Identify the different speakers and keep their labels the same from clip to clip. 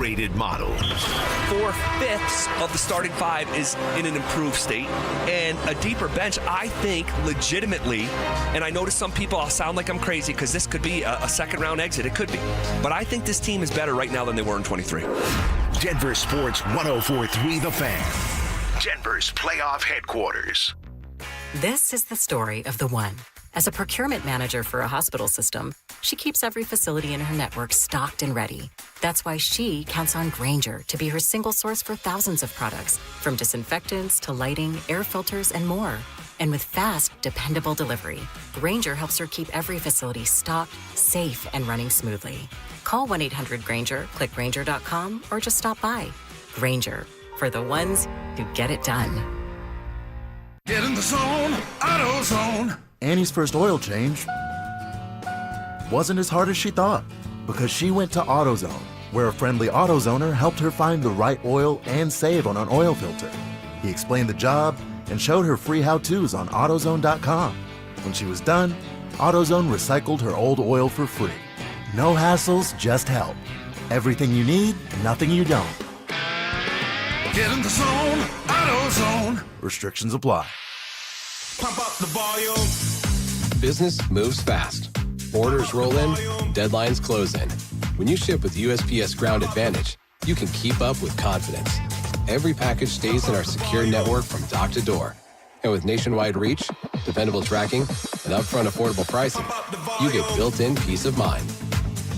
Speaker 1: upgraded models.
Speaker 2: 4/5 of the starting five is in an improved state, and a deeper bench, I think, legitimately, and I notice some people, I'll sound like I'm crazy because this could be a second-round exit. It could be. But I think this team is better right now than they were in 23.
Speaker 1: Denver Sports 104.3 The Fan. Denver's playoff headquarters.
Speaker 3: This is the story of the one. As a procurement manager for a hospital system, she keeps every facility in her network stocked and ready. That's why she counts on Grainger to be her single source for thousands of products, from disinfectants to lighting, air filters, and more. And with fast, dependable delivery, Grainger helps her keep every facility stocked, safe, and running smoothly. Call 1-800-GRAINGER, click Grainger.com, or just stop by. Grainger, for the ones who get it done.
Speaker 4: Get in the zone, AutoZone.
Speaker 5: Annie's first oil change wasn't as hard as she thought because she went to AutoZone, where a friendly AutoZoner helped her find the right oil and save on an oil filter. He explained the job and showed her free how-tos on AutoZone.com. When she was done, AutoZone recycled her old oil for free. No hassles, just help. Everything you need, nothing you don't.
Speaker 4: Get in the zone, AutoZone.
Speaker 5: Restrictions apply.
Speaker 4: Pump up the volume.
Speaker 6: Business moves fast. Orders roll in, deadlines close in. When you ship with USPS Ground Advantage, you can keep up with confidence. Every package stays in our secure network from dock to door. And with nationwide reach, dependable tracking, and upfront affordable pricing, you get built-in peace of mind.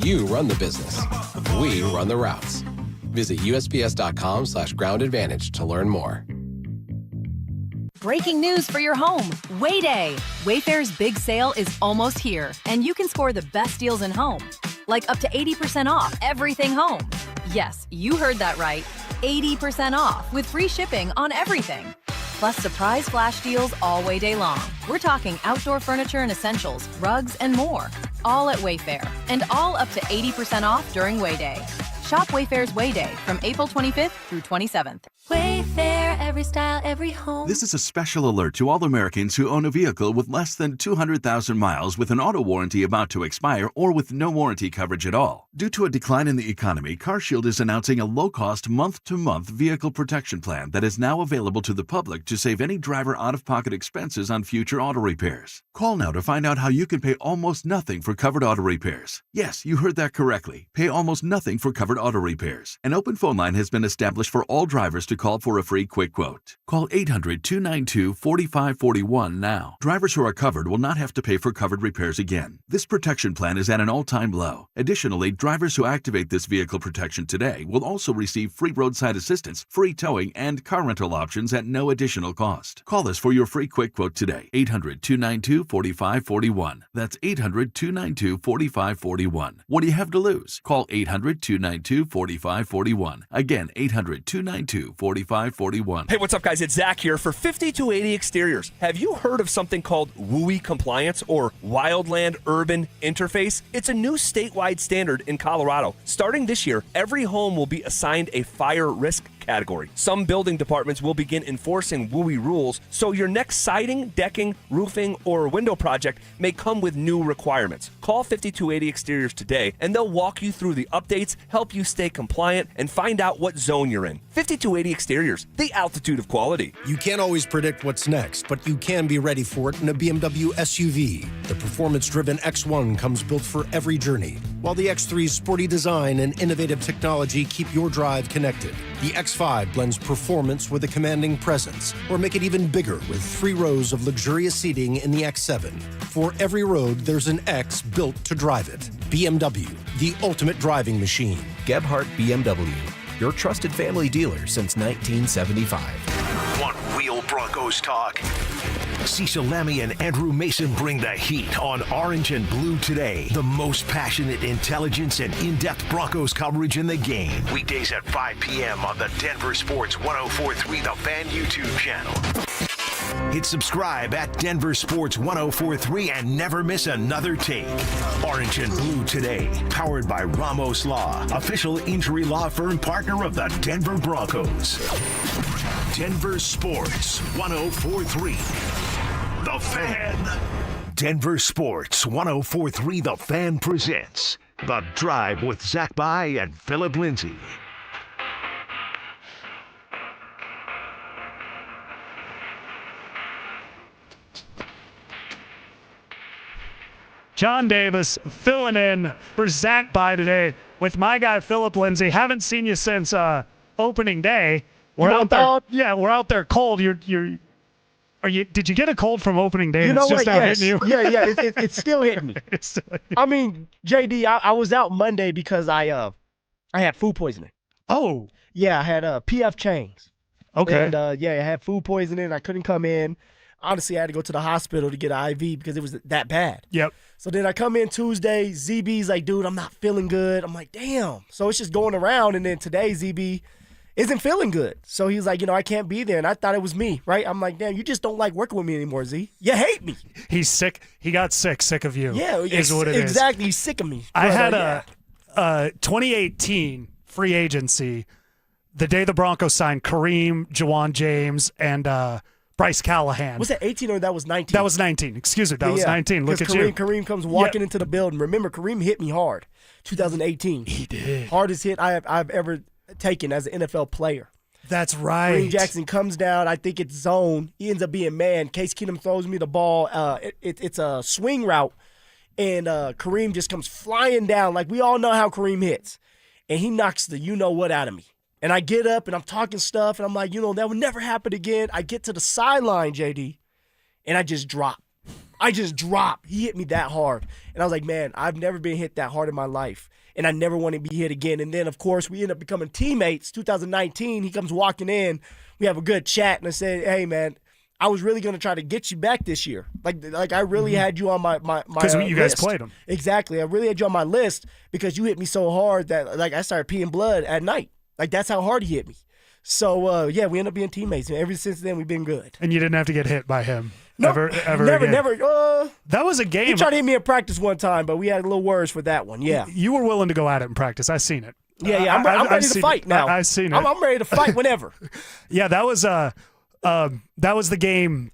Speaker 6: You run the business. We run the routes. Visit USPS.com/Ground Advantage to learn more.
Speaker 7: Breaking news for your home. Wayday. Wayfair's big sale is almost here, and you can score the best deals in home. Like up to 80% off everything home. Yes, you heard that right. 80% off with free shipping on everything. Plus surprise flash deals all Wayday long. We're talking outdoor furniture and essentials, rugs, and more. All at Wayfair, and all up to 80% off during Wayday. Shop Wayfair's Wayday from April 25th through 27th.
Speaker 8: Wayfair, every style, every home.
Speaker 9: This is a special alert to all Americans who own a vehicle with less than 200,000 miles with an auto warranty about to expire or with no warranty coverage at all. Due to a decline in the economy, CarShield is announcing a low-cost month-to-month vehicle protection plan that is now available to the public to save any driver out-of-pocket expenses on future auto repairs. Call now to find out how you can pay almost nothing for covered auto repairs. Yes, you heard that correctly. Pay almost nothing for covered auto repairs. An open phone line has been established for all drivers to call for a free quick quote. Call 800-292-4541 now. Drivers who are covered will not have to pay for covered repairs again. This protection plan is at an all-time low. Additionally, drivers who activate this vehicle protection today will also receive free roadside assistance, free towing, and car rental options at no additional cost. Call us for your free quick quote today. 800-292-4541. That's 800-292-4541. What do you have to lose? Call 800-292-4541. Again, 800-292-4541.
Speaker 2: Hey, what's up, guys? It's Zach here for 5280 Exteriors. Have you heard of something called WUI compliance or Wildland Urban Interface? It's a new statewide standard in Colorado. Starting this year, every home will be assigned a fire risk category. Some building departments will begin enforcing WUI rules, so your next siding, decking, roofing, or window project may come with new requirements. Call 5280 Exteriors today, and they'll walk you through the updates, help you stay compliant, and find out what zone you're in. 5280 Exteriors, the altitude of quality.
Speaker 10: You can't always predict what's next, but you can be ready for it in a BMW SUV. The performance-driven X1 comes built for every journey, while the X3's sporty design and innovative technology keep your drive connected. The X5 blends performance with a commanding presence, or make it even bigger with 3 rows of luxurious seating in the X7. For every road, there's an X built to drive it. BMW, the ultimate driving machine.
Speaker 11: Gebhardt BMW, your trusted family dealer since 1975.
Speaker 1: Want real Broncos talk? Cecil Lammy and Andrew Mason bring the heat on Orange and Blue Today. The most passionate intelligence and in-depth Broncos coverage in the game. Weekdays at 5 p.m. on the Denver Sports 104.3 The Fan YouTube channel. Hit subscribe at Denver Sports 104.3 and never miss another take. Orange and Blue Today, powered by Ramos Law, official injury law firm partner of the Denver Broncos. Denver Sports 104.3 The Fan. Denver Sports 104.3 The Fan presents The Drive with Zach By and Phillip Lindsay.
Speaker 12: John Davis filling in for Zach By today with my guy Phillip Lindsay. Haven't seen you since opening day. We're out there. Yeah, we're out there cold. Did you get a cold from opening day?
Speaker 13: You know
Speaker 12: it's just
Speaker 13: what?
Speaker 12: Hitting you?
Speaker 13: Yeah. It's still hitting me. I mean, JD, I was out Monday because I had food poisoning.
Speaker 12: Oh.
Speaker 13: Yeah, I had PF Chang's.
Speaker 12: Okay.
Speaker 13: And I had food poisoning. I couldn't come in. Honestly, I had to go to the hospital to get an IV because it was that bad.
Speaker 12: Yep.
Speaker 13: So then I come in Tuesday. ZB's like, dude, I'm not feeling good. I'm like, damn. So it's just going around. And then today, ZB isn't feeling good. So he's like, I can't be there. And I thought it was me, right? I'm like, damn, you just don't like working with me anymore, Z. You hate me.
Speaker 12: He's sick. He got sick of you.
Speaker 13: Yeah,
Speaker 12: is what it is.
Speaker 13: Exactly. He's sick of me.
Speaker 12: I had a 2018 free agency the day the Broncos signed Kareem, Jawan James, and Bryce Callahan.
Speaker 13: Was that 18 or that was 19?
Speaker 12: That was 19. Excuse me. That was 19. Look at you.
Speaker 13: Kareem comes walking into the building. Remember, Kareem hit me hard. 2018.
Speaker 12: He did.
Speaker 13: Hardest hit I've ever taken as an NFL player.
Speaker 12: That's right.
Speaker 13: Kareem Jackson comes down. I think it's zone. He ends up being man. Case Keenum throws me the ball. It's a swing route, and Kareem just comes flying down. Like, we all know how Kareem hits. And he knocks the you-know-what out of me. And I get up, and I'm talking stuff, and I'm like, that would never happen again. I get to the sideline, JD, and I just drop. He hit me that hard. And I was like, man, I've never been hit that hard in my life, and I never want to be hit again. And then, of course, we end up becoming teammates. 2019, he comes walking in. We have a good chat, and I said, hey, man, I was really going to try to get you back this year. Like I really had you on my
Speaker 12: because you guys
Speaker 13: list.
Speaker 12: played him.
Speaker 13: Exactly. I really had you on my list because you hit me so hard that, like, I started peeing blood at night. Like, that's how hard he hit me. So, we ended up being teammates. And ever since then, we've been good.
Speaker 12: And you didn't have to get hit by him
Speaker 13: ever
Speaker 12: again.
Speaker 13: Never.
Speaker 12: That was a game.
Speaker 13: He tried to hit me in practice one time, but we had a little words for that one. Yeah.
Speaker 12: You were willing to go at it in practice. I seen it.
Speaker 13: Yeah. I'm ready to fight now.
Speaker 12: I've seen it.
Speaker 13: I'm ready to fight whenever.
Speaker 12: Yeah, that was the game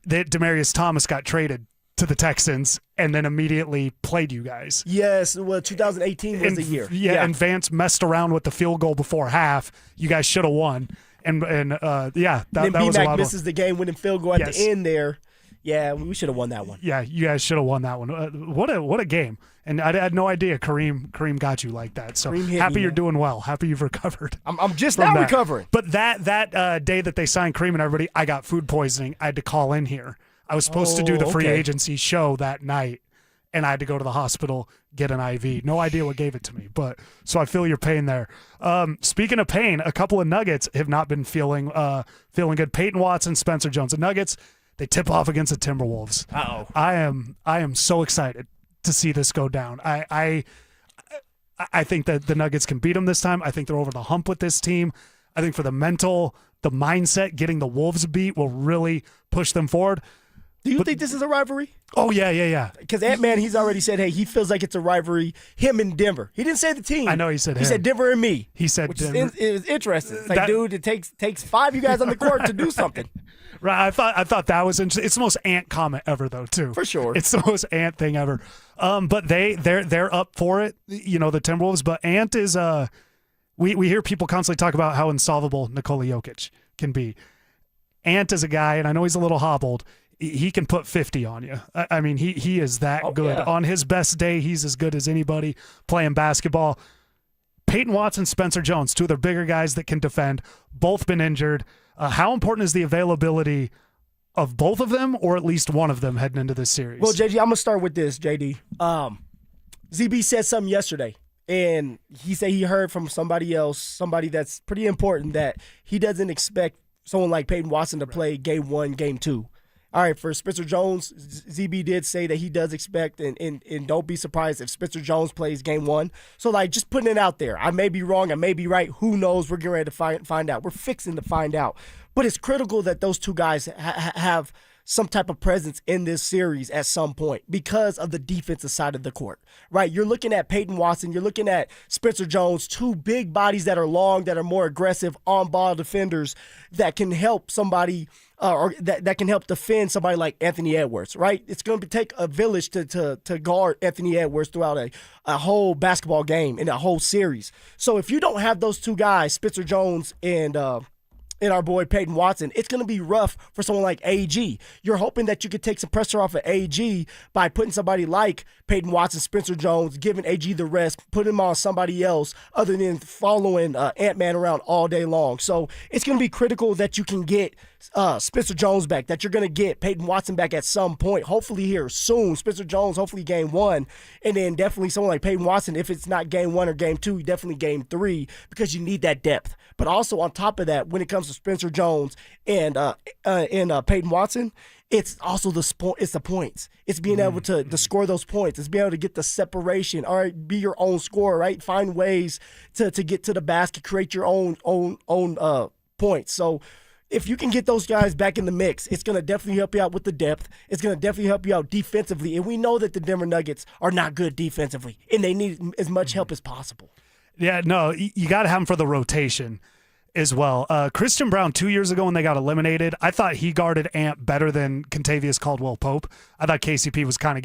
Speaker 12: that Demaryius Thomas got traded to the Texans and then immediately played you guys.
Speaker 13: Yes, well, 2018 was the year.
Speaker 12: Yeah, and Vance messed around with the field goal before half. You guys should have won. And that was a lot.
Speaker 13: Misses the game-winning field goal at the end there. Yeah, we should have won that one.
Speaker 12: Yeah, you guys should have won that one. What a game. And I had no idea Kareem got you like that. So happy you're doing well. Happy you've recovered.
Speaker 13: I'm just now recovering.
Speaker 12: But that day that they signed Kareem and everybody, I got food poisoning. I had to call in here. I was supposed to do the free agency show that night, and I had to go to the hospital, get an IV. No idea what gave it to me, but so I feel your pain there. Speaking of pain, a couple of Nuggets have not been feeling good. Payton Watson, Spencer Jones. The Nuggets, they tip off against the Timberwolves.
Speaker 13: Uh-oh.
Speaker 12: I am so excited to see this go down. I think that the Nuggets can beat them this time. I think they're over the hump with this team. I think for the mindset, getting the Wolves beat will really push them forward.
Speaker 13: Do you think this is a rivalry?
Speaker 12: Oh, yeah.
Speaker 13: Because Ant-Man, he's already said, hey, he feels like it's a rivalry, him and Denver. He didn't say the team.
Speaker 12: I know he said him.
Speaker 13: He said Denver and me.
Speaker 12: He said Denver.
Speaker 13: It was interesting. It's like, dude, it takes five of you guys on the court to do something.
Speaker 12: Right. I thought that was interesting. It's the most Ant comment ever, though, too.
Speaker 13: For sure.
Speaker 12: It's the most Ant thing ever. But they're up for it, the Timberwolves. But Ant is we hear people constantly talk about how insolvable Nikola Jokic can be. Ant is a guy, and I know he's a little hobbled. He can put 50 on you. I mean, he is that good.
Speaker 13: Yeah.
Speaker 12: On his best day, he's as good as anybody playing basketball. Payton Watson, Spencer Jones, two of the bigger guys that can defend, both been injured. How important is the availability of both of them, or at least one of them heading into this series?
Speaker 13: Well, JD, I'm going to start with this, JD. ZB said something yesterday, and he said he heard from somebody else, somebody that's pretty important, that he doesn't expect someone like Payton Watson to play game one, game two. All right, for Spencer Jones, ZB did say that he does expect, and don't be surprised if Spencer Jones plays game one. So, like, just putting it out there. I may be wrong. I may be right. Who knows? We're getting ready to find out. We're fixing to find out. But it's critical that those two guys have some type of presence in this series at some point because of the defensive side of the court, right? You're looking at Payton Watson. You're looking at Spencer Jones, two big bodies that are long, that are more aggressive on-ball defenders that can help somebody or that can help defend somebody like Anthony Edwards, right? It's going to take a village to guard Anthony Edwards throughout a whole basketball game and a whole series. So if you don't have those two guys, Spencer Jones and in our boy Payton Watson, it's going to be rough for someone like AG. You're hoping that you could take some pressure off of AG by putting somebody like Payton Watson, Spencer Jones, giving AG the rest, putting him on somebody else other than following Ant-Man around all day long. So it's going to be critical that you can get Spencer Jones back, that you're going to get Payton Watson back at some point, hopefully here soon. Spencer Jones, hopefully game 1, and then definitely someone like Payton Watson, if it's not game 1 or game 2, definitely game 3, because you need that depth. But also on top of that, when it comes to Spencer Jones and Payton Watson, it's also the points. It's being able to score those points. It's being able to get the separation. All right, be your own scorer, right? Find ways to get to the basket, create your own points. So if you can get those guys back in the mix, it's going to definitely help you out with the depth. It's going to definitely help you out defensively. And we know that the Denver Nuggets are not good defensively, and they need as much help as possible.
Speaker 12: Yeah, no, you got to have them for the rotation as well. Christian Brown 2 years ago when they got eliminated, I thought he guarded Ant better than Kentavious Caldwell-Pope. I thought KCP was kind of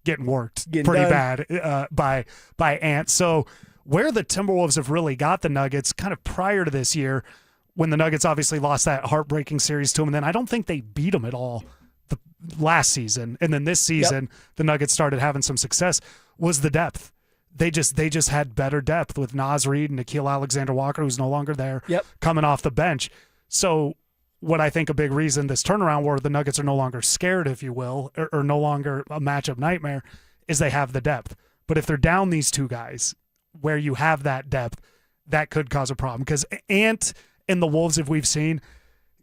Speaker 12: getting worked pretty bad by Ant. So where the Timberwolves have really got the Nuggets kind of prior to this year, when the Nuggets obviously lost that heartbreaking series to them, and then I don't think they beat them at all the last season. And then this season, the Nuggets started having some success, was the depth. They just had better depth with Naz Reid and Nickeil Alexander-Walker, who's no longer there, coming off the bench. So what I think a big reason this turnaround where the Nuggets are no longer scared, if you will, or no longer a matchup nightmare, is they have the depth. But if they're down these two guys where you have that depth, that could cause a problem. Because Ant and the Wolves, if we've seen,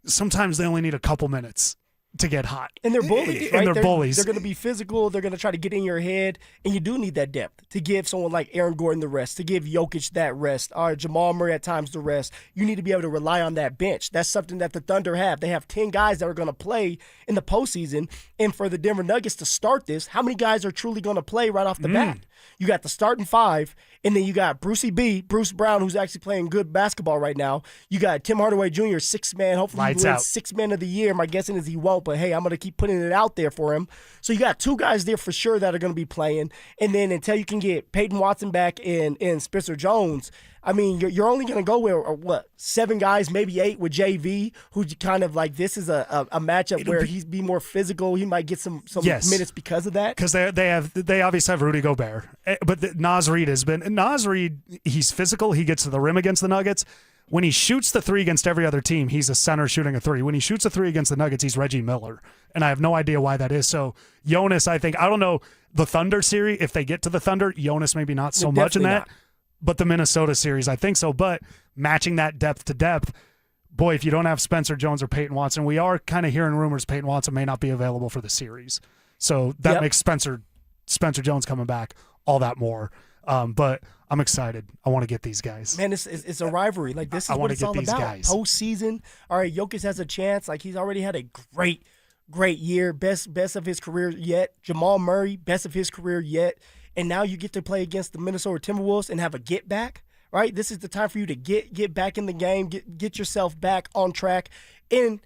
Speaker 12: sometimes they only need a couple minutes to get hot.
Speaker 13: And they're bullies, right?
Speaker 12: And they're bullies.
Speaker 13: They're going to be physical. They're going to try to get in your head. And you do need that depth to give someone like Aaron Gordon the rest, to give Jokic that rest, or Jamal Murray at times the rest. You need to be able to rely on that bench. That's something that the Thunder have. They have 10 guys that are going to play in the postseason. And for the Denver Nuggets to start this, how many guys are truly going to play right off the bat? You got the starting 5, and then you got Bruce Brown, who's actually playing good basketball right now. You got Tim Hardaway Jr., 6th man. Hopefully he wins 6th man of the year. My guessing is he won't, but hey, I'm going to keep putting it out there for him. So you got 2 guys there for sure that are going to be playing. And then until you can get Payton Watson back and Spencer Jones, I mean, you're only going to go with, 7 guys, maybe 8 with JV, who kind of like, this is a matchup where he's be more physical. He might get some minutes because of that.
Speaker 12: Because they obviously have Rudy Gobert. But Naz Reid he's physical. He gets to the rim against the Nuggets. When he shoots the 3 against every other team, he's a center shooting a 3. When he shoots a 3 against the Nuggets, he's Reggie Miller. And I have no idea why that is. So Jonas, I don't know, the Thunder series, if they get to the Thunder, Jonas maybe not so much in that. Not. But the Minnesota series, I think so. But matching that depth to depth, boy, if you don't have Spencer Jones or Payton Watson, we are kind of hearing rumors Payton Watson may not be available for the series. So that makes Spencer Jones coming back all that more. But I'm excited. I want to get these guys.
Speaker 13: Man, it's a rivalry. Like, this is what it's all about.
Speaker 12: Guys.
Speaker 13: Postseason. All right, Jokic has a chance. Like, he's already had a great year. Best of his career yet. Jamal Murray, best of his career yet. And now you get to play against the Minnesota Timberwolves and have a get back, right? This is the time for you to get back in the game, get yourself back on track, and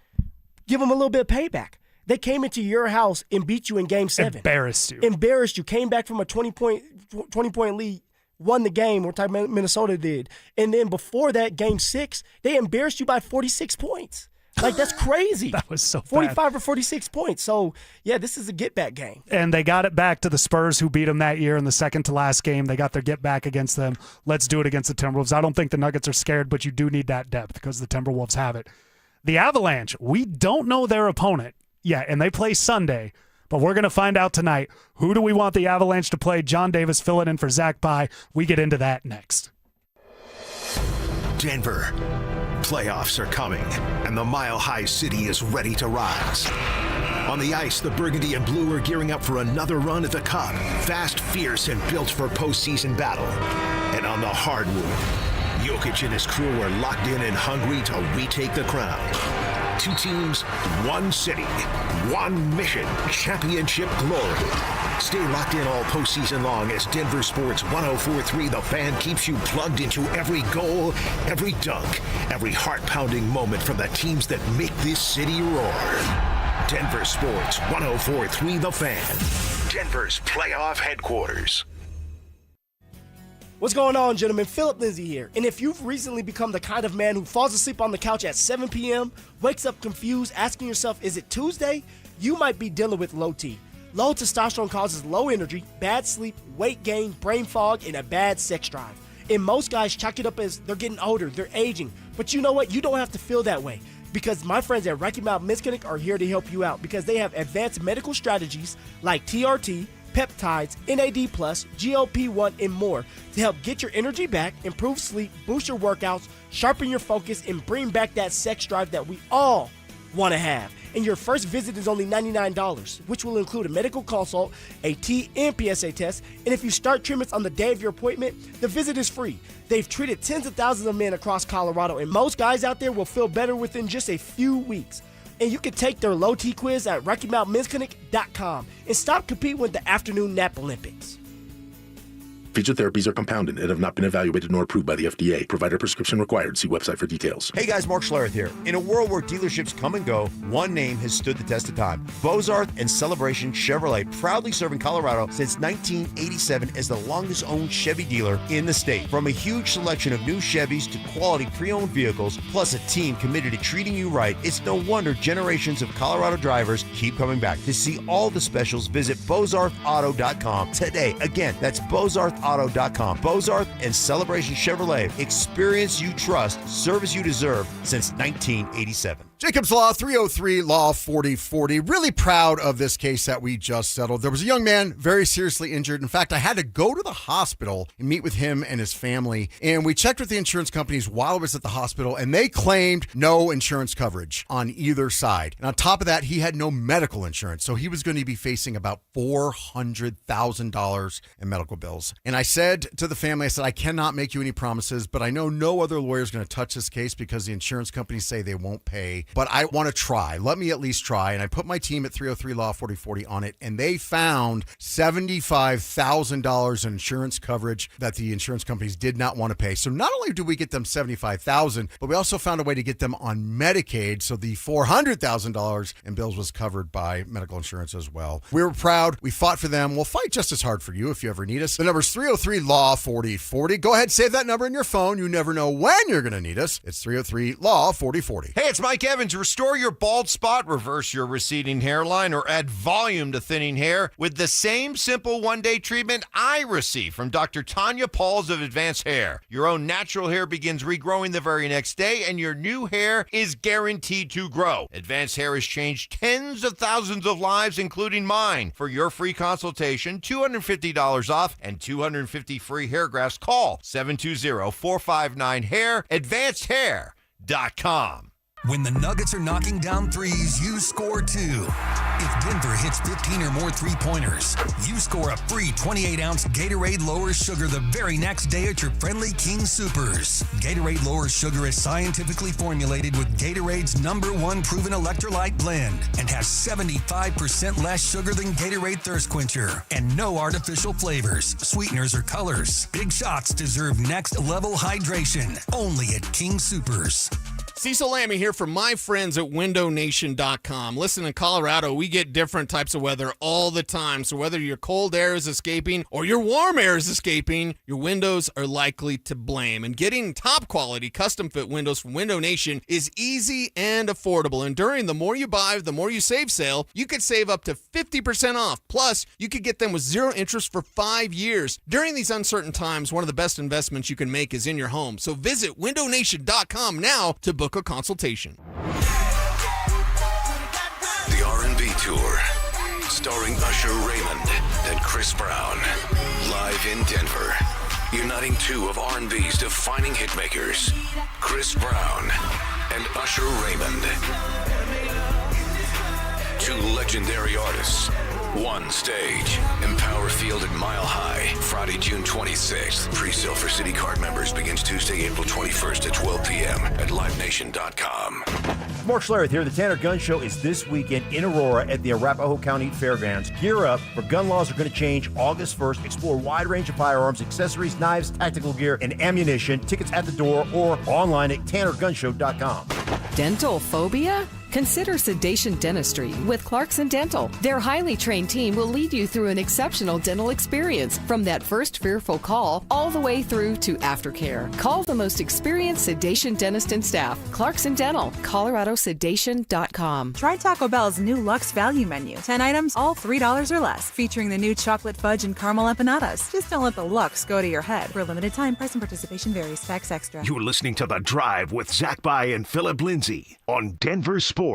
Speaker 13: give them a little bit of payback. They came into your house and beat you in Game 7. Embarrassed you. Came back from a 20-point lead, won the game, what type Minnesota did. And then before that, Game 6, they embarrassed you by 46 points. Like, that's crazy.
Speaker 12: That was so
Speaker 13: 45 or 46 points. So, yeah, this is a get-back game.
Speaker 12: And they got it back to the Spurs, who beat them that year in the second-to-last game. They got their get-back against them. Let's do it against the Timberwolves. I don't think the Nuggets are scared, but you do need that depth because the Timberwolves have it. The Avalanche, we don't know their opponent yet, and they play Sunday, but we're going to find out tonight. Who do we want the Avalanche to play? John Davis filling in for Zach Pye. We get into that next.
Speaker 1: Denver. Playoffs are coming, and the Mile High City is ready to rise. On the ice, the Burgundy and Blue are gearing up for another run at the Cup. Fast, fierce, and built for postseason battle. And on the hardwood, Jokic and his crew are locked in and hungry to retake the crown. 2 teams, 1 city, 1 mission, championship glory. Stay locked in all postseason long as Denver Sports 104.3 The Fan keeps you plugged into every goal, every dunk, every heart-pounding moment from the teams that make this city roar. Denver Sports 104.3 The Fan, Denver's playoff headquarters.
Speaker 13: What's going on, gentlemen? Phillip Lindsay here. And if you've recently become the kind of man who falls asleep on the couch at 7 p.m., wakes up confused, asking yourself, is it Tuesday? You might be dealing with low T. Low testosterone causes low energy, bad sleep, weight gain, brain fog, and a bad sex drive. And most guys chalk it up as they're getting older, they're aging. But you know what? You don't have to feel that way. Because my friends at Rocky Mountain Men's Clinic are here to help you out because they have advanced medical strategies like TRT, peptides, NAD+, GLP-1, and more to help get your energy back, improve sleep, boost your workouts, sharpen your focus, and bring back that sex drive that we all want to have. And your first visit is only $99, which will include a medical consult, a T and PSA test, and if you start treatments on the day of your appointment, the visit is free. They've treated tens of thousands of men across Colorado, and most guys out there will feel better within just a few weeks. And you can take their low T quiz at RockyMountainMen'sClinic.com and stop competing with the afternoon nap Olympics.
Speaker 14: Featured therapies are compounded and have not been evaluated nor approved by the FDA. Provider prescription required. See website for details.
Speaker 15: Hey guys, Mark Schlereth here. In a world where dealerships come and go, one name has stood the test of time. Bozarth and Celebration Chevrolet, proudly serving Colorado since 1987 as the longest owned Chevy dealer in the state. From a huge selection of new Chevys to quality pre-owned vehicles, plus a team committed to treating you right, it's no wonder generations of Colorado drivers keep coming back. To see all the specials, visit BozarthAuto.com today. Again, that's BozarthAuto.com. Bozarth and Celebration Chevrolet. Experience you trust, service you deserve since 1987.
Speaker 16: Jacob's Law, 303 Law 4040. Really proud of this case that we just settled. There was a young man very seriously injured. In fact, I had to go to the hospital and meet with him and his family. And we checked with the insurance companies while I was at the hospital, and they claimed no insurance coverage on either side. And on top of that, he had no medical insurance. So he was going to be facing about $400,000 in medical bills. And I said to the family, I said, I cannot make you any promises, but I know no other lawyer is going to touch this case because the insurance companies say they won't pay. But I want to try. Let me at least try. And I put my team at 303 Law 4040 on it, and they found $75,000 in insurance coverage that the insurance companies did not want to pay. So not only did we get them $75,000, but we also found a way to get them on Medicaid. So the $400,000 in bills was covered by medical insurance as well. We were proud. We fought for them. We'll fight just as hard for you if you ever need us. The number's 303 Law 4040. Go ahead, save that number in your phone. You never know when you're going to need us. It's 303 Law 4040.
Speaker 17: Hey, it's Mike Evans. Restore your bald spot, reverse your receding hairline, or add volume to thinning hair with the same simple one-day treatment I receive from Dr. Tanya Pauls of Advanced Hair. Your own natural hair begins regrowing the very next day, and your new hair is guaranteed to grow. Advanced Hair has changed tens of thousands of lives, including mine. For your free consultation, $250 off and 250 free hair grafts. Call 720-459-HAIR, AdvancedHair.com.
Speaker 18: When the Nuggets are knocking down threes, you score too. If Denver hits 15 or more three-pointers, you score a free 28-ounce Gatorade lowers sugar the very next day at your friendly King Soopers. Gatorade lowers sugar is scientifically formulated with Gatorade's #1 proven electrolyte blend and has 75% less sugar than Gatorade Thirst Quencher and no artificial flavors, sweeteners, or colors. Big shots deserve next-level hydration. Only at King Soopers.
Speaker 19: Cecil Lammy here from my friends at windownation.com. Listen, in Colorado, we get different types of weather all the time. So whether your cold air is escaping or your warm air is escaping, your windows are likely to blame. And getting top quality custom fit windows from Window Nation is easy and affordable. And during the More You Buy, the More You Save sale, you could save up to 50% off. Plus, you could get them with 0 interest for 5 years. During these uncertain times, one of the best investments you can make is in your home. So visit windownation.com now to book a consultation.
Speaker 1: The R&B Tour, starring Usher Raymond and Chris Brown, live in Denver, uniting two of R&B's defining hitmakers, Chris Brown and Usher Raymond. Two legendary artists, one stage, Empower Field at Mile High, Friday, June 26th. Pre-sale for City Card members begins Tuesday, April 21st at 12 p.m. at livenation.com.
Speaker 20: Mark Schlereth here. The Tanner Gun Show is this weekend in Aurora at the Arapahoe County Fairgrounds. Gear up, for gun laws are going to change August 1st. Explore a wide range of firearms, accessories, knives, tactical gear, and ammunition. Tickets at the door or online at TannerGunshow.com.
Speaker 21: Dental phobia? Consider sedation dentistry with Clarkson Dental. Their highly trained team will lead you through an exceptional dental experience from that first fearful call all the way through to aftercare. Call the most experienced sedation dentist and staff. Clarkson Dental, ColoradoSedation.com.
Speaker 22: Try Taco Bell's new Luxe Value Menu. 10 items, all $3 or less, featuring the new chocolate fudge and caramel empanadas. Just don't let the Luxe go to your head. For a limited time, price and participation varies. Tax extra.
Speaker 1: You're listening to The Drive with Zach By and Phillip Lindsay on Denver Sports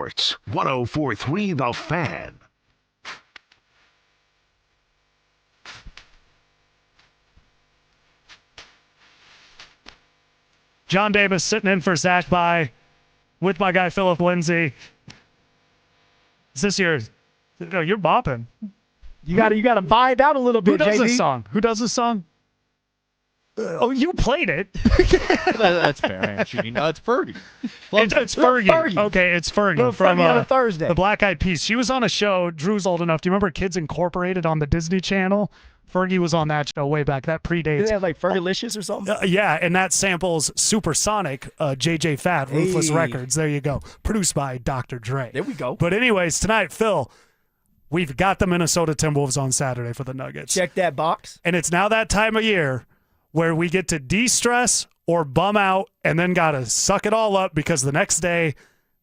Speaker 1: 104.3 The Fan.
Speaker 12: John Davis sitting in for Zach By with my guy Phillip Lindsay. Is this yours? No, you're bopping.
Speaker 13: You got to vibe out a little bit.
Speaker 12: Who does
Speaker 13: JD?
Speaker 12: this song? Who does this song? Oh, you played it.
Speaker 23: That's fair. I am shooting. No, it's Fergie.
Speaker 12: It's Fergie. Okay, it's Fergie from
Speaker 13: on a Thursday.
Speaker 12: The Black Eyed Peas. She was on a show. Drew's old enough. Do you remember Kids Incorporated on the Disney Channel? Fergie was on that show way back. That predates.
Speaker 13: Did they have like Fergalicious or something?
Speaker 12: Yeah, and that samples Supersonic, JJ Fad, Ruthless Records. There you go. Produced by Dr. Dre.
Speaker 13: There we go.
Speaker 12: But anyways, tonight, Phil, we've got the Minnesota Timberwolves on Saturday for the Nuggets.
Speaker 13: Check that box.
Speaker 12: And it's now that time of year where we get to de-stress or bum out and then got to suck it all up because the next day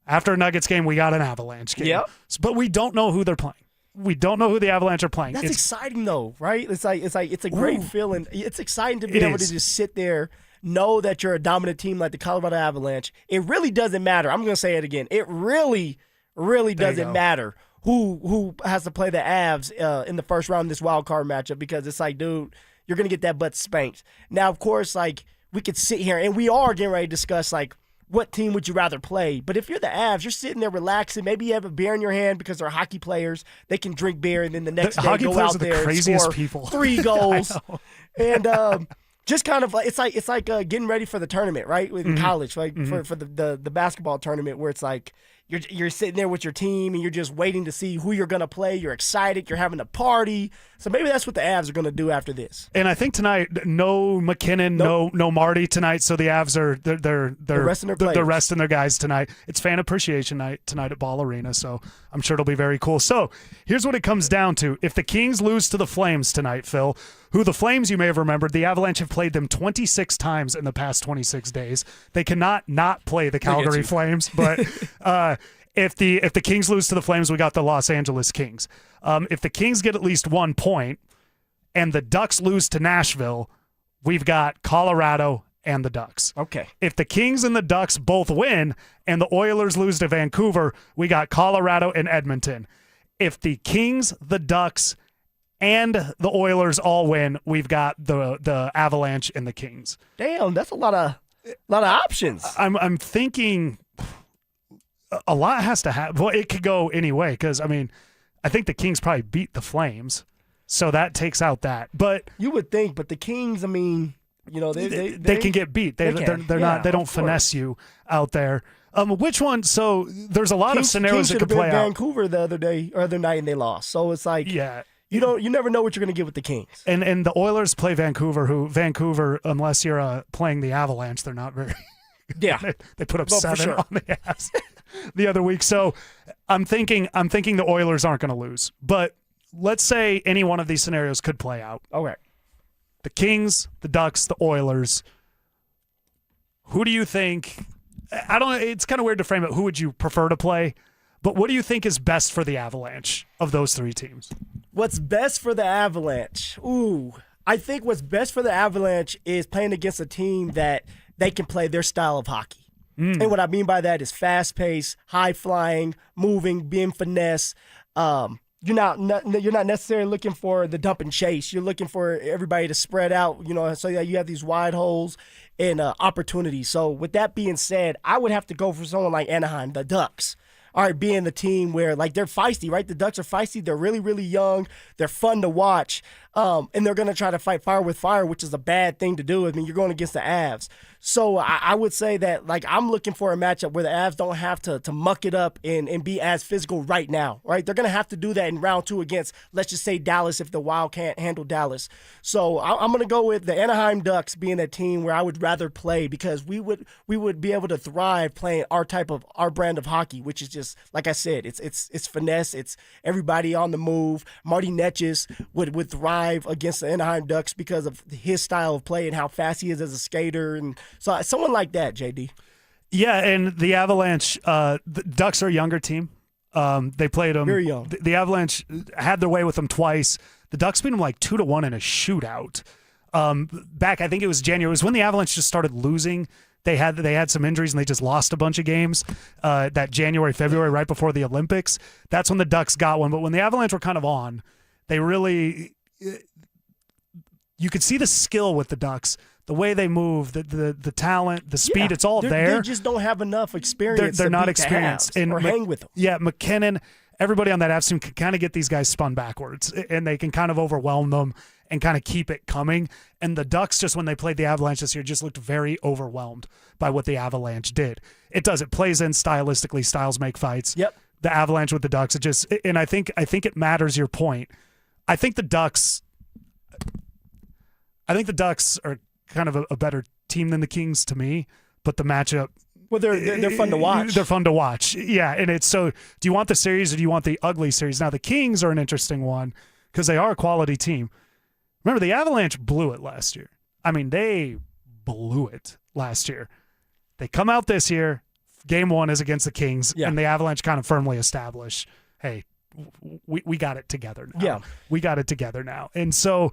Speaker 12: after a Nuggets game, we got an Avalanche game.
Speaker 13: Yep.
Speaker 12: But we don't know who they're playing. We don't know who the Avalanche are playing.
Speaker 13: That's exciting though, right? It's a great feeling. It's exciting to be able to just sit there, know that you're a dominant team like the Colorado Avalanche. It really doesn't matter. I'm going to say it again. It really doesn't matter who has to play the Avs in the first round of this wild card matchup because it's like, dude, you're going to get that butt spanked. Now, of course, like we could sit here and we are getting ready to discuss like what team would you rather play. But if you're the Avs, you're sitting there relaxing. Maybe you have a beer in your hand because they're hockey players. They can drink beer and then the next day go out there and score 3 goals. And just kind of like it's like getting ready for the tournament, right? In college, like for the basketball tournament where it's like you're sitting there with your team and you're just waiting to see who you're going to play. You're excited. You're having a party. So maybe that's what the Avs are going to do after this.
Speaker 12: And I think tonight, no McKinnon, no Marty tonight. So the Avs they're
Speaker 13: resting their players.
Speaker 12: They're resting their guys tonight. It's fan appreciation night tonight at Ball Arena. So I'm sure it'll be very cool. So here's what it comes down to: if the Kings lose to the Flames tonight, Phil, who the Flames you may have remembered, the Avalanche have played them 26 times in the past 26 days. They cannot not play the Calgary Flames, but. If the Kings lose to the Flames, we got the Los Angeles Kings. If the Kings get at least 1 point and the Ducks lose to Nashville, we've got Colorado and the Ducks.
Speaker 13: Okay.
Speaker 12: If the Kings and the Ducks both win and the Oilers lose to Vancouver, we got Colorado and Edmonton. If the Kings, the Ducks, and the Oilers all win, we've got the Avalanche and the Kings.
Speaker 13: Damn, that's a lot of options.
Speaker 12: I'm thinking a lot has to happen. Well, it could go any way because, I mean, I think the Kings probably beat the Flames, so that takes out that. But
Speaker 13: you would think, but the Kings, I mean, you know,
Speaker 12: they can get beat. They're not. They don't finesse you out there. Which one? So there's a lot of scenarios that could play out.
Speaker 13: Vancouver the other night and they lost. So it's like you never know what you're going to get with the Kings.
Speaker 12: And the Oilers play Vancouver, unless you're playing the Avalanche, they're not very.
Speaker 13: Yeah,
Speaker 12: they put up 7 on the ass the other week. So I'm thinking the Oilers aren't going to lose. But let's say any one of these scenarios could play out.
Speaker 13: Okay.
Speaker 12: The Kings, the Ducks, the Oilers. Who do you think? I don't. It's kind of weird to frame it. Who would you prefer to play? But what do you think is best for the Avalanche of those 3 teams?
Speaker 13: What's best for the Avalanche? Ooh, I think what's best for the Avalanche is playing against a team that they can play their style of hockey. And what I mean by that is fast-paced, high-flying, moving, being finesse. You're not necessarily looking for the dump and chase. You're looking for everybody to spread out, so that you have these wide holes and opportunities. So with that being said, I would have to go for someone like Anaheim, the Ducks. All right, being the team where, like, they're feisty, right? The Ducks are feisty. They're really, really young. They're fun to watch. And they're going to try to fight fire with fire, which is a bad thing to do. I mean, you're going against the Avs. So I would say that, like, I'm looking for a matchup where the Avs don't have to muck it up and be as physical right now, right? They're going to have to do that in round 2 against, let's just say, Dallas if the Wild can't handle Dallas. So I'm going to go with the Anaheim Ducks being a team where I would rather play because we would be able to thrive playing our brand of hockey, which is just just like I said, it's finesse. It's everybody on the move. Marty Netjes would thrive against the Anaheim Ducks because of his style of play and how fast he is as a skater, and so someone like that, JD.
Speaker 12: Yeah, and the Avalanche, the Ducks are a younger team. They played them
Speaker 13: very young.
Speaker 12: The Avalanche had their way with them twice. The Ducks beat them like 2-1 in a shootout. Back, I think it was January. It was when the Avalanche just started losing. They had some injuries and they just lost a bunch of games. That January, February, right before the Olympics. That's when the Ducks got one. But when the Avalanche were kind of on, they really, you could see the skill with the Ducks. The way they move, the talent, the speed, it's all there.
Speaker 13: They just don't have enough experience.
Speaker 12: They're not experienced.
Speaker 13: Or hang with them.
Speaker 12: Yeah, McKinnon, everybody on that Avs team can kind of get these guys spun backwards, and they can kind of overwhelm them and kind of keep it coming. And the Ducks, just when they played the Avalanche this year, just looked very overwhelmed by what the Avalanche did. It plays in stylistically. Styles make fights.
Speaker 13: Yep.
Speaker 12: The Avalanche with the Ducks, and I think it matters your point. I think the Ducks are kind of a better team than the Kings to me, but the matchup.
Speaker 13: Well, they're fun to watch.
Speaker 12: They're fun to watch. Yeah, and it's so. Do you want the series or do you want the ugly series? Now the Kings are an interesting one because they are a quality team. Remember, the Avalanche blew it last year. I mean, they blew it last year. They come out this year. Game 1 is against the Kings, and the Avalanche kind of firmly establish, hey, we got it together now.
Speaker 13: Yeah,
Speaker 12: we got it together now, and so.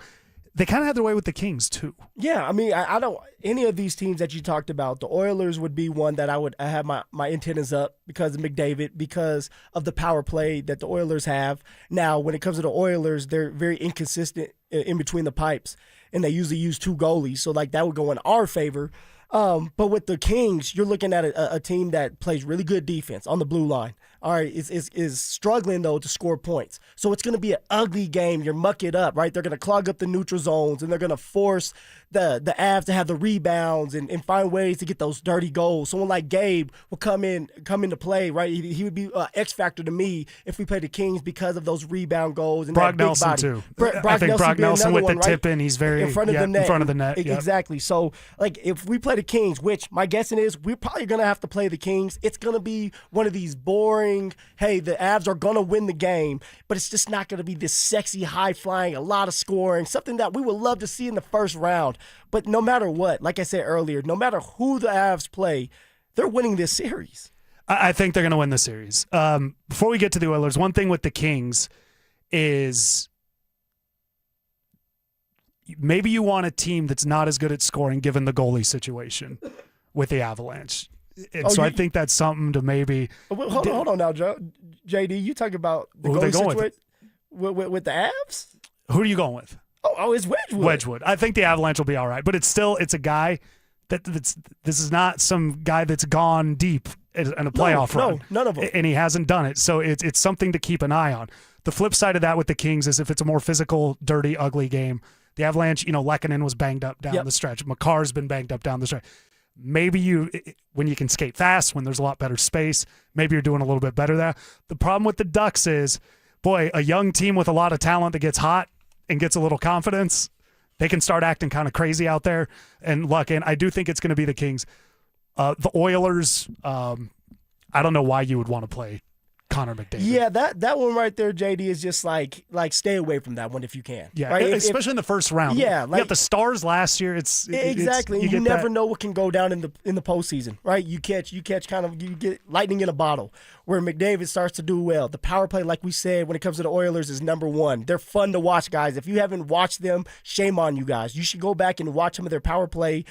Speaker 12: They kind of had their way with the Kings, too.
Speaker 13: Yeah, I mean, I don't – any of these teams that you talked about, the Oilers would be one that I have my antennas up because of McDavid, because of the power play that the Oilers have. Now, when it comes to the Oilers, they're very inconsistent in between the pipes, and they usually use 2 goalies, so, like, that would go in our favor. But with the Kings, you're looking at a team that plays really good defense on the blue line. All right, is struggling, though, to score points. So it's going to be an ugly game. You're muck it up, right? They're going to clog up the neutral zones, and they're going to force the Avs to have the rebounds and find ways to get those dirty goals. Someone like Gabe will come into play, right? He would be an X factor to me if we play the Kings because of those rebound goals and
Speaker 12: Brock
Speaker 13: that big
Speaker 12: Nelson
Speaker 13: body.
Speaker 12: too.
Speaker 13: I think
Speaker 12: Brock Nelson with the tip in, he's very
Speaker 13: in front of the net.
Speaker 12: In front of the net. Yep.
Speaker 13: Exactly. So, like, if we play the Kings, which my guessing is we're probably going to have to play the Kings, it's going to be one of these boring, hey, the Avs are going to win the game, but it's just not going to be this sexy, high-flying, a lot of scoring, something that we would love to see in the first round. But no matter what, like I said earlier, no matter who the Avs play, they're winning this series.
Speaker 12: I think they're going to win the series. Before we get to the Oilers, one thing with the Kings is maybe you want a team that's not as good at scoring given the goalie situation with the Avalanche. And I think that's something to maybe.
Speaker 13: Hold on now, JD. You talking about the goalie situation with the Avs?
Speaker 12: Who are you going with?
Speaker 13: Oh, it's Wedgwood.
Speaker 12: Wedgwood. I think the Avalanche will be all right, but it's a guy this is not some guy that's gone deep in a playoff run.
Speaker 13: No, none of them.
Speaker 12: And he hasn't done it, so it's something to keep an eye on. The flip side of that with the Kings is if it's a more physical, dirty, ugly game, the Avalanche, Lehkonen was banged up down the stretch. Makar's been banged up down the stretch. Maybe when you can skate fast, when there's a lot better space, maybe you're doing a little bit better there. The problem with the Ducks is, boy, a young team with a lot of talent that gets hot and gets a little confidence, they can start acting kind of crazy out there. And I do think it's going to be the Kings. The Oilers, I don't know why you would want to play Connor McDavid.
Speaker 13: Yeah, that one right there, JD, is just like stay away from that one if you can.
Speaker 12: Yeah,
Speaker 13: right?
Speaker 12: especially in the first round.
Speaker 13: Yeah,
Speaker 12: you got the Stars last year.
Speaker 13: Exactly. You never know what can go down in the postseason, right? You get lightning in a bottle where McDavid starts to do well. The power play, like we said, when it comes to the Oilers, is number one. They're fun to watch, guys. If you haven't watched them, shame on you guys. You should go back and watch some of their power play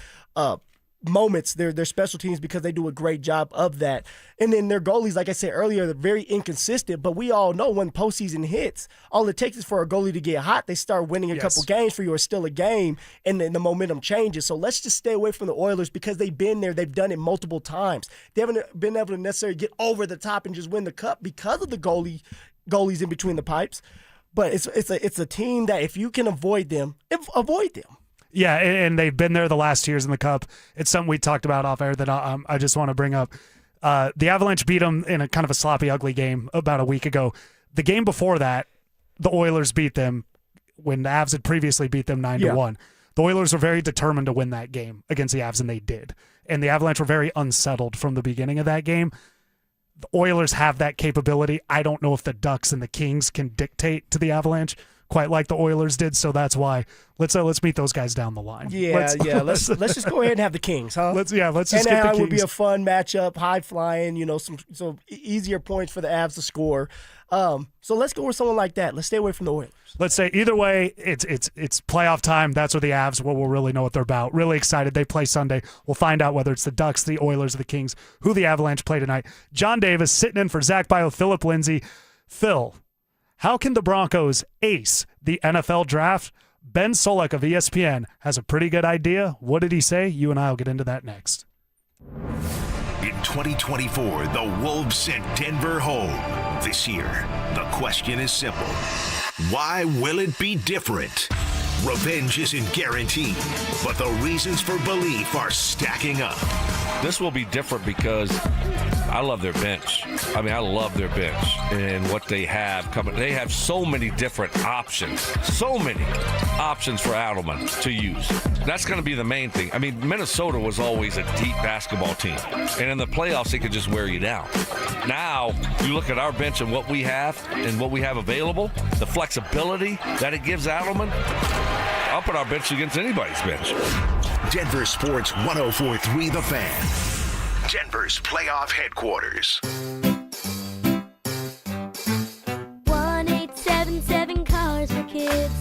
Speaker 13: moments, their special teams, because they do a great job of that. And then their goalies, like I said earlier, they're very inconsistent, but we all know when postseason hits, all it takes is for a goalie to get hot. They start winning a couple games for you, or still a game, and then the momentum changes. So let's just stay away from the Oilers because they've been there. They've done it multiple times. They haven't been able to necessarily get over the top and just win the cup because of the goalies in between the pipes. But it's a team that if you can avoid them, avoid them.
Speaker 12: Yeah, and they've been there the last 2 years in the Cup. It's something we talked about off air that I just want to bring up. The Avalanche beat them in a kind of a sloppy, ugly game about a week ago. The game before that, the Oilers beat them when the Avs had previously beat them 9-1. The Oilers were very determined to win that game against the Avs, and they did. And the Avalanche were very unsettled from the beginning of that game. The Oilers have that capability. I don't know if the Ducks and the Kings can dictate to the Avalanche quite like the Oilers did, so that's why let's meet those guys down the line.
Speaker 13: Let's just go ahead and have the Kings, huh?
Speaker 12: Let's just
Speaker 13: and
Speaker 12: get the Kings.
Speaker 13: It would be a fun matchup, high flying, some easier points for the Avs to score. So let's go with someone like that. Let's stay away from the Oilers.
Speaker 12: Let's say either way, it's playoff time. That's where the Avs will really know what they're about. Really excited. They play Sunday. We'll find out whether it's the Ducks, the Oilers, or the Kings, who the Avalanche play tonight. John Davis sitting in for Zach Bio, Phillip Lindsay. Phil, how can the Broncos ace the NFL draft? Ben Solak of ESPN has a pretty good idea. What did he say? You and I will get into that next.
Speaker 1: In 2024, the Wolves sent Denver home. This year, the question is simple. Why will it be different? Revenge isn't guaranteed, but the reasons for belief are stacking up.
Speaker 3: This will be different because I love their bench. I mean, I love their bench and what they have coming. They have so many different options, for Adelman to use. That's going to be the main thing. I mean, Minnesota was always a deep basketball team, and in the playoffs, they could just wear you down. Now, you look at our bench and what we have available, the flexibility that it gives Adelman. I'll put our bench against anybody's bench.
Speaker 1: Denver Sports 104.3 The Fan. Denver's playoff headquarters.
Speaker 8: 1877 Cars for Kids.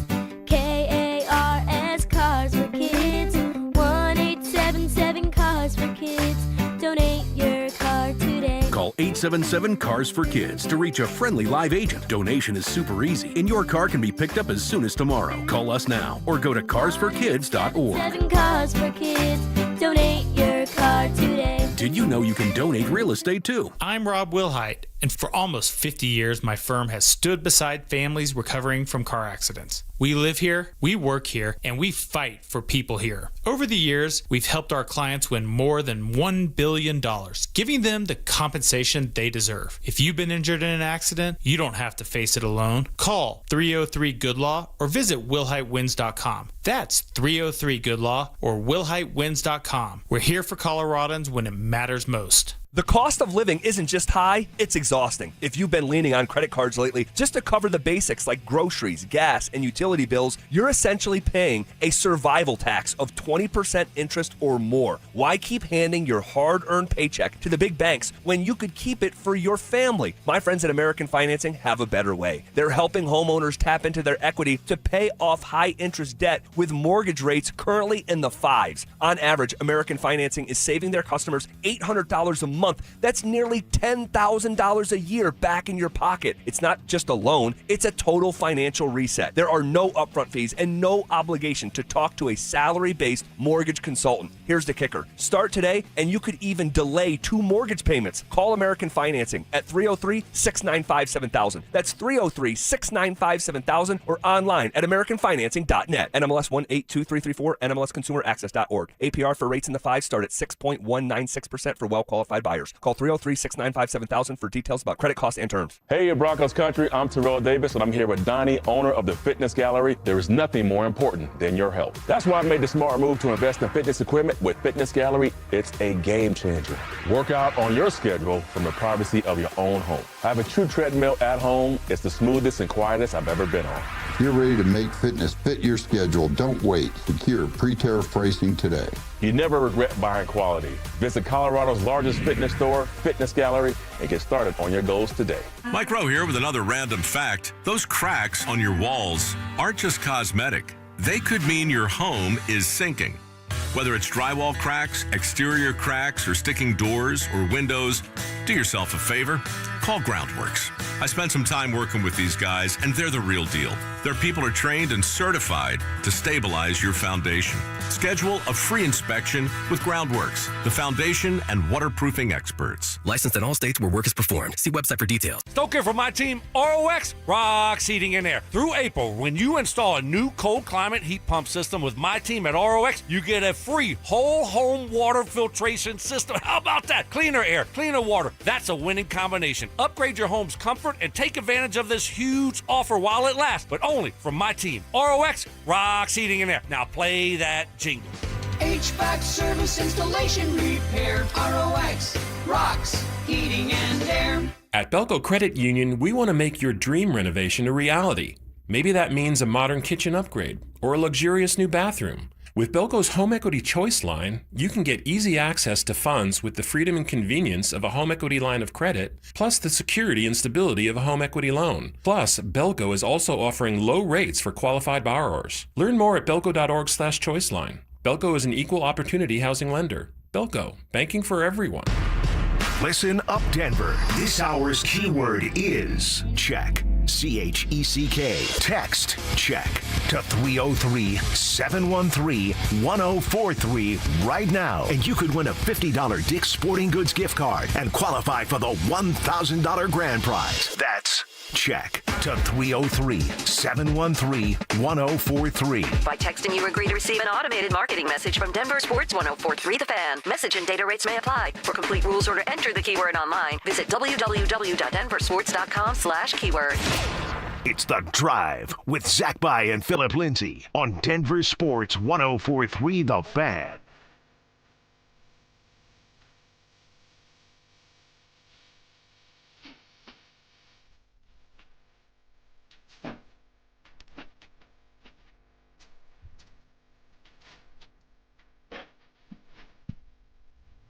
Speaker 8: KARS Cars for Kids. 1877 Cars for Kids. Donate your car today.
Speaker 4: Call 877 Cars for Kids to reach a friendly live agent. Donation is super easy, and your car can be picked up as soon as tomorrow. Call us now or go to carsforkids.org.
Speaker 8: 7 Cars for Kids. Donate your car today.
Speaker 4: Did you know you can donate real estate too?
Speaker 5: I'm Rob Wilhite, and for almost 50 years, my firm has stood beside families recovering from car accidents. We live here, we work here, and we fight for people here. Over the years, we've helped our clients win more than $1 billion, giving them the compensation they deserve. If you've been injured in an accident, you don't have to face it alone. Call 303-GOOD-LAW or visit WilhiteWins.com. That's 303-GOOD-LAW or WilhiteWins.com. We're here for Coloradans when it matters most.
Speaker 2: The cost of living isn't just high, it's exhausting. If you've been leaning on credit cards lately just to cover the basics like groceries, gas, and utility bills, you're essentially paying a survival tax of 20% interest or more. Why keep handing your hard-earned paycheck to the big banks when you could keep it for your family? My friends at American Financing have a better way. They're helping homeowners tap into their equity to pay off high-interest debt with mortgage rates currently in the 5s. On average, American Financing is saving their customers $800 a month. That's nearly $10,000 a year back in your pocket. It's not just a loan, it's a total financial reset. There are no upfront fees and no obligation to talk to a salary-based mortgage consultant. Here's the kicker. Start today and you could even delay 2 mortgage payments. Call American Financing at 303-695-7000. That's 303-695-7000 or online at AmericanFinancing.net. NMLS 182334, NMLSConsumerAccess.org. APR for rates in the 5s start at 6.196% for well-qualified buyers. Call 303-695-7000 for details about credit costs and terms.
Speaker 24: Hey, Broncos country, I'm Terrell Davis, and I'm here with Donnie, owner of the Fitness Gallery. There is nothing more important than your health. That's why I made the smart move to invest in fitness equipment with Fitness Gallery. It's a game changer. Work out on your schedule from the privacy of your own home. I have a true treadmill at home. It's the smoothest and quietest I've ever been on.
Speaker 25: If you're ready to make fitness fit your schedule, don't wait. Secure pre-tariff pricing today.
Speaker 24: You never regret buying quality. Visit Colorado's largest fitness store, Fitness Gallery, and get started on your goals today.
Speaker 26: Mike Rowe here with another random fact. Those cracks on your walls aren't just cosmetic. They could mean your home is sinking. Whether it's drywall cracks, exterior cracks, or sticking doors or windows, do yourself a favor. Call Groundworks. I spent some time working with these guys, and they're the real deal. Their people are trained and certified to stabilize your foundation. Schedule a free inspection with Groundworks, the foundation and waterproofing experts.
Speaker 27: Licensed in all states where work is performed. See website for details.
Speaker 28: Stoker from my team, ROX Rocks Heating and Air. Through April, when you install a new cold climate heat pump system with my team at ROX, you get a free whole home water filtration system. How about that? Cleaner air, cleaner water. That's a winning combination. Upgrade your home's comfort and take advantage of this huge offer while it lasts, but only from my team, ROX Rocks Heating and Air. Now play that jingle.
Speaker 29: HVAC service, installation, repair, ROX Rocks Heating and Air.
Speaker 6: At Belco Credit Union, we want to make your dream renovation a reality. Maybe that means a modern kitchen upgrade or a luxurious new bathroom. With Belco's Home Equity Choice line, you can get easy access to funds with the freedom and convenience of a home equity line of credit, plus the security and stability of a home equity loan. Plus, Belco is also offering low rates for qualified borrowers. Learn more at belco.org/choiceline. Belco is an equal opportunity housing lender. Belco, banking for everyone.
Speaker 1: Listen up, Denver. This hour's keyword is check. CHECK. Text check to 303-713-1043 right now, and you could win a $50 Dick's Sporting Goods gift card and qualify for the $1,000 grand prize. That's check to 303-713-1043.
Speaker 7: By texting, you agree to receive an automated marketing message from Denver Sports 1043 The Fan. Message and data rates may apply. For complete rules or to enter the keyword online, visit www.denversports.com/keyword.
Speaker 1: It's The Drive with Zach By and Phillip Lindsay on Denver Sports 1043 The Fan.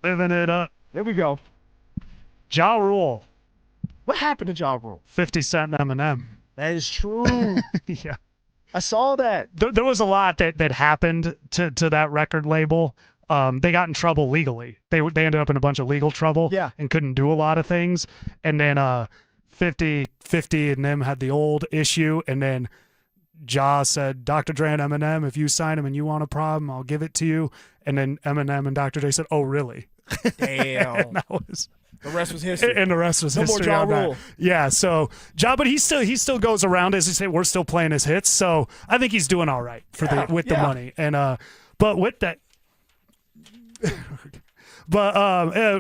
Speaker 12: Living it up.
Speaker 13: There we go.
Speaker 12: Ja Rule.
Speaker 13: What happened to Ja Rule?
Speaker 12: 50 Cent Eminem.
Speaker 13: That is true.
Speaker 12: Yeah.
Speaker 13: I saw that.
Speaker 12: There was a lot that happened to that record label. They got in trouble legally. They ended up in a bunch of legal trouble.
Speaker 13: Yeah.
Speaker 12: And couldn't do a lot of things. And then 50 and them had the old issue. And then Ja said, Dr. Dre and Eminem, if you sign him and you want a problem, I'll give it to you. And then Eminem and Dr. Dre said, oh, really?
Speaker 13: Damn.
Speaker 12: And that was...
Speaker 13: The rest was history.
Speaker 12: And the rest was history.
Speaker 13: No more
Speaker 12: on
Speaker 13: Ja
Speaker 12: that.
Speaker 13: Rule.
Speaker 12: Yeah, so Ja, but he still goes around, as you say, we're still playing his hits. So I think he's doing all right for the money. And but with that,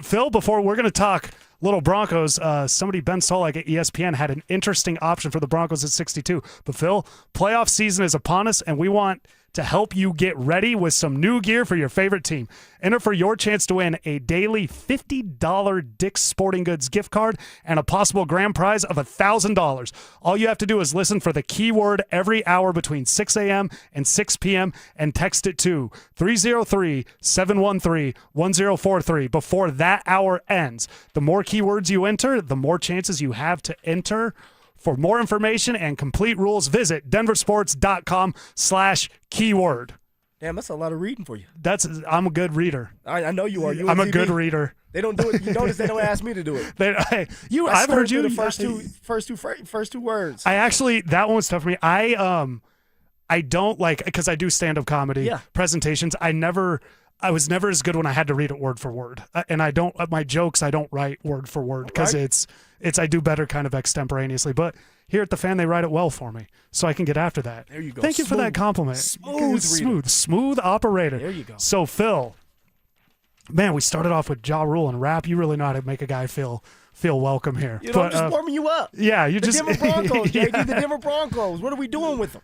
Speaker 12: Phil, before we're gonna talk little Broncos, somebody, Ben Solak at ESPN, had an interesting option for the Broncos at 62. But Phil, playoff season is upon us, and we want to help you get ready with some new gear for your favorite team. Enter for your chance to win a daily $50 Dick's Sporting Goods gift card and a possible grand prize of $1,000. All you have to do is listen for the keyword every hour between 6 a.m. and 6 p.m. and text it to 303-713-1043 before that hour ends. The more keywords you enter, the more chances you have to enter. For more information and complete rules, visit denversports.com/keyword.
Speaker 13: Damn, that's a lot of reading for you.
Speaker 12: I'm a good reader.
Speaker 13: I know you are.
Speaker 12: I'm a good reader.
Speaker 13: They don't do it. You notice they don't ask me to do it.
Speaker 12: I've heard you.
Speaker 13: The first two words.
Speaker 12: I actually, that one was tough for me. I don't like, because I do stand-up comedy presentations. I was never as good when I had to read it word for word. And my jokes, I don't write word for word because I do better kind of extemporaneously. But here at the Fan, they write it well for me, so I can get after that.
Speaker 13: There you go.
Speaker 12: Thank you for that compliment. Smooth operator.
Speaker 13: There you go.
Speaker 12: So Phil, man, we started off with Ja Rule and rap. You really know how to make a guy feel welcome here.
Speaker 13: I'm just warming you up.
Speaker 12: Yeah, the
Speaker 13: Denver Broncos, JD, the Denver Broncos. What are we doing with them?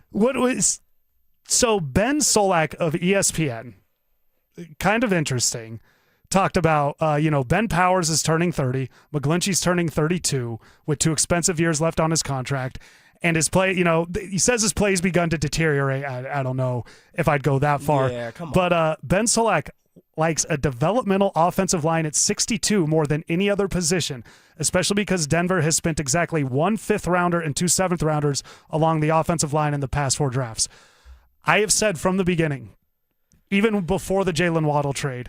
Speaker 12: So Ben Solak of ESPN, kind of interesting, talked about, Ben Powers is turning 30. McGlinchey's turning 32 with 2 expensive years left on his contract. And his play, he says his play's begun to deteriorate. I don't know if I'd go that far.
Speaker 13: Yeah, come on.
Speaker 12: But Ben Solak likes a developmental offensive line at 62 more than any other position, especially because Denver has spent exactly 1 5th-rounder and 2 7th-rounders along the offensive line in the past 4 drafts. I have said from the beginning, even before the Jalen Waddle trade,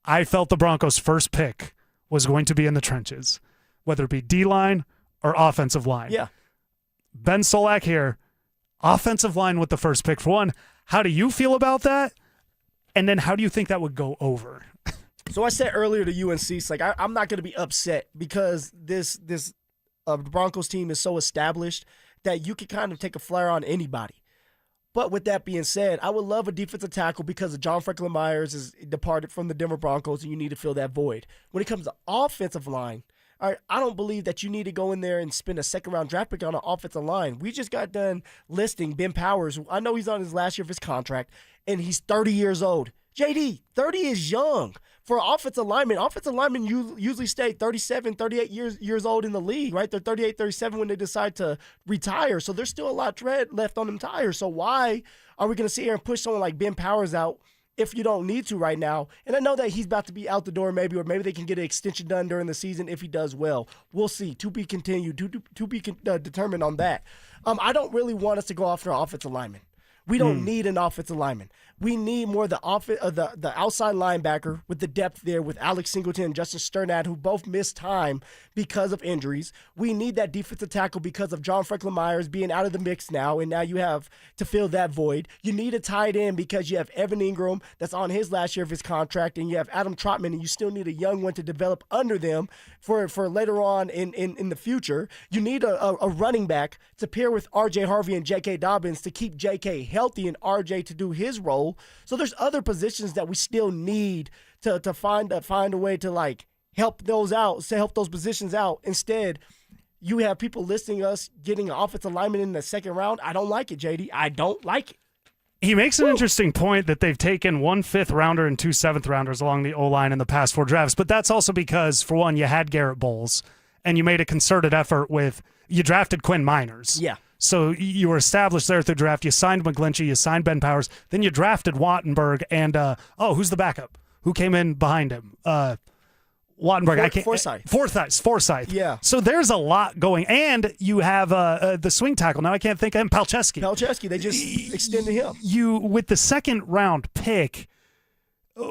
Speaker 12: I felt the Broncos' first pick was going to be in the trenches, whether it be D-line or offensive line.
Speaker 13: Yeah.
Speaker 12: Ben Solak here, offensive line with the first pick. For one, how do you feel about that? And then how do you think that would go over?
Speaker 13: So I said earlier to UNC, it's like I'm not going to be upset because this Broncos team is so established that you can kind of take a flare on anybody. But with that being said, I would love a defensive tackle because of John Franklin Myers is departed from the Denver Broncos, and you need to fill that void. When it comes to offensive line, all right, I don't believe that you need to go in there and spend a second-round draft pick on an offensive line. We just got done listing Ben Powers. I know he's on his last year of his contract, and he's 30 years old. JD, 30 is young. for offensive linemen usually stay 37, 38 years old in the league, right? They're 38, 37 when they decide to retire. So there's still a lot of tread left on them tires. So why are we going to sit here and push someone like Ben Powers out if you don't need to right now? And I know that he's about to be out the door maybe, or maybe they can get an extension done during the season if he does well. We'll see. To be continued, to be determined on that. I don't really want us to go after an offensive lineman. We don't need an offensive lineman. We need more the outside linebacker with the depth there with Alex Singleton and Justin Sternad, who both missed time because of injuries. We need that defensive tackle because of John Franklin Myers being out of the mix now, and now you have to fill that void. You need a tight end because you have Evan Ingram that's on his last year of his contract, and you have Adam Trotman, and you still need a young one to develop under them for later on in the future. You need a running back to pair with R.J. Harvey and J.K. Dobbins to keep J.K. healthy and R.J. to do his role. So there's other positions that we still need to find a way to like help those out, to help those positions out. Instead, you have people listing us getting an offensive lineman in the second round. I don't like it, JD. I don't like it.
Speaker 12: He makes an interesting point that they've taken 1 5th-rounder and 2 7th-rounders along the O-line in the past 4 drafts, but that's also because, for one, you had Garrett Bowles, and you made a concerted effort you drafted Quinn Miners.
Speaker 13: Yeah.
Speaker 12: So you were established there through draft. You signed McGlinchey. You signed Ben Powers. Then you drafted Wattenberg. And, who's the backup? Who came in behind him? Wattenberg. Forsythe.
Speaker 13: Yeah.
Speaker 12: So there's a lot going. And you have the swing tackle. Now I can't think of him.
Speaker 13: Palczewski. They just extended him.
Speaker 12: With the 2nd-round pick,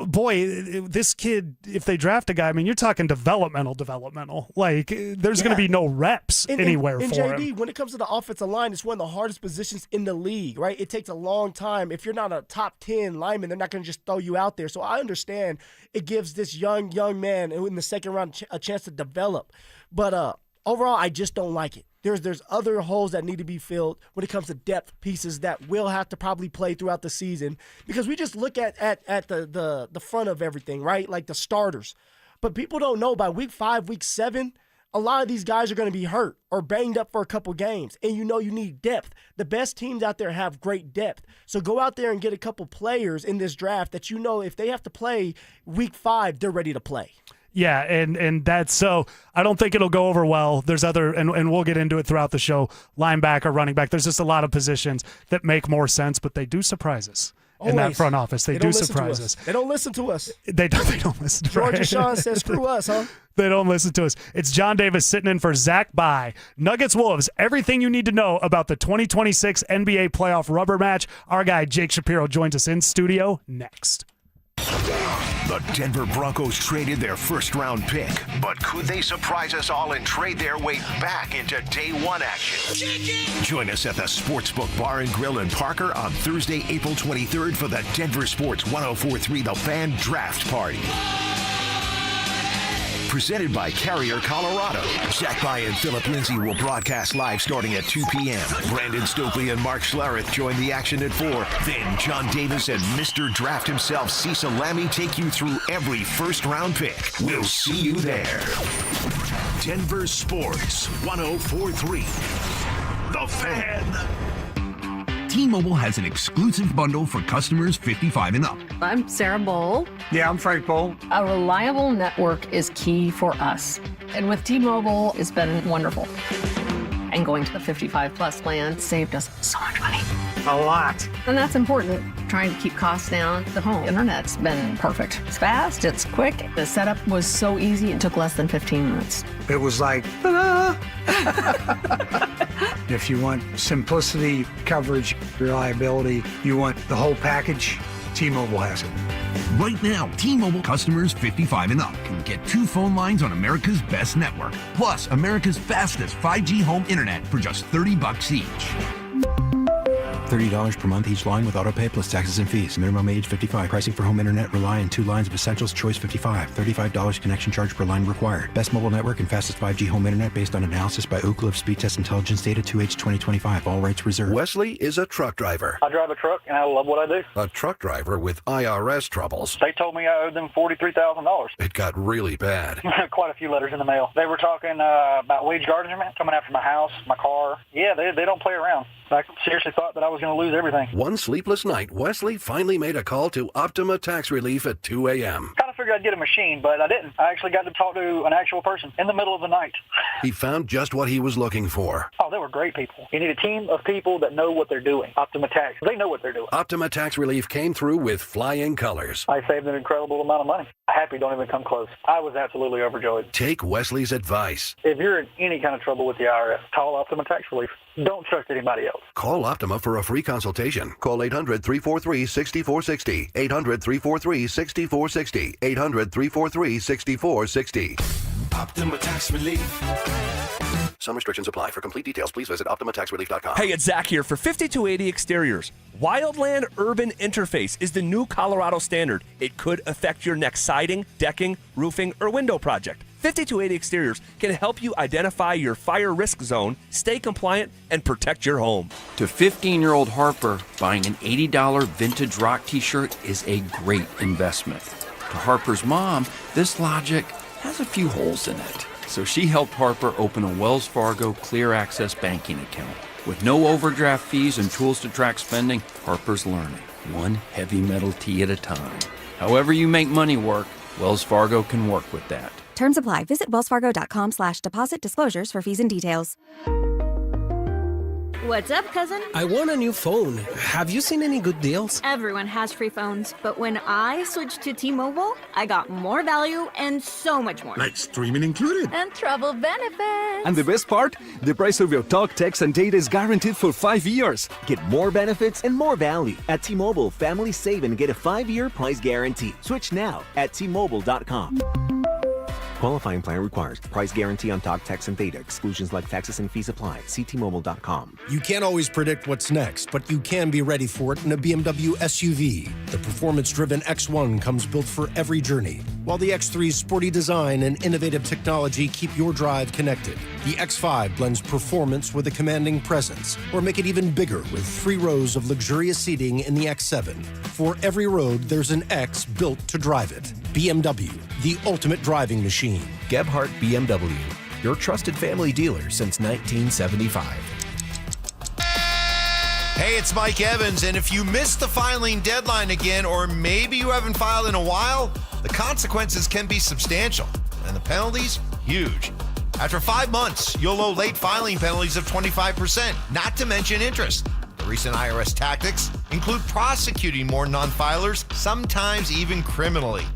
Speaker 12: boy, this kid, if they draft a guy, I mean, you're talking developmental. Like, there's going to be no reps anywhere for
Speaker 13: JD,
Speaker 12: him.
Speaker 13: when it comes to the offensive line, it's one of the hardest positions in the league, right? It takes a long time. If you're not a top 10 lineman, they're not going to just throw you out there. So I understand it gives this young man in the 2nd round a chance to develop. But overall, I just don't like it. There's other holes that need to be filled when it comes to depth pieces that will have to probably play throughout the season, because we just look at the front of everything, right? Like the starters. But people don't know by week 5, week 7, a lot of these guys are going to be hurt or banged up for a couple games, and you need depth. The best teams out there have great depth. So go out there and get a couple players in this draft that if they have to play week 5, they're ready to play.
Speaker 12: Yeah, and that's so. I don't think it'll go over well. There's other, and we'll get into it throughout the show, linebacker, running back. There's just a lot of positions that make more sense, but they do surprise us in that front office. They do surprise us.
Speaker 13: They don't listen to us.
Speaker 12: They don't listen to us.
Speaker 13: Georgia Sean says, screw us, huh?
Speaker 12: They don't listen to us. It's John Davis sitting in for Zach Bye. Nuggets Wolves, everything you need to know about the 2026 NBA playoff rubber match. Our guy Jake Shapiro joins us in studio next.
Speaker 1: The Denver Broncos traded their 1st-round pick, but could they surprise us all and trade their way back into day 1 action? Join us at the Sportsbook Bar and Grill in Parker on Thursday, April 23rd for the Denver Sports 104.3 The Fan Draft Party. Presented by Carrier Colorado. Zach Bye and Phillip Lindsay will broadcast live starting at 2 p.m. Brandon Stokely and Mark Schlereth join the action at 4. Then John Davis and Mr. Draft himself, Cecil Lammey, take you through every 1st-round pick. We'll see you there. Denver Sports 104.3 The Fan.
Speaker 9: T-Mobile has an exclusive bundle for customers 55 and up.
Speaker 10: I'm Sarah Bowl.
Speaker 11: Yeah, I'm Frank Bowl.
Speaker 10: A reliable network is key for us. And with T-Mobile, it's been wonderful. And going to the 55-plus plan saved us so much money.
Speaker 11: A lot.
Speaker 10: And that's important. Trying to keep costs down. The home internet's been perfect. It's fast, it's quick. The setup was so easy, it took less than 15 minutes.
Speaker 11: It was like, ta-da! If you want simplicity, coverage, reliability, you want the whole package, T-Mobile has it.
Speaker 9: Right now, T-Mobile customers 55 and up can get 2 phone lines on America's best network, plus America's fastest 5G home internet for just $30 each.
Speaker 14: $30 per month each line with autopay plus taxes and fees. Minimum age 55. Pricing for home internet rely on 2 lines of Essentials. Choice 55. $35 connection charge per line required. Best mobile network and fastest 5G home internet based on analysis by Ookla of Speed Test Intelligence data 2H 2025. All rights reserved.
Speaker 15: Wesley is a truck driver.
Speaker 16: I drive a truck and I love what I do.
Speaker 15: A truck driver with IRS troubles.
Speaker 16: They told me I owed them $43,000.
Speaker 15: It got really bad.
Speaker 16: Quite a few letters in the mail. They were talking about wage garnishment coming after my house, my car. Yeah, they don't play around. I seriously thought that I was going to lose everything.
Speaker 15: One sleepless night, Wesley finally made a call to Optima Tax Relief at 2 a.m.
Speaker 16: Kind of figured I'd get a machine, but I didn't. I actually got to talk to an actual person in the middle of the night.
Speaker 15: He found just what he was looking for.
Speaker 16: Oh, they were great people. You need a team of people that know what they're doing. Optima Tax, they know what they're doing.
Speaker 15: Optima Tax Relief came through with flying colors.
Speaker 16: I saved an incredible amount of money. Happy don't even come close. I was absolutely overjoyed.
Speaker 15: Take Wesley's advice.
Speaker 16: If you're in any kind of trouble with the IRS, call Optima Tax Relief. Don't trust anybody else.
Speaker 15: Call Optima for a free consultation. Call 800-343-6460. 800-343-6460. 800-343-6460.
Speaker 1: Optima Tax Relief.
Speaker 15: Some restrictions apply. For complete details, please visit OptimaTaxRelief.com.
Speaker 2: Hey, it's Zach here for 5280 Exteriors. Wildland Urban Interface is the new Colorado standard. It could affect your next siding, decking, roofing, or window project. 5280 Exteriors can help you identify your fire risk zone, stay compliant, and protect your home.
Speaker 3: To 15-year-old Harper, buying an $80 vintage rock t-shirt is a great investment. To Harper's mom, this logic has a few holes in it. So she helped Harper open a Wells Fargo Clear Access banking account. With no overdraft fees and tools to track spending, Harper's learning, one heavy metal tee at a time. However you make money work, Wells Fargo can work with that.
Speaker 17: Terms apply. Visit wellsfargo.com/deposit disclosures for fees and details.
Speaker 18: What's up, cousin?
Speaker 19: I want a new phone. Have you seen any good deals?
Speaker 18: Everyone has free phones, but when I switched to T-Mobile, I got more value and so much more.
Speaker 20: Like streaming included.
Speaker 18: And travel benefits.
Speaker 21: And the best part? The price of your talk, text, and data is guaranteed for 5 years. Get more benefits and more value. At T-Mobile, families save and get a 5-year price guarantee. Switch now at T-Mobile.com. Qualifying plan requires price guarantee on talk, text, and data. Exclusions like taxes and fees apply. See T-Mobile.com.
Speaker 20: You can't always predict what's next, but you can be ready for it in a BMW SUV. The performance-driven X1 comes built for every journey, while the X3's sporty design and innovative technology keep your drive connected. The X5 blends performance with a commanding presence, or make it even bigger with 3 rows of luxurious seating in the X7. For every road, there's an X built to drive it. BMW, the ultimate driving machine.
Speaker 22: Gebhardt BMW, your trusted family dealer since 1975.
Speaker 23: Hey, it's Mike Evans, and if you missed the filing deadline again, or maybe you haven't filed in a while, the consequences can be substantial, and the penalties, huge. After 5 months, you'll owe late filing penalties of 25%, not to mention interest. The recent IRS tactics include prosecuting more non-filers, sometimes even criminally.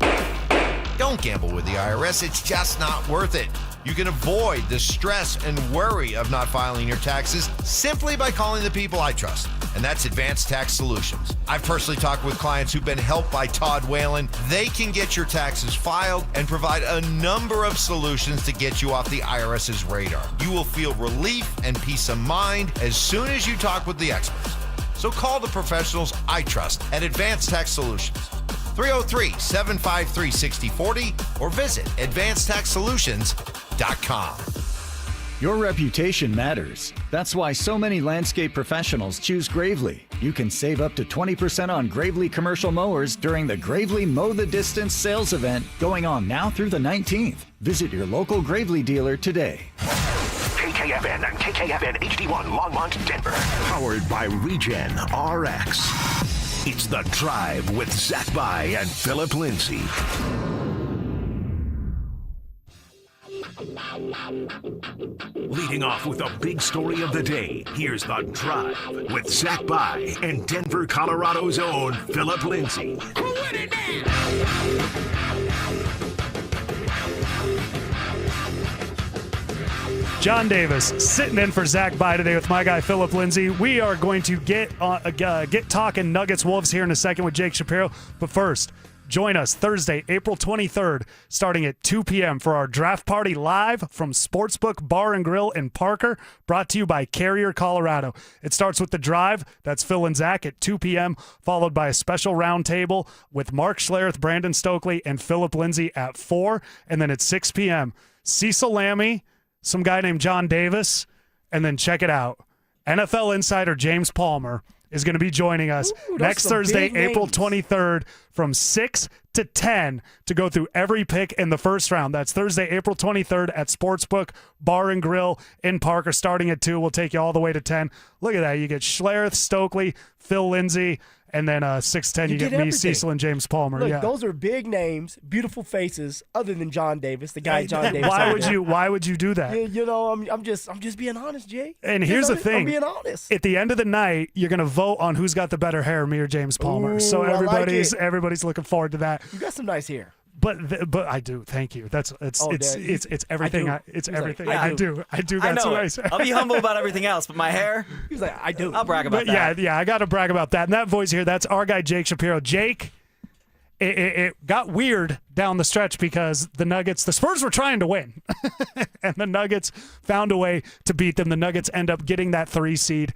Speaker 23: Don't gamble with the IRS. It's just not worth it. You can avoid the stress and worry of not filing your taxes simply by calling the people I trust, and that's Advanced Tax Solutions. I've personally talked with clients who've been helped by Todd Whalen. They can get your taxes filed and provide a number of solutions to get you off the IRS's radar. You will feel relief and peace of mind as soon as you talk with the experts. So call the professionals I trust at Advanced Tax Solutions. 303-753-6040 or visit advancedtaxsolutions.com.
Speaker 29: Your reputation matters. That's why so many landscape professionals choose Gravely. You can save up to 20% on Gravely commercial mowers during the Gravely Mow the Distance sales event going on now through the 19th. Visit your local Gravely dealer today.
Speaker 1: KKFN and KKFN HD1 Longmont, Denver. Powered by Regen RX. It's The Drive with Zach By and Phillip Lindsay. Leading off with a big story of the day, here's The Drive with Zach By and Denver, Colorado's own Phillip Lindsay.
Speaker 12: John Davis sitting in for Zach By today with my guy Phillip Lindsay. We are going to get talking Nuggets Wolves here in a second with Jake Shapiro. But first, join us Thursday, April 23rd, starting at 2 p.m. for our draft party live from Sportsbook Bar and Grill in Parker, brought to you by Carrier, Colorado. It starts with The Drive, that's Phil and Zach at 2 p.m., followed by a special roundtable with Mark Schlereth, Brandon Stokely, and Phillip Lindsay at 4, and then at 6 p.m., Cecil Lammey, some guy named John Davis, and then check it out. NFL insider James Palmer is going to be joining us next Thursday, April 23rd from 6 to 10 to go through every pick in the first round. That's Thursday, April 23rd at Sportsbook Bar and Grill in Parker, starting at 2. We'll take you all the way to 10. Look at that. You get Schlereth, Stokely, Phil Lindsay, And then 6'10", you get me,
Speaker 13: everything.
Speaker 12: Cecil, and James Palmer.
Speaker 13: Look, those are big names, beautiful faces, other than John Davis, the guy John Davis.
Speaker 12: Why would you do that?
Speaker 13: I'm just being honest, Jay.
Speaker 12: And here's the thing.
Speaker 13: I'm being honest.
Speaker 12: At the end of the night, you're going to vote on who's got the better hair, me or James Palmer.
Speaker 13: Ooh,
Speaker 12: so everybody's
Speaker 13: like
Speaker 12: everybody's looking forward to that.
Speaker 13: You got some nice hair.
Speaker 12: But I do. Thank you. It's everything. I do. I do.
Speaker 4: I
Speaker 12: That's
Speaker 4: know
Speaker 12: nice.
Speaker 4: I'll be humble about everything else, but my hair.
Speaker 13: He's like, I do.
Speaker 4: I'll brag about that.
Speaker 12: Yeah. I got to brag about that. And that voice here, that's our guy Jake Shapiro. Jake, it got weird down the stretch because the Spurs were trying to win, and the Nuggets found a way to beat them. The Nuggets end up getting that 3 seed.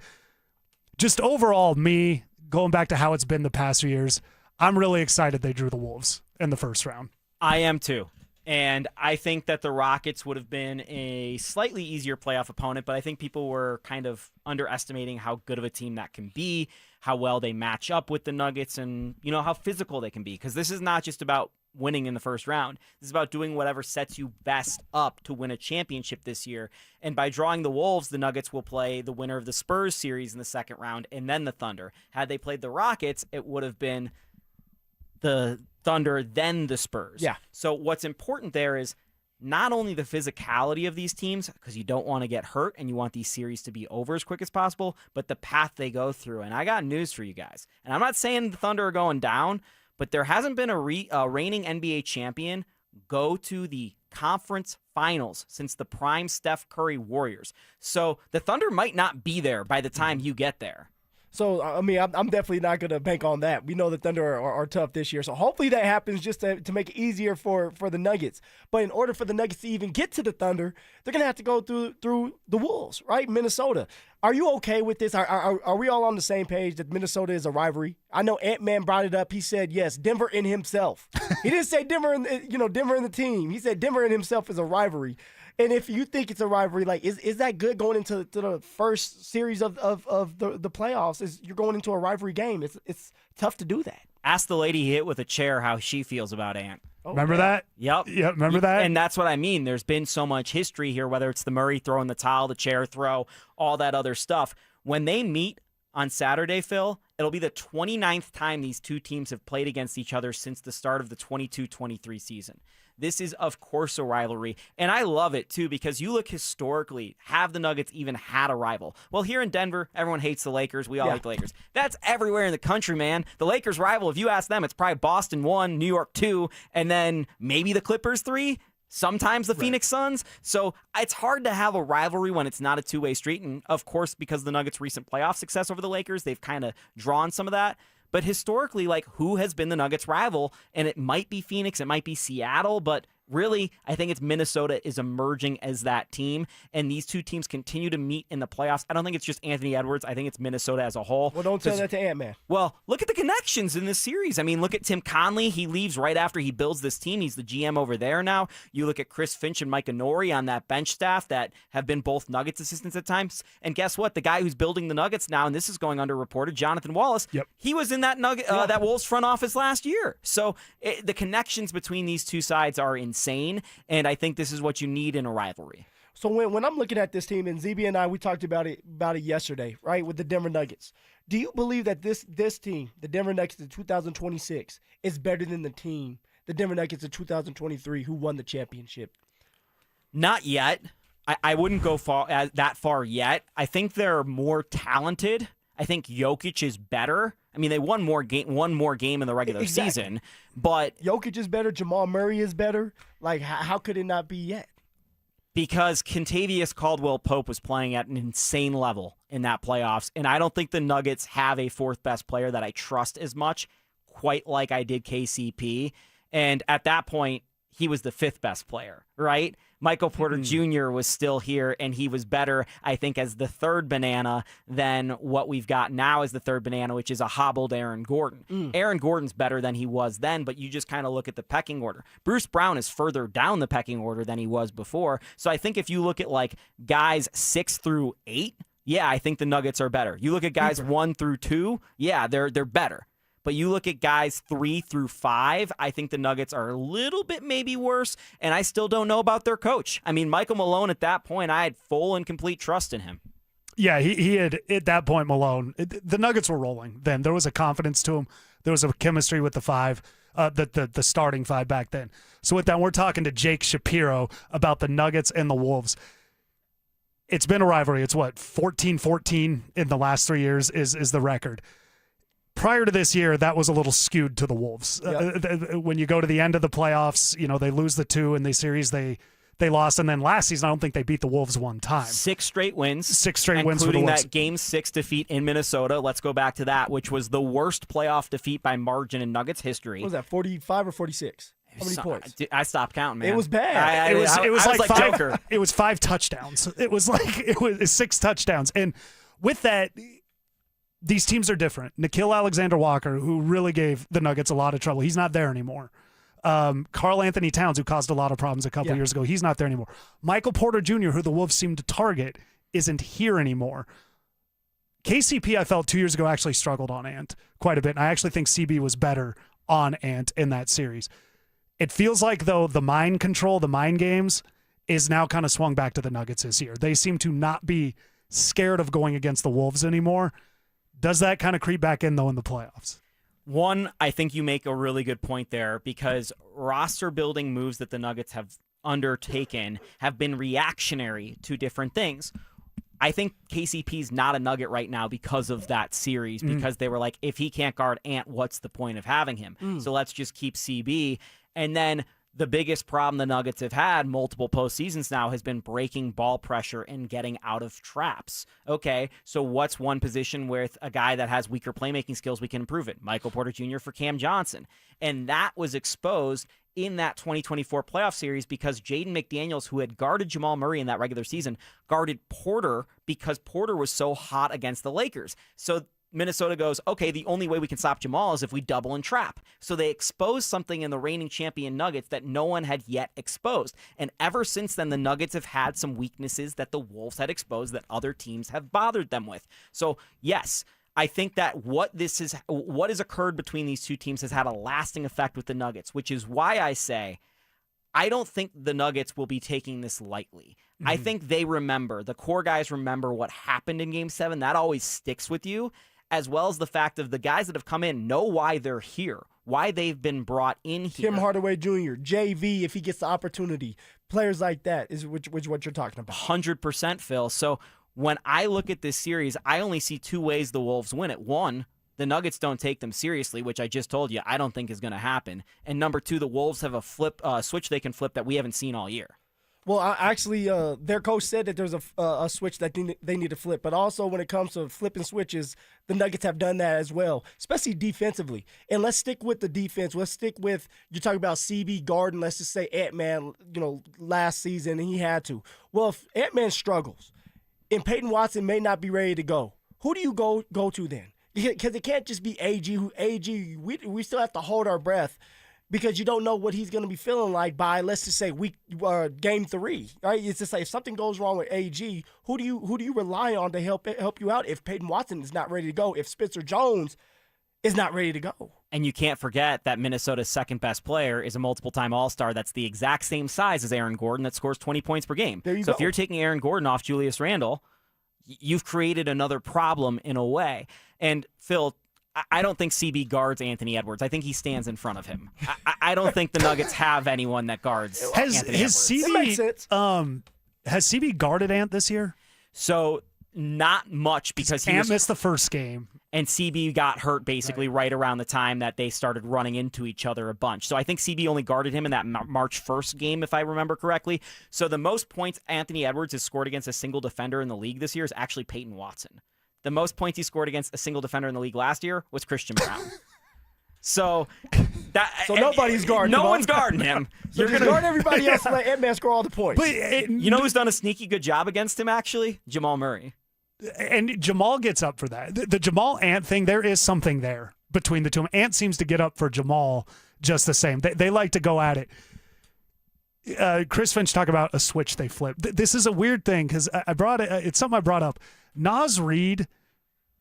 Speaker 12: Just overall, me going back to how it's been the past few years, I'm really excited they drew the Wolves in the first round.
Speaker 4: I am too. And I think that the Rockets would have been a slightly easier playoff opponent, but I think people were kind of underestimating how good of a team that can be, how well they match up with the Nuggets, and how physical they can be. Because this is not just about winning in the first round. This is about doing whatever sets you best up to win a championship this year. And by drawing the Wolves, the Nuggets will play the winner of the Spurs series in the second round and then the Thunder. Had they played the Rockets, it would have been the Thunder, then the Spurs.
Speaker 13: Yeah.
Speaker 4: So what's important there is not only the physicality of these teams, because you don't want to get hurt and you want these series to be over as quick as possible, but the path they go through. And I got news for you guys. And I'm not saying the Thunder are going down, but there hasn't been a reigning NBA champion go to the conference finals since the prime Steph Curry Warriors. So the Thunder might not be there by the time you get there.
Speaker 13: So, I mean, I'm definitely not going to bank on that. We know the Thunder are tough this year. So, hopefully that happens just to make it easier for the Nuggets. But in order for the Nuggets to even get to the Thunder, they're going to have to go through the Wolves, right? Minnesota. Are you okay with this? Are we all on the same page that Minnesota is a rivalry? I know Ant-Man brought it up. He said, yes, Denver in himself. He didn't say Denver in the team. He said Denver in himself is a rivalry. And if you think it's a rivalry, like is that good going into the first series of the playoffs? You're going into a rivalry game. It's tough to do that.
Speaker 4: Ask the lady he hit with a chair how she feels about Ant.
Speaker 12: Remember that?
Speaker 4: Yep.
Speaker 12: Yeah, remember that?
Speaker 4: And that's what I mean. There's been so much history here, whether it's the Murray throwing the towel, the chair throw, all that other stuff. When they meet on Saturday, Phil, it'll be the 29th time these two teams have played against each other since the start of the 22-23 season. This is, of course, a rivalry. And I love it, too, because you look historically, have the Nuggets even had a rival? Well, here in Denver, everyone hates the Lakers. We all hate the Lakers. That's everywhere in the country, man. The Lakers' rival, if you ask them, it's probably Boston 1, New York 2, and then maybe the Clippers 3. Sometimes the Phoenix Suns. So it's hard to have a rivalry when it's not a two-way street. And, of course, because of the Nuggets' recent playoff success over the Lakers, they've kind of drawn some of that. But historically, like, who has been the Nuggets' rival? And it might be Phoenix, it might be Seattle, but really, I think it's Minnesota is emerging as that team, and these two teams continue to meet in the playoffs. I don't think it's just Anthony Edwards. I think it's Minnesota as a whole.
Speaker 13: Well, don't tell that to Ant-Man.
Speaker 4: Well, look at the connections in this series. I mean, look at Tim Conley. He leaves right after he builds this team. He's the GM over there now. You look at Chris Finch and Mike Inori on that bench staff that have been both Nuggets assistants at times. And guess what? The guy who's building the Nuggets now, and this is going underreported, Jonathan Wallace, he was in that that Wolves front office last year. So the connections between these two sides are insane, and I think this is what you need in a rivalry.
Speaker 13: So when I'm looking at this team, and ZB and I, we talked about it yesterday, right, with the Denver Nuggets. Do you believe that this team, the Denver Nuggets in 2026, is better than the team, the Denver Nuggets in 2023, who won the championship?
Speaker 4: Not yet. I wouldn't go that far yet. I think they're more talented. I think Jokic is better. I mean, they won one more game in the regular season, but
Speaker 13: Jokic is better. Jamal Murray is better. Like, how could it not be yet?
Speaker 4: Because Kentavious Caldwell-Pope was playing at an insane level in that playoffs, and I don't think the Nuggets have a fourth best player that I trust as much, quite like I did KCP. And at that point, he was the fifth best player, right? Michael Porter Jr. was still here, and he was better, I think, as the third banana than what we've got now as the third banana, which is a hobbled Aaron Gordon. Aaron Gordon's better than he was then, but you just kind of look at the pecking order. Bruce Brown is further down the pecking order than he was before. So I think if you look at, like, guys 6 through 8, yeah, I think the Nuggets are better. You look at guys 1 through 2, yeah, they're better. But you look at guys 3 through 5, I think the Nuggets are a little bit maybe worse, and I still don't know about their coach. I mean, Michael Malone at that point, I had full and complete trust in him.
Speaker 12: Yeah, he had, at that point, Malone, the Nuggets were rolling then. There was a confidence to him. There was a chemistry with the five, the starting five back then. So with that, we're talking to Jake Shapiro about the Nuggets and the Wolves. It's been a rivalry. It's 14-14 in the last 3 years is the record. Prior to this year, that was a little skewed to the Wolves.
Speaker 13: Yep.
Speaker 12: When you go to the end of the playoffs, they lose the 2 in the series they lost, and then last season I don't think they beat the Wolves one time.
Speaker 4: 6 straight wins.
Speaker 12: 6 straight wins for the
Speaker 4: including
Speaker 12: Wolves.
Speaker 4: that Game 6 defeat in Minnesota. Let's go back to that, which was the worst playoff defeat by margin in Nuggets history.
Speaker 13: What was that, 45 or 46? How many points?
Speaker 4: I stopped counting, man.
Speaker 13: It was bad.
Speaker 12: It was like 5.
Speaker 4: Joker.
Speaker 12: It was 5 touchdowns. It was 6 touchdowns, and with that, these teams are different. Nickeil Alexander-Walker, who really gave the Nuggets a lot of trouble, he's not there anymore. Karl Anthony Towns, who caused a lot of problems a couple years ago, he's not there anymore. Michael Porter Jr., who the Wolves seemed to target, isn't here anymore. KCP, I felt 2 years ago, actually struggled on Ant quite a bit, and I actually think CB was better on Ant in that series. It feels like, though, the mind control, the mind games, is now kind of swung back to the Nuggets this year. They seem to not be scared of going against the Wolves anymore. Does that kind of creep back in, though, in the playoffs?
Speaker 4: One, I think you make a really good point there, because roster building moves that the Nuggets have undertaken have been reactionary to different things. I think KCP's not a Nugget right now because of that series, because they were like, if he can't guard Ant, what's the point of having him? So let's just keep CB. And then the biggest problem the Nuggets have had multiple postseasons now has been breaking ball pressure and getting out of traps. Okay, so what's one position with a guy that has weaker playmaking skills we can improve it? Michael Porter Jr. for Cam Johnson. And that was exposed in that 2024 playoff series because Jaden McDaniels, who had guarded Jamal Murray in that regular season, guarded Porter because Porter was so hot against the Lakers. So Minnesota goes, okay, the only way we can stop Jamal is if we double and trap. So they exposed something in the reigning champion Nuggets that no one had yet exposed. And ever since then, the Nuggets have had some weaknesses that the Wolves had exposed that other teams have bothered them with. So yes, I think that what has occurred between these two teams has had a lasting effect with the Nuggets, which is why I say I don't think the Nuggets will be taking this lightly. I think they remember, the core guys remember what happened in Game 7. That always sticks with you, as well as the fact of the guys that have come in know why they're here, why they've been brought in here.
Speaker 13: Tim Hardaway Jr., JV, if he gets the opportunity, players like that is what you're talking about.
Speaker 4: 100%, Phil. So when I look at this series, I only see 2 ways the Wolves win it. 1, the Nuggets don't take them seriously, which I just told you I don't think is going to happen. And number 2, the Wolves have a switch they can flip that we haven't seen all year.
Speaker 13: Well, actually, their coach said that there's a switch that they need to flip. But also when it comes to flipping switches, the Nuggets have done that as well, especially defensively. And let's stick with the defense. Let's stick with, you're talking about CB Garden, let's just say Ant-Man, last season, and he had to. Well, if Ant-Man struggles and Payton Watson may not be ready to go, who do you go to then? Because it can't just be AG. We still have to hold our breath, because you don't know what he's going to be feeling like by, let's just say, Game 3. Right? It's just like, if something goes wrong with AG, who do you rely on to help you out if Payton Watson is not ready to go, if Spencer Jones is not ready to go?
Speaker 4: And you can't forget that Minnesota's second best player is a multiple-time All-Star that's the exact same size as Aaron Gordon that scores 20 points per game.
Speaker 13: There you go.
Speaker 4: If you're taking Aaron Gordon off Julius Randle, you've created another problem in a way. And Phil, I don't think CB guards Anthony Edwards. I think he stands in front of him. I don't think the Nuggets have anyone that guards Anthony Edwards.
Speaker 12: Has CB guarded Ant this year?
Speaker 4: So not much, because
Speaker 12: Ant missed the first game.
Speaker 4: And CB got hurt basically right around the time that they started running into each other a bunch. So I think CB only guarded him in that March 1st game, if I remember correctly. So the most points Anthony Edwards has scored against a single defender in the league this year is actually Payton Watson. The most points he scored against a single defender in the league last year was Christian Brown. So
Speaker 13: nobody's guarding him.
Speaker 4: No one's guarding him.
Speaker 13: You're going to guard everybody else and let Ant-Man score all the points.
Speaker 12: But
Speaker 4: you know who's done a sneaky good job against him, actually? Jamal Murray.
Speaker 12: And Jamal gets up for that. The Jamal Ant thing, there is something there between the two. Ant seems to get up for Jamal just the same. They like to go at it. Chris Finch talked about a switch they flip. This is a weird thing, because it's something I brought up. Naz Reid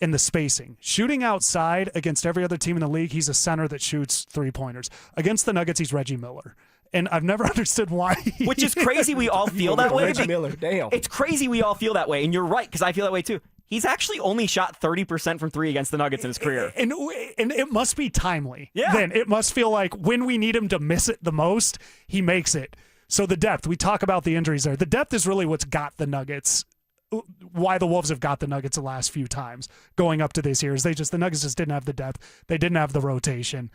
Speaker 12: in the spacing, shooting outside against every other team in the league, he's a center that shoots 3-pointers. Against the Nuggets, he's Reggie Miller. And I've never understood why.
Speaker 4: Which is crazy we all feel that way.
Speaker 13: Reggie Miller, damn.
Speaker 4: It's crazy we all feel that way, and you're right, because I feel that way too. He's actually only shot 30% from 3 against the Nuggets in his career.
Speaker 12: And it must be timely.
Speaker 4: Yeah.
Speaker 12: Then it must feel like when we need him to miss it the most, he makes it. So the depth, we talk about the injuries there. The depth is really what's got the Nuggets, why the Wolves have got the Nuggets the last few times going up to this year. Is the Nuggets just didn't have the depth. They didn't have the rotation.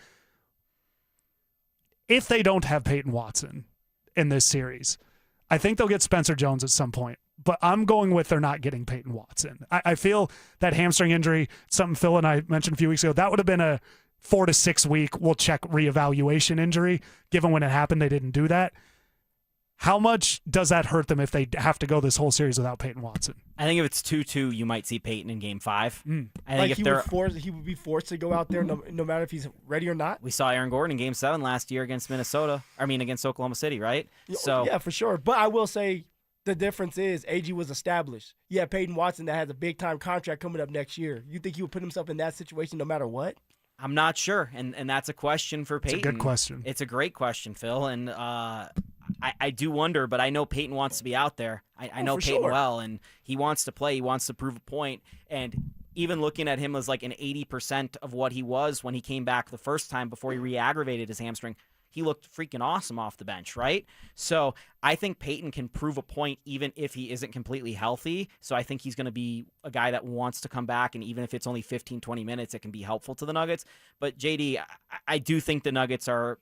Speaker 12: If they don't have Payton Watson in this series, I think they'll get Spencer Jones at some point. But I'm going with they're not getting Payton Watson. I feel that hamstring injury, something Phil and I mentioned a few weeks ago, that would have been a 4 to 6 week, we'll check reevaluation injury. Given when it happened, they didn't do that. How much does that hurt them if they have to go this whole series without Payton Watson?
Speaker 4: I think if it's 2-2, you might see Payton in Game 5. I think
Speaker 13: he would be forced to go out there no matter if he's ready or not.
Speaker 4: We saw Aaron Gordon in Game 7 last year against against Oklahoma City, right? So
Speaker 13: yeah, for sure. But I will say the difference is AG was established. You have Payton Watson that has a big-time contract coming up next year. You think he would put himself in that situation no matter what?
Speaker 4: I'm not sure, and that's a question for Payton.
Speaker 12: It's a good question.
Speaker 4: It's a great question, Phil, and I do wonder, but I know Payton wants to be out there. I know Payton well, and he wants to play. He wants to prove a point, and even looking at him as like an 80% of what he was when he came back the first time before he re-aggravated his hamstring, he looked freaking awesome off the bench, right? So I think Payton can prove a point even if he isn't completely healthy. So I think he's going to be a guy that wants to come back, and even if it's only 15, 20 minutes, it can be helpful to the Nuggets. But, JD, I do think the Nuggets are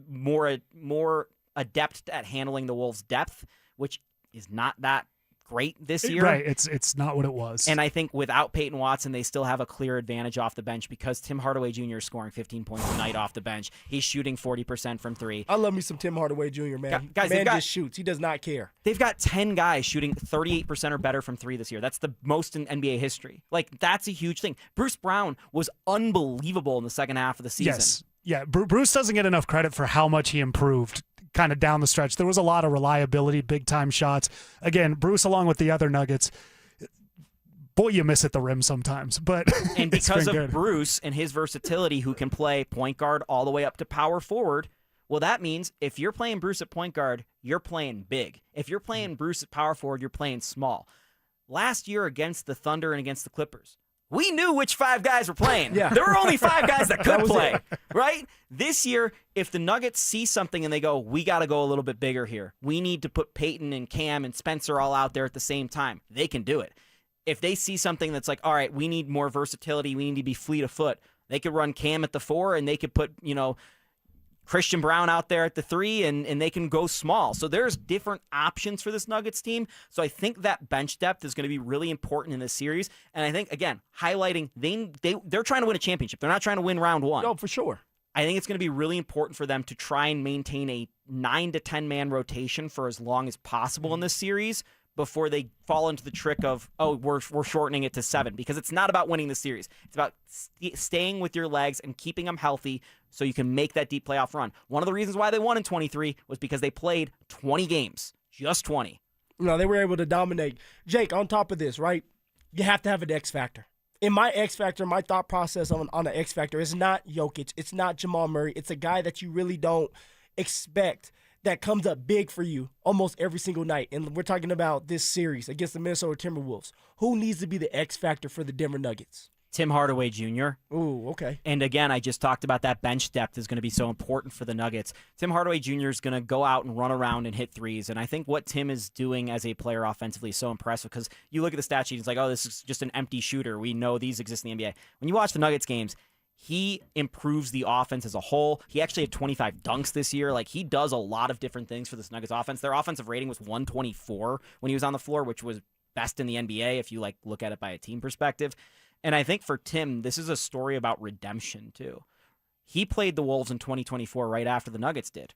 Speaker 4: more adept at handling the Wolves' depth, which is not that great this year.
Speaker 12: Right, it's not what it was.
Speaker 4: And I think without Payton Watson, they still have a clear advantage off the bench because Tim Hardaway Jr. is scoring 15 points a night off the bench. He's shooting 40% from 3.
Speaker 13: I love me some Tim Hardaway Jr., man.
Speaker 4: Guys,
Speaker 13: man just shoots. He does not care.
Speaker 4: They've got 10 guys shooting 38% or better from 3 this year. That's the most in NBA history. Like, that's a huge thing. Bruce Brown was unbelievable in the second half of the season.
Speaker 12: Yes. Yeah, Bruce doesn't get enough credit for how much he improved kind of down the stretch. There was a lot of reliability, big-time shots. Again, Bruce, along with the other Nuggets, boy, you miss at the rim sometimes. But
Speaker 4: and because of Bruce and his versatility, who can play point guard all the way up to power forward, well, that means if you're playing Bruce at point guard, you're playing big. If you're playing Bruce at power forward, you're playing small. Last year against the Thunder and against the Clippers, we knew which 5 guys were playing. Yeah. There were only 5 guys that could play, right? This year, if the Nuggets see something and they go, we got to go a little bit bigger here. We need to put Payton and Cam and Spencer all out there at the same time. They can do it. If they see something that's like, all right, we need more versatility, we need to be fleet of foot, they could run Cam at the 4 and they could put, Christian Brown out there at the 3, and they can go small. So there's different options for this Nuggets team. So I think that bench depth is going to be really important in this series. And I think, again, highlighting they're trying to win a championship. They're not trying to win round 1.
Speaker 13: No, for sure.
Speaker 4: I think it's going to be really important for them to try and maintain a 9 to 10 man rotation for as long as possible in this series before they fall into the trick of, we're shortening it to 7, because it's not about winning the series. It's about staying with your legs and keeping them healthy so you can make that deep playoff run. One of the reasons why they won in 23 was because they played 20 games, just 20.
Speaker 13: No, they were able to dominate. Jake, on top of this, right, you have to have an X factor. In my X factor, my thought process on an X factor is not Jokic. It's not Jamal Murray. It's a guy that you really don't expect that comes up big for you almost every single night. And we're talking about this series against the Minnesota Timberwolves. Who needs to be the X factor for the Denver Nuggets?
Speaker 4: Tim Hardaway Jr.
Speaker 13: Ooh, okay.
Speaker 4: And again, I just talked about that bench depth is going to be so important for the Nuggets. Tim Hardaway Jr. is going to go out and run around and hit threes. And I think what Tim is doing as a player offensively is so impressive because you look at the stat sheet, it's like, this is just an empty shooter. We know these exist in the NBA. When you watch the Nuggets games, he improves the offense as a whole. He actually had 25 dunks this year. Like, he does a lot of different things for this Nuggets offense. Their offensive rating was 124 when he was on the floor, which was best in the NBA if you look at it by a team perspective. And I think for Tim, this is a story about redemption too. He played the Wolves in 2024 right after the Nuggets did,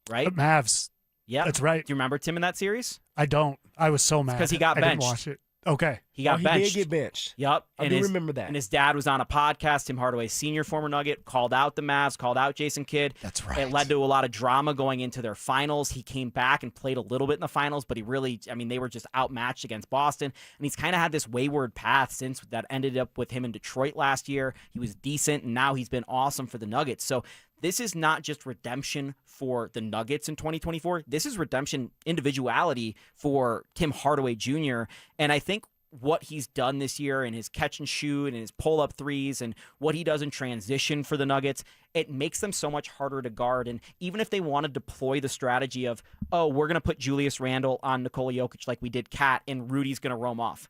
Speaker 4: right?
Speaker 12: The Mavs.
Speaker 4: Yeah,
Speaker 12: that's right.
Speaker 4: Do you remember Tim in that series?
Speaker 12: I don't. I was so mad
Speaker 4: because he got benched.
Speaker 12: I didn't watch it. Okay.
Speaker 4: He got benched.
Speaker 13: He did get benched.
Speaker 4: Yep.
Speaker 13: I do remember that.
Speaker 4: And his dad was on a podcast, Tim Hardaway Sr., former Nugget, called out the Mavs, called out Jason Kidd.
Speaker 12: That's right.
Speaker 4: It led to a lot of drama going into their finals. He came back and played a little bit in the finals, but they were just outmatched against Boston. And he's kind of had this wayward path since that ended up with him in Detroit last year. He was decent, and now he's been awesome for the Nuggets. So this is not just redemption for the Nuggets in 2024. This is redemption individuality for Tim Hardaway Jr. And I think what he's done this year in his catch and shoot and his pull-up threes and what he does in transition for the Nuggets, it makes them so much harder to guard. And even if they want to deploy the strategy of, oh, we're going to put Julius Randle on Nikola Jokic like we did Cat, and Rudy's going to roam off.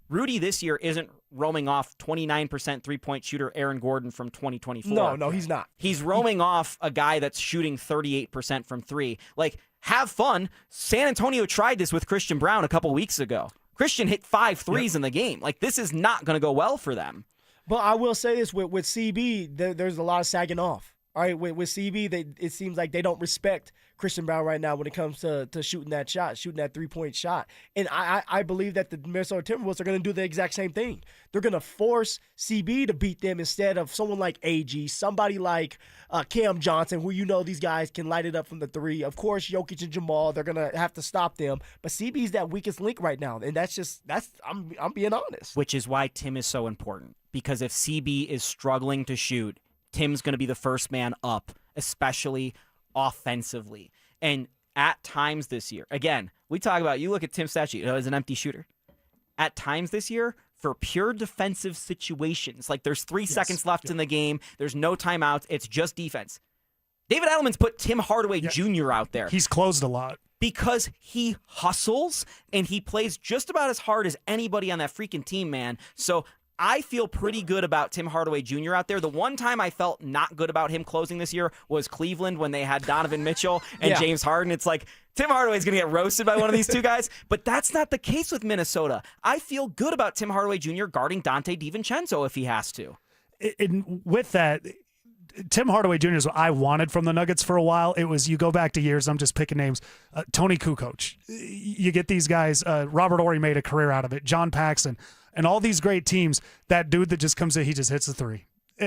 Speaker 4: Rudy this year isn't roaming off 29% three-point shooter Aaron Gordon from 2024.
Speaker 13: No, he's not.
Speaker 4: He's roaming off a guy that's shooting 38% from three. Like, have fun. San Antonio tried this with Christian Brown a couple weeks ago. Christian hit 5 threes in the game. Like, this is not going to go well for them.
Speaker 13: But I will say this, with CB, there's a lot of sagging off. All right, with CB, it seems like they don't respect Christian Brown right now when it comes to shooting that shot, shooting that three-point shot. And I believe that the Minnesota Timberwolves are going to do the exact same thing. They're going to force CB to beat them instead of someone like AG, somebody like Cam Johnson, who these guys can light it up from the three. Of course, Jokic and Jamal, they're going to have to stop them. But CB's that weakest link right now, and I'm being honest.
Speaker 4: Which is why Tim is so important, because if CB is struggling to shoot, Tim's going to be the first man up, especially offensively. And at times this year, again, we talk about, you look at Tim's stat sheet, as an empty shooter. At times this year, for pure defensive situations, like there's 3 seconds left in the game, there's no timeouts, it's just defense. David Edelman's put Tim Hardaway Jr. out there.
Speaker 12: He's closed a lot.
Speaker 4: Because he hustles and he plays just about as hard as anybody on that freaking team, man. So I feel pretty good about Tim Hardaway Jr. out there. The one time I felt not good about him closing this year was Cleveland when they had Donovan Mitchell and James Harden. It's like, Tim Hardaway's going to get roasted by one of these two guys. But that's not the case with Minnesota. I feel good about Tim Hardaway Jr. guarding Dante DiVincenzo if he has to.
Speaker 12: With that, Tim Hardaway Jr. is what I wanted from the Nuggets for a while. It was, you go back to years, I'm just picking names, Tony Kukoc. You get these guys, Robert Horry made a career out of it, John Paxson, and all these great teams. That dude that just comes in, he just hits the three.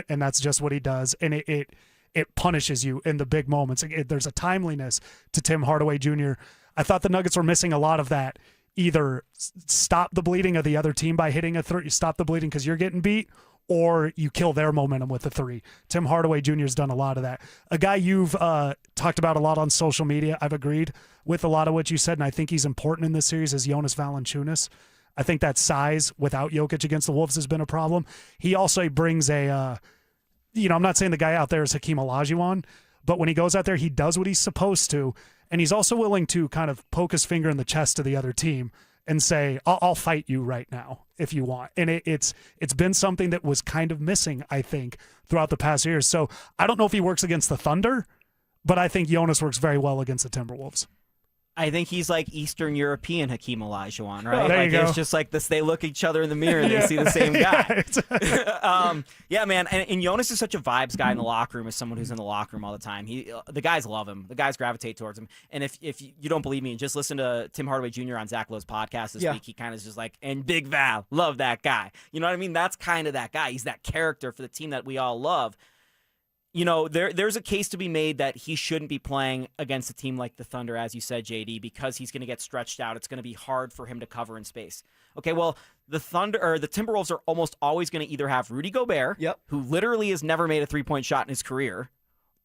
Speaker 12: And that's just what he does. And it punishes you in the big moments. There's a timeliness to Tim Hardaway Jr. I thought the Nuggets were missing a lot of that. Either stop the bleeding of the other team by hitting a three, stop the bleeding because you're getting beat, or you kill their momentum with a three. Tim Hardaway Jr. has done a lot of that. A guy you've talked about a lot on social media, I've agreed with a lot of what you said, and I think he's important in this series, is Jonas Valanciunas. I think that size without Jokic against the Wolves has been a problem. He also brings I'm not saying the guy out there is Hakeem Olajuwon, but when he goes out there, he does what he's supposed to, and he's also willing to kind of poke his finger in the chest to the other team and say, I'll fight you right now if you want. And it's been something that was kind of missing, I think, throughout the past years. So I don't know if he works against the Thunder, but I think Jonas works very well against the Timberwolves.
Speaker 4: I think he's like Eastern European Hakeem Olajuwon, right?
Speaker 12: There
Speaker 4: like
Speaker 12: you go.
Speaker 4: It's just like this, they look each other in the mirror and they see the same guy. Yeah, man. And Jonas is such a vibes guy in the locker room, as someone who's in the locker room all the time. The guys love him. The guys gravitate towards him. And if you don't believe me, just listen to Tim Hardaway Jr. on Zach Lowe's podcast this week. He kind of is just like, and Big Val, love that guy. You know what I mean? That's kind of that guy. He's that character for the team that we all love. There's a case to be made that he shouldn't be playing against a team like the Thunder, as you said, JD, because he's going to get stretched out. It's going to be hard for him to cover in space. Okay, well, the Timberwolves are almost always going to either have Rudy Gobert, who literally has never made a three-point shot in his career,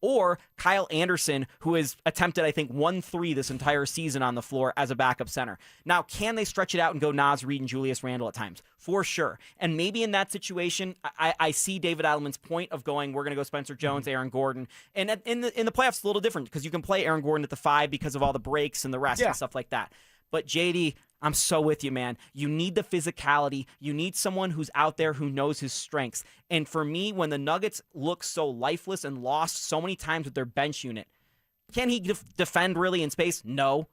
Speaker 4: or Kyle Anderson, who has attempted, I think, 1-3 this entire season on the floor as a backup center. Now, can they stretch it out and go Naz Reid and Julius Randle at times? For sure. And maybe in that situation, I see David Adelman's point of going, we're going to go Spencer Jones, Aaron Gordon. And in the playoffs, it's a little different because you can play Aaron Gordon at the 5 because of all the breaks and the rest and stuff like that. But JD, I'm so with you, man. You need the physicality. You need someone who's out there who knows his strengths. And for me, when the Nuggets look so lifeless and lost so many times with their bench unit, can he defend really in space? No.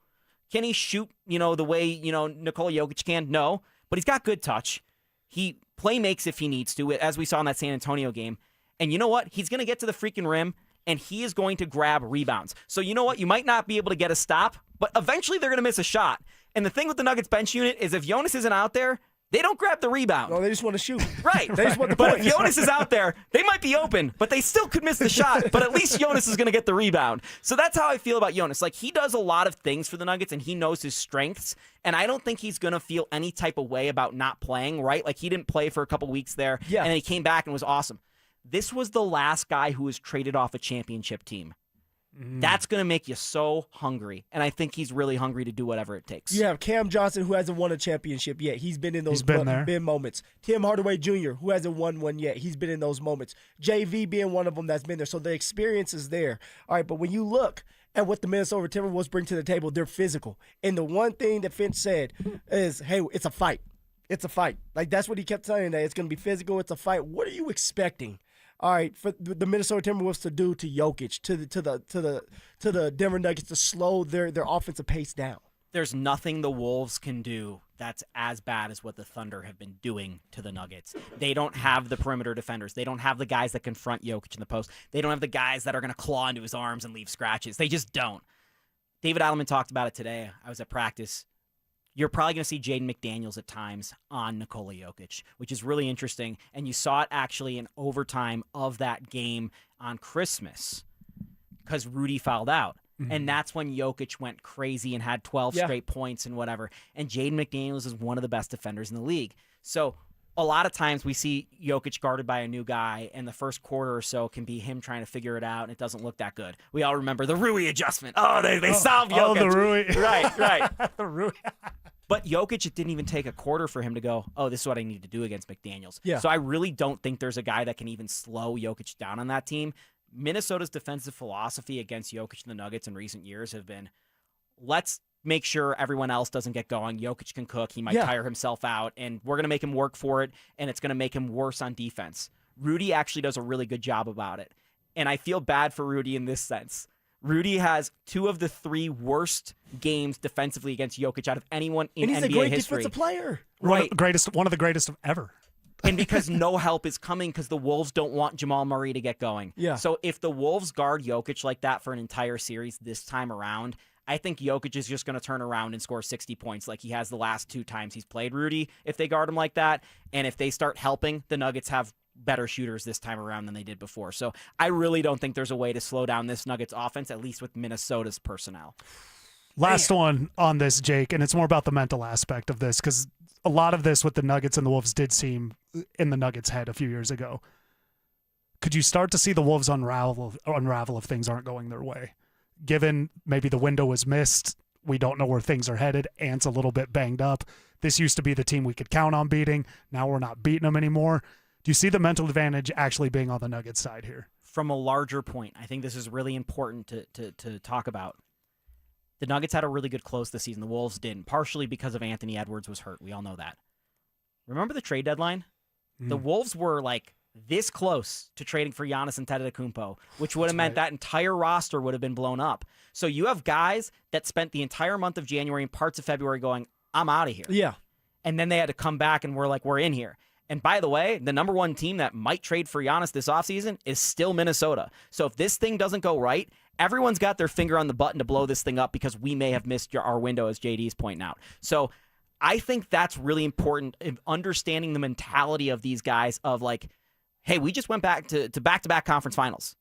Speaker 4: Can he shoot, the way, Nikola Jokic can? No. But he's got good touch. He play makes if he needs to, as we saw in that San Antonio game. And you know what? He's going to get to the freaking rim, and he is going to grab rebounds. So you know what? You might not be able to get a stop, but eventually they're going to miss a shot. And the thing with the Nuggets bench unit is if Jonas isn't out there, they don't grab the rebound.
Speaker 13: No, they just want to shoot.
Speaker 4: Right.
Speaker 13: They just want the
Speaker 4: But
Speaker 13: points.
Speaker 4: if Jonas is out there, they might be open, but they still could miss the shot. But at least Jonas is going to get the rebound. So that's how I feel about Jonas. Like, he does a lot of things for the Nuggets, and he knows his strengths. And I don't think he's going to feel any type of way about not playing, right? Like, he didn't play for a couple weeks there, and then he came back and was awesome. this was the last guy who was traded off a championship team. That's going to make you so hungry, and I think he's really hungry to do whatever it takes.
Speaker 13: You have Cam Johnson, who hasn't won a championship yet. He's been in those big moments. Tim Hardaway Jr., who hasn't won one yet. He's been in those moments. JV being one of them that's been there. So the experience is there. All right, but when you look at what the Minnesota Timberwolves bring to the table, they're physical. And the one thing that Finch said is, hey, it's a fight. It's a fight. Like, that's what he kept saying, that it's going to be physical. It's a fight. What are you expecting? All right, for the Minnesota Timberwolves to do to Jokic, to the Denver Nuggets to slow their offensive pace down.
Speaker 4: There's nothing the Wolves can do that's as bad as what the Thunder have been doing to the Nuggets. They don't have the perimeter defenders. They don't have the guys that confront Jokic in the post. They don't have the guys that are going to claw into his arms and leave scratches. They just don't. David Adelman talked about it today. I was at practice. You're probably going to see Jaden McDaniels at times on Nikola Jokic, which is really interesting. And you saw it actually in overtime of that game on Christmas because Rudy fouled out. Mm-hmm. And that's when Jokic went crazy and had 12 straight points and whatever. And Jaden McDaniels is one of the best defenders in the league. So a lot of times we see Jokic guarded by a new guy, and the first quarter or so can be him trying to figure it out, and it doesn't look that good. We all remember the Rui adjustment. Oh, they solved Jokic.
Speaker 12: Oh, the Rui.
Speaker 4: Right.
Speaker 12: The Rui.
Speaker 4: But Jokic, it didn't even take a quarter for him to go, oh, this is what I need to do against McDaniels.
Speaker 13: Yeah.
Speaker 4: So I really don't think there's a guy that can even slow Jokic down on that team. Minnesota's defensive philosophy against Jokic and the Nuggets in recent years have been, let's make sure everyone else doesn't get going. Jokic can cook. He might tire himself out, and we're going to make him work for it, and it's going to make him worse on defense. Rudy actually does a really good job about it, and I feel bad for Rudy in this sense. Rudy has 2 of the 3 worst games defensively against Jokic out of anyone in NBA history.
Speaker 13: And he's a great defensive player.
Speaker 4: Right.
Speaker 12: One of the greatest ever.
Speaker 4: And because no help is coming because the Wolves don't want Jamal Murray to get going.
Speaker 13: Yeah.
Speaker 4: So if the Wolves guard Jokic like that for an entire series this time around, I think Jokic is just going to turn around and score 60 points like he has the last 2 times he's played Rudy if they guard him like that. And if they start helping, the Nuggets have better shooters this time around than they did before. So I really don't think there's a way to slow down this Nuggets offense, at least with Minnesota's personnel.
Speaker 12: Last one on this, Jake, and it's more about the mental aspect of this because a lot of this with the Nuggets and the Wolves did seem in the Nuggets' head a few years ago. Could you start to see the Wolves unravel if things aren't going their way? Given maybe the window was missed, we don't know where things are headed. Ant's a little bit banged up. This used to be the team we could count on beating. Now we're not beating them anymore. Do you see the mental advantage actually being on the Nuggets side here?
Speaker 4: From a larger point, I think this is really important to talk about. The Nuggets had a really good close this season. The Wolves didn't, partially because of Anthony Edwards was hurt. We all know that. Remember the trade deadline? The Wolves were like this close to trading for Giannis Antetokounmpo, which would have meant that entire roster would have been blown up. So you have guys that spent the entire month of January and parts of February going, I'm out of here.
Speaker 13: Yeah.
Speaker 4: And then they had to come back and we're like, we're in here. And by the way, the number 1 team that might trade for Giannis this offseason is still Minnesota. So if this thing doesn't go right, everyone's got their finger on the button to blow this thing up because we may have missed our window, as JD's pointing out. So I think that's really important, understanding the mentality of these guys of like, hey, we just went back to back-to-back conference finals.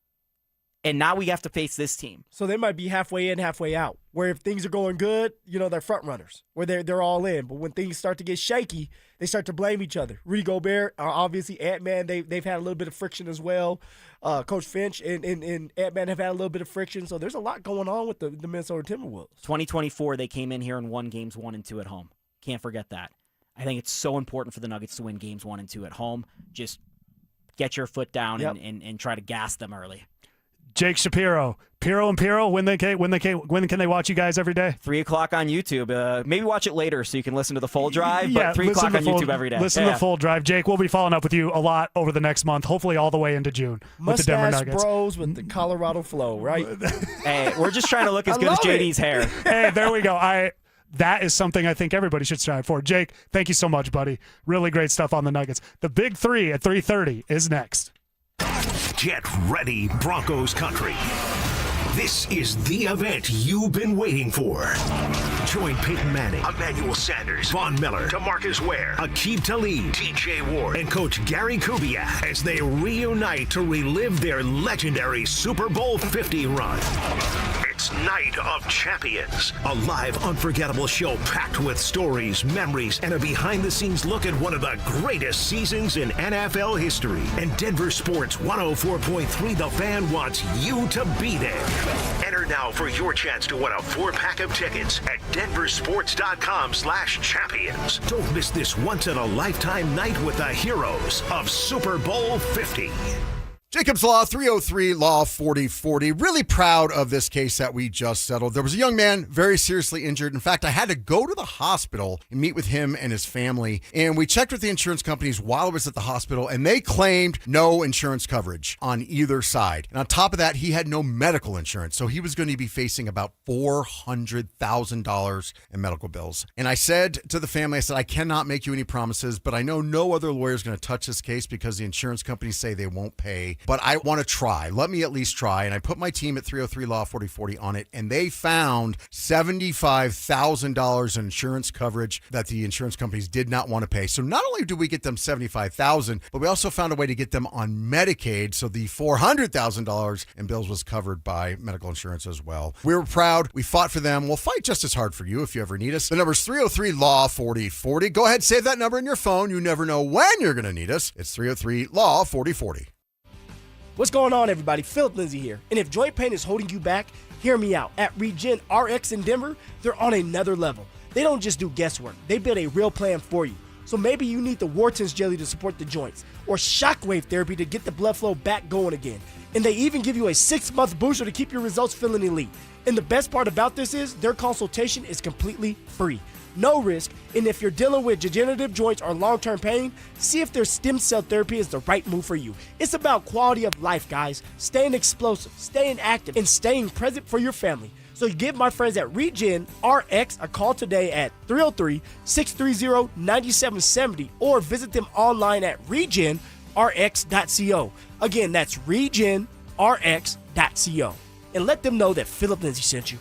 Speaker 4: And now we have to face this team.
Speaker 13: So they might be halfway in, halfway out. Where if things are going good, they're front runners. Where they're all in. But when things start to get shaky, they start to blame each other. Rudy Gobert, obviously Ant-Man, they've had a little bit of friction as well. Coach Finch and Ant-Man have had a little bit of friction. So there's a lot going on with the Minnesota Timberwolves.
Speaker 4: 2024, they came in here and won games 1 and 2 at home. Can't forget that. I think it's so important for the Nuggets to win games 1 and 2 at home. Just get your foot down and try to gas them early.
Speaker 12: Jake Shapiro, Piro and Piro. When can they watch you guys every day?
Speaker 4: 3 o'clock on YouTube. Maybe watch it later so you can listen to the full drive. But 3 o'clock on YouTube every day.
Speaker 12: Listen to the full drive. Jake, we'll be following up with you a lot over the next month. Hopefully, all the way into June with the Denver Nuggets.
Speaker 13: Mustache Bros with the Colorado flow, right?
Speaker 4: Hey, we're just trying to look as good as JD's hair.
Speaker 12: Hey, there we go. That is something I think everybody should strive for. Jake, thank you so much, buddy. Really great stuff on the Nuggets. The Big 3 at 3:30 is next.
Speaker 1: Get ready, Broncos country. This is the event you've been waiting for. Join Peyton Manning, Emmanuel Sanders, Von Miller, DeMarcus Ware, Aqib Talib, TJ Ward, and Coach Gary Kubiak as they reunite to relive their legendary Super Bowl 50 run. It's Night of Champions, a live, unforgettable show packed with stories, memories, and a behind-the-scenes look at one of the greatest seasons in NFL history. And Denver Sports 104.3 The Fan wants you to be there. Enter now for your chance to win a 4-pack of tickets at DenverSports.com/champions. Don't miss this once-in-a-lifetime night with the heroes of Super Bowl 50.
Speaker 5: Jacob's Law, 303 Law 4040. Really proud of this case that we just settled. There was a young man very seriously injured. In fact, I had to go to the hospital and meet with him and his family. And we checked with the insurance companies while I was at the hospital, and they claimed no insurance coverage on either side. And on top of that, he had no medical insurance. So he was going to be facing about $400,000 in medical bills. And I said to the family, I said, I cannot make you any promises, but I know no other lawyer is going to touch this case because the insurance companies say they won't pay. But I want to try. Let me at least try. And I put my team at 303 Law 4040 on it, and they found $75,000 in insurance coverage that the insurance companies did not want to pay. So not only did we get them $75,000, but we also found a way to get them on Medicaid. So the $400,000 in bills was covered by medical insurance as well. We were proud. We fought for them. We'll fight just as hard for you if you ever need us. The number is 303 Law 4040. Go ahead, save that number in your phone. You never know when you're going to need us. It's 303 Law 4040.
Speaker 13: What's going on, everybody? Phillip Lindsay here. And if joint pain is holding you back, hear me out. At Regen RX in Denver, they're on another level. They don't just do guesswork. They build a real plan for you. So maybe you need the Wharton's jelly to support the joints, or shockwave therapy to get the blood flow back going again. And they even give you a 6-month booster to keep your results feeling elite. And the best part about this is their consultation is completely free. No risk, and if you're dealing with degenerative joints or long-term pain, see if their stem cell therapy is the right move for you. It's about quality of life, guys. Staying explosive, staying active, and staying present for your family. So give my friends at Regen RX a call today at 303-630-9770 or visit them online at regenrx.co. Again, that's regenrx.co. And let them know that Phillip Lindsay sent you.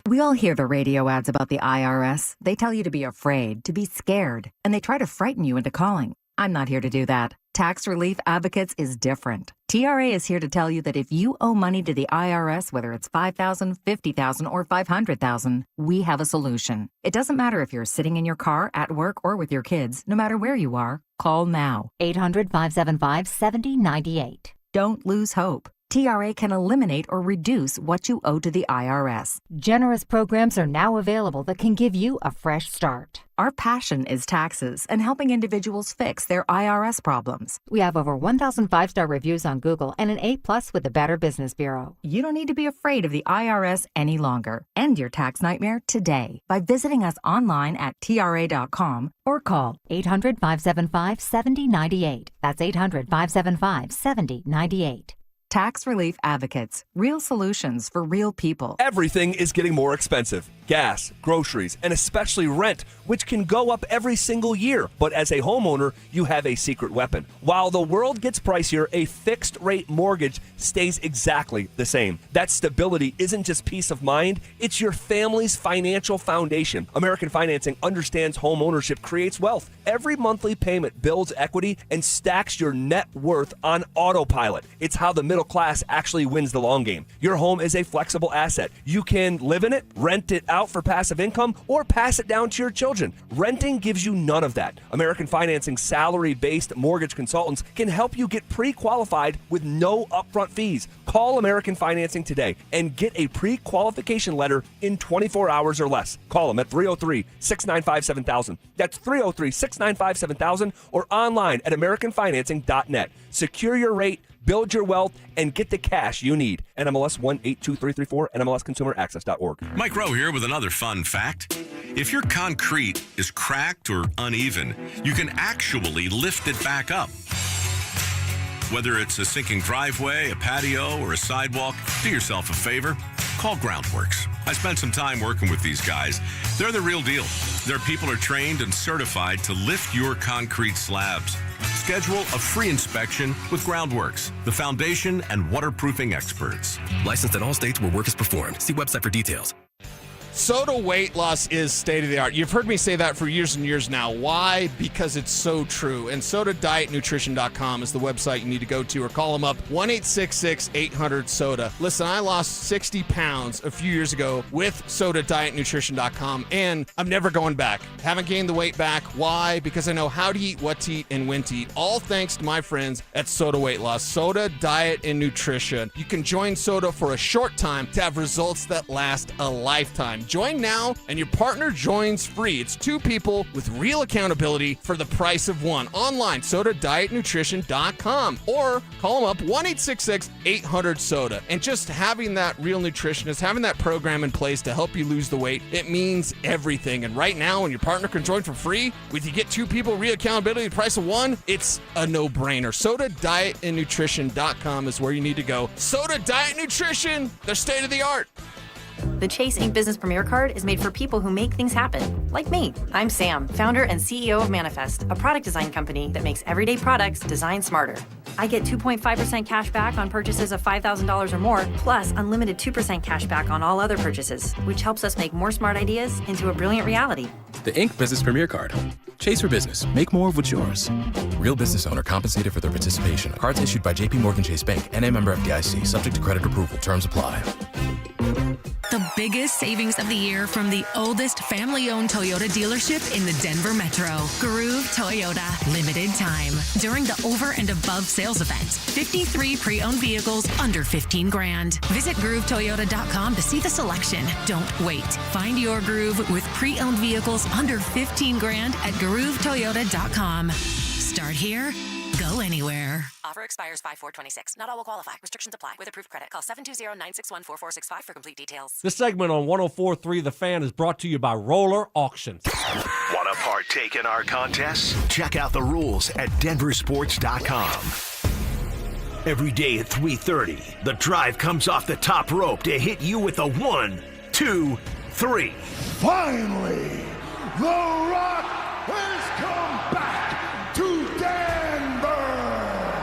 Speaker 6: We all hear the radio ads about the IRS. They tell you to be afraid, to be scared, and they try to frighten you into calling. I'm not here to do that. Tax Relief Advocates is different. TRA is here to tell you that if you owe money to the IRS, whether it's $5,000, $50,000, or $500,000, we have a solution. It doesn't matter if you're sitting in your car, at work, or with your kids. No matter where you are, call now.
Speaker 7: 800-575-7098.
Speaker 6: Don't lose hope. TRA can eliminate or reduce what you owe to the IRS.
Speaker 7: Generous programs are now available that can give you a fresh start.
Speaker 6: Our passion is taxes and helping individuals fix their IRS problems.
Speaker 7: We have over 1,000 5-star reviews on Google and an A+ with the Better Business Bureau.
Speaker 6: You don't need to be afraid of the IRS any longer. End your tax nightmare today by visiting us online at TRA.com or call
Speaker 7: 800-575-7098. That's 800-575-7098.
Speaker 6: Tax Relief Advocates. Real solutions for real people.
Speaker 2: Everything is getting more expensive. Gas, groceries, and especially rent, which can go up every single year. But as a homeowner, you have a secret weapon. While the world gets pricier, a fixed rate mortgage stays exactly the same. That stability isn't just peace of mind, it's your family's financial foundation. American Financing understands home ownership creates wealth. Every monthly payment builds equity and stacks your net worth on autopilot. It's how the middle class actually wins the long game. Your home is a flexible asset. You can live in it, rent it out for passive income, or pass it down to your children. Renting gives you none of that. American Financing salary-based mortgage consultants can help you get pre-qualified with no upfront fees. Call American Financing today and get a pre-qualification letter in 24 hours or less. Call them at 303-695-7000. That's 303-695-7000 or online at AmericanFinancing.net. Secure your rate, build your wealth, and get the cash you need. NMLS 182334, NMLSConsumerAccess.org.
Speaker 8: Mike Rowe here with another fun fact. If your concrete is cracked or uneven, you can actually lift it back up. Whether it's a sinking driveway, a patio, or a sidewalk, do yourself a favor. Call Groundworks. I spent some time working with these guys. They're the real deal. Their people are trained and certified to lift your concrete slabs. Schedule a free inspection with Groundworks, the foundation and waterproofing experts.
Speaker 22: Licensed in all states where work is performed. See website for details.
Speaker 9: Soda weight loss is state of the art. You've heard me say that for years and years now. Why? Because it's so true. And SodaDietNutrition.com is the website you need to go to, or call them up 1-866-800-SODA. Listen, I lost 60 pounds a few years ago with SodaDietNutrition.com, and I'm never going back. Haven't gained the weight back. Why? Because I know how to eat, what to eat, and when to eat. All thanks to my friends at Soda Weight Loss. Soda Diet and Nutrition. You can join Soda for a short time to have results that last a lifetime. Join now, and your partner joins free. It's 2 people with real accountability for the price of 1. Online, SodaDietNutrition.com, or call them up 1-866-800-SODA. And just having that real nutritionist, having that program in place to help you lose the weight, it means everything. And right now, when your partner can join for free, with you get 2 people, real accountability, the price of 1, it's a no-brainer. SodaDietandNutrition.com is where you need to go. Soda Diet Nutrition, they're state of the art.
Speaker 10: The Chase Ink Business Premier Card is made for people who make things happen, like me. I'm Sam, founder and CEO of Manifest, a product design company that makes everyday products designed smarter. I get 2.5% cash back on purchases of $5,000 or more, plus unlimited 2% cash back on all other purchases, which helps us make more smart ideas into a brilliant reality.
Speaker 11: The Ink Business Premier Card. Chase for business. Make more of what's yours. Real business owner compensated for their participation. Cards issued by JPMorgan Chase Bank, N.A. member FDIC. Subject to credit approval. Terms apply.
Speaker 14: The biggest savings of the year from the oldest family-owned Toyota dealership in the Denver Metro. Groove Toyota. Limited time. During the over and above sales event. 53 pre-owned vehicles under $15,000. Visit GrooveToyota.com to see the selection. Don't wait. Find your groove with pre-owned vehicles under $15,000 at GrooveToyota.com. Start here. Go anywhere.
Speaker 24: Offer expires 5/4/26. Not all will qualify. Restrictions apply. With approved credit, call 720-961-4465 for complete details.
Speaker 25: This segment on 104.3 The Fan is brought to you by Roller Auctions.
Speaker 1: Want to partake in our contests? Check out the rules at DenverSports.com. Every day at 3:30, the drive comes off the top rope to hit you with a 1, 2, 3.
Speaker 26: Finally, the Rock has come back to Denver!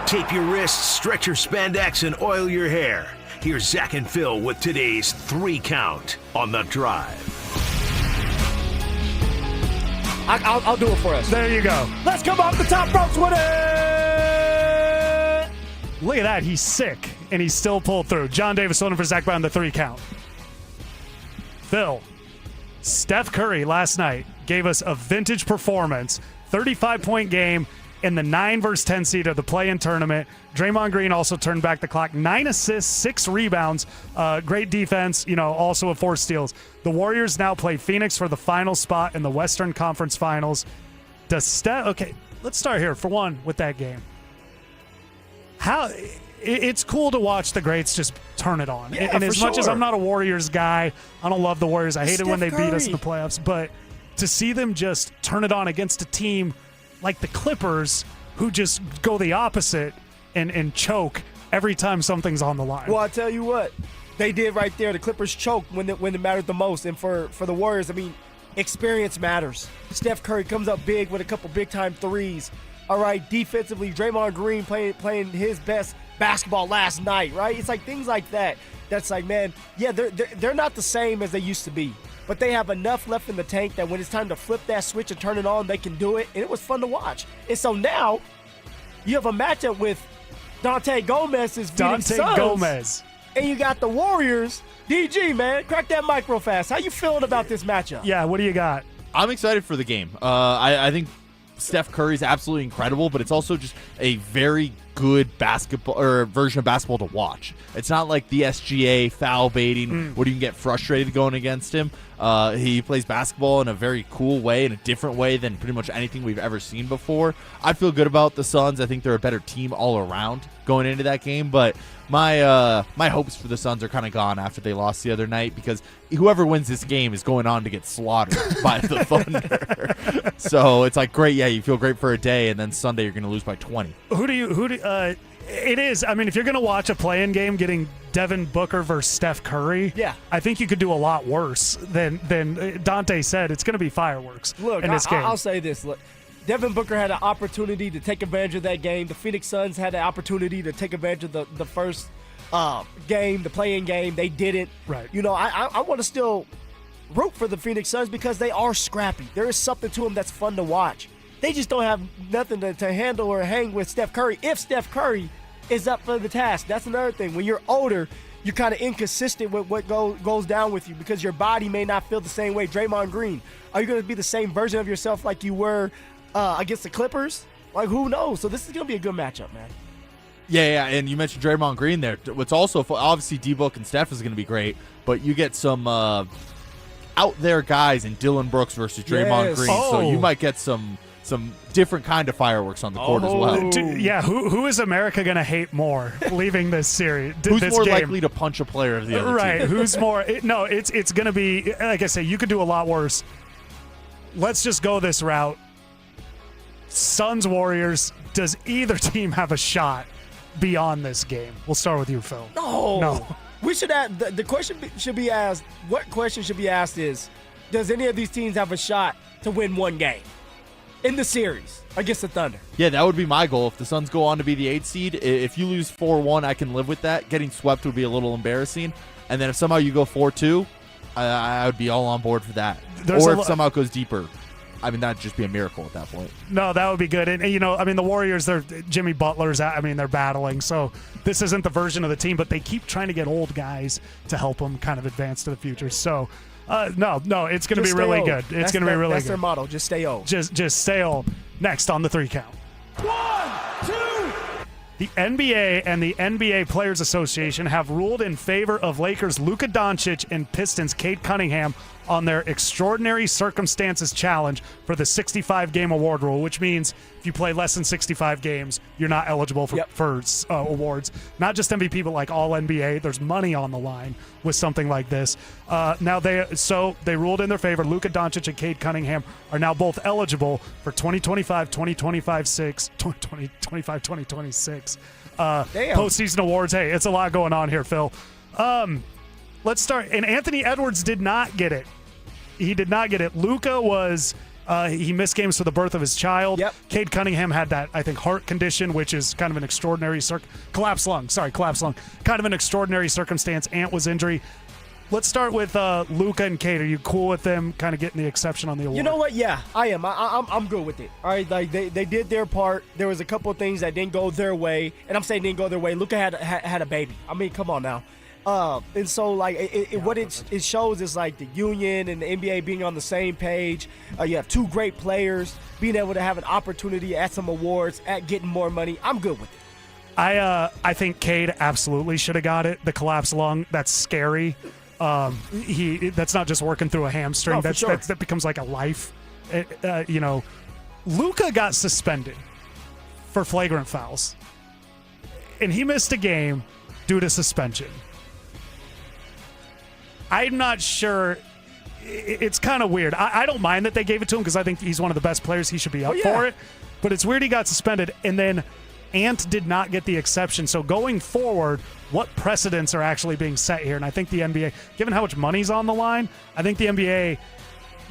Speaker 1: Tape your wrists, stretch your spandex, and oil your hair. Here's Zach and Phil with today's 3 count on the drive.
Speaker 13: I'll do it for us.
Speaker 12: There you go.
Speaker 13: Let's come off the top ropes with it!
Speaker 12: Look at that. He's sick, and he still pulled through. John Davis on for Zach Brown, the 3 count. Phil, Steph Curry last night gave us a vintage performance, 35-point game in the 9 versus 10 seed of the play-in tournament. Draymond Green also turned back the clock. 9 assists, 6 rebounds, great defense, also with 4 steals. The Warriors now play Phoenix for the final spot in the Western Conference Finals. Okay, let's start here for one with that game. It's cool to watch the greats just turn it on.
Speaker 13: Yeah,
Speaker 12: and as much as
Speaker 13: sure.
Speaker 12: I'm not a Warriors guy, I don't love the Warriors. I hate it when they
Speaker 13: Steph
Speaker 12: beat us in the
Speaker 13: Curry.
Speaker 12: playoffs. But to see them just turn it on against a team like the Clippers, who just go the opposite and choke every time something's on the line.
Speaker 13: Well, I tell you what, they did right there. The Clippers choked when it mattered the most. And for the Warriors, experience matters. Steph Curry comes up big with a couple big-time threes. All right, defensively, Draymond Green playing his best basketball last night, right? It's like things like that. That's like, man, yeah, they're not the same as they used to be. But they have enough left in the tank that when it's time to flip that switch and turn it on, they can do it. And it was fun to watch. And so now you have a matchup with Dante Gomez's Phoenix Suns.
Speaker 12: Gomez.
Speaker 13: And you got the Warriors. DG, man, crack that mic real fast. How you feeling about this matchup?
Speaker 12: Yeah, what do you got?
Speaker 27: I'm excited for the game. I think Steph Curry's absolutely incredible, but it's also just a very good basketball or version of basketball to watch. It's not like the SGA foul baiting where you can get frustrated going against him. He plays basketball in a very cool way, in a different way than pretty much anything we've ever seen before. I feel good about the Suns. I think they're a better team all around going into that game, but my hopes for the Suns are kind of gone after they lost the other night, because whoever wins this game is going on to get slaughtered by the Thunder. So it's like, great, yeah, you feel great for a day, and then Sunday you're going to lose by 20.
Speaker 12: It is. If you're going to watch a play-in game, getting Devin Booker versus Steph Curry,
Speaker 13: yeah,
Speaker 12: I think you could do a lot worse than Dante said. It's going to be fireworks in this game.
Speaker 13: I'll say this. Look, Devin Booker had an opportunity to take advantage of that game. The Phoenix Suns had an opportunity to take advantage of the first game, the play-in game. They didn't.
Speaker 12: Right.
Speaker 13: I want to still root for the Phoenix Suns because they are scrappy. There is something to them that's fun to watch. They just don't have nothing to handle or hang with Steph Curry if Steph Curry is up for the task. That's another thing. When you're older, you're kind of inconsistent with what goes down with you because your body may not feel the same way. Draymond Green, are you going to be the same version of yourself like you were against the Clippers? Like, who knows? So this is going to be a good matchup, man.
Speaker 27: Yeah, and you mentioned Draymond Green there. What's also obviously D-Book and Steph is going to be great, but you get some out there guys in Dylan Brooks versus Draymond Green, so you might get some different kind of fireworks on the court as well.
Speaker 12: Who is America going to hate more leaving this series?
Speaker 27: Who's
Speaker 12: this
Speaker 27: more
Speaker 12: game?
Speaker 27: likely to punch a player of the other
Speaker 12: right?
Speaker 27: team?
Speaker 12: Who's more? It's going to be, like I say, you could do a lot worse. Let's just go this route. Suns Warriors. Does either team have a shot beyond this game? We'll start with you, Phil.
Speaker 13: No. We should have the question should be asked. What question should be asked is, does any of these teams have a shot to win one game in the series against the Thunder?
Speaker 27: Yeah, that would be my goal. If the Suns go on to be the 8th seed, if you lose 4-1, I can live with that. Getting swept would be a little embarrassing. And then if somehow you go 4-2, I would be all on board for that. Or if somehow it goes deeper. I mean, that'd just be a miracle at that point.
Speaker 12: No, that would be good. And the Warriors, Jimmy Butler's out. They're battling. So this isn't the version of the team, but they keep trying to get old guys to help them kind of advance to the future. So, no, it's going to be really good. It's going to be really good.
Speaker 13: That's their motto. Just stay old.
Speaker 12: Just stay old. Next on the 3 count.
Speaker 26: 1, 2.
Speaker 12: The NBA and the NBA Players Association have ruled in favor of Lakers' Luka Doncic and Pistons' Cade Cunningham on their Extraordinary Circumstances Challenge for the 65-game award rule, which means if you play less than 65 games, you're not eligible for awards. Not just MVP, but like all NBA. There's money on the line with something like this. Now they ruled in their favor. Luka Doncic and Cade Cunningham are now both eligible for 2025, 2026 postseason awards. Hey, it's a lot going on here, Phil. Let's start. And Anthony Edwards did not get it. He did not get it. Luka was he missed games for the birth of his child. Cade Cunningham had that, I think, heart condition, which is kind of an extraordinary collapsed lung. Kind of an extraordinary circumstance. Ant was injury. Let's start with Luka and Cade. Are you cool with them kind of getting the exception on the award?
Speaker 13: You know what? Yeah, I am. I'm good with it. All right, like they did their part. There was a couple of things that didn't go their way, and I'm saying didn't go their way. Luka had a baby. I mean, come on now. And so, like, it shows is, like, the union and the NBA being on the same page. You have two great players being able to have an opportunity at some awards, at getting more money. I'm good with it.
Speaker 12: I think Cade absolutely should have got it. The collapsed lung, that's scary. That's not just working through a hamstring.
Speaker 13: No, sure.
Speaker 12: That becomes like a life. Luka got suspended for flagrant fouls, and he missed a game due to suspension. I'm not sure. It's kind of weird. I don't mind that they gave it to him because I think he's one of the best players. He should be up for it. But it's weird he got suspended, and then Ant did not get the exception. So going forward, what precedents are actually being set here? And I think the NBA, given how much money's on the line, I think the NBA,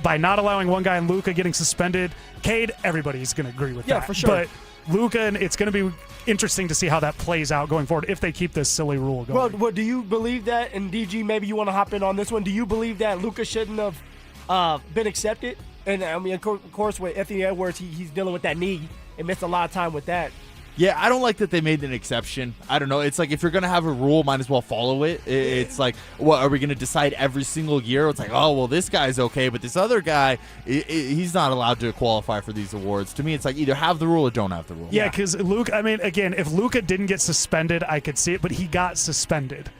Speaker 12: by not allowing one guy in Luka getting suspended, Cade, everybody's going to agree with that.
Speaker 13: Yeah, for sure.
Speaker 12: But Luka, and it's going to be interesting to see how that plays out going forward if they keep this silly rule going.
Speaker 13: Well, do you believe that? And DG, maybe you want to hop in on this one. Do you believe that Luka shouldn't have been accepted? And I mean, of course, with Anthony Edwards, he's dealing with that knee and missed a lot of time with that.
Speaker 27: Yeah, I don't like that they made an exception. I don't know. It's like if you're going to have a rule, might as well follow it. It's like, what, are we going to decide every single year? It's like, oh, well, this guy's okay, but this other guy, he's not allowed to qualify for these awards. To me, it's like either have the rule or don't have the rule.
Speaker 12: Yeah, because Luka, I mean, again, if Luka didn't get suspended, I could see it, but he got suspended,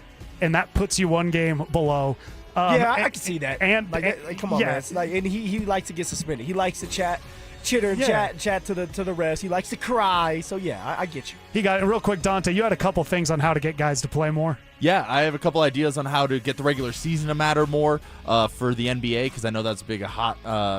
Speaker 12: and that puts you one game below.
Speaker 13: I can see that. And come on, man. It's like, and he likes to get suspended. He likes to chitter and chat to the refs. He likes to cry. So yeah, I get you.
Speaker 12: He got it real quick, Dante. You had a couple things on how to get guys to play more.
Speaker 27: Yeah, I have a couple ideas on how to get the regular season to matter more for the NBA because I know that's a big hot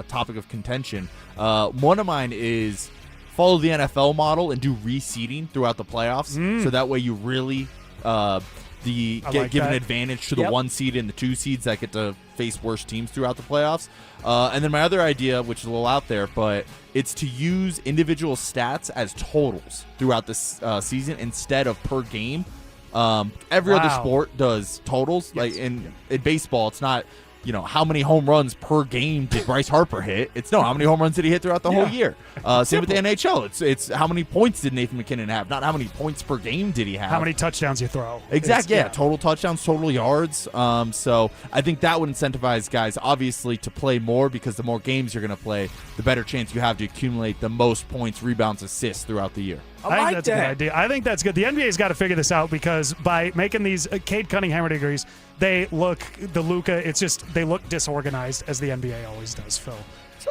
Speaker 27: topic of contention. One of mine is follow the NFL model and do reseeding throughout the playoffs, so that way you really give an advantage to the 1 seed and the 2 seeds that get to face worse teams throughout the playoffs. And then my other idea, which is a little out there, but it's to use individual stats as totals throughout this season instead of per game. Every other sport does totals. Like in baseball, it's not how many home runs per game did Bryce Harper hit? It's no, how many home runs did he hit throughout the whole year? Same with the NHL. It's how many points did Nathan McKinnon have, not how many points per game did he have.
Speaker 12: How many touchdowns you throw.
Speaker 27: Exactly, total touchdowns, total yards. So I think that would incentivize guys, obviously, to play more, because the more games you're going to play, the better chance you have to accumulate the most points, rebounds, assists throughout the year.
Speaker 12: I think that's a good idea. I think that's good. The NBA's got to figure this out, because by making these Cade Cunningham degrees, they look they look disorganized, as the NBA always does, Phil.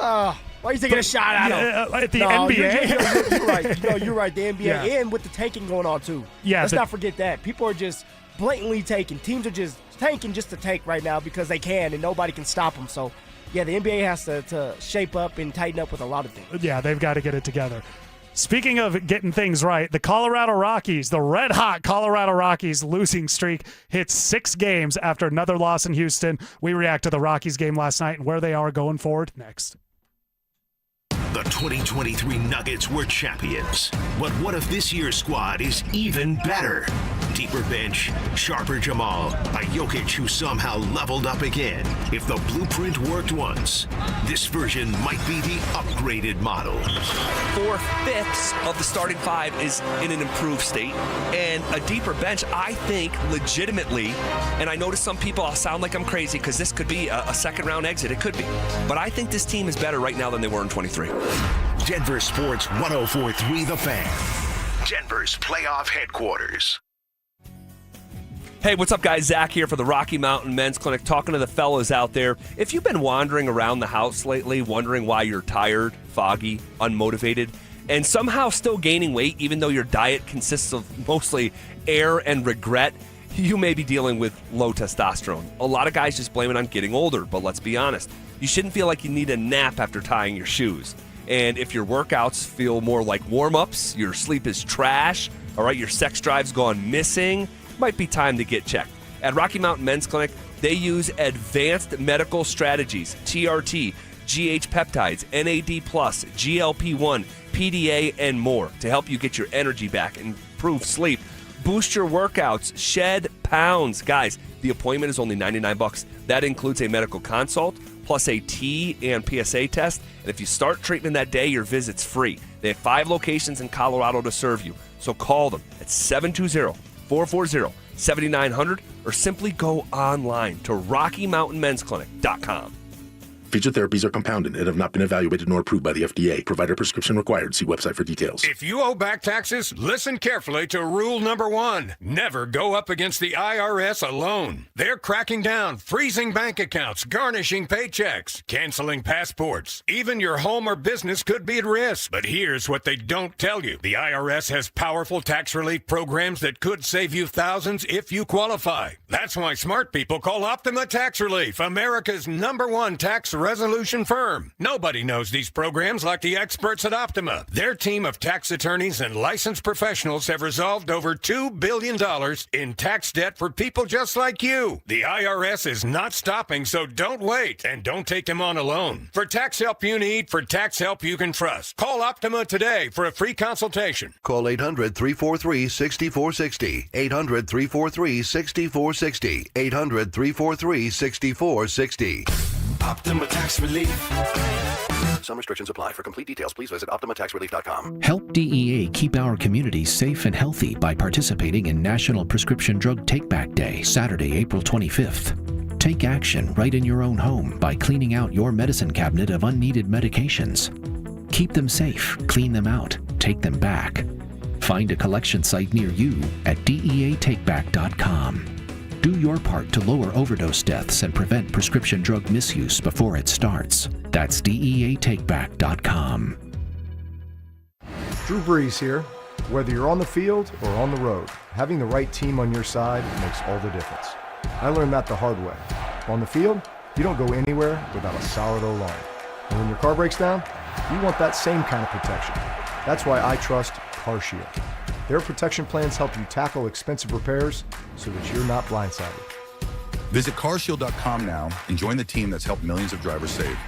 Speaker 13: Why are you taking a shot at him?
Speaker 12: At the NBA?
Speaker 13: You're right. You're right. The NBA, and with the tanking going on, too.
Speaker 12: Yeah,
Speaker 13: Let's not forget that. People are just blatantly tanking. Teams are just tanking just to tank right now because they can, and nobody can stop them. So, yeah, the NBA has to shape up and tighten up with a lot of things.
Speaker 12: Yeah, they've got to get it together. Speaking of getting things right, the Colorado Rockies, the red-hot Colorado Rockies losing streak hits 6 games after another loss in Houston. We react to the Rockies game last night and where they are going forward next.
Speaker 1: The 2023 Nuggets were champions. But what if this year's squad is even better? Deeper bench, sharper Jamal, a Jokic who somehow leveled up again. If the blueprint worked once, this version might be the upgraded model.
Speaker 2: 4/5 of the starting 5 is in an improved state. And a deeper bench, I think, legitimately, and I know to some people I'll sound like I'm crazy because this could be a second-round exit. It could be. But I think this team is better right now than they were in 23.
Speaker 1: Denver Sports 104.3 The Fan. Denver's playoff headquarters.
Speaker 2: Hey, what's up, guys? Zach here for the Rocky Mountain Men's Clinic, talking to the fellas out there. If you've been wandering around the house lately, wondering why you're tired, foggy, unmotivated, and somehow still gaining weight, even though your diet consists of mostly air and regret, you may be dealing with low testosterone. A lot of guys just blame it on getting older, but let's be honest. You shouldn't feel like you need a nap after tying your shoes. And if your workouts feel more like warm-ups, your sleep is trash, all right, your sex drive's gone missing, might be time to get checked. At Rocky Mountain Men's Clinic, they use advanced medical strategies, TRT, GH peptides, NAD+, GLP-1, PDA, and more to help you get your energy back, improve sleep, boost your workouts, shed pounds. Guys, the appointment is only $99. That includes a medical consult, plus a T and PSA test. And if you start treatment that day, your visit's free. They have 5 locations in Colorado to serve you. So call them at 720-440-7900 or simply go online to RockyMountainMen'sClinic.com.
Speaker 3: Featured therapies are compounded and have not been evaluated nor approved by the FDA. Provider prescription required. See website for details.
Speaker 29: If you owe back taxes, listen carefully to rule number 1. Never go up against the IRS alone. They're cracking down, freezing bank accounts, garnishing paychecks, canceling passports. Even your home or business could be at risk. But here's what they don't tell you. The IRS has powerful tax relief programs that could save you thousands if you qualify. That's why smart people call Optima Tax Relief, America's #1 tax resolution firm. Nobody knows these programs like the experts at Optima. Their team of tax attorneys and licensed professionals have resolved over $2 billion in tax debt for people just like you. The IRS is not stopping, so don't wait and don't take them on alone. For tax help you need, for tax help you can trust, call Optima today for a free consultation.
Speaker 15: Call 800-343-6460. 800-343-6460. 800-343-6460.
Speaker 3: Optima Tax Relief.
Speaker 15: Some restrictions apply. For complete details, please visit OptimaTaxRelief.com.
Speaker 16: Help DEA keep our communities safe and healthy by participating in National Prescription Drug Take-Back Day, Saturday, April 25th. Take action right in your own home by cleaning out your medicine cabinet of unneeded medications. Keep them safe, clean them out, take them back. Find a collection site near you at DEATakeback.com. Do your part to lower overdose deaths and prevent prescription drug misuse before it starts. That's DEATakeback.com.
Speaker 17: Drew Brees here. Whether you're on the field or on the road, having the right team on your side makes all the difference. I learned that the hard way. On the field, you don't go anywhere without a solid O-line. And when your car breaks down, you want that same kind of protection. That's why I trust CarShield. Their protection plans help you tackle expensive repairs so that you're not blindsided.
Speaker 18: Visit carshield.com now and join the team that's helped millions of drivers save.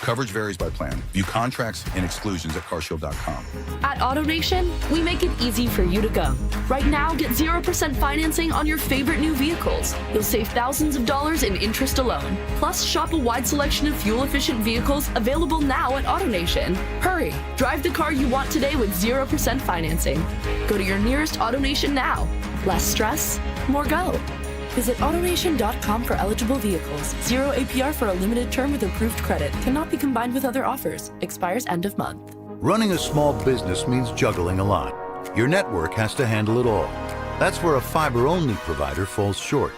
Speaker 4: Coverage varies by plan. View contracts and exclusions at carshield.com.
Speaker 5: At AutoNation, we make it easy for you to go. Right now, get 0% financing on your favorite new vehicles. You'll save thousands of dollars in interest alone. Plus, shop a wide selection of fuel-efficient vehicles available now at AutoNation. Hurry, drive the car you want today with 0% financing. Go to your nearest AutoNation now. Less stress, more go. Visit AutoNation.com for eligible vehicles. 0 APR for a limited term with approved credit. Cannot be combined with other offers. Expires end of month.
Speaker 7: Running a small business means juggling a lot. Your network has to handle it all. That's where a fiber-only provider falls short.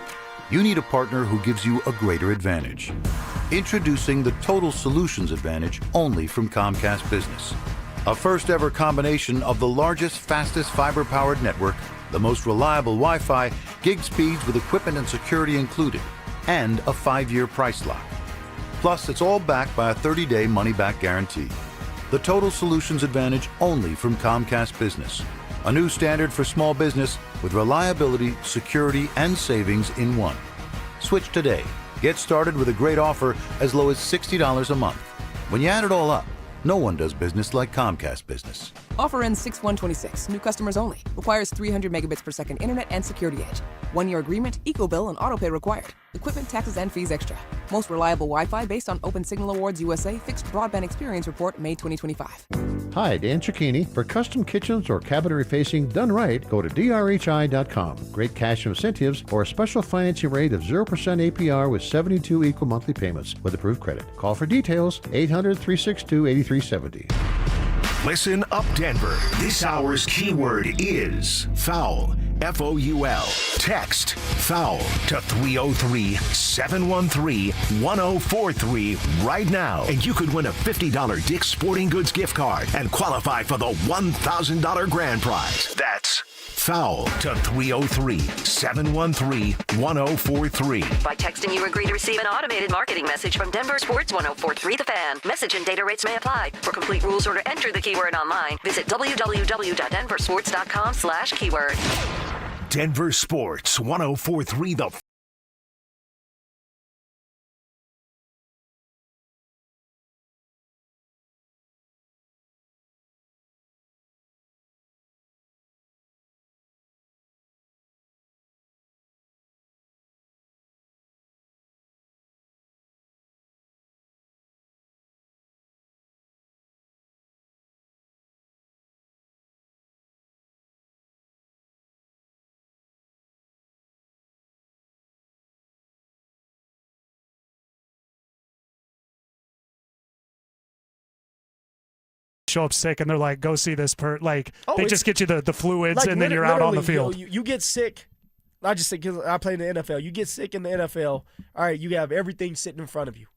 Speaker 7: You need a partner who gives you a greater advantage. Introducing the Total Solutions Advantage only from Comcast Business. A first-ever combination of the largest, fastest fiber-powered network, the most reliable Wi-Fi, gig speeds with equipment and security included, and a 5-year price lock. Plus, it's all backed by a 30-day money-back guarantee. The Total Solutions Advantage only from Comcast Business. A new standard for small business with reliability, security, and savings in one. Switch today. Get started with a great offer as low as $60 a month. When you add it all up, no one does business like Comcast Business.
Speaker 18: Offer ends 6/1/26. New customers only. Requires 300 megabits per second internet and security edge. 1-year agreement, eco-bill, and autopay required. Equipment, taxes, and fees extra. Most reliable Wi-Fi based on Open Signal Awards USA Fixed Broadband Experience Report, May 2025.
Speaker 19: Hi, Dan Cicchini. For custom kitchens or cabinetry facing done right, go to drhi.com. Great cash incentives or a special financing rate of 0% APR with 72 equal monthly payments with approved credit. Call for details, 800-362-8370.
Speaker 1: Listen up, Denver. This hour's keyword is foul. F-O-U-L. Text foul to 303-713-1043 right now. And you could win a $50 Dick's Sporting Goods gift card and qualify for the $1,000 grand prize. That's foul to 303-713-1043.
Speaker 24: By texting, you agree to receive an automated marketing message from Denver Sports 1043 The Fan. Message and data rates may apply. For complete rules or to enter the keyword online, visit www.denversports.com/keyword.
Speaker 1: Denver Sports 1043 The
Speaker 12: show up sick and they're like, go see this they just get you the fluids and then you're out on the field.
Speaker 13: You get sick. I just think I play in the NFL. You get sick in the NFL. All right, you have everything sitting in front of you.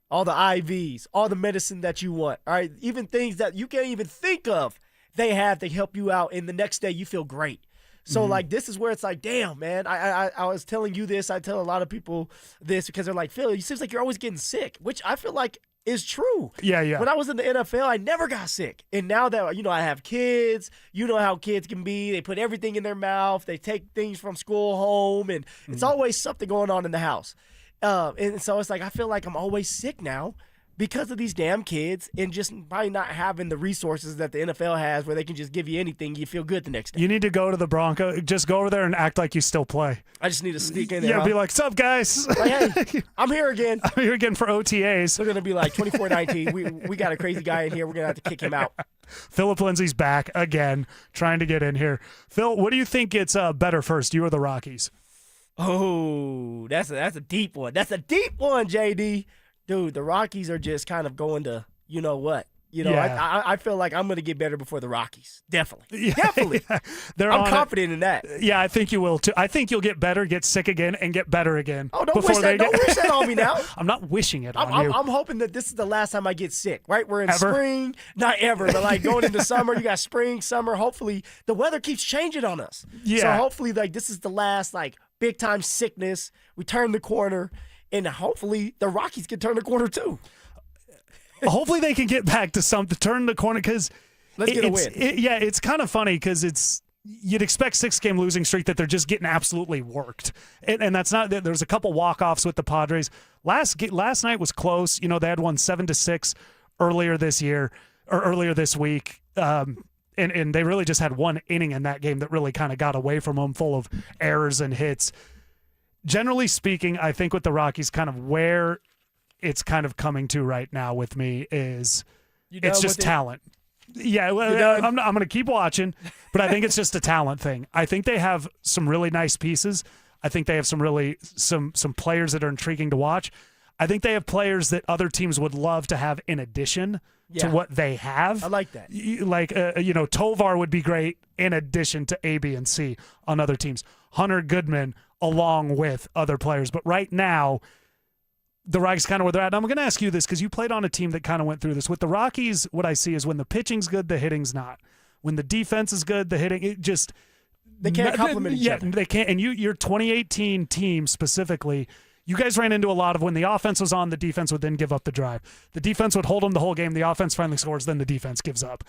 Speaker 13: All the IVs, all the medicine that you want. All right, even things that you can't even think of, they have to help you out. And the next day you feel great. So, this is where it's like, damn, man, I was telling you this. I tell a lot of people this because they're like, Phil, it seems like you're always getting sick, which I feel like is true.
Speaker 12: Yeah.
Speaker 13: When I was in the NFL, I never got sick. And now that, I have kids, you know how kids can be. They put everything in their mouth. They take things from school home, and it's always something going on in the house. And so it's like I feel like I'm always sick now because of these damn kids and just probably not having the resources that the NFL has where they can just give you anything. You feel good the next day.
Speaker 12: You need to go to the Broncos. Just go over there and act like you still play.
Speaker 13: I just need to sneak in there.
Speaker 12: Yeah, be like, "Sup, guys?
Speaker 13: Like, hey, I'm here again.
Speaker 12: I'm here again for OTAs."
Speaker 13: They're going to be like, 24-19. We got a crazy guy in here. We're going to have to kick him out.
Speaker 12: Phillip Lindsay's back again, trying to get in here. Phil, what do you think gets better first, you or the Rockies?
Speaker 13: Oh, that's a deep one. That's a deep one, JD. Dude, the Rockies are just kind of going to, you know what? I feel like I'm going to get better before the Rockies. Definitely. Definitely.
Speaker 12: Yeah.
Speaker 13: I'm confident in that.
Speaker 12: Yeah, I think you will, too. I think you'll get better, get sick again, and get better again.
Speaker 13: Oh, don't wish that on me now.
Speaker 12: I'm not wishing it on you.
Speaker 13: I'm hoping that this is the last time I get sick, right? We're in spring. Not ever, but going into summer. You got spring, summer. Hopefully, the weather keeps changing on us.
Speaker 12: Yeah.
Speaker 13: So hopefully, this is the last, big-time sickness. We turn the corner. And hopefully the Rockies can turn the corner too.
Speaker 12: Hopefully they can get back to turn the corner because
Speaker 13: let's get a win.
Speaker 12: It's kind of funny because you'd expect 6-game losing streak that they're just getting absolutely worked. And that's not, there's a couple walk-offs with the Padres. Last night was close. They had won 7-6 earlier this week. And they really just had one inning in that game that really kind of got away from them, full of errors and hits. Generally speaking, I think with the Rockies, kind of where it's kind of coming to right now with me is it's just talent. Yeah, well, I'm going to keep watching, but I think it's just a talent thing. I think they have some really nice pieces. I think they have some players that are intriguing to watch. I think they have players that other teams would love to have in addition to what they have.
Speaker 13: I like that.
Speaker 12: Tovar would be great in addition to A, B, and C on other teams. Hunter Goodman along with other players. But right now, the Rockies kind of where they're at. And I'm going to ask you this because you played on a team that kind of went through this. With the Rockies, what I see is when the pitching's good, the hitting's not. When the defense is good, the hitting, it just...
Speaker 13: They can't complement each other.
Speaker 12: Yeah, they can't. And your 2018 team specifically... You guys ran into a lot of when the offense was on, the defense would then give up the drive. The defense would hold them the whole game. The offense finally scores, then the defense gives up.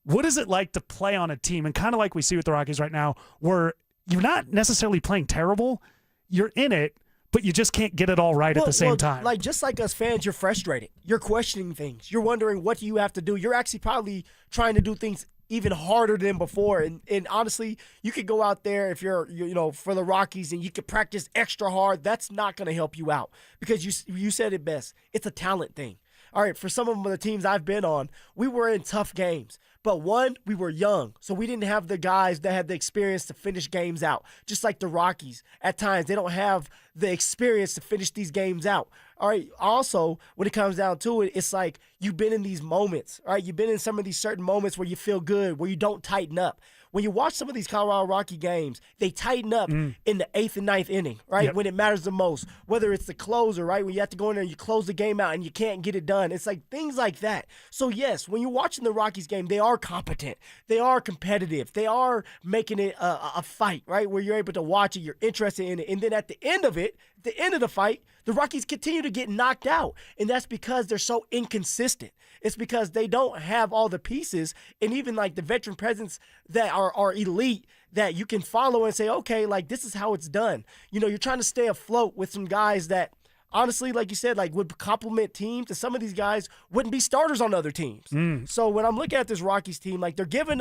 Speaker 12: What is it like to play on a team, and kind of like we see with the Rockies right now, where you're not necessarily playing terrible, you're in it, but you just can't get it all right at the same time?
Speaker 13: Like just like us fans, you're frustrated. You're questioning things. You're wondering what do you have to do. You're actually probably trying to do things even harder than before. And honestly, you could go out there if you're for the Rockies and you could practice extra hard. That's not going to help you out because you said it best. It's a talent thing. All right, for some of the teams I've been on, we were in tough games. But one, we were young, so we didn't have the guys that had the experience to finish games out. Just like the Rockies, at times, they don't have the experience to finish these games out. All right, also, when it comes down to it, it's like you've been in these moments, all right? You've been in some of these certain moments where you feel good, where you don't tighten up. When you watch some of these Colorado Rocky games, they tighten up in the 8th and 9th inning, right?
Speaker 12: Yep.
Speaker 13: When it matters the most, whether it's the closer, right? When you have to go in there and you close the game out and you can't get it done. It's like things like that. So, yes, when you're watching the Rockies game, they are competent. They are competitive. They are making it a fight, right? Where you're able to watch it, you're interested in it. And then at the end of it, the end of the fight, the Rockies continue to get knocked out. And that's because they're so inconsistent. It's because they don't have all the pieces and even like the veteran presence that are elite that you can follow and say, okay, like this is how it's done. You're trying to stay afloat with some guys that honestly, like you said, like would complement teams, and some of these guys wouldn't be starters on other teams. So when I'm looking at this Rockies team, like they're giving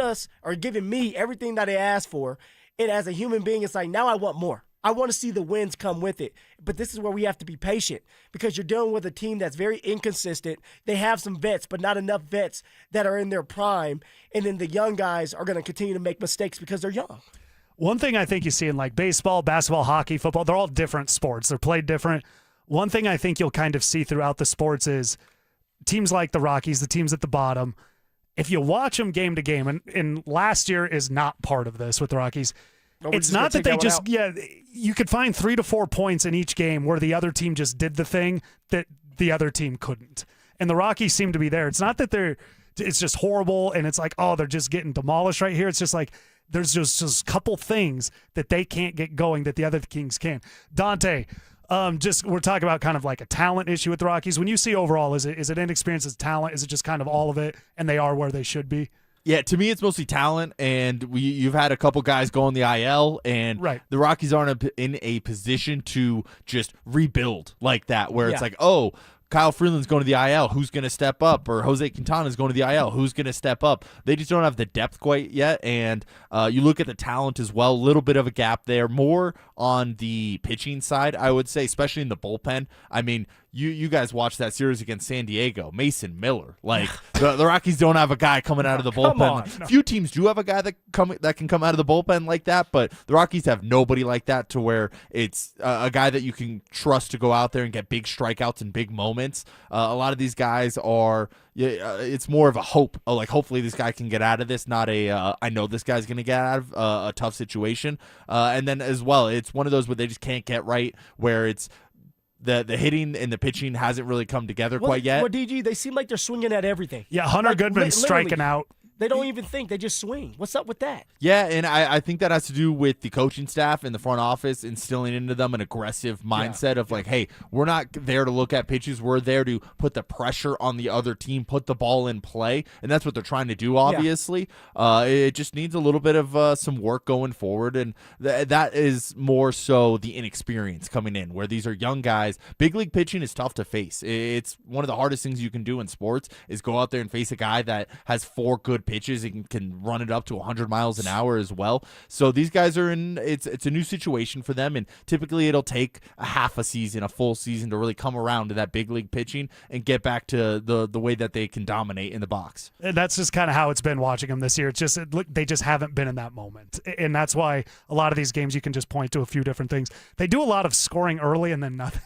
Speaker 13: me everything that they asked for. And as a human being, it's like, now I want more. I want to see the wins come with it. But this is where we have to be patient because you're dealing with a team that's very inconsistent. They have some vets, but not enough vets that are in their prime. And then the young guys are going to continue to make mistakes because they're young.
Speaker 12: One thing I think you see in like baseball, basketball, hockey, football, they're all different sports. They're played different. One thing I think you'll kind of see throughout the sports is teams like the Rockies, the teams at the bottom, if you watch them game to game, and last year is not part of this with the Rockies, it's not that they just, you could find 3 to 4 points in each game where the other team just did the thing that the other team couldn't. And the Rockies seem to be there. It's not that it's just horrible and it's like, oh, they're just getting demolished right here. It's just like, there's just a couple things that they can't get going that the other teams can. Dante, we're talking about kind of like a talent issue with the Rockies. When you see overall, is it inexperience, is talent? Is it just kind of all of it and they are where they should be?
Speaker 27: Yeah, to me, it's mostly talent, and you've had a couple guys go on the IL, and the Rockies aren't in a position to just rebuild like that, where it's like, oh, Kyle Freeland's going to the IL, who's going to step up? Or Jose Quintana's going to the IL, who's going to step up? They just don't have the depth quite yet, and you look at the talent as well, a little bit of a gap there, more on the pitching side, I would say, especially in the bullpen. I mean, you guys watched that series against San Diego, Mason Miller. Like the Rockies don't have a guy coming out of the bullpen. Few teams do have a guy that can come out of the bullpen like that, but the Rockies have nobody like that to where it's a guy that you can trust to go out there and get big strikeouts and big moments. A lot of these guys are. It's more of a hope. Like hopefully this guy can get out of this. Not I know this guy's going to get out of a tough situation. And then as well, it's one of those where they just can't get right. Where it's. The hitting and the pitching hasn't really come together quite yet.
Speaker 13: Well, DG, they seem like they're swinging at everything.
Speaker 12: Yeah, Hunter Goodman's striking out
Speaker 13: They don't even think. They just swing. What's up with that?
Speaker 27: Yeah, and I think that has to do with the coaching staff and the front office instilling into them an aggressive mindset of like, hey, we're not there to look at pitches. We're there to put the pressure on the other team, put the ball in play, and that's what they're trying to do, obviously. It just needs a little bit of some work going forward, and that is more so the inexperience coming in, where these are young guys. Big league pitching is tough to face. It's one of the hardest things you can do in sports is go out there and face a guy that has 4 good pitches and can run it up to 100 miles an hour as well. So these guys are in it's a new situation for them, and typically it'll take a half a season, a full season to really come around to that big league pitching and get back to the way that they can dominate in the box.
Speaker 12: And that's just kind of how it's been watching them this year. It's just they just haven't been in that moment, and that's why a lot of these games you can just point to a few different things. They do a lot of scoring early and then nothing.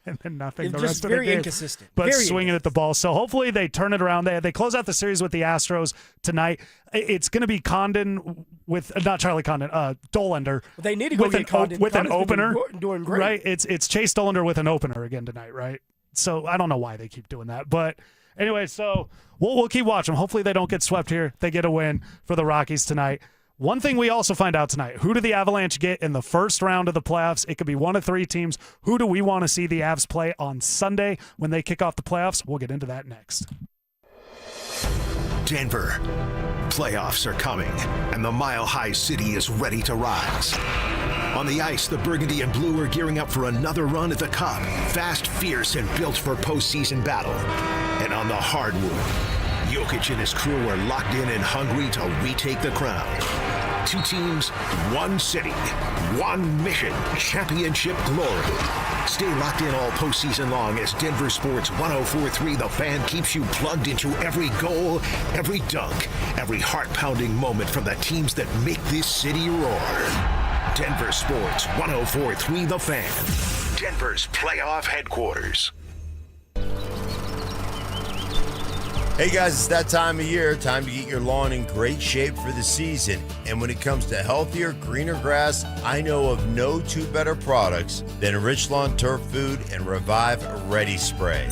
Speaker 12: And then nothing.
Speaker 13: It's
Speaker 12: the
Speaker 13: just
Speaker 12: rest of
Speaker 13: very
Speaker 12: the game,
Speaker 13: inconsistent.
Speaker 12: but
Speaker 13: Very
Speaker 12: swinging at the ball. So hopefully they turn it around. They close out the series with the Astros tonight. It's going to be Condon with not Charlie Condon, Dollander.
Speaker 13: They need to go get Condon
Speaker 12: with an opener.
Speaker 13: Doing great.
Speaker 12: Right? It's Chase Dollander with an opener again tonight. Right? So I don't know why they keep doing that, but anyway, so we'll keep watching. Hopefully they don't get swept here. They get a win for the Rockies tonight. One thing we also find out tonight, who do the Avalanche get in the first round of the playoffs? It could be one of 3 teams. Who do we want to see the Avs play on Sunday when they kick off the playoffs? We'll get into that next.
Speaker 1: Denver. Playoffs are coming, and the Mile High City is ready to rise. On the ice, the Burgundy and Blue are gearing up for another run at the Cup. Fast, fierce, and built for postseason battle. And on the hardwood, Jokic and his crew are locked in and hungry to retake the crown. 2 teams, 1 city, 1 mission, championship glory. Stay locked in all postseason long as Denver Sports 104.3 The Fan keeps you plugged into every goal, every dunk, every heart-pounding moment from the teams that make this city roar. Denver Sports 104.3 The Fan, Denver's playoff headquarters.
Speaker 6: Hey guys, it's that time of year. Time to get your lawn in great shape for the season. And when it comes to healthier, greener grass, I know of no 2 better products than Rich Lawn Turf Food and Revive Ready Spray.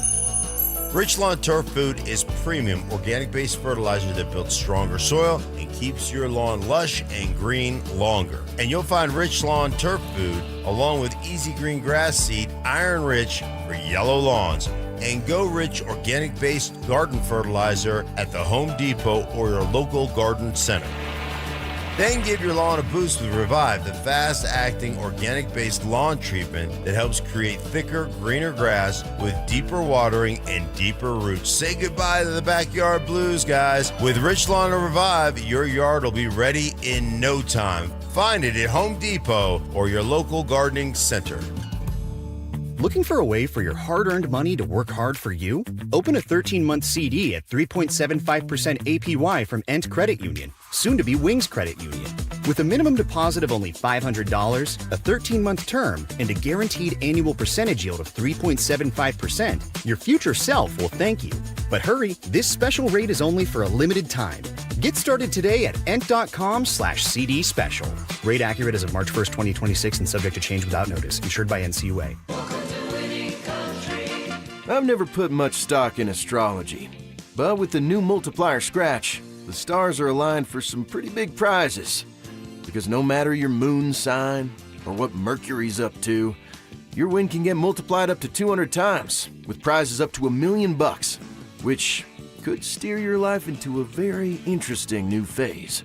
Speaker 6: Rich Lawn Turf Food is premium organic-based fertilizer that builds stronger soil and keeps your lawn lush and green longer. And you'll find Rich Lawn Turf Food along with Easy Green Grass Seed, Iron Rich for yellow lawns, and Go Rich organic-based garden fertilizer at the Home Depot or your local garden center. Then give your lawn a boost with Revive, the fast-acting organic-based lawn treatment that helps create thicker, greener grass with deeper watering and deeper roots. Say goodbye to the backyard blues, guys. With Rich Lawn and Revive, your yard will be ready in no time. Find it at Home Depot or your local gardening center.
Speaker 8: Looking for a way for your hard-earned money to work hard for you? Open a 13-month CD at 3.75% APY from Ent Credit Union, soon to be Wings Credit Union. With a minimum deposit of only $500, a 13-month term, and a guaranteed annual percentage yield of 3.75%, your future self will thank you. But hurry, this special rate is only for a limited time. Get started today at ent.com/CD special. Rate accurate as of March 1st, 2026 and subject to change without notice. Insured by NCUA.
Speaker 9: I've never put much stock in astrology, but with the new multiplier scratch, the stars are aligned for some pretty big prizes. Because no matter your moon sign or what Mercury's up to, your win can get multiplied up to 200 times with prizes up to $1 million, which could steer your life into a very interesting new phase.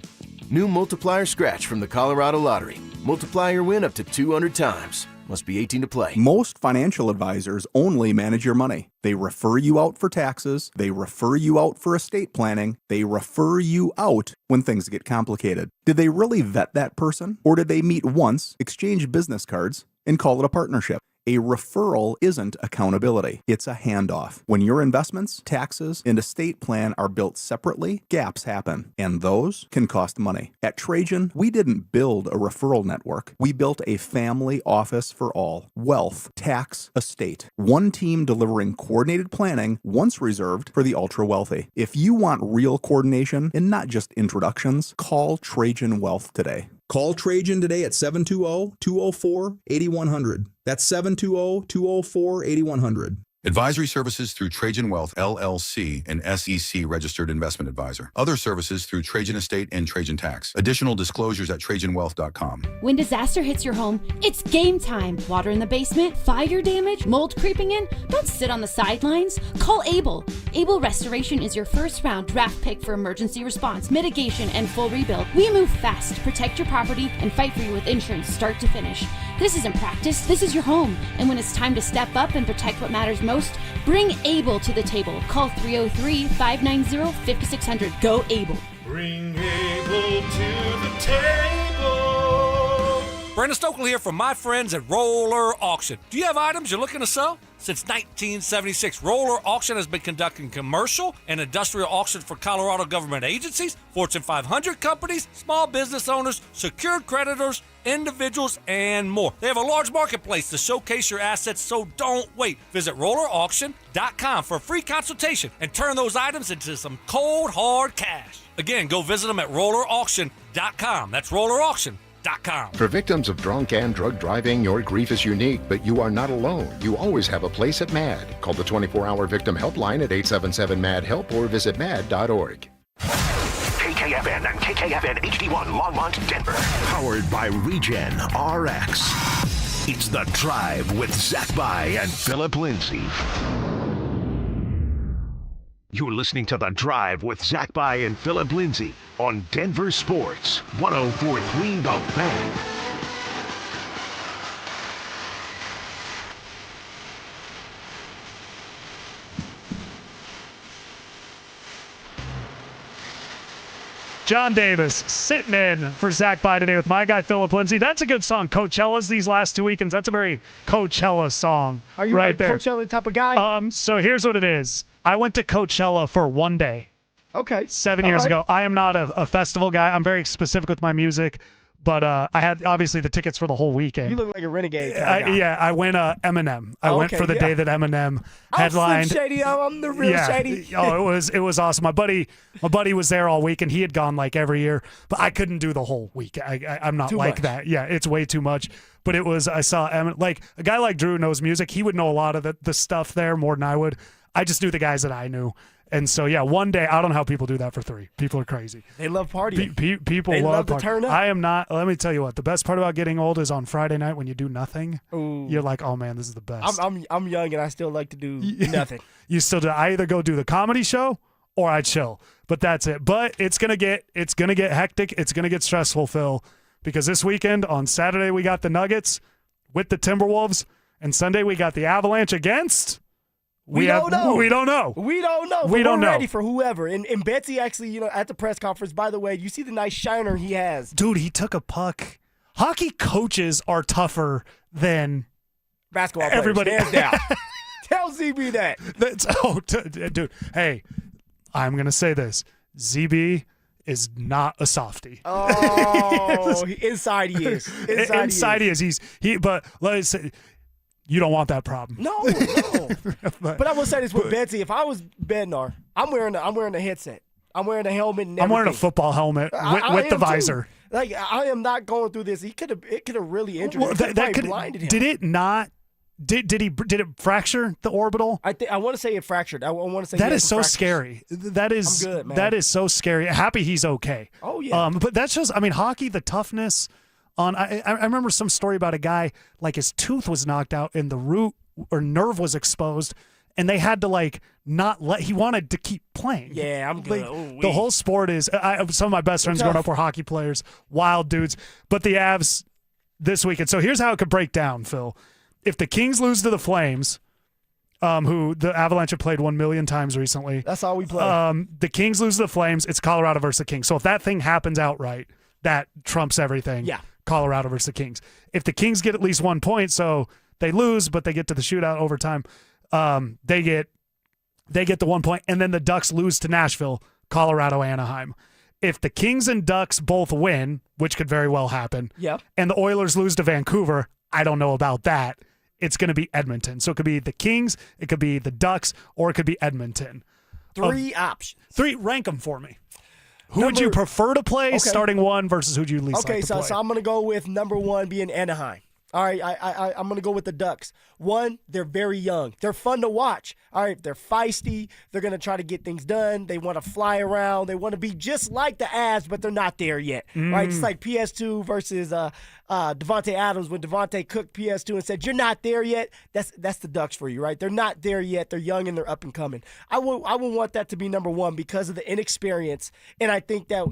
Speaker 9: New multiplier scratch from the Colorado Lottery. Multiply your win up to 200 times. Must be 18 to play.
Speaker 10: Most financial advisors only manage your money. They refer you out for taxes. They refer you out for estate planning. They refer you out when things get complicated. Did they really vet that person? Or did they meet once, exchange business cards, and call it a partnership? A referral isn't accountability. It's a handoff. When your investments, taxes, and estate plan are built separately, gaps happen, and those can cost money. At Trajan, we didn't build a referral network. We built a family office for all. Wealth, tax, estate. One team delivering coordinated planning, once reserved for the ultra-wealthy. If you want real coordination and not just introductions, call Trajan Wealth today.
Speaker 20: Call Trajan today at 720-204-8100. That's 720-204-8100.
Speaker 4: Advisory services through Trajan Wealth, LLC, an SEC registered investment advisor. Other services through Trajan Estate and Trajan Tax. Additional disclosures at TrajanWealth.com.
Speaker 11: When disaster hits your home, it's game time. Water in the basement, fire damage, mold creeping in. Don't sit on the sidelines. Call Able. Able Restoration is your first round draft pick for emergency response, mitigation, and full rebuild. We move fast to protect your property and fight for you with insurance start to finish. This isn't practice, this is your home. And when it's time to step up and protect what matters most, bring Able to the table. Call 303-590-5600. Go Able.
Speaker 14: Bring Able to the table. Brandon Stokely here from my friends at Roller Auction. Do you have items you're looking to sell? Since 1976, Roller Auction has been conducting commercial and industrial auctions for Colorado government agencies, Fortune 500 companies, small business owners, secured creditors, individuals, and more. They have a large marketplace to showcase your assets, so don't wait. Visit rollerauction.com for a free consultation and turn those items into some cold, hard cash. Again, go visit them at rollerauction.com. That's rollerauction.com.
Speaker 20: For victims of drunk and drug driving, your grief is unique, but you are not alone. You always have a place at MAD. Call the 24-hour victim helpline at 877-MAD-HELP or visit mad.org.
Speaker 1: KKFN and KKFN HD1 Longmont, Denver. Powered by Regen RX. It's The Drive with Zach By and Phillip Lindsay. You're listening to The Drive with Zach By and Phillip Lindsay on Denver Sports 104.3 The Fan.
Speaker 12: John Davis sitting in for Zach By today with my guy Phillip Lindsay. That's a good song. Coachella's these last 2 weekends. That's a very Coachella song.
Speaker 13: Are you
Speaker 12: right
Speaker 13: a
Speaker 12: there?
Speaker 13: Coachella type of guy?
Speaker 12: So here's what it is. I went to Coachella for one day.
Speaker 13: Okay.
Speaker 12: 7 years ago. I am not a festival guy. I'm very specific with my music, but I had obviously the tickets for the whole weekend.
Speaker 13: You look like a renegade kind of guy.
Speaker 12: Yeah, I went Eminem. I went for the day that Eminem headlined.
Speaker 13: I'm Slim Shady. I'm the real Shady.
Speaker 12: It was awesome. My buddy was there all week, and he had gone like every year, but I couldn't do the whole week. I'm not
Speaker 13: Too
Speaker 12: like
Speaker 13: much.
Speaker 12: that. Yeah, it's way too much. But I saw Eminem. Like a guy like Drew knows music. He would know a lot of the stuff there more than I would. I just knew the guys that I knew. And so, yeah, one day, I don't know how people do that for 3. People are crazy.
Speaker 13: They love partying.
Speaker 12: People
Speaker 13: they love to
Speaker 12: partying.
Speaker 13: turn up.
Speaker 12: I am not. Let me tell you what. The best part about getting old is on Friday night when you do nothing.
Speaker 13: Ooh.
Speaker 12: You're like, oh, man, this is the best.
Speaker 13: I'm young, and I still like to do nothing.
Speaker 12: You still do. I either go do the comedy show or I chill. But that's it. But it's gonna get hectic. It's gonna get stressful, Phil, because this weekend on Saturday we got the Nuggets with the Timberwolves, and Sunday we got the Avalanche against. We don't know.
Speaker 13: We don't know.
Speaker 12: We
Speaker 13: We're
Speaker 12: don't know.
Speaker 13: ready for whoever. And Betsy actually, at the press conference, by the way, you see the nice shiner he has.
Speaker 12: Dude, he took a puck. Hockey coaches are tougher than
Speaker 13: basketball players.
Speaker 12: Everybody.
Speaker 13: Hands down. Tell ZB that.
Speaker 12: Dude, hey, I'm going to say this. ZB is not a softie.
Speaker 13: Oh, inside he is.
Speaker 12: Inside he is. But let's say, you don't want that problem.
Speaker 13: No. But I will say this with Betsy. If I was Bednar, I'm wearing the headset. I'm wearing a helmet and everything.
Speaker 12: I'm wearing a football helmet with the visor.
Speaker 13: Too. Like, I am not going through this. It could have really injured him. That could have blinded him.
Speaker 12: Did it not? Did it fracture the orbital?
Speaker 13: I want to say it fractured. I want to say
Speaker 12: that is so scary. That is
Speaker 13: I'm good, man.
Speaker 12: That is so scary. Happy he's okay.
Speaker 13: Oh yeah.
Speaker 12: But that's just. I mean, hockey. The toughness. I remember some story about a guy like his tooth was knocked out and the root or nerve was exposed, and they had to not let. He wanted to keep playing.
Speaker 13: Yeah, I'm good.
Speaker 12: The whole sport is. Some of my best friends growing up were hockey players, wild dudes. But the Avs this weekend. So here's how it could break down, Phil. If the Kings lose to the Flames, who the Avalanche have played 1 million times recently.
Speaker 13: That's all we play.
Speaker 12: The Kings lose to the Flames. It's Colorado versus the Kings. So if that thing happens outright, that trumps everything.
Speaker 13: Yeah.
Speaker 12: Colorado versus the Kings. If the Kings get at least 1 point, so they lose, but they get to the shootout overtime, they get the 1 point, and then the Ducks lose to Nashville, Colorado, Anaheim. If the Kings and Ducks both win, which could very well happen, and the Oilers lose to Vancouver, I don't know about that. It's going to be Edmonton. So it could be the Kings, it could be the Ducks, or it could be Edmonton.
Speaker 13: 3 options.
Speaker 12: 3, rank them for me. Who would you prefer to play starting 1 versus who would you least like to play?
Speaker 13: So I'm going to go with number 1 being Anaheim. All right, I'm going to go with the Ducks. One, they're very young. They're fun to watch. All right, they're feisty. They're going to try to get things done. They want to fly around. They want to be just like the Avs, but they're not there yet. Right? It's like PS2 versus Devontae Adams when Devontae cooked PS2 and said, "You're not there yet." That's the Ducks for you, right? They're not there yet. They're young and they're up and coming. I would want that to be number one because of the inexperience, and I think that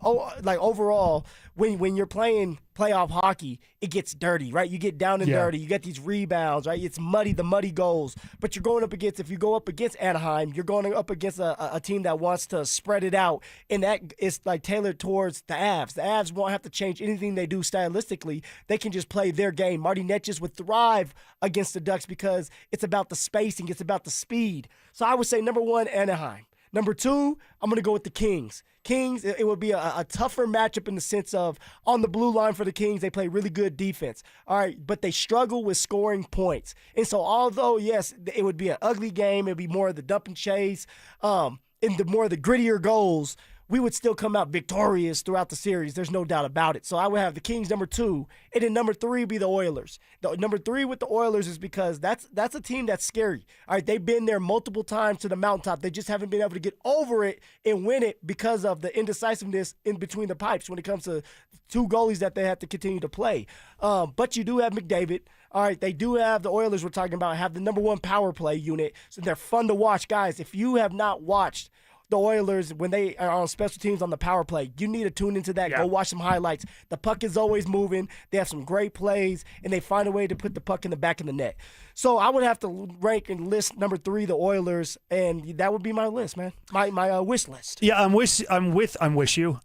Speaker 13: overall, when you're playing playoff hockey, it gets dirty, right? You get down and dirty. You get these rebounds, right? It's muddy, the muddy goals. But you're going up against, if you go up against Anaheim, you're going up against a team that wants to spread it out, and that is like tailored towards the Avs. The Avs won't have to change anything they do stylistically. They can just play their game. Marty Netjes would thrive against the Ducks because it's about the spacing, it's about the speed. So I would say number one, Anaheim. Number two, I'm going to go with the Kings. Kings, it would be a tougher matchup in the sense of on the blue line for the Kings, they play really good defense. All right, but they struggle with scoring points. And so although, yes, it would be an ugly game, it would be more of the dump and chase, and the more of the grittier goals, we would still come out victorious throughout the series. There's no doubt about it. So I would have the Kings number two, and then number three be the Oilers. The number three with the Oilers is because that's a team that's scary. All right, they've been there multiple times to the mountaintop. They just haven't been able to get over it and win it because of the indecisiveness in between the pipes when it comes to two goalies that they have to continue to play. But you do have McDavid. All right, they do have the Oilers we're talking about, have the number one power play unit, so they're fun to watch. Guys, if you have not watched the Oilers, when they are on special teams on the power play, you need to tune into that. Go watch some highlights. The puck is always moving. They have some great plays, and they find a way to put the puck in the back of the net. So I would have to rank and list number three, the Oilers, and that would be my list, man. My wish list.
Speaker 12: Yeah, I'm with you.
Speaker 13: I'm
Speaker 12: wish you.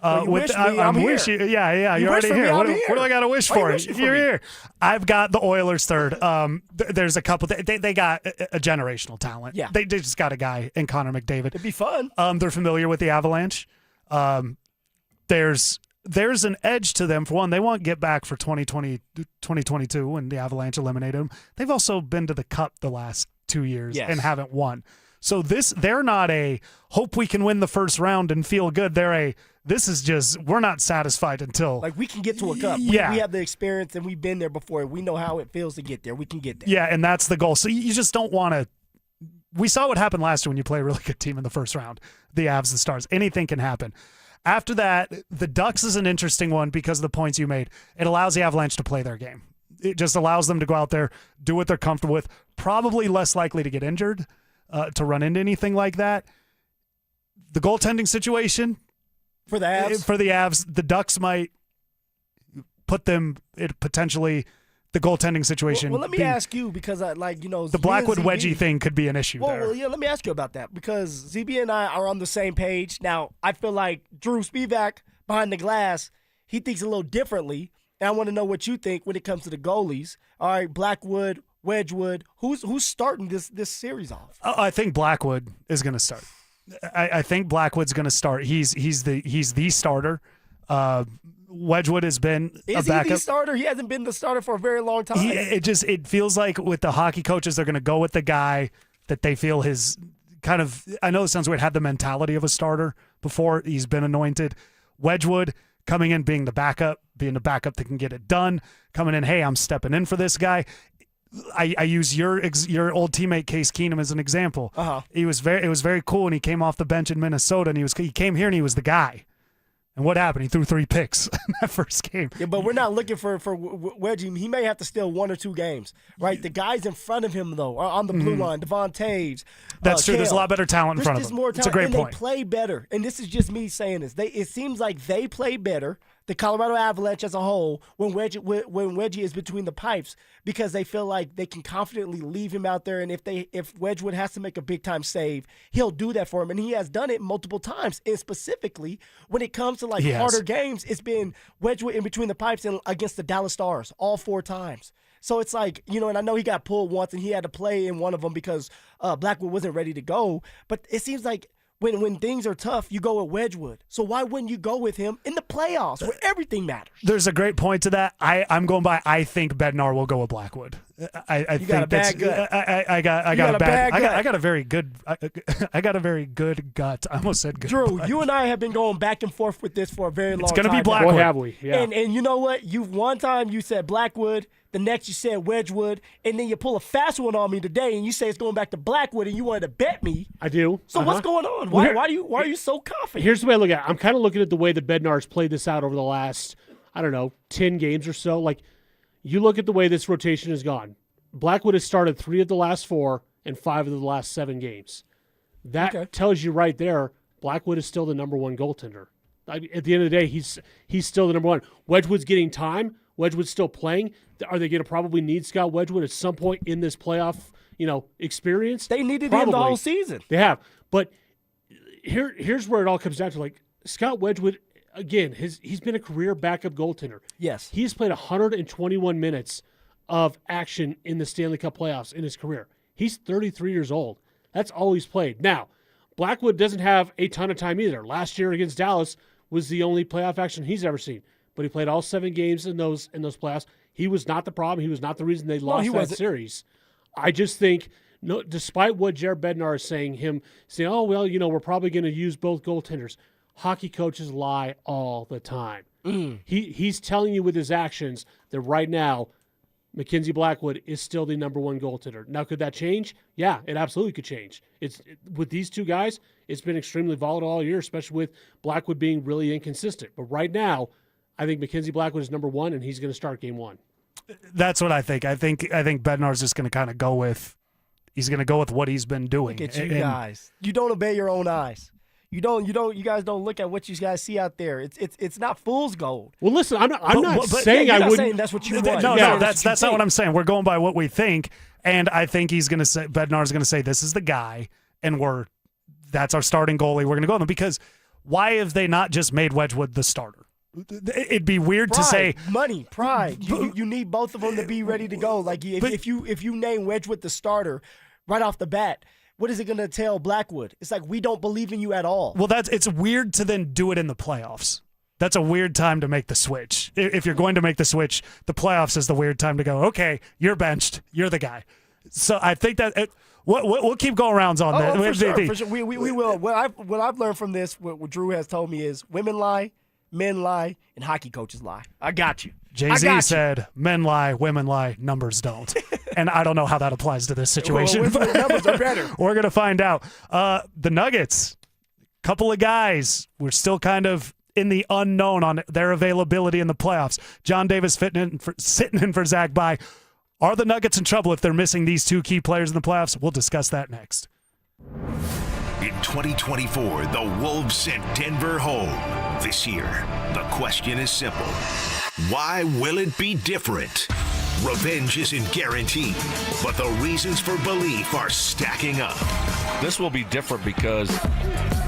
Speaker 12: Yeah. You're already here. What do I got to wish for? You're here. I've got the Oilers third. There's a couple. They got a generational talent.
Speaker 13: Yeah.
Speaker 12: They just got a guy in Connor McDavid.
Speaker 13: It'd be fun.
Speaker 12: They're familiar with the Avalanche. There's an edge to them. For one, they won't get back for 2022 when the Avalanche eliminated them. They've also been to the Cup the last 2 years and haven't won. So they're not a hope we can win the first round and feel good. This is just, we're not satisfied until.
Speaker 13: Like, we can get to a cup. We have the experience, and we've been there before. We know how it feels to get there. We can get there.
Speaker 12: Yeah, and that's the goal. So you just don't want to. We saw what happened last year when you play a really good team in the first round, the Avs, the Stars. Anything can happen. After that, the Ducks is an interesting one because of the points you made. It allows the Avalanche to play their game. It just allows them to go out there, do what they're comfortable with, probably less likely to get injured, to run into anything like that. The goaltending situation,
Speaker 13: For the
Speaker 12: Avs, the Ducks might put them potentially the goaltending situation.
Speaker 13: Well, let me ask you because
Speaker 12: the Blackwood wedgie thing could be an issue there.
Speaker 13: Well, yeah, let me ask you about that because ZB and I are on the same page. Now, I feel like Drew Spivak behind the glass, he thinks a little differently, and I want to know what you think when it comes to the goalies. All right, Blackwood, Wedgwood, who's starting this series off?
Speaker 12: I think Blackwood is going to start. I think Blackwood's going to start. He's the starter. Wedgwood has been a backup.
Speaker 13: Is he the starter? He hasn't been the starter for a very long time.
Speaker 12: It feels like with the hockey coaches, they're going to go with the guy that they feel his kind of, I know it sounds weird, had the mentality of a starter before he's been anointed. Wedgwood coming in, being the backup that can get it done. Coming in, hey, I'm stepping in for this guy. I use your old teammate Case Keenum as an example. It was very cool when he came off the bench in Minnesota and he came here and he was the guy. And what happened? He threw 3 picks in that first game.
Speaker 13: Yeah, but we're not looking for Wedgie. He may have to steal 1 or 2 games, right? The guys in front of him, though, are on the blue line. Devon Taves.
Speaker 12: That's true. There's a lot better talent in front of him. It's a great point.
Speaker 13: They play better. And this is just me saying this. It seems like they play better, the Colorado Avalanche as a whole, when Wedgie is between the pipes, because they feel like they can confidently leave him out there, and if Wedgwood has to make a big-time save, he'll do that for him, and he has done it multiple times. And specifically, when it comes to harder games, it's been Wedgwood in between the pipes and against the Dallas Stars all 4 times. So it's like, and I know he got pulled once, and he had to play in one of them because Blackwood wasn't ready to go, but it seems like when things are tough, you go with Wedgwood. So why wouldn't you go with him in the playoffs where everything matters?
Speaker 12: There's a great point to that. I'm going by, I think Bednar will go with Blackwood. I
Speaker 13: You got a bad gut.
Speaker 12: I got a very good gut. I almost said good.
Speaker 13: Drew,
Speaker 12: butt.
Speaker 13: you and I have been going back and forth with this for a very long time.
Speaker 12: It's going to be
Speaker 13: now.
Speaker 12: Blackwood.
Speaker 2: What have we? Yeah.
Speaker 13: And you know what? One time you said Blackwood, the next you said Wedgwood, and then you pull a fast one on me today and you say it's going back to Blackwood and you wanted to bet me.
Speaker 2: I do.
Speaker 13: So what's going on? Why are you so confident?
Speaker 2: Here's the way I look at it. I'm kind of looking at the way the Bednar's played this out over the last, 10 games or so. Like, you look at the way this rotation has gone. Blackwood has started 3 of the last 4 and 5 of the last 7 games. That tells you right there, Blackwood is still the number 1 goaltender. At the end of the day, he's still the number 1. Wedgwood's getting time. Wedgwood's still playing. Are they going to probably need Scott Wedgwood at some point in this playoff, experience?
Speaker 13: They needed him the whole season.
Speaker 2: They have. But here's where it all comes down to. Like, Scott Wedgwood, again, he's been a career backup goaltender.
Speaker 13: Yes.
Speaker 2: He's played 121 minutes of action in the Stanley Cup playoffs in his career. He's 33 years old. That's all he's played. Now, Blackwood doesn't have a ton of time either. Last year against Dallas was the only playoff action he's ever seen. But he played all 7 games in those playoffs. He was not the problem. He was not the reason they lost that series. I just think, despite what Jared Bednar is saying, we're probably going to use both goaltenders. Hockey coaches lie all the time. He's telling you with his actions that right now, Mackenzie Blackwood is still the number 1 goaltender. Now, could that change? Yeah, it absolutely could change. With these 2 guys, it's been extremely volatile all year, especially with Blackwood being really inconsistent. But right now, I think Mackenzie Blackwood is number 1, and he's going to start game 1.
Speaker 12: That's what I think. I think Bednar's just going to kind of go with. He's going to go with what he's been doing.
Speaker 13: Look at you guys. You don't obey your own eyes. You guys don't look at what you guys see out there. It's not fool's gold.
Speaker 2: Well, listen, I'm not saying I wouldn't.
Speaker 13: Saying that's what you want.
Speaker 12: No, that's not what I'm saying. We're going by what we think, and I think he's going to say Bednar's going to say this is the guy, and that's our starting goalie. We're going to go with him because why have they not just made Wedgwood the starter? It'd be weird to say
Speaker 13: pride. You need both of them to be ready to go. Like if you name Wedgwood the starter right off the bat. What is it going to tell Blackwood? It's like we don't believe in you at all.
Speaker 12: Well, it's weird to then do it in the playoffs. That's a weird time to make the switch. If you're going to make the switch, the playoffs is the weird time to go, okay, you're benched. You're the guy. So I think that we'll keep going rounds on that.
Speaker 13: For sure. We will. What I've learned from this, what Drew has told me is women lie, men lie, and hockey coaches lie. I got you.
Speaker 12: Jay-Z said, men lie, women lie, numbers don't. And I don't know how that applies to this situation.
Speaker 13: Well, numbers are better.
Speaker 12: We're going to find out. The Nuggets, couple of guys, we're still kind of in the unknown on their availability in the playoffs. John Davis sitting in for Zach By. Are the Nuggets in trouble if they're missing these 2 key players in the playoffs? We'll discuss that next.
Speaker 1: In 2024, the Wolves sent Denver home. This year, the question is simple. Why will it be different? Revenge isn't guaranteed, but the reasons for belief are stacking up.
Speaker 14: This will be different because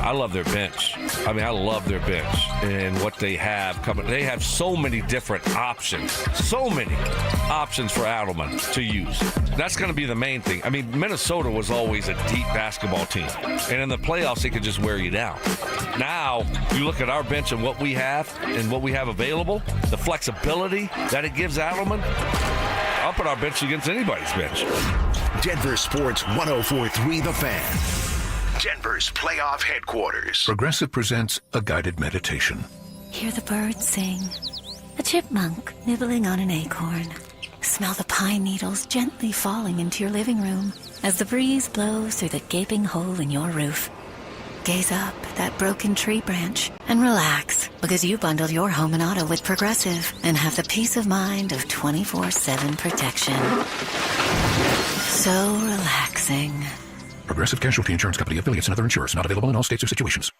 Speaker 14: I love their bench. I love their bench and what they have coming. They have so many different options. So many options for Adelman to use. That's going to be the main thing. Minnesota was always a deep basketball team. And in the playoffs, they could just wear you down. Now, you look at our bench and what we have available, the flexibility that it gives Adelman, I'll put our bench against anybody's bench.
Speaker 1: Denver Sports 104.3 The Fan. Denver's playoff headquarters.
Speaker 3: Progressive presents a guided meditation.
Speaker 21: Hear the birds sing. A chipmunk nibbling on an acorn. Smell the pine needles gently falling into your living room as the breeze blows through the gaping hole in your roof. Gaze up at that broken tree branch and relax because you bundled your home and auto with Progressive and have the peace of mind of 24/7 protection. So relaxing.
Speaker 3: Progressive Casualty Insurance Company, affiliates, and other insurers. Not available in all states or situations.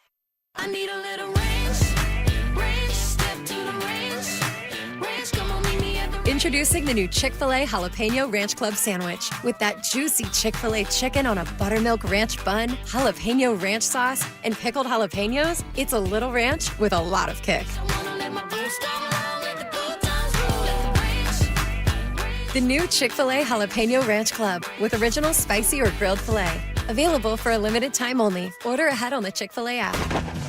Speaker 22: I need a little range, step to the range, come on, meet me at the range.
Speaker 23: Introducing the new Chick-fil-A Jalapeno Ranch Club Sandwich. With that juicy Chick-fil-A chicken on a buttermilk ranch bun, jalapeno ranch sauce, and pickled jalapenos, it's a little ranch with a lot of kick. The new Chick-fil-A Jalapeno Ranch Club with original spicy or grilled filet. Available for a limited time only. Order ahead on the Chick-fil-A app.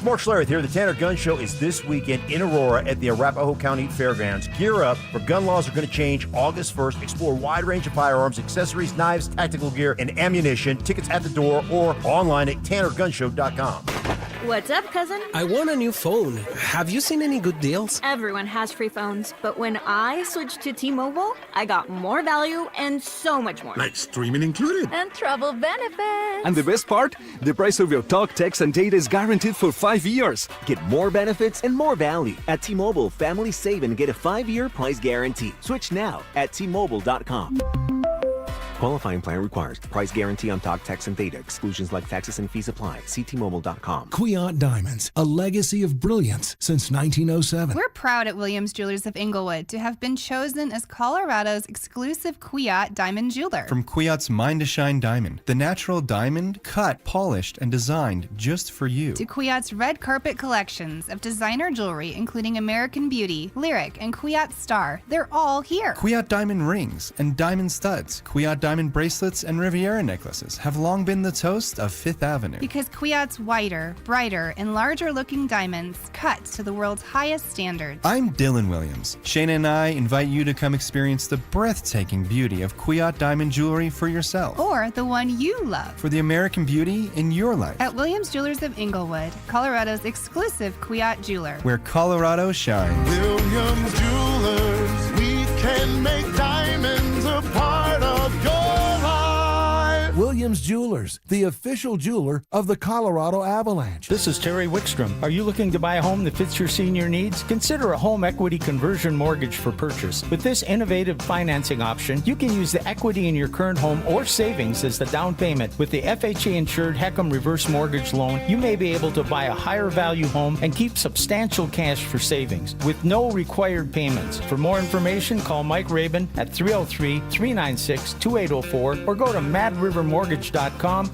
Speaker 5: Mark Schlereth here. The Tanner Gun Show is this weekend in Aurora at the Arapahoe County Fairgrounds. Gear up, for gun laws are going to change August 1st. Explore a wide range of firearms, accessories, knives, tactical gear, and ammunition. Tickets at the door or online at tannergunshow.com.
Speaker 7: What's up, cousin?
Speaker 15: I want a new phone. Have you seen any good deals?
Speaker 7: Everyone has free phones, but when I switched to T-Mobile, I got more value and so much more.
Speaker 16: Like streaming included.
Speaker 7: And travel benefits.
Speaker 17: And the best part? The price of your talk, text, and data is guaranteed for 5 years.
Speaker 25: Get more benefits and more value. At T-Mobile, families save and get a 5-year price guarantee. Switch now at T-Mobile.com. Qualifying plan requires price guarantee on talk, text, and data. Exclusions like taxes and fees apply. See T-Mobile.com.
Speaker 26: Kwiat Diamonds, a legacy of brilliance since 1907.
Speaker 28: We're proud at Williams Jewelers of Inglewood to have been chosen as Colorado's exclusive Kwiat diamond jeweler.
Speaker 29: From Kwiat's Mine to Shine diamond, the natural diamond cut, polished, and designed just for you.
Speaker 28: To Kwiat's red carpet collections of designer jewelry, including American Beauty, Lyric, and Kwiat Star. They're all here.
Speaker 29: Kwiat diamond rings and diamond studs, Kwiat diamond bracelets, and Riviera necklaces have long been the toast of Fifth Avenue.
Speaker 28: Because Kwiat's whiter, brighter, and larger looking diamonds cut to the world's highest standards.
Speaker 29: I'm Dylan Williams. Shayna and I invite you to come experience the breathtaking beauty of Kwiat diamond jewelry for yourself.
Speaker 28: Or the one you love.
Speaker 29: For the American beauty in your life.
Speaker 28: At Williams Jewelers of Inglewood, Colorado's exclusive Kwiat jeweler.
Speaker 29: Where Colorado shines.
Speaker 16: Williams Jewelers, we can make diamonds a part of your life.
Speaker 26: Williams Jewelers, the official jeweler of the Colorado Avalanche.
Speaker 30: This is Terry Wickstrom. Are you looking to buy a home that fits your senior needs? Consider a home equity conversion mortgage for purchase. With this innovative financing option, you can use the equity in your current home or savings as the down payment. With the FHA-insured HECM reverse mortgage loan, you may be able to buy a higher value home and keep substantial cash for savings with no required payments. For more information, call Mike Rabin at 303-396-2804 or go to madrivermortgage.com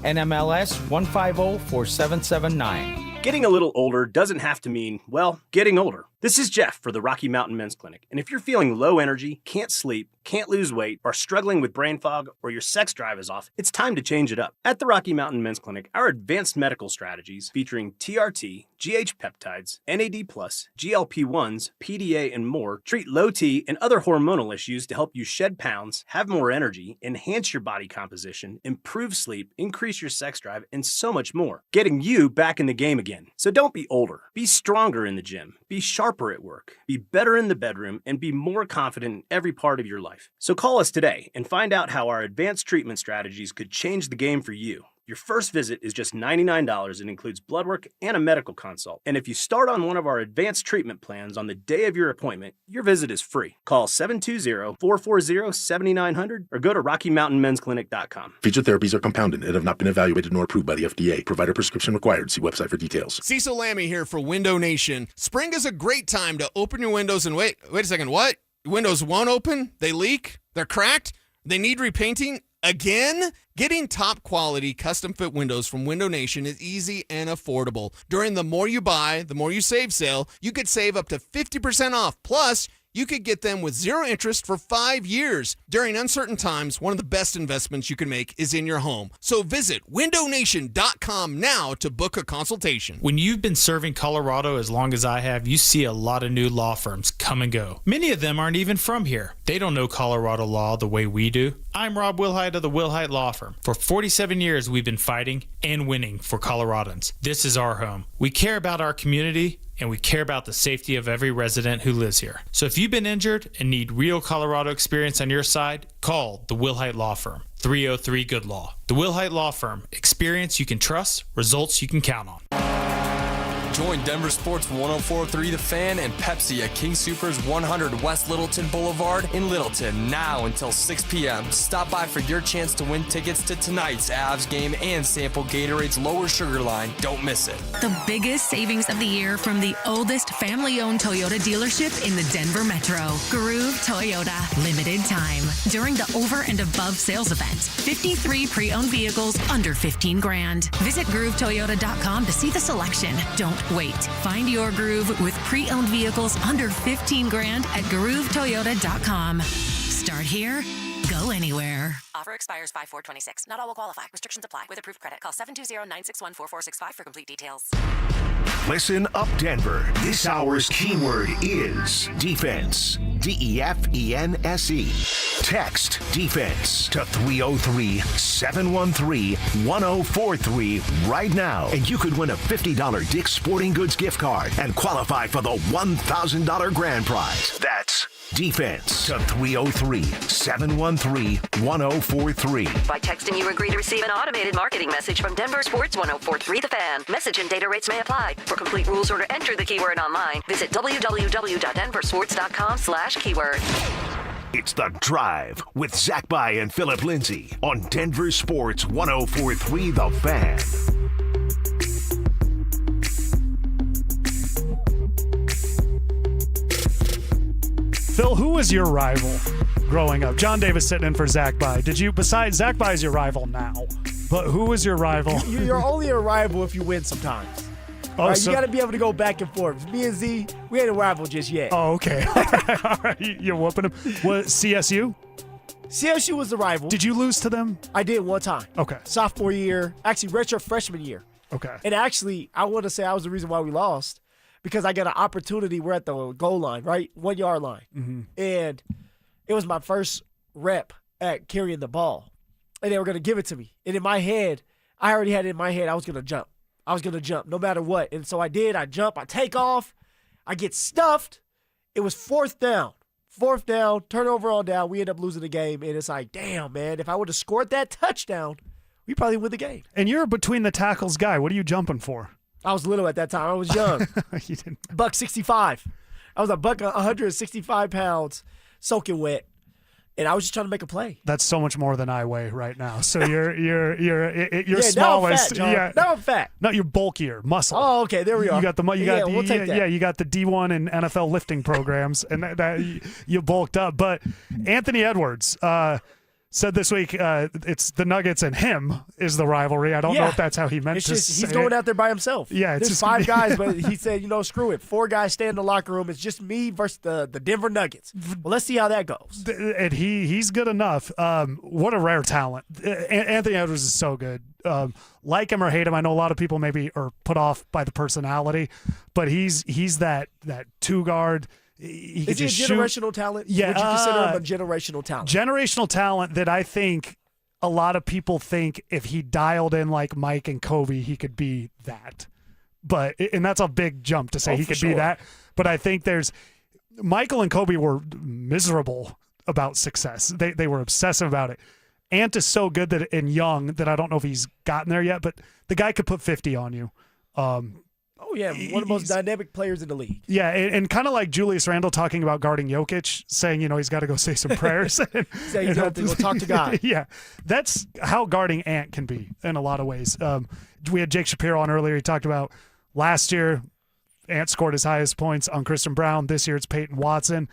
Speaker 30: and MLS 1504779.
Speaker 31: Getting a little older doesn't have to mean, well, getting older. This is Jeff for the Rocky Mountain Men's Clinic. And if you're feeling low energy, can't sleep, can't lose weight, are struggling with brain fog, or your sex drive is off, it's time to change it up. At the Rocky Mountain Men's Clinic, our advanced medical strategies featuring TRT, GH peptides, NAD+, GLP-1s, PDA, and more treat low T and other hormonal issues to help you shed pounds, have more energy, enhance your body composition, improve sleep, increase your sex drive, and so much more. Getting you back in the game again. So don't be older. Be stronger in the gym. Be sharper at work. Be better in the bedroom and be more confident in every part of your life. So call us today and find out how our advanced treatment strategies could change the game for you. Your first visit is just $99 and includes blood work and a medical consult. And if you start on one of our advanced treatment plans on the day of your appointment, your visit is free. Call 720-440-7900 or go to RockyMountainMen'sClinic.com.
Speaker 3: Feature therapies are compounded and have not been evaluated nor approved by the FDA. Provider prescription required. See website for details.
Speaker 32: Cecil Lammy here for Window Nation. Spring is a great time to open your windows and wait a second, what? Windows won't open? They leak? They're cracked? They need repainting? Again? Getting top quality custom fit windows from Window Nation is easy and affordable. During the More You Buy, the More You Save sale, you could save up to 50% off. Plus, you could get them with zero interest for 5 years. During uncertain times, one of the best investments you can make is in your home. So visit windownation.com now to book a consultation.
Speaker 33: When you've been serving Colorado as long as I have, you see a lot of new law firms come and go. Many of them aren't even from here. They don't know Colorado law the way we do. I'm Rob Wilhite of the Wilhite Law Firm. For 47 years, we've been fighting and winning for Coloradans. This is our home. We care about our community, and we care about the safety of every resident who lives here. So if you've been injured and need real Colorado experience on your side, call the Wilhite Law Firm, 303-GOOD-LAW. The Wilhite Law Firm, experience you can trust, results you can count on.
Speaker 34: Join Denver Sports 104.3 The Fan and Pepsi at King Soopers 100 West Littleton Boulevard in Littleton now until 6 p.m. Stop by for your chance to win tickets to tonight's Avs game and sample Gatorade's lower sugar line. Don't miss it.
Speaker 35: The biggest savings of the year from the oldest family-owned Toyota dealership in the Denver Metro. Groove Toyota. Limited time. During the over and above sales event. 53 pre-owned vehicles under $15,000. Visit GrooveToyota.com to see the selection. Don't wait. Find your groove with pre-owned vehicles under $15,000 at GrooveToyota.com. Start here, go anywhere.
Speaker 2: Offer expires 5/4/26. Not all will qualify. Restrictions apply. With approved credit, call 720-961-4465 for complete details.
Speaker 1: Listen up, Denver. This hour's keyword is defense. DEFENSE. Text defense to 303-713-1043 right now, and you could win a $50 Dick's Sporting Goods gift card and qualify for the $1,000 grand prize. That's defense to 303-713-1043.
Speaker 2: By texting, you agree to receive an automated marketing message from Denver Sports 1043 The Fan. Message and data rates may apply. For complete rules or to enter the keyword online, visit www.denversports.com/keyword.
Speaker 1: It's The Drive with Zach By and Phillip Lindsay on Denver Sports 1043 The Fan.
Speaker 4: Phil, who was your rival growing up? John Davis sitting in for Zach By. Besides Zach By is your rival now, but who was your rival?
Speaker 6: You're only a rival if you win sometimes.
Speaker 4: Oh,
Speaker 6: right?
Speaker 4: so,
Speaker 6: you got to be able to go back and forth. Me and Z, we ain't a rival just yet.
Speaker 4: Oh, okay. All right. You're whooping him. What, CSU?
Speaker 6: CSU was the rival.
Speaker 4: Did you lose to them?
Speaker 6: I did one time.
Speaker 4: Okay.
Speaker 6: Sophomore year. Actually, redshirt freshman year.
Speaker 4: Okay.
Speaker 6: And actually, I want to say I was the reason why we lost because I got an opportunity. We're at the goal line, right? 1 yard line.
Speaker 4: Mm-hmm.
Speaker 6: And it was my first rep at carrying the ball. And they were going to give it to me. And in my head, I already had it in my head I was going to jump. I was going to jump no matter what. And so I did. I jump. I take off. I get stuffed. It was fourth down. Fourth down, turnover on down. We end up losing the game. And it's like, damn, man, if I would have scored that touchdown, we probably win the game.
Speaker 4: And you're a between the tackles guy. What are you jumping for?
Speaker 6: I was little at that time. I was young.
Speaker 4: You didn't.
Speaker 6: $165. I was a buck 165 pounds, soaking wet. And I was just trying to make a play.
Speaker 4: That's so much more than I weigh right now. So you're
Speaker 6: yeah,
Speaker 4: smallest.
Speaker 6: Now I'm fat, John.
Speaker 4: Yeah.
Speaker 6: Now I'm fat.
Speaker 4: No, you're bulkier, muscle.
Speaker 6: Oh, okay. There we are.
Speaker 4: You got the
Speaker 6: we'll take that.
Speaker 4: you got the D1 and NFL lifting programs, and that you bulked up. But Anthony Edwards said this week it's the Nuggets and him is the rivalry. I don't know if that's how he meant
Speaker 6: it's
Speaker 4: to
Speaker 6: just,
Speaker 4: say
Speaker 6: he's going
Speaker 4: it.
Speaker 6: out there by himself.
Speaker 4: Yeah, it's
Speaker 6: there's
Speaker 4: just
Speaker 6: 5 guys, but he said, screw it. 4 guys stay in the locker room. It's just me versus the Denver Nuggets. Well, let's see how that goes.
Speaker 4: And he's good enough. What a rare talent. Anthony Edwards is so good. Like him or hate him, I know a lot of people maybe are put off by the personality, but he's that 2-guard.
Speaker 6: Is he a generational talent?
Speaker 4: Yeah.
Speaker 6: Would you consider him a generational talent?
Speaker 4: Generational talent that I think a lot of people think if he dialed in like Mike and Kobe, he could be that. And that's a big jump to say he could be that. But I think Michael and Kobe were miserable about success. They were obsessive about it. Ant is so good and young that I don't know if he's gotten there yet, but the guy could put 50 on you.
Speaker 6: Oh, yeah, one of the most dynamic players in the league.
Speaker 4: Yeah, and kind of like Julius Randle talking about guarding Jokic, saying, he's got to go say some prayers.
Speaker 6: Say he's got to go talk to God.
Speaker 4: Yeah, that's how guarding Ant can be in a lot of ways. We had Jake Shapiro on earlier. He talked about last year, Ant scored his highest points on Christian Brown. This year it's Payton Watson.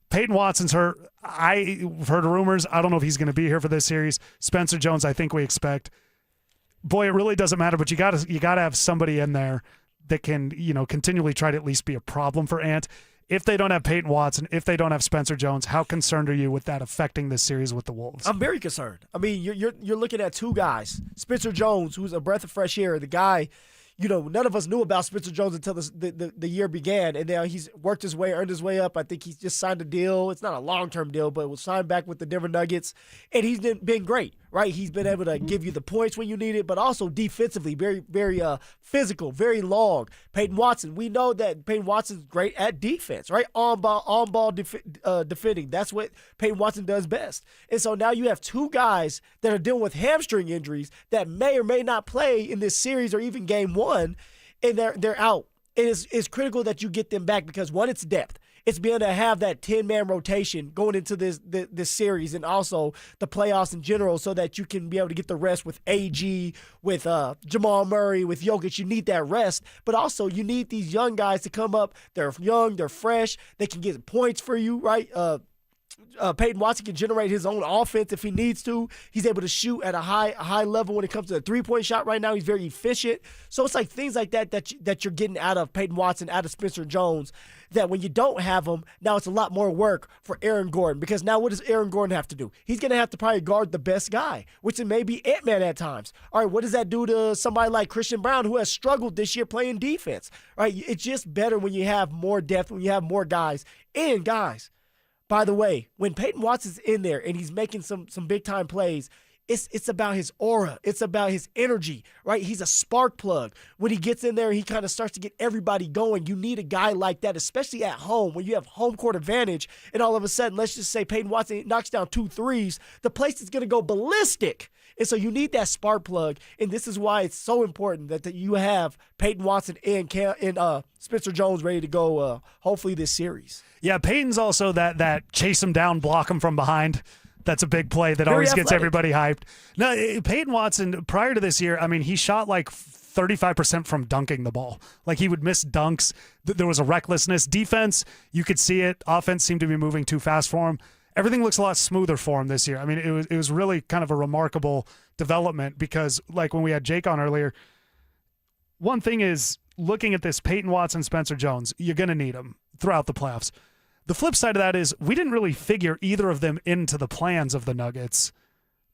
Speaker 4: Payton Watson's hurt. I've heard rumors. I don't know if he's going to be here for this series. Spencer Jones, I think we expect. Boy, it really doesn't matter, but you got to have somebody in there that can, continually try to at least be a problem for Ant. If they don't have Payton Watson, if they don't have Spencer Jones, how concerned are you with that affecting this series with the Wolves?
Speaker 6: I'm very concerned. I mean, you're looking at 2 guys. Spencer Jones, who's a breath of fresh air, the guy, none of us knew about Spencer Jones until the year began, and now he's worked his way, earned his way up. I think he's just signed a deal. It's not a long-term deal, but was signed back with the Denver Nuggets, and he's been great, right? He's been able to give you the points when you need it, but also defensively, very, very physical, very long. Payton Watson, we know that Payton Watson's great at defense, right? On-ball defending. That's what Payton Watson does best. And so now you have 2 guys that are dealing with hamstring injuries that may or may not play in this series or even game 1. And they're out. It's critical that you get them back because, one, it's depth. It's being able to have that 10-man rotation going into this series and also the playoffs in general so that you can be able to get the rest with AG, with Jamal Murray, with Jokic. You need that rest. But also you need these young guys to come up. They're young. They're fresh. They can get points for you, right? Payton Watson can generate his own offense if he needs to. He's able to shoot at a high level when it comes to the three-point shot right now. He's very efficient. So it's like things like that you're getting out of Payton Watson, out of Spencer Jones, that when you don't have them, now it's a lot more work for Aaron Gordon. Because now what does Aaron Gordon have to do? He's going to have to probably guard the best guy, which it may be Ant-Man at times. All right, what does that do to somebody like Christian Brown, who has struggled this year playing defense? All right, it's just better when you have more depth, when you have more guys. And guys, by the way, when Payton Watson's in there and he's making some big-time plays, it's about his aura. It's about his energy, right? He's a spark plug. When he gets in there, he kind of starts to get everybody going. You need a guy like that, especially at home, when you have home court advantage, and all of a sudden, let's just say Payton Watson knocks down 2 threes, the place is going to go ballistic. And so you need that spark plug, and this is why it's so important that you have Payton Watson and Spencer Jones ready to go hopefully this series.
Speaker 4: Yeah, Payton's also that chase him down, block him from behind. That's a big play that
Speaker 6: Very
Speaker 4: always
Speaker 6: athletic.
Speaker 4: gets everybody hyped. No, Payton Watson, prior to this year, I mean, he shot like 35% from dunking the ball. Like he would miss dunks. There was a recklessness. Defense, you could see it. Offense seemed to be moving too fast for him. Everything looks a lot smoother for him this year. I mean, it was really kind of a remarkable development because, like when we had Jake on earlier, one thing is looking at this Payton Watson, Spencer Jones, you're going to need them throughout the playoffs. The flip side of that is we didn't really figure either of them into the plans of the Nuggets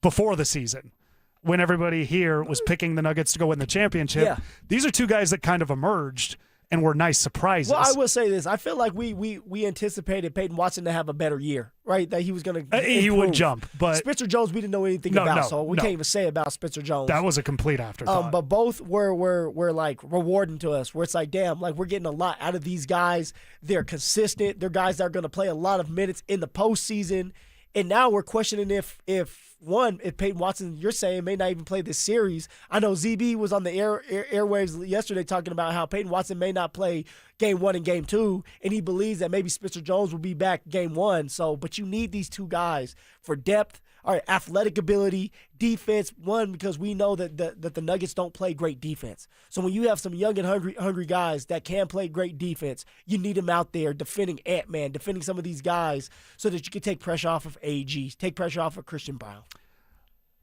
Speaker 4: before the season. When everybody here was picking the Nuggets to go win the championship,
Speaker 6: Yeah.
Speaker 4: These are two guys that kind of emerged and were nice surprises.
Speaker 6: Well, I will say this. I feel like we anticipated Payton Watson to have a better year, right? That he was going to
Speaker 4: he would jump, but
Speaker 6: Spencer Jones we didn't know anything about, so we can't even say about Spencer Jones.
Speaker 4: That was a complete afterthought.
Speaker 6: But both were like rewarding to us, where it's like, damn, like we're getting a lot out of these guys. They're consistent. They're guys that are going to play a lot of minutes in the postseason. And now we're questioning if Payton Watson, you're saying, may not even play this series. I know ZB was on the airwaves yesterday talking about how Payton Watson may not play Game 1 and Game 2, and he believes that maybe Spencer Jones will be back Game 1. So, but you need these two guys for depth, all right, athletic ability, defense. One, because we know that the Nuggets don't play great defense. So when you have some young and hungry guys that can play great defense, you need them out there defending Ant-Man, defending some of these guys so that you can take pressure off of AG, take pressure off of Christian Brown.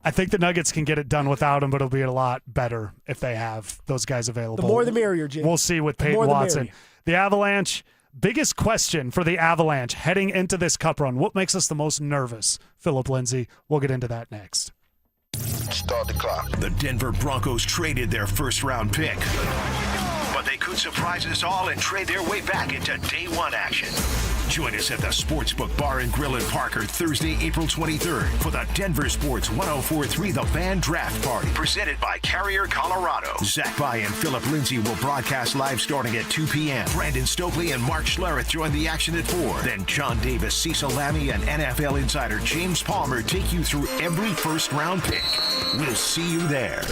Speaker 4: I think the Nuggets can get it done without him, but it'll be a lot better if they have those guys available.
Speaker 6: The more the merrier, Jim.
Speaker 4: We'll see with Payton Watson. The Avalanche, biggest question for the Avalanche heading into this cup run. What makes us the most nervous? Phillip Lindsay. We'll get into that next.
Speaker 1: Start the clock. The Denver Broncos traded their first-round pick. But they could surprise us all and trade their way back into day one action. Join us at the Sportsbook Bar and Grill in Parker Thursday, April 23rd for the Denver Sports 104.3 The Fan Draft Party, presented by Carrier Colorado. Zach By and Phillip Lindsay will broadcast live starting at 2 p.m. Brandon Stokely and Mark Schlereth join the action at 4. Then John Davis, Cecil Lammey, and NFL insider James Palmer take you through every first-round pick. We'll see you there.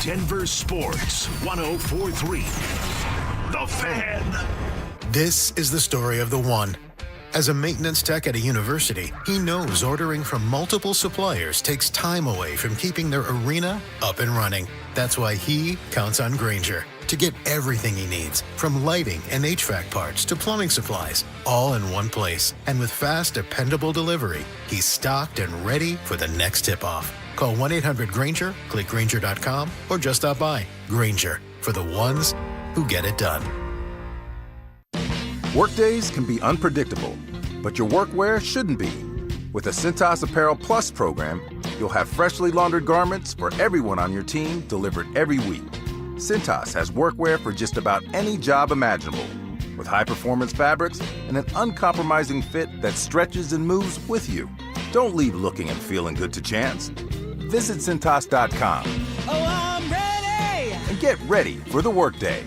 Speaker 1: Denver Sports 104.3 The Fan.
Speaker 8: This is the story of the one. As a maintenance tech at a university, he knows ordering from multiple suppliers takes time away from keeping their arena up and running. That's why he counts on Grainger to get everything he needs, from lighting and HVAC parts to plumbing supplies, all in one place. And with fast, dependable delivery, he's stocked and ready for the next tip-off. Call 1-800-GRAINGER, click Grainger.com, or just stop by. Grainger, for the ones who get it done.
Speaker 9: Workdays can be unpredictable, but your workwear shouldn't be. With the Cintas Apparel Plus program, you'll have freshly laundered garments for everyone on your team delivered every week. Cintas has workwear for just about any job imaginable, with high-performance fabrics and an uncompromising fit that stretches and moves with you. Don't leave looking and feeling good to chance. Visit Cintas.com.
Speaker 10: Oh, I'm ready!
Speaker 9: And get ready for the workday.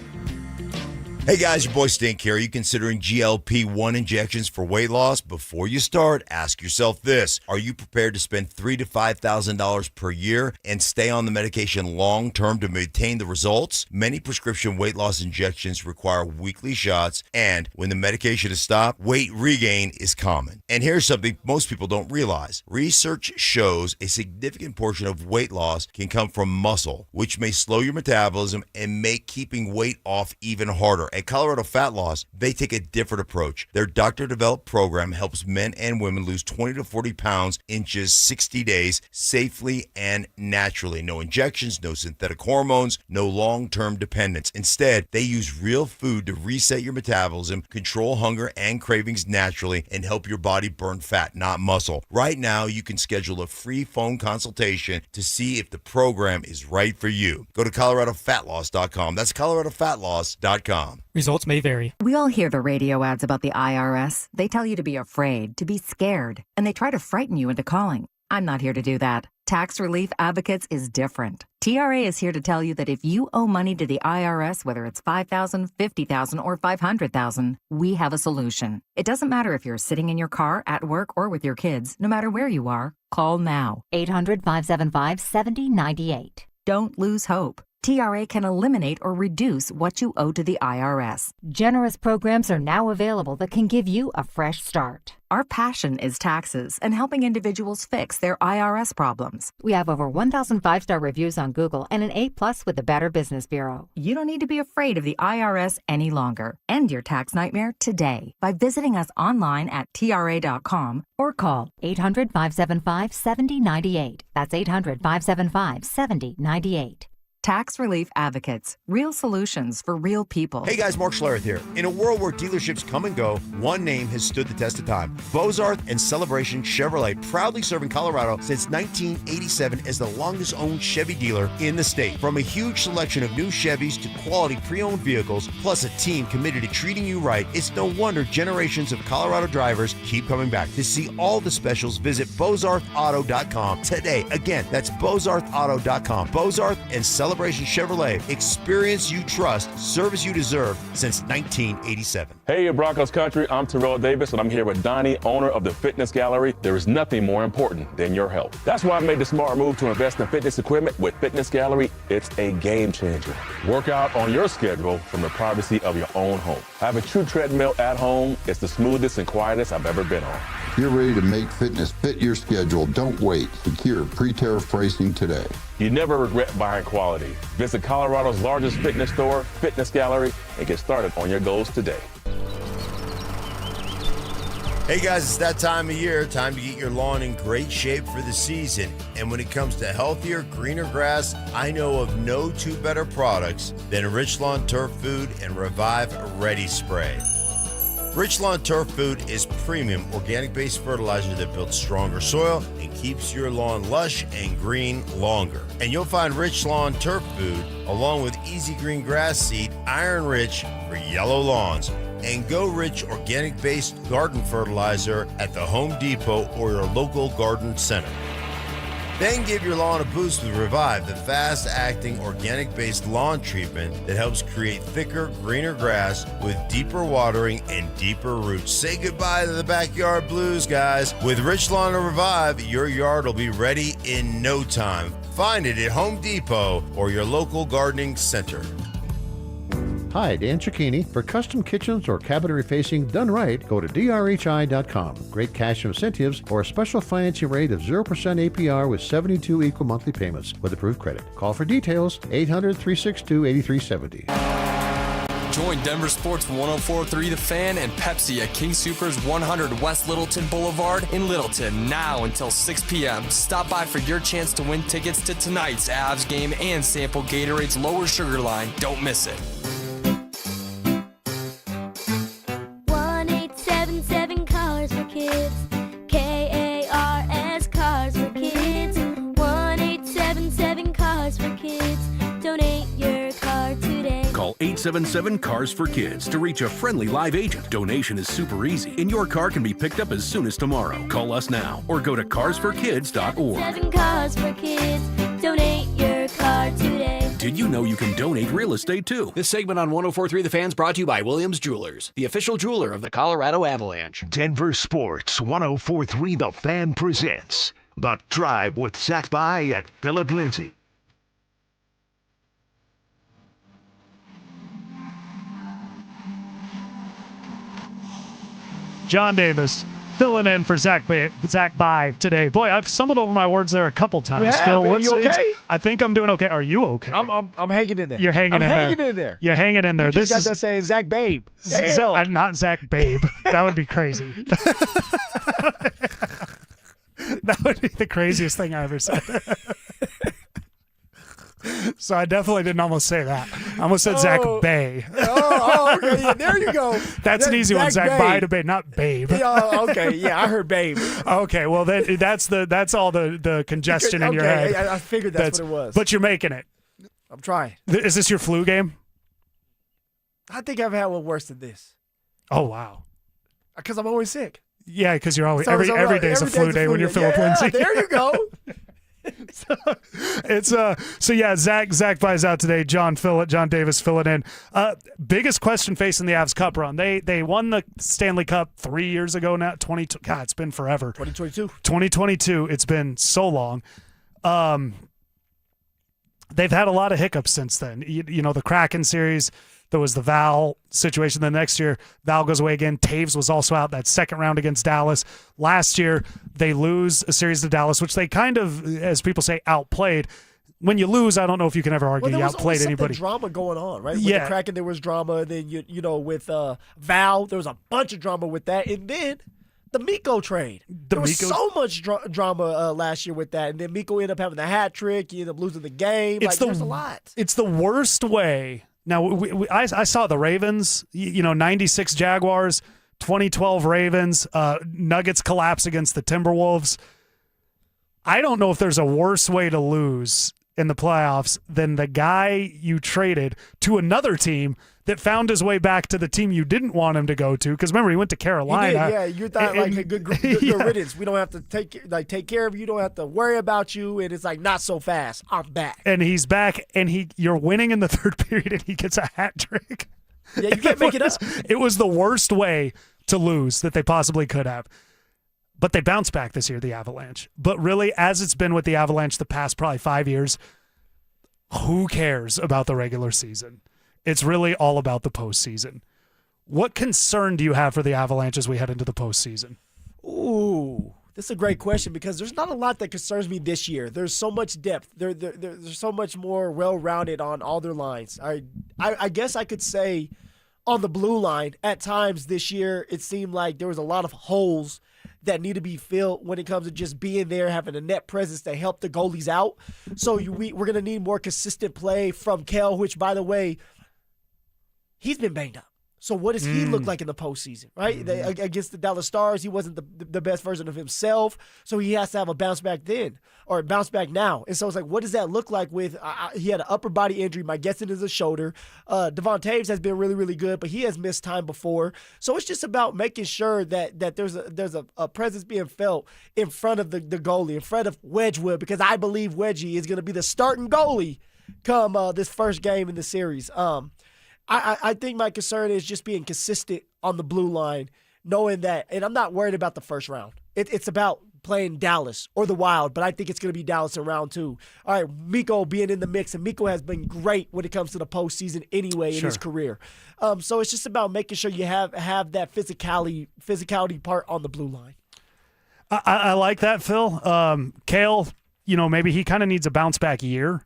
Speaker 11: Hey guys, your boy Stink here. Are you considering GLP-1 injections for weight loss? Before you start, ask yourself this. Are you prepared to spend $3,000 to $5,000 per year and stay on the medication long-term to maintain the results? Many prescription weight loss injections require weekly shots, and when the medication is stopped, weight regain is common. And here's something most people don't realize. Research shows a significant portion of weight loss can come from muscle, which may slow your metabolism and make keeping weight off even harder. At Colorado Fat Loss, they take a different approach. Their doctor-developed program helps men and women lose 20 to 40 pounds in just 60 days safely and naturally. No injections, no synthetic hormones, no long-term dependence. Instead, they use real food to reset your metabolism, control hunger and cravings naturally, and help your body burn fat, not muscle. Right now, you can schedule a free phone consultation to see if the program is right for you. Go to coloradofatloss.com. That's coloradofatloss.com.
Speaker 5: Results may vary.
Speaker 7: We all hear the radio ads about the IRS. They tell you to be afraid, to be scared, and they try to frighten you into calling. I'm not here to do that. Tax Relief Advocates is different. TRA is here to tell you that if you owe money to the IRS, whether it's $5,000, $50,000, or $500,000, we have a solution. It doesn't matter if you're sitting in your car, at work, or with your kids. No matter where you are, call now.
Speaker 12: 800-575-7098.
Speaker 7: Don't lose hope. TRA can eliminate or reduce what you owe to the IRS.
Speaker 12: Generous programs are now available that can give you a fresh start.
Speaker 7: Our passion is taxes and helping individuals fix their IRS problems.
Speaker 12: We have over 1,000 5-star reviews on Google and an A+ with the Better Business Bureau.
Speaker 7: You don't need to be afraid of the IRS any longer. End your tax nightmare today by visiting us online at TRA.com or call
Speaker 12: 800-575-7098. That's 800-575-7098.
Speaker 7: Tax Relief Advocates. Real solutions for real people.
Speaker 11: Hey guys, Mark Schlereth here. In a world where dealerships come and go, one name has stood the test of time. Bozarth and Celebration Chevrolet, proudly serving Colorado since 1987 as the longest owned Chevy dealer in the state. From a huge selection of new Chevys to quality pre-owned vehicles, plus a team committed to treating you right, it's no wonder generations of Colorado drivers keep coming back. To see all the specials, visit BozarthAuto.com today. Again, that's BozarthAuto.com. Bozarth and Celebration Chevrolet. Experience you trust, service you deserve since 1987.
Speaker 13: Hey, Broncos country, I'm Terrell Davis, and I'm here with Donnie, owner of the Fitness Gallery. There is nothing more important than your health. That's why I made the smart move to invest in fitness equipment with Fitness Gallery. It's a game changer. Work out on your schedule from the privacy of your own home. I have a true treadmill at home. It's the smoothest and quietest I've ever been on.
Speaker 14: You're ready to make fitness fit your schedule. Don't wait. Secure pre-tariff pricing today.
Speaker 13: You never regret buying quality. Visit Colorado's largest fitness store, Fitness Gallery, and get started on your goals today.
Speaker 11: Hey guys, it's that time of year. Time to get your lawn in great shape for the season. And when it comes to healthier, greener grass, I know of no two better products than Rich Lawn Turf Food and Revive Ready Spray. Rich Lawn Turf Food is premium organic-based fertilizer that builds stronger soil and keeps your lawn lush and green longer. And you'll find Rich Lawn Turf Food along with Easy Green Grass Seed, Iron Rich for yellow lawns, and Go Rich organic-based garden fertilizer at the Home Depot or your local garden center. Then give your lawn a boost with Revive, the fast-acting, organic-based lawn treatment that helps create thicker, greener grass with deeper watering and deeper roots. Say goodbye to the backyard blues, guys. With Rich Lawn and Revive, your yard will be ready in no time. Find it at Home Depot or your local gardening center.
Speaker 15: Hi, Dan Cicchini. For custom kitchens or cabinetry facing done right, go to drhi.com. Great cash incentives or a special financing rate of 0% APR with 72 equal monthly payments with approved credit. Call for details, 800-362-8370.
Speaker 34: Join Denver Sports 104.3 The Fan and Pepsi at King Soopers 100 West Littleton Boulevard in Littleton now until 6 p.m. Stop by for your chance to win tickets to tonight's Avs game and sample Gatorade's lower sugar line. Don't miss it.
Speaker 17: 1-877 Cars for Kids. K-A-R-S Cars for Kids. 1-877 Cars for Kids. Donate your car today.
Speaker 18: Call 877 Cars for Kids to reach a friendly live agent. Donation is super easy, and your car can be picked up as soon as tomorrow. Call us now or go to carsforkids.org.
Speaker 17: 7 Cars for Kids. Donate your car today.
Speaker 18: Did you know you can donate real estate too?
Speaker 19: This segment on 104.3 The Fan's brought to you by Williams Jewelers, the official jeweler of the Colorado Avalanche.
Speaker 1: Denver Sports 104.3 The Fan presents The Drive with Zach By at Phillip Lindsay.
Speaker 4: John Davis filling in for Zach By today. Boy, I've stumbled over my words there a couple times.
Speaker 6: Yeah,
Speaker 4: Phil,
Speaker 6: man, you okay?
Speaker 4: I think I'm doing okay. Are you okay?
Speaker 6: I'm hanging in there.
Speaker 4: You're hanging in there.
Speaker 6: hanging in there.
Speaker 4: You're hanging in there.
Speaker 6: You just got that saying Zach Babe.
Speaker 4: I'm not Zach Babe. That would be crazy. That would be the craziest thing I ever said. So I definitely didn't almost say that. I almost said Zach Bay.
Speaker 6: Okay. Yeah, there you go.
Speaker 4: That's an easy one. Zach Bay to Bay, not Babe.
Speaker 6: Okay. Yeah, I heard Babe.
Speaker 4: Okay. Well, that's all the congestion in your head.
Speaker 6: I figured that's what it was.
Speaker 4: But you're making it.
Speaker 6: I'm trying.
Speaker 4: Is this your flu game?
Speaker 6: I think I've had one worse than this.
Speaker 4: Oh, wow.
Speaker 6: Because I'm always sick.
Speaker 4: Yeah, because you're always every day's a flu day when you're Phillip Lindsay.
Speaker 6: There you go.
Speaker 4: Zach buys out today. John Davis filling in. Biggest question facing the Avs Cup run. They won the Stanley Cup 3 years ago now. God, it's been forever.
Speaker 6: 2022.
Speaker 4: It's been so long. They've had a lot of hiccups since then. You know, the Kraken series. There was the Val situation. The next year, Val goes away again. Taves was also out that second round against Dallas. Last year, they lose a series to Dallas, which they kind of, as people say, outplayed. When you lose, I don't know if you can ever argue you outplayed anybody.
Speaker 6: There was drama going on, right? With
Speaker 4: the
Speaker 6: Kraken, there was drama. And then, with Val, there was a bunch of drama with that. And then the Mikko trade. There was so much drama last year with that. And then Mikko ended up having the hat trick. He ended up losing the game. There's a lot.
Speaker 4: It's the worst way. Now, I saw the Ravens, 96 Jaguars, 2012 Ravens, Nuggets collapse against the Timberwolves. I don't know if there's a worse way to lose in the playoffs than the guy you traded to another team that found his way back to the team you didn't want him to go to. Because remember, he went to Carolina.
Speaker 6: He did, yeah. You thought good riddance. We don't have to take care of you. Don't have to worry about you. And it's not so fast. I'm back.
Speaker 4: And he's back, and you're winning in the third period, and he gets a hat trick.
Speaker 6: Yeah, you can't make it up.
Speaker 4: It was the worst way to lose that they possibly could have. But they bounced back this year, the Avalanche. But really, as it's been with the Avalanche the past probably 5 years, who cares about the regular season? It's really all about the postseason. What concern do you have for the Avalanche as we head into the postseason?
Speaker 6: Ooh, this is a great question because there's not a lot that concerns me this year. There's so much depth. There's so much more well-rounded on all their lines. I guess I could say on the blue line, at times this year, it seemed like there was a lot of holes that need to be filled when it comes to just being there, having a net presence to help the goalies out. So we're going to need more consistent play from Kel, which, by the way, he's been banged up. So what does he look like in the postseason, right? Against the Dallas Stars, he wasn't the best version of himself, so he has to have a bounce back then or bounce back now. And so it's what does that look like with he had an upper body injury. My guessing is a shoulder. Devon Taves has been really, really good, but he has missed time before. So it's just about making sure that there's a presence being felt in front of the goalie, in front of Wedgwood, because I believe Wedgie is going to be the starting goalie come this first game in the series. I think my concern is just being consistent on the blue line, knowing that, and I'm not worried about the first round. It's about playing Dallas or the Wild, but I think it's going to be Dallas in round 2. All right, Mikko being in the mix, and Mikko has been great when it comes to the postseason anyway in his career. So it's just about making sure you have that physicality part on the blue line.
Speaker 4: I like that, Phil. Cale, maybe he kind of needs a bounce back year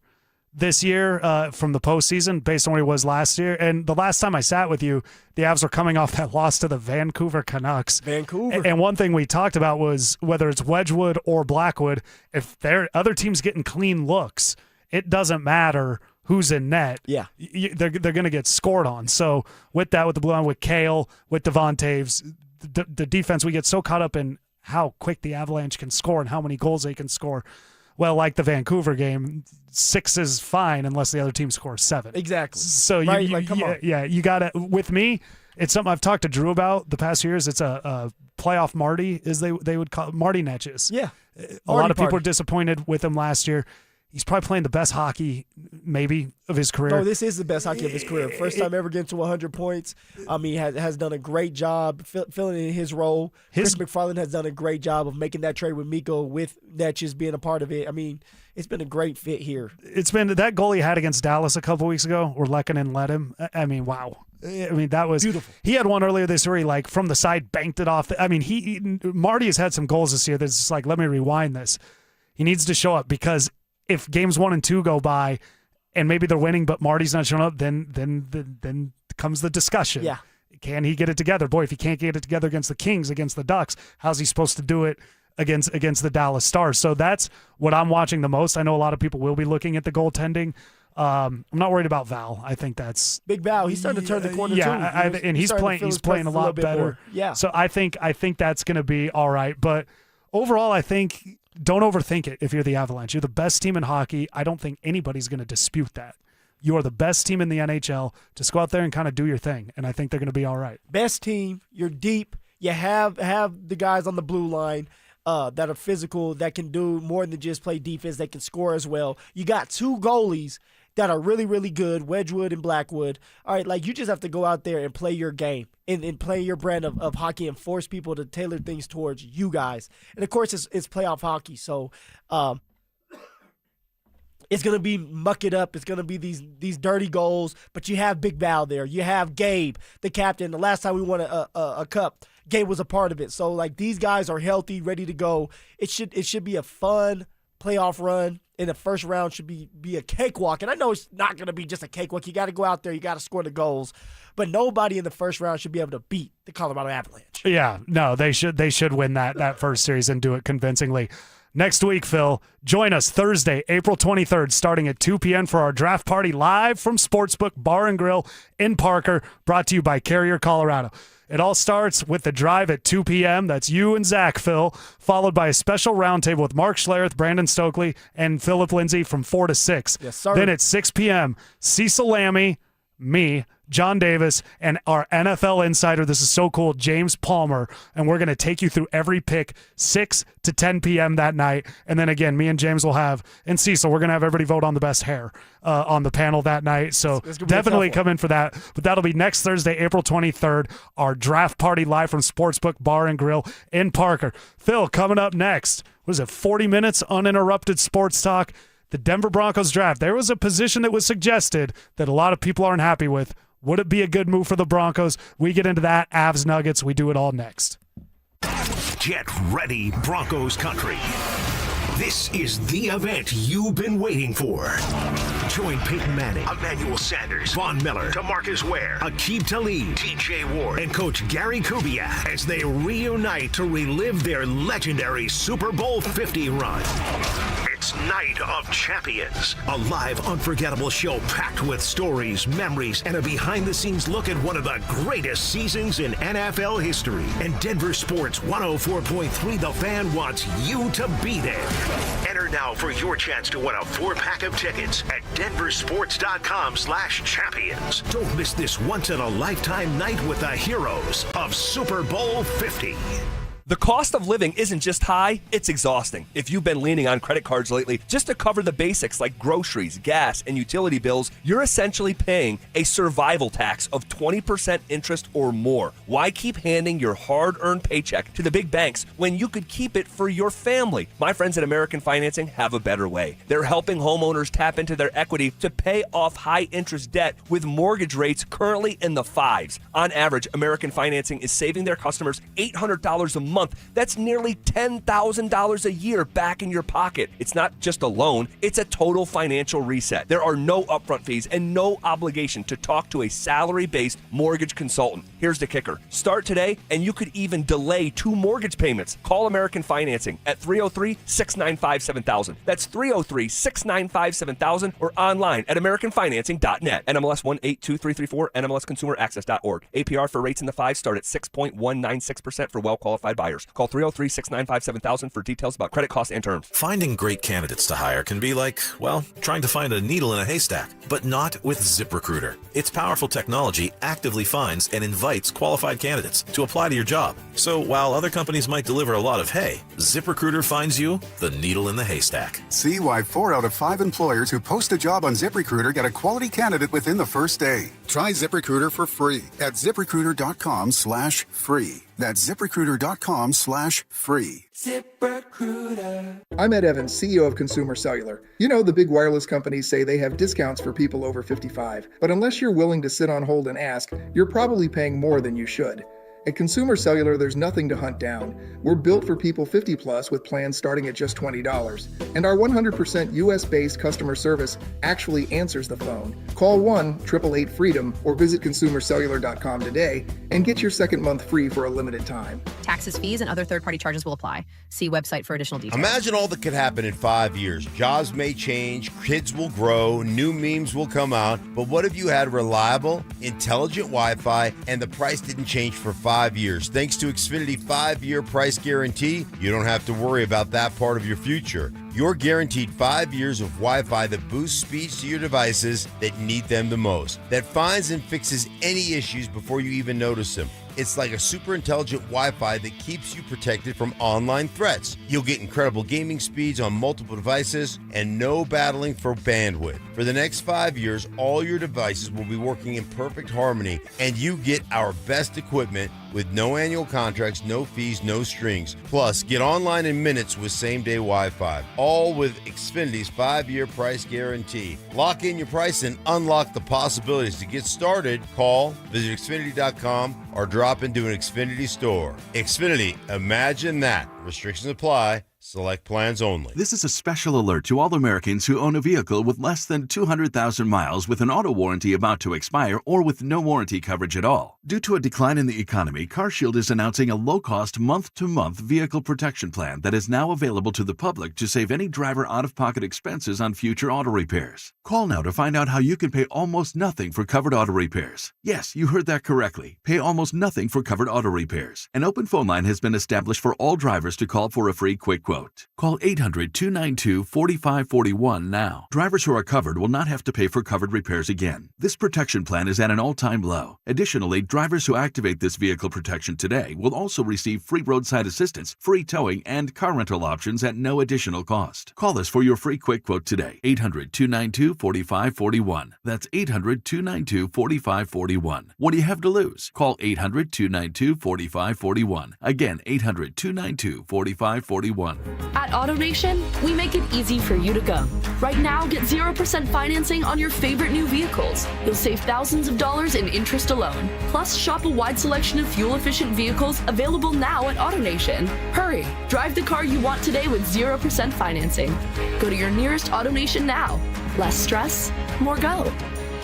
Speaker 4: this year from the postseason based on what he was last year. And the last time I sat with you, the Avs were coming off that loss to the Vancouver Canucks. And one thing we talked about was whether it's Wedgwood or Blackwood, if their other team's getting clean looks, it doesn't matter who's in net.
Speaker 6: Yeah.
Speaker 4: They're going to get scored on. So with that, with the blue line, with Cale, with Devon Taves, the defense, we get so caught up in how quick the Avalanche can score and how many goals they can score. Well, like the Vancouver game, 6 is fine unless the other team scores 7.
Speaker 6: Exactly.
Speaker 4: So
Speaker 6: come on.
Speaker 4: You got to. With me, it's something I've talked to Drew about the past years. It's a playoff Marty, as they would call it, Marty Netches.
Speaker 6: Yeah.
Speaker 4: A lot of people were disappointed with him last year. He's probably playing the best hockey, maybe, of his career.
Speaker 6: No, this is the best hockey of his career. First time ever getting to 100 points. Has done a great job filling in his role. Chris McFarland has done a great job of making that trade with Mikko, with Netches being a part of it. It's been a great fit here. It's been that goal he had against Dallas a couple weeks ago, where Lehkonen led him. Wow. That was beautiful. He had one earlier this year, he from the side banked it off. Marty has had some goals this year that's just let me rewind this. He needs to show up because
Speaker 4: if games 1 and 2 go by and maybe they're winning, but Marty's not showing up, then comes the discussion.
Speaker 6: Yeah.
Speaker 4: Can he get it together? Boy, if he can't get it together against the Kings, against the Ducks, how's he supposed to do it against the Dallas Stars? So that's what I'm watching the most. I know a lot of people will be looking at the goaltending. I'm not worried about Val. I think that's
Speaker 6: Big Val. He's starting to turn the corner too.
Speaker 4: And he's playing a lot better.
Speaker 6: More. Yeah.
Speaker 4: So I think that's going to be all right. But overall, I think don't overthink it. If you're the Avalanche, you're the best team in hockey. I don't think anybody's going to dispute that. You are the best team in the NHL. Just go out there and kind of do your thing, and I think they're going to be all right.
Speaker 6: Best team. You're deep. You have the guys on the blue line that are physical, that can do more than just play defense. They can score as well. You got 2 goalies that are really, really good, Wedgwood and Blackwood. All right, like you just have to go out there and play your game and play your brand of hockey and force people to tailor things towards you guys. And, of course, it's playoff hockey, so it's going to be muck it up. It's going to be these dirty goals, but you have Big Val there. You have Gabe, the captain. The last time we won a cup, Gabe was a part of it. So, like, these guys are healthy, ready to go. It should be a fun playoff run. In the first round should be a cakewalk. And I know it's not going to be just a cakewalk. You got to go out there. You got to score the goals. But nobody in the first round should be able to beat the Colorado Avalanche.
Speaker 4: Yeah, no, they should win that first series and do it convincingly. Next week, Phil, join us Thursday, April 23rd, starting at 2 p.m. for our draft party live from Sportsbook Bar and Grill in Parker, brought to you by Carrier, Colorado. It all starts with the drive at 2 p.m. That's you and Zach, Phil, followed by a special roundtable with Mark Schlereth, Brandon Stokely, and Phillip Lindsay from 4 to 6.
Speaker 6: Yes, sir.
Speaker 4: Then at 6 p.m., Cecil Lammy, me, John Davis, and our NFL insider, this is so cool, James Palmer, and we're going to take you through every pick 6 to 10 p.m. that night. And then again, me and James will have, and Cecil, we're going to have everybody vote on the best hair on the panel that night. So definitely come in for that. But that'll be next Thursday, April 23rd, our draft party live from Sportsbook Bar and Grill in Parker. Phil, coming up next, what is it, 40 minutes uninterrupted sports talk? The Denver Broncos draft. There was a position that was suggested that a lot of people aren't happy with. Would it be a good move for the Broncos? We get into that. Avs Nuggets. We do it all next.
Speaker 1: Get ready, Broncos country. This is the event you've been waiting for. Join Peyton Manning, Emmanuel Sanders, Von Miller, DeMarcus Ware, Aqib Talib, TJ Ward, and Coach Gary Kubiak as they reunite to relive their legendary Super Bowl 50 run. It's Night of Champions, a live, unforgettable show packed with stories, memories, and a behind-the-scenes look at one of the greatest seasons in NFL history. And Denver Sports 104.3 The Fan wants you to be there. Enter now for your chance to win a 4-pack of tickets at DenverSports.com/champions. Don't miss this once-in-a-lifetime night with the heroes of Super Bowl 50.
Speaker 3: The cost of living isn't just high, it's exhausting. If you've been leaning on credit cards lately just to cover the basics like groceries, gas, and utility bills, you're essentially paying a survival tax of 20% interest or more. Why keep handing your hard-earned paycheck to the big banks when you could keep it for your family? My friends at American Financing have a better way. They're helping homeowners tap into their equity to pay off high-interest debt with mortgage rates currently in the 5s. On average, American Financing is saving their customers $800 a month. That's nearly $10,000 a year back in your pocket. It's not just a loan, it's a total financial reset. There are no upfront fees and no obligation to talk to a salary-based mortgage consultant. Here's the kicker. Start today and you could even delay 2 mortgage payments. Call American Financing at 303-695-7000. That's 303-695-7000 or online at americanfinancing.net. NMLS 182334, NMLSconsumeraccess.org. APR for rates in the 5s start at 6.196% for well-qualified buyers. Call 303-695-7000 for details about credit costs and terms.
Speaker 5: Finding great candidates to hire can be like, well, trying to find a needle in a haystack, but not with ZipRecruiter. Its powerful technology actively finds and invites qualified candidates to apply to your job. So while other companies might deliver a lot of hay, ZipRecruiter finds you the needle in the haystack.
Speaker 16: See why 4 out of 5 employers who post a job on ZipRecruiter get a quality candidate within the first day. Try ZipRecruiter for free at ZipRecruiter.com/free. That's ZipRecruiter.com/free.
Speaker 20: ZipRecruiter. I'm Ed Evans, CEO of Consumer Cellular. You know, the big wireless companies say they have discounts for people over 55, but unless you're willing to sit on hold and ask, you're probably paying more than you should. At Consumer Cellular, there's nothing to hunt down. We're built for people 50 plus with plans starting at just $20. And our 100% US-based customer service actually answers the phone. Call 1-888-FREEDOM or visit consumercellular.com today and get your second month free for a limited time.
Speaker 2: Taxes, fees, and other third-party charges will apply. See website for additional details.
Speaker 11: Imagine all that could happen in 5 years. Jobs may change, kids will grow, new memes will come out, but what if you had reliable, intelligent Wi-Fi and the price didn't change for 5 years? Thanks to Xfinity 5-year price guarantee, you don't have to worry about that part of your future. You're guaranteed 5 years of Wi-Fi that boosts speeds to your devices that need them the most, that finds and fixes any issues before you even notice them. It's like a super intelligent Wi-Fi that keeps you protected from online threats. You'll get incredible gaming speeds on multiple devices and no battling for bandwidth. For the next 5 years, all your devices will be working in perfect harmony, and you get our best equipment with no annual contracts, no fees, no strings. Plus, get online in minutes with same-day Wi-Fi. All with Xfinity's 5-year price guarantee. Lock in your price and unlock the possibilities. To get started, call, visit Xfinity.com, or drop into an Xfinity store. Xfinity, imagine that. Restrictions apply. Select plans only.
Speaker 21: This is a special alert to all Americans who own a vehicle with less than 200,000 miles with an auto warranty about to expire or with no warranty coverage at all. Due to a decline in the economy, CarShield is announcing a low-cost month-to-month vehicle protection plan that is now available to the public to save any driver out-of-pocket expenses on future auto repairs. Call now to find out how you can pay almost nothing for covered auto repairs. Yes, you heard that correctly. Pay almost nothing for covered auto repairs. An open phone line has been established for all drivers to call for a free quick quote. Call 800-292-4541 now. Drivers who are covered will not have to pay for covered repairs again. This protection plan is at an all-time low. Additionally, drivers who activate this vehicle protection today will also receive free roadside assistance, free towing, and car rental options at no additional cost. Call us for your free quick quote today. 800-292-4541. That's 800-292-4541. What do you have to lose? Call 800-292-4541. Again, 800-292-4541.
Speaker 22: At AutoNation, we make it easy for you to go. Right now, get 0% financing on your favorite new vehicles. You'll save thousands of dollars in interest alone. Plus, shop a wide selection of fuel-efficient vehicles available now at AutoNation. Hurry! Drive the car you want today with 0% financing. Go to your nearest AutoNation now. Less stress, more go.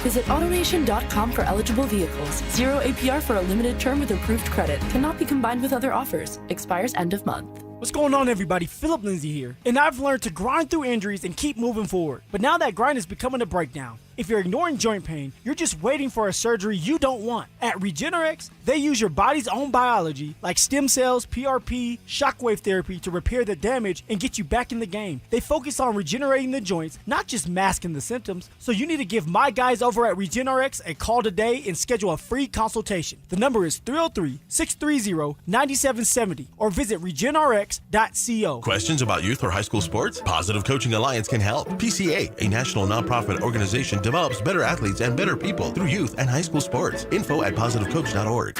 Speaker 22: Visit AutoNation.com for eligible vehicles. 0 APR for a limited term with approved credit. Cannot be combined with other offers. Expires end of month.
Speaker 6: What's going on, everybody? Phillip Lindsay here. And I've learned to grind through injuries and keep moving forward. But now that grind is becoming a breakdown. If you're ignoring joint pain, you're just waiting for a surgery you don't want. At Regenerex, they use your body's own biology, like stem cells, PRP, shockwave therapy, to repair the damage and get you back in the game. They focus on regenerating the joints, not just masking the symptoms. So you need to give my guys over at Regenerex a call today and schedule a free consultation. The number is 303-630-9770 or visit regenerex.co.
Speaker 23: Questions about youth or high school sports? Positive Coaching Alliance can help. PCA, a national nonprofit organization, develops better athletes and better people through youth and high school sports. Info at positivecoach.org.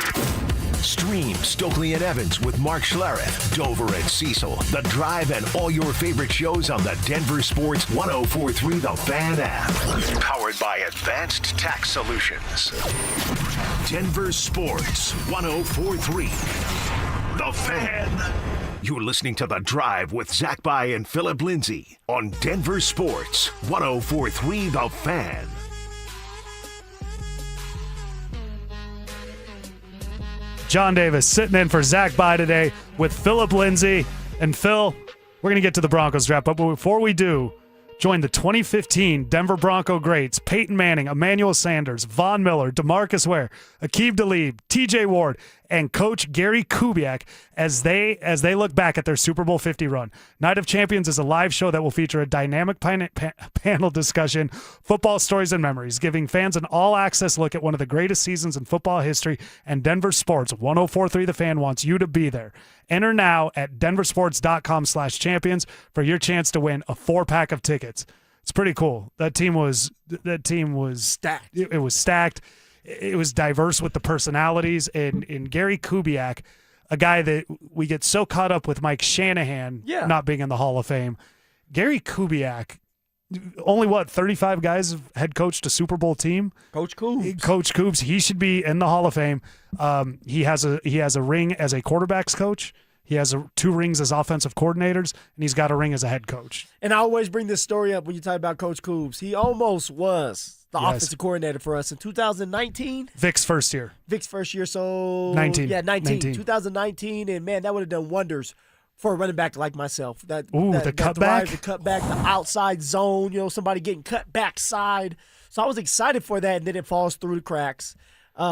Speaker 1: Stream Stokely and Evans with Mark Schlereth, Dover and Cecil, The Drive, and all your favorite shows on the Denver Sports 104.3 The Fan app. Powered by Advanced Tax Solutions. Denver Sports 104.3 The Fan. You're listening to The Drive with Zach By and Phillip Lindsay on Denver Sports 104.3 The Fan.
Speaker 4: John Davis sitting in for Zach By today with Phillip Lindsay. And Phil, we're going to get to the Broncos draft, but before we do, join the 2015 Denver Bronco greats Peyton Manning, Emmanuel Sanders, Von Miller, DeMarcus Ware, Aqib Talib, TJ Ward, and Coach Gary Kubiak as they look back at their Super Bowl 50 run. Night of Champions is a live show that will feature a dynamic panel discussion, football stories and memories, giving fans an all-access look at one of the greatest seasons in football history, and Denver Sports 104.3 The Fan wants you to be there. Enter now at denversports.com/champions for your chance to win a 4-pack of tickets. It's pretty cool. That team was stacked. It was stacked. It was diverse with the personalities, and Gary Kubiak, a guy that we get so caught up with Mike Shanahan not being in the Hall of Fame. Gary Kubiak only 35 guys have head coached a Super Bowl team.
Speaker 6: Coach Coombs.
Speaker 4: Coach Coombs, he should be in the Hall of Fame. He has a ring as a quarterbacks coach. He has 2 rings as offensive coordinators, and he's got a ring as a head coach.
Speaker 6: And I always bring this story up when you talk about Coach Coombs. He almost was the offensive coordinator for us in 2019.
Speaker 4: Vic's first year.
Speaker 6: So
Speaker 4: 19.
Speaker 6: Yeah, 19. 2019, and man, that would have done wonders for a running back like myself.
Speaker 4: The cutback?
Speaker 6: The cutback, the outside zone, somebody getting cut backside. So I was excited for that, and then it falls through the cracks.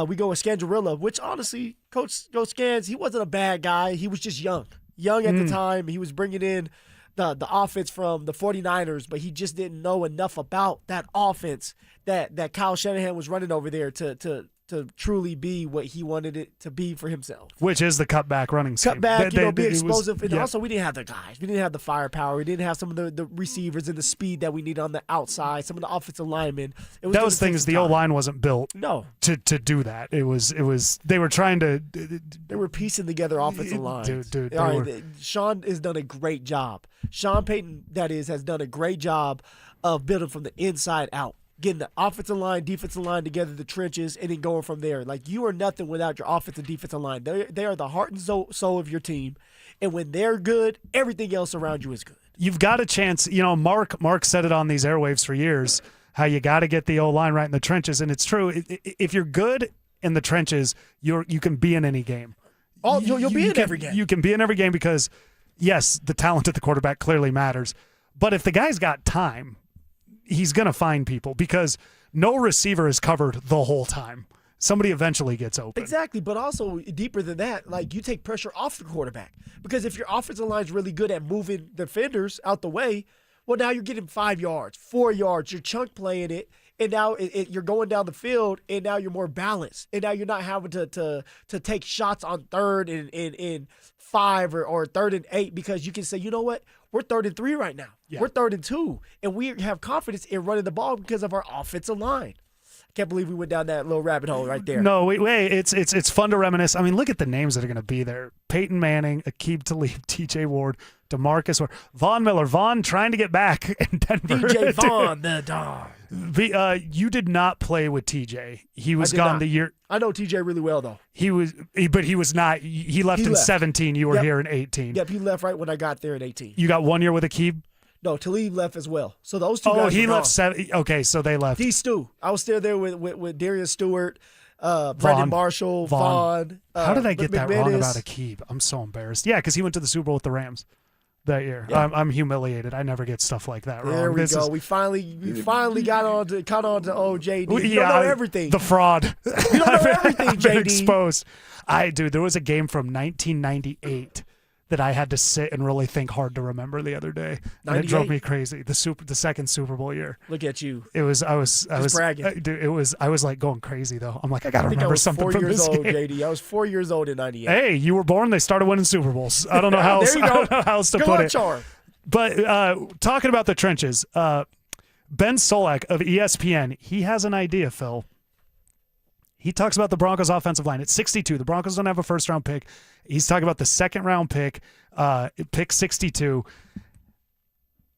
Speaker 6: We go with Scangarilla, which honestly, Coach Scans, he wasn't a bad guy. He was just young at the time. He was bringing in the offense from the 49ers, but he just didn't know enough about that offense that Kyle Shanahan was running over there to truly be what he wanted it to be for himself.
Speaker 4: Which is the cutback running scheme.
Speaker 6: Cutback, be explosive. And also, we didn't have the guys. We didn't have the firepower. We didn't have some of the receivers and the speed that we need on the outside, some of the offensive linemen.
Speaker 4: That was things the O-line wasn't built
Speaker 6: to
Speaker 4: do that. It was they were trying to
Speaker 6: they were piecing together offensive lines.
Speaker 4: Dude,
Speaker 6: Sean has done a great job. Sean Payton, that is, has done a great job of building from the inside out. Getting the offensive line, defensive line together, the trenches, and then going from there. Like, you are nothing without your offensive defensive line. They are the heart and soul of your team. And when they're good, everything else around you is good.
Speaker 4: You've got a chance. Mark said it on these airwaves for years, how you got to get the O-line right in the trenches. And it's true. If you're good in the trenches, you can be in any game.
Speaker 6: You'll be in every game.
Speaker 4: You can be in every game because, yes, the talent at the quarterback clearly matters. But if the guy's got time, he's going to find people because no receiver is covered the whole time. Somebody eventually gets open.
Speaker 6: Exactly, but also deeper than that, like, you take pressure off the quarterback. Because if your offensive line is really good at moving defenders out the way, well, now you're getting 5 yards, 4 yards, you're chunk playing it, and now you're going down the field, and now you're more balanced. And now you're not having to take shots on 3rd and 5 or 3rd and 8 because you can say, you know what? We're 3rd and 3 right now.
Speaker 4: Yeah.
Speaker 6: We're 3rd and 2. And we have confidence in running the ball because of our offensive line. I can't believe we went down that little rabbit hole right there.
Speaker 4: No, wait, it's fun to reminisce. I mean, look at the names that are going to be there. Peyton Manning, Aqib Talib, TJ Ward, DeMarcus Ward, Von Miller. Von trying to get back in Denver.
Speaker 6: DJ Von, the dog.
Speaker 4: You did not play with TJ. He was gone the year.
Speaker 6: I know TJ really well, though.
Speaker 4: But he was not. He left in 17. You were here in 18.
Speaker 6: Yep, he left right when I got there in 18.
Speaker 4: You got 1 year with Aqib?
Speaker 6: No, Talib left as well. So those two guys
Speaker 4: he
Speaker 6: were
Speaker 4: left 7. Okay, so they left.
Speaker 6: Stu. I was still there with Darius Stewart, Brendan Marshall, Vaughn.
Speaker 4: How did I get that
Speaker 6: McManus.
Speaker 4: wrong about Aqib? I'm so embarrassed. Yeah, because he went to the Super Bowl with the Rams that year. Yeah. I'm humiliated. I never get stuff like that wrong.
Speaker 6: There we go. We finally caught on to JD. You don't know everything.
Speaker 4: The fraud.
Speaker 6: You don't know everything,
Speaker 4: I've been
Speaker 6: JD.
Speaker 4: exposed. There was a game from 1998 that I had to sit and really think hard to remember the other day. And it drove me crazy. The second Super Bowl year.
Speaker 6: Look at you.
Speaker 4: I was
Speaker 6: bragging.
Speaker 4: Dude, I was like going crazy though. I'm like, I gotta remember something from this game.
Speaker 6: JD. I was 4 years old in 98.
Speaker 4: Hey, you were born. They started winning Super Bowls. I don't know how else. I don't know how else to put it.
Speaker 6: Char.
Speaker 4: But talking about the trenches, Ben Solak of ESPN, he has an idea, Phil. He talks about the Broncos' offensive line. It's 62. The Broncos don't have a first-round pick. He's talking about the second-round pick, pick 62.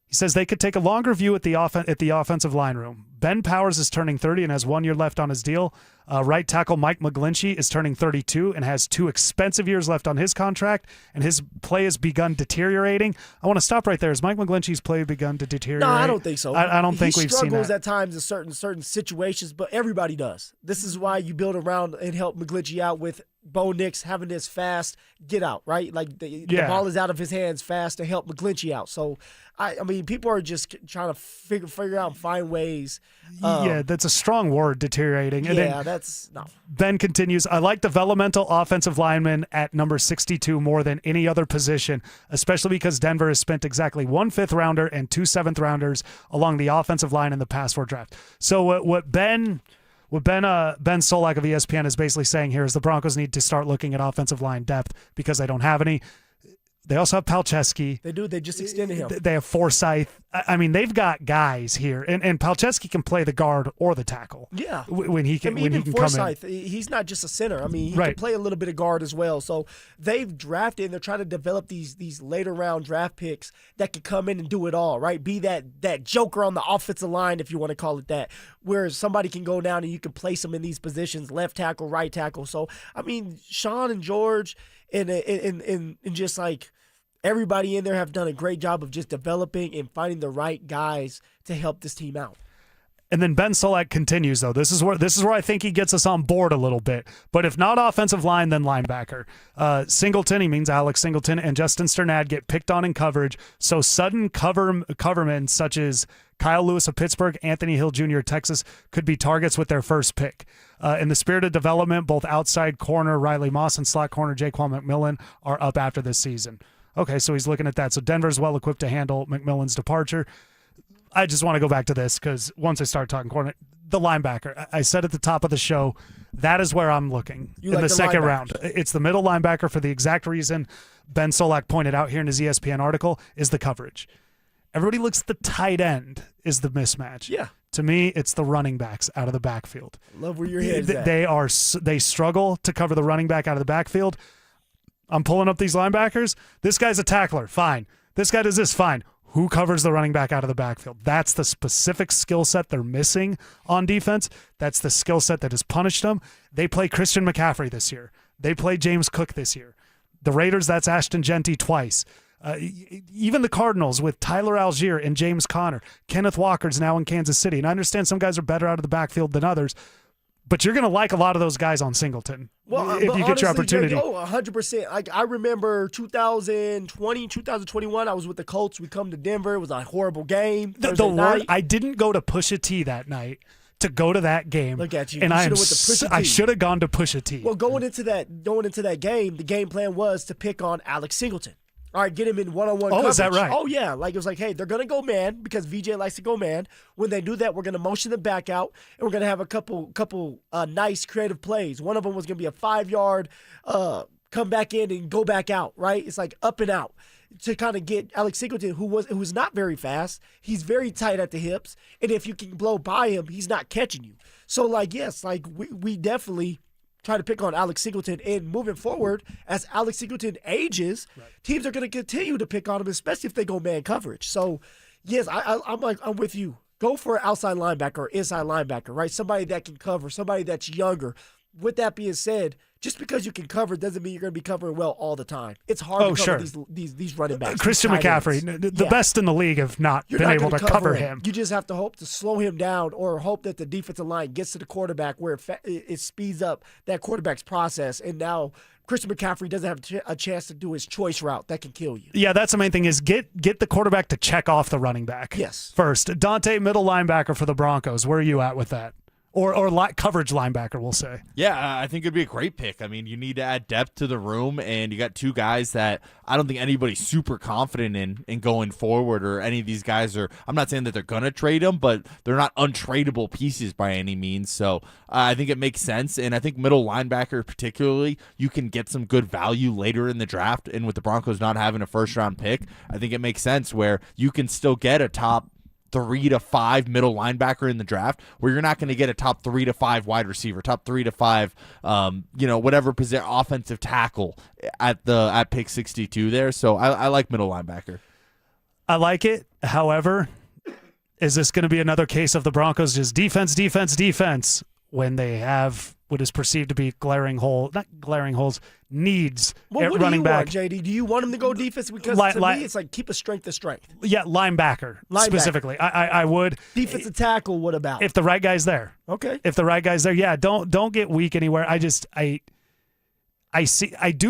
Speaker 4: He says they could take a longer view at the offensive line room. Ben Powers is turning 30 and has 1 year left on his deal. Right tackle Mike McGlinchey is turning 32 and has 2 expensive years left on his contract, and his play has begun deteriorating. I want to stop right there. Has Mike McGlinchey's play begun to deteriorate?
Speaker 6: No, I don't think so.
Speaker 4: I don't think we've seen that.
Speaker 6: He struggles at times in certain situations, but everybody does. This is why you build around and help McGlinchey out with Bo Nix having this fast get out, right? Like the ball is out of his hands fast to help McGlinchey out. So, I mean, people are just trying to figure out and find ways.
Speaker 4: That's a strong word, deteriorating. And
Speaker 6: that's no.
Speaker 4: Ben continues, I like developmental offensive linemen at number 62 more than any other position, especially because Denver has spent exactly 1 5th-rounder and 2 7th-rounders along the offensive line in the past 4 draft. So what Ben Solak of ESPN is basically saying here is the Broncos need to start looking at offensive line depth because they don't have any. They also have Palczewski.
Speaker 6: They do. They just extended him.
Speaker 4: They have Forsythe. I mean, they've got guys here, and Palczewski can play the guard or the tackle.
Speaker 6: Yeah,
Speaker 4: when he can
Speaker 6: Forsyth,
Speaker 4: come in.
Speaker 6: he's not just a center. I mean, he
Speaker 4: Right.
Speaker 6: can play a little bit of guard as well. So they've drafted and they're trying to develop these later round draft picks that can come in and do it all. Right, be that joker on the offensive line, if you want to call it that, where somebody can go down and you can place them in these positions, left tackle, right tackle. So I mean, Sean and George and just like. Everybody in there have done a great job of just developing and finding the right guys to help this team out.
Speaker 4: And then Ben Solak continues, though. This is where I think he gets us on board a little bit. But if not offensive line, then linebacker. Singleton, he means Alex Singleton, and Justin Sternad get picked on in coverage. So sudden covermen such as Kyle Lewis of Pittsburgh, Anthony Hill Jr. of Texas could be targets with their first pick. In the spirit of development, both outside corner Riley Moss and slot corner Jaquan McMillan are up after this season. Okay, so he's looking at that. So Denver's well-equipped to handle McMillan's departure. I just want to go back to this because once I start talking corner, the linebacker, I said at the top of the show, that is where I'm looking in the second round. It's the middle linebacker for the exact reason Ben Solak pointed out here in his ESPN article is the coverage. Everybody looks at the tight end is the mismatch.
Speaker 6: Yeah.
Speaker 4: To me, it's the running backs out of the backfield.
Speaker 6: Love where your head's at.
Speaker 4: They struggle to cover the running back out of the backfield. I'm pulling up these linebackers. This guy's a tackler. Fine. This guy does this. Fine. Who covers the running back out of the backfield? That's the specific skill set they're missing on defense. That's the skill set that has punished them. They play Christian McCaffrey this year. They play James Cook this year. The Raiders, that's Ashton Genty twice. Even the Cardinals with Tyler Algier and James Conner. Kenneth Walker's now in Kansas City. And I understand some guys are better out of the backfield than others, but you're going to like a lot of those guys on Singleton if you get your opportunity.
Speaker 6: 100%. Like, I remember 2020, 2021, I was with the Colts. We come to Denver. It was a horrible game.
Speaker 4: I didn't go to Pusha T that night to go to that game.
Speaker 6: Look at you.
Speaker 4: And
Speaker 6: I
Speaker 4: should have gone to Pusha T.
Speaker 6: Well, going into that game, the game plan was to pick on Alex Singleton. All right, get him in one-on-one coverage.
Speaker 4: Oh, is that right?
Speaker 6: Oh, yeah. Like, it was like, hey, they're going to go man because VJ likes to go man. When they do that, we're going to motion them back out, and we're going to have a couple nice creative plays. One of them was going to be a 5-yard come back in and go back out, right? It's like up and out to kind of get Alex Singleton, who's not very fast. He's very tight at the hips, and if you can blow by him, he's not catching you. So, like, yes, like we definitely – try to pick on Alex Singleton, and moving forward, as Alex Singleton ages, teams are going to continue to pick on him, especially if they go man coverage. So, yes, I'm with you. Go for an outside linebacker or inside linebacker, right? Somebody that can cover, somebody that's younger. With that being said, just because you can cover doesn't mean you're going to be covering well all the time. It's hard to cover these running backs.
Speaker 4: Christian McCaffrey, the best in the league, have not been able to cover him.
Speaker 6: You just have to hope to slow him down or hope that the defensive line gets to the quarterback where it speeds up that quarterback's process. And now Christian McCaffrey doesn't have a chance to do his choice route. That can kill you.
Speaker 4: Yeah, that's the main thing is get the quarterback to check off the running back.
Speaker 6: Yes.
Speaker 4: First, Dante, middle linebacker for the Broncos. Where are you at with that? Or coverage linebacker, we'll say.
Speaker 8: Yeah, I think it'd be a great pick. I mean, you need to add depth to the room, and you got two guys that I don't think anybody's super confident in going forward, or any of these guys are. I'm not saying that they're going to trade them, but they're not untradeable pieces by any means. So I think it makes sense, and I think middle linebacker particularly, you can get some good value later in the draft, and with the Broncos not having a first-round pick, I think it makes sense where you can still get a top 3 to 5 middle linebacker in the draft, where you're not going to get a top 3 to 5 wide receiver, top 3 to 5, whatever position, offensive tackle at pick 62 there. So I like middle linebacker.
Speaker 4: I like it. However, is this going to be another case of the Broncos just defense when they have what is perceived to be needs
Speaker 6: at
Speaker 4: running back?
Speaker 6: JD, do you want him to go defense? Because to me, it's like keep a strength to strength.
Speaker 4: Yeah, linebacker. Specifically. I would.
Speaker 6: Defensive tackle, what about?
Speaker 4: If the right guy's there.
Speaker 6: Okay.
Speaker 4: If the right guy's there, yeah, don't get weak anywhere. I do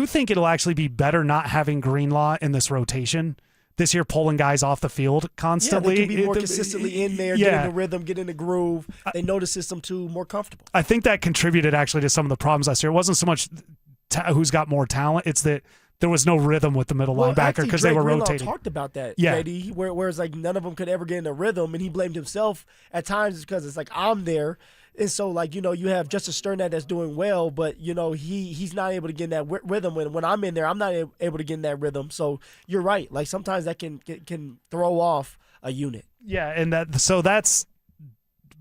Speaker 4: think it'll actually be better not having Greenlaw in this rotation this year, pulling guys off the field constantly.
Speaker 6: Yeah, they can be more consistently in there, get in the rhythm, get in the groove. They know the system too, more comfortable.
Speaker 4: I think that contributed actually to some of the problems last year. It wasn't so much who's got more talent, it's that there was no rhythm with the middle linebacker because they were rotating.
Speaker 6: Talked about that,
Speaker 4: yeah.
Speaker 6: JD, whereas like none of them could ever get in a rhythm, and he blamed himself at times because it's like I'm there. And so, like, you have Justin Sternad that's doing well, but, he's not able to get in that rhythm. When I'm in there, I'm not able to get in that rhythm. So you're right. Like, sometimes that can throw off a unit.
Speaker 4: Yeah, and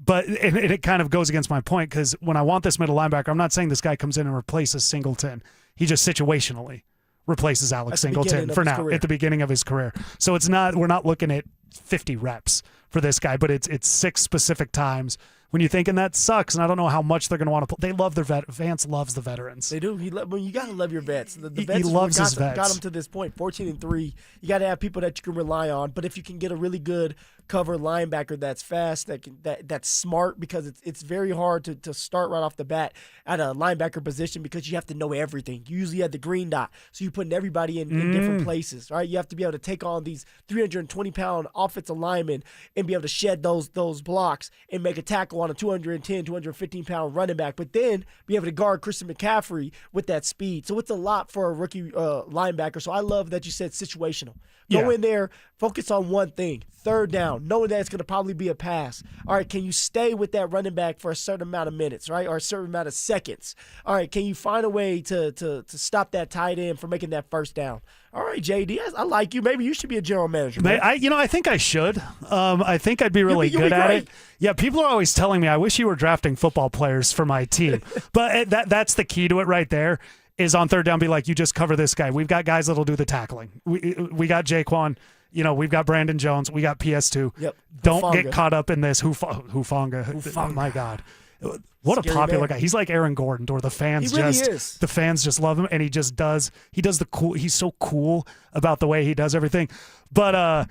Speaker 4: but it kind of goes against my point because when I want this middle linebacker, I'm not saying this guy comes in and replaces Singleton. He just situationally replaces Alex Singleton for now at the beginning of his career. So we're not looking at 50 reps for this guy, but it's 6 specific times when you're thinking that sucks, and I don't know how much they're going to want to play. They love their Vance loves the veterans.
Speaker 6: They do. You got to love your vets. The vets
Speaker 4: he loves his vets.
Speaker 6: Got him to this point, 14-3. You got to have people that you can rely on. But if you can get a really good cover linebacker that's fast, that's smart, because it's very hard to start right off the bat at a linebacker position because you have to know everything. You usually have the green dot, so you're putting everybody in different places, right? You have to be able to take on these 320-pound offensive linemen and be able to shed those blocks and make a tackle on a 210, 215-pound running back, but then be able to guard Christian McCaffrey with that speed. So it's a lot for a rookie linebacker. So I love that you said situational. Go in there, focus on one thing, third down, knowing that it's going to probably be a pass. All right, can you stay with that running back for a certain amount of minutes, right, or a certain amount of seconds? All right, can you find a way to stop that tight end from making that first down? All right, JD, I like you. Maybe you should be a general manager.
Speaker 4: I think I should. I think I'd be really good at it. Yeah, people are always telling me, I wish you were drafting football players for my team. But that's the key to it right there. Is on third down, be like, you just cover this guy. We've got guys that'll do the tackling. We got Jaquan. We've got Brandon Jones. We got PS2.
Speaker 6: Yep.
Speaker 4: Don't get caught up in this Hufanga. Oh, my God. What
Speaker 6: Scary
Speaker 4: a popular
Speaker 6: man.
Speaker 4: guy. He's like Aaron Gordon, or the fans
Speaker 6: He really is.
Speaker 4: The fans just love him, and he does the cool. He's so cool about the way he does everything. But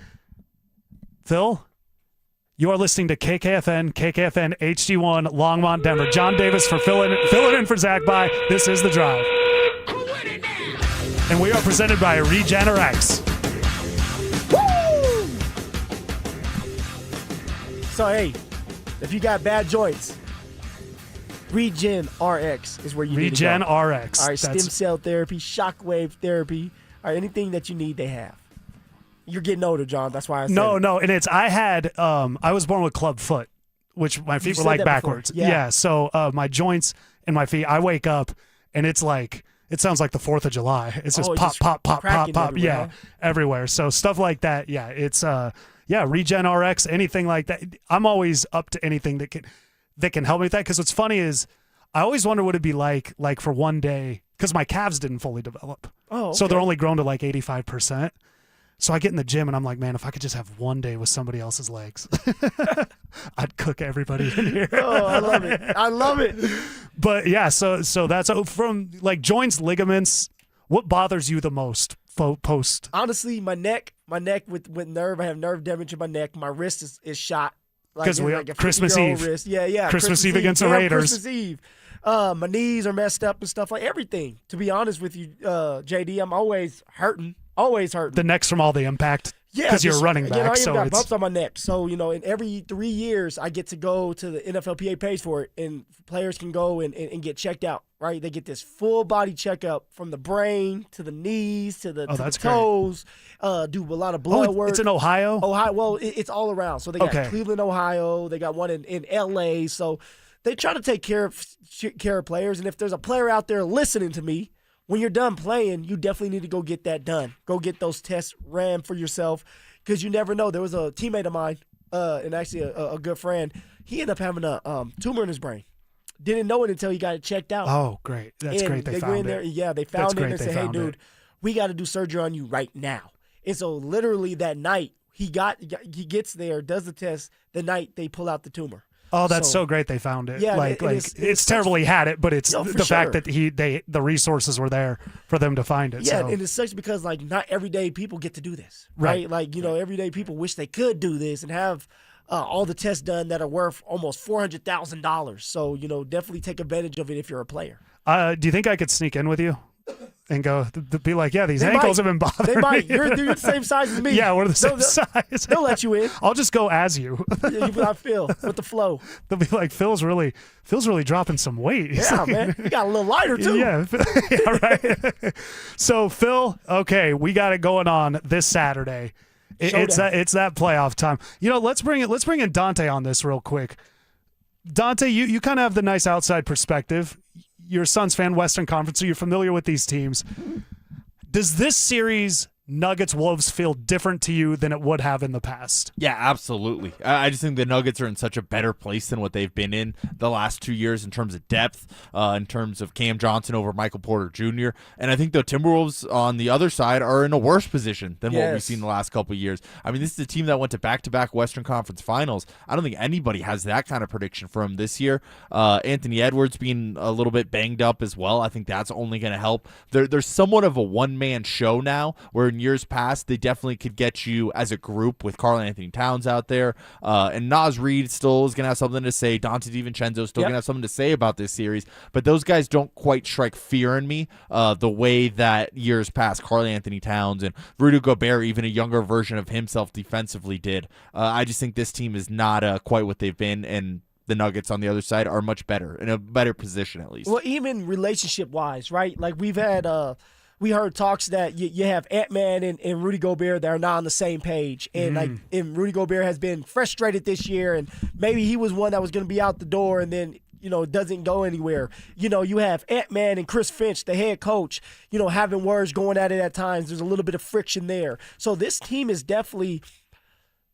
Speaker 4: Phil, you are listening to KKFN HD1 Longmont, Denver. John Davis for filling in for Zach By. This is The Drive. And we are presented by RegenerX.
Speaker 6: Woo! So, hey, if you got bad joints, Regen RX is where you need to go.
Speaker 4: Regen RX.
Speaker 6: All right, stem cell therapy, shockwave therapy, all right, anything that you need, they have. You're getting older, John. That's why I said
Speaker 4: No, and I was born with club foot, which my feet were like backwards.
Speaker 6: Yeah.
Speaker 4: So my joints and my feet, I wake up and it's like, it sounds like the 4th of July. It's just pop.
Speaker 6: Everywhere,
Speaker 4: everywhere. So stuff like that. Yeah. It's Regen RX, anything like that. I'm always up to anything that can help me with that. Cause what's funny is I always wonder what it'd be like for one day, cause my calves didn't fully develop.
Speaker 6: Oh, okay.
Speaker 4: So they're only grown to like 85%. So I get in the gym and I'm like, man, if I could just have one day with somebody else's legs, I'd cook everybody in here.
Speaker 6: Oh, I love it.
Speaker 4: But yeah, so that's from like joints, ligaments. What bothers you the most post?
Speaker 6: Honestly, my neck with nerve. I have nerve damage in my neck. My wrist is shot.
Speaker 4: Because we
Speaker 6: like a
Speaker 4: Christmas Eve.
Speaker 6: Wrist. Yeah.
Speaker 4: Christmas Eve against the Raiders.
Speaker 6: Christmas Eve. My knees are messed up and stuff, like everything. To be honest with you, JD, I'm always hurting. The Yeah,
Speaker 4: because you're a running back.
Speaker 6: I even
Speaker 4: so
Speaker 6: got
Speaker 4: it's
Speaker 6: bumps on my neck. So in every 3 years, I get to go to the NFLPA pays for it, and players can go and get checked out. Right, they get this full body checkup from the brain to the knees to the toes. Do a lot of blood work.
Speaker 4: It's in Ohio.
Speaker 6: Well, it's all around. So they got Cleveland, Ohio. They got one in LA. So they try to take care of players. And if there's a player out there listening to me, when you're done playing, you definitely need to go get that done. Go get those tests ran for yourself, because you never know. There was a teammate of mine, and actually a good friend. He ended up having a tumor in his brain. Didn't know it until he got it checked out.
Speaker 4: Oh, great. That's great they found
Speaker 6: in there,
Speaker 4: it.
Speaker 6: Yeah, they found it and said, hey, dude, we got to do surgery on you right now. And so literally that night, he gets there, does the test, the night they pull out the tumor.
Speaker 4: Oh, that's so great they found it.
Speaker 6: Yeah,
Speaker 4: it's terrible he had it, but it's the fact that the resources were there for them to find it.
Speaker 6: Yeah,
Speaker 4: so.
Speaker 6: and it sucks because not everyday people get to do this, right? Everyday people wish they could do this and have all the tests done that are worth almost $400,000. So definitely take advantage of it if you're a player.
Speaker 4: Do you think I could sneak in with you? And go be like, yeah, these ankles have been bothering
Speaker 6: me. They might.
Speaker 4: Me.
Speaker 6: You're the same size as me.
Speaker 4: Yeah, we're the same size.
Speaker 6: They'll let you in.
Speaker 4: I'll just go as you.
Speaker 6: You be like Phil with the flow.
Speaker 4: They'll be like, Phil's really dropping some weight.
Speaker 6: Yeah, man. You got a little lighter too.
Speaker 4: Yeah, right. So Phil, okay, we got it going on this Saturday. It's that playoff time. Let's bring in Dante on this real quick. Dante, you kind of have the nice outside perspective. You're a Suns fan, Western Conference, so you're familiar with these teams. Does this series Nuggets Wolves feel different to you than it would have in the past?
Speaker 8: Yeah, absolutely. I just think the Nuggets are in such a better place than what they've been in the last 2 years in terms of depth, in terms of Cam Johnson over Michael Porter Jr. And I think the Timberwolves on the other side are in a worse position than what we've seen the last couple of years. I mean, this is a team that went to back-to-back Western Conference Finals. I don't think anybody has that kind of prediction for them this year. Anthony Edwards being a little bit banged up as well. I think that's only going to help. There's somewhat of a one-man show now, where in years past they definitely could get you as a group with Karl Anthony Towns out there, and Naz Reid still is going to have something to say. Dante DiVincenzo still going to have something to say about this series, but those guys don't quite strike fear in me the way that years past Karl Anthony Towns and Rudy Gobert, even a younger version of himself defensively, did. I just think this team is not quite what they've been, and the Nuggets on the other side are much better, in a better position at least.
Speaker 6: Well, even relationship-wise, right? Like we've had we heard talks that you have Ant-Man and Rudy Gobert that are not on the same page. And and Rudy Gobert has been frustrated this year, and maybe he was one that was going to be out the door and then, it doesn't go anywhere. You have Ant-Man and Chris Finch, the head coach, having words going at it at times. There's a little bit of friction there. So this team is definitely,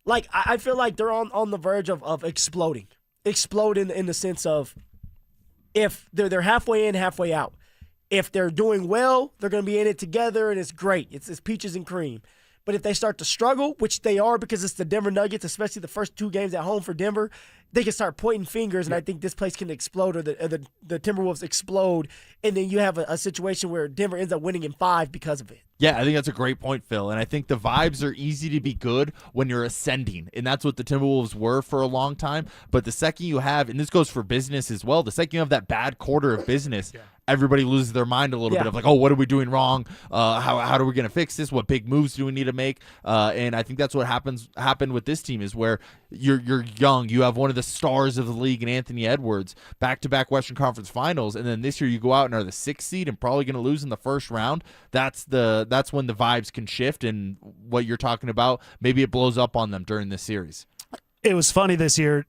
Speaker 6: like, I feel like they're on the verge of exploding. Exploding in the sense of if they're halfway in, halfway out. If they're doing well, they're going to be in it together, and it's great. It's peaches and cream. But if they start to struggle, which they are because it's the Denver Nuggets, especially the first 2 games at home for Denver, they can start pointing fingers, and I think this place can explode, or the Timberwolves explode, and then you have a situation where Denver ends up winning in 5 because of it.
Speaker 8: Yeah, I think that's a great point, Phil. And I think the vibes are easy to be good when you're ascending. And that's what the Timberwolves were for a long time. But the second you have, and this goes for business as well, the second you have that bad quarter of business, everybody loses their mind a little bit of like, oh, what are we doing wrong? How are we going to fix this? What big moves do we need to make? And I think that's what happened with this team, is where you're young. You have one of the stars of the league in Anthony Edwards, back-to-back Western Conference Finals. And then this year you go out and are the 6th seed and probably going to lose in the first round. That's when the vibes can shift, and what you're talking about, maybe it blows up on them during this series.
Speaker 4: It was funny this year.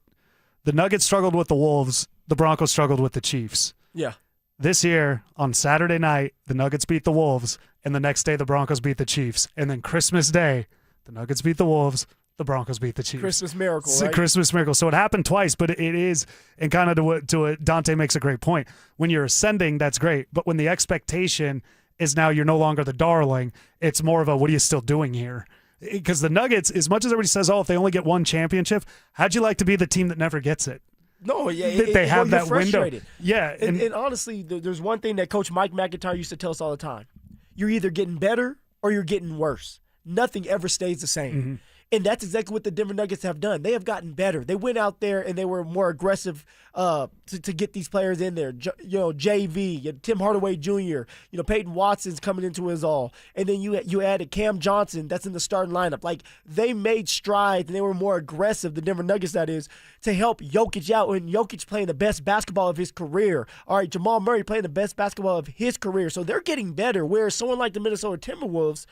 Speaker 4: The Nuggets struggled with the Wolves. The Broncos struggled with the Chiefs.
Speaker 6: Yeah.
Speaker 4: This year, on Saturday night, the Nuggets beat the Wolves, and the next day the Broncos beat the Chiefs. And then Christmas Day, the Nuggets beat the Wolves, the Broncos beat the Chiefs.
Speaker 6: Christmas miracle,
Speaker 4: It's a
Speaker 6: right?
Speaker 4: Christmas miracle. So it happened twice, but it is, and kind of to what Dante makes a great point. When you're ascending, that's great. But when the expectation is now you're no longer the darling, it's more of a, what are you still doing here? Because the Nuggets, as much as everybody says, oh, if they only get one championship, how'd you like to be the team that never gets it?
Speaker 6: No, yeah,
Speaker 4: They have that window.
Speaker 6: Frustrated.
Speaker 4: Yeah.
Speaker 6: And honestly, there's one thing that Coach Mike McIntyre used to tell us all the time. You're either getting better or you're getting worse. Nothing ever stays the same.
Speaker 4: Mm-hmm.
Speaker 6: And that's exactly what the Denver Nuggets have done. They have gotten better. They went out there and they were more aggressive to get these players in there. JV, Tim Hardaway Jr., Peyton Watson's coming into his all. And then you added Cam Johnson, that's in the starting lineup. Like, they made strides and they were more aggressive, the Denver Nuggets that is, to help Jokic out. And Jokic playing the best basketball of his career. All right, Jamal Murray playing the best basketball of his career. So they're getting better, whereas someone like the Minnesota Timberwolves,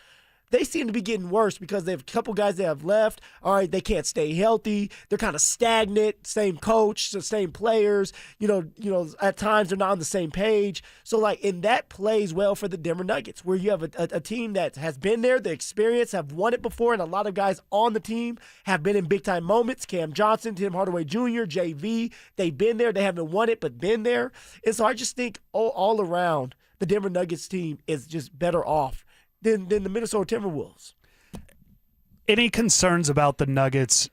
Speaker 6: they seem to be getting worse because they have a couple guys that have left. All right, they can't stay healthy. They're kind of stagnant. Same coach, the same players. At times they're not on the same page. So, and that plays well for the Denver Nuggets, where you have a team that has been there, the experience, have won it before, and a lot of guys on the team have been in big-time moments. Cam Johnson, Tim Hardaway Jr., JV, they've been there. They haven't won it, but been there. And so I just think all around, the Denver Nuggets team is just better off than the Minnesota Timberwolves.
Speaker 4: Any concerns about the Nuggets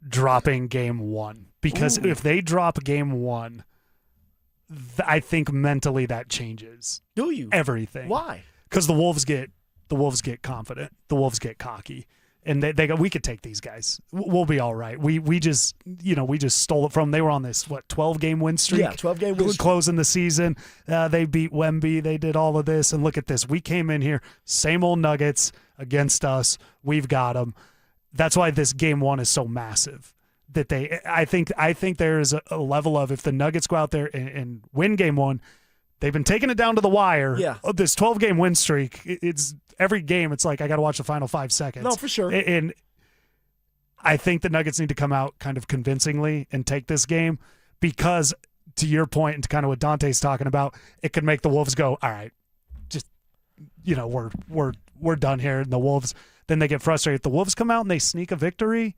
Speaker 4: dropping game 1? Because if they drop game 1, I think mentally that changes.
Speaker 6: Do you?
Speaker 4: Everything.
Speaker 6: Why?
Speaker 4: Because the Wolves get confident. The Wolves get cocky. And they go, we could take these guys. We'll be all right. We just stole it from them. They were on this 12-game win streak.
Speaker 6: Yeah, 12-game win streak.
Speaker 4: Closing the season. They beat Wemby. They did all of this. And look at this. We came in here, same old Nuggets against us. We've got them. That's why this game 1 is so massive. That I think there is a level of, if the Nuggets go out there and win game 1, they've been taking it down to the wire.
Speaker 6: Yeah.
Speaker 4: This 12-game win streak, it's every game, it's like I got to watch the final 5 seconds.
Speaker 6: No, for sure.
Speaker 4: And I think the Nuggets need to come out kind of convincingly and take this game, because to your point and to kind of what Dante's talking about, it could make the Wolves go, all right, just, we're we're done here. And the Wolves, then they get frustrated. If the Wolves come out and they sneak a victory,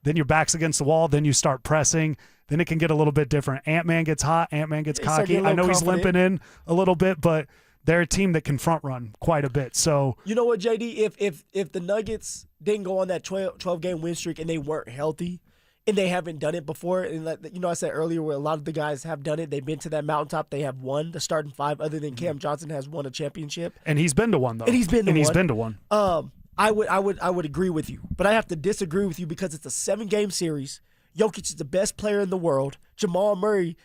Speaker 4: then your back's against the wall. Then you start pressing. Then it can get a little bit different. Ant-Man gets hot. Ant-Man gets cocky. I know he's limping in a little bit, but they're a team that can front run quite a bit. So
Speaker 6: you know what, JD? If the Nuggets didn't go on that 12-game win streak and they weren't healthy, and they haven't done it before, and I said earlier where a lot of the guys have done it. They've been to that mountaintop. They have won the starting five. Other than Cam Johnson has won a championship,
Speaker 4: and he's been to one though.
Speaker 6: And he's been to
Speaker 4: one.
Speaker 6: I would agree with you, but I have to disagree with you because it's a 7-game series. Jokic is the best player in the world. Jamal Murray,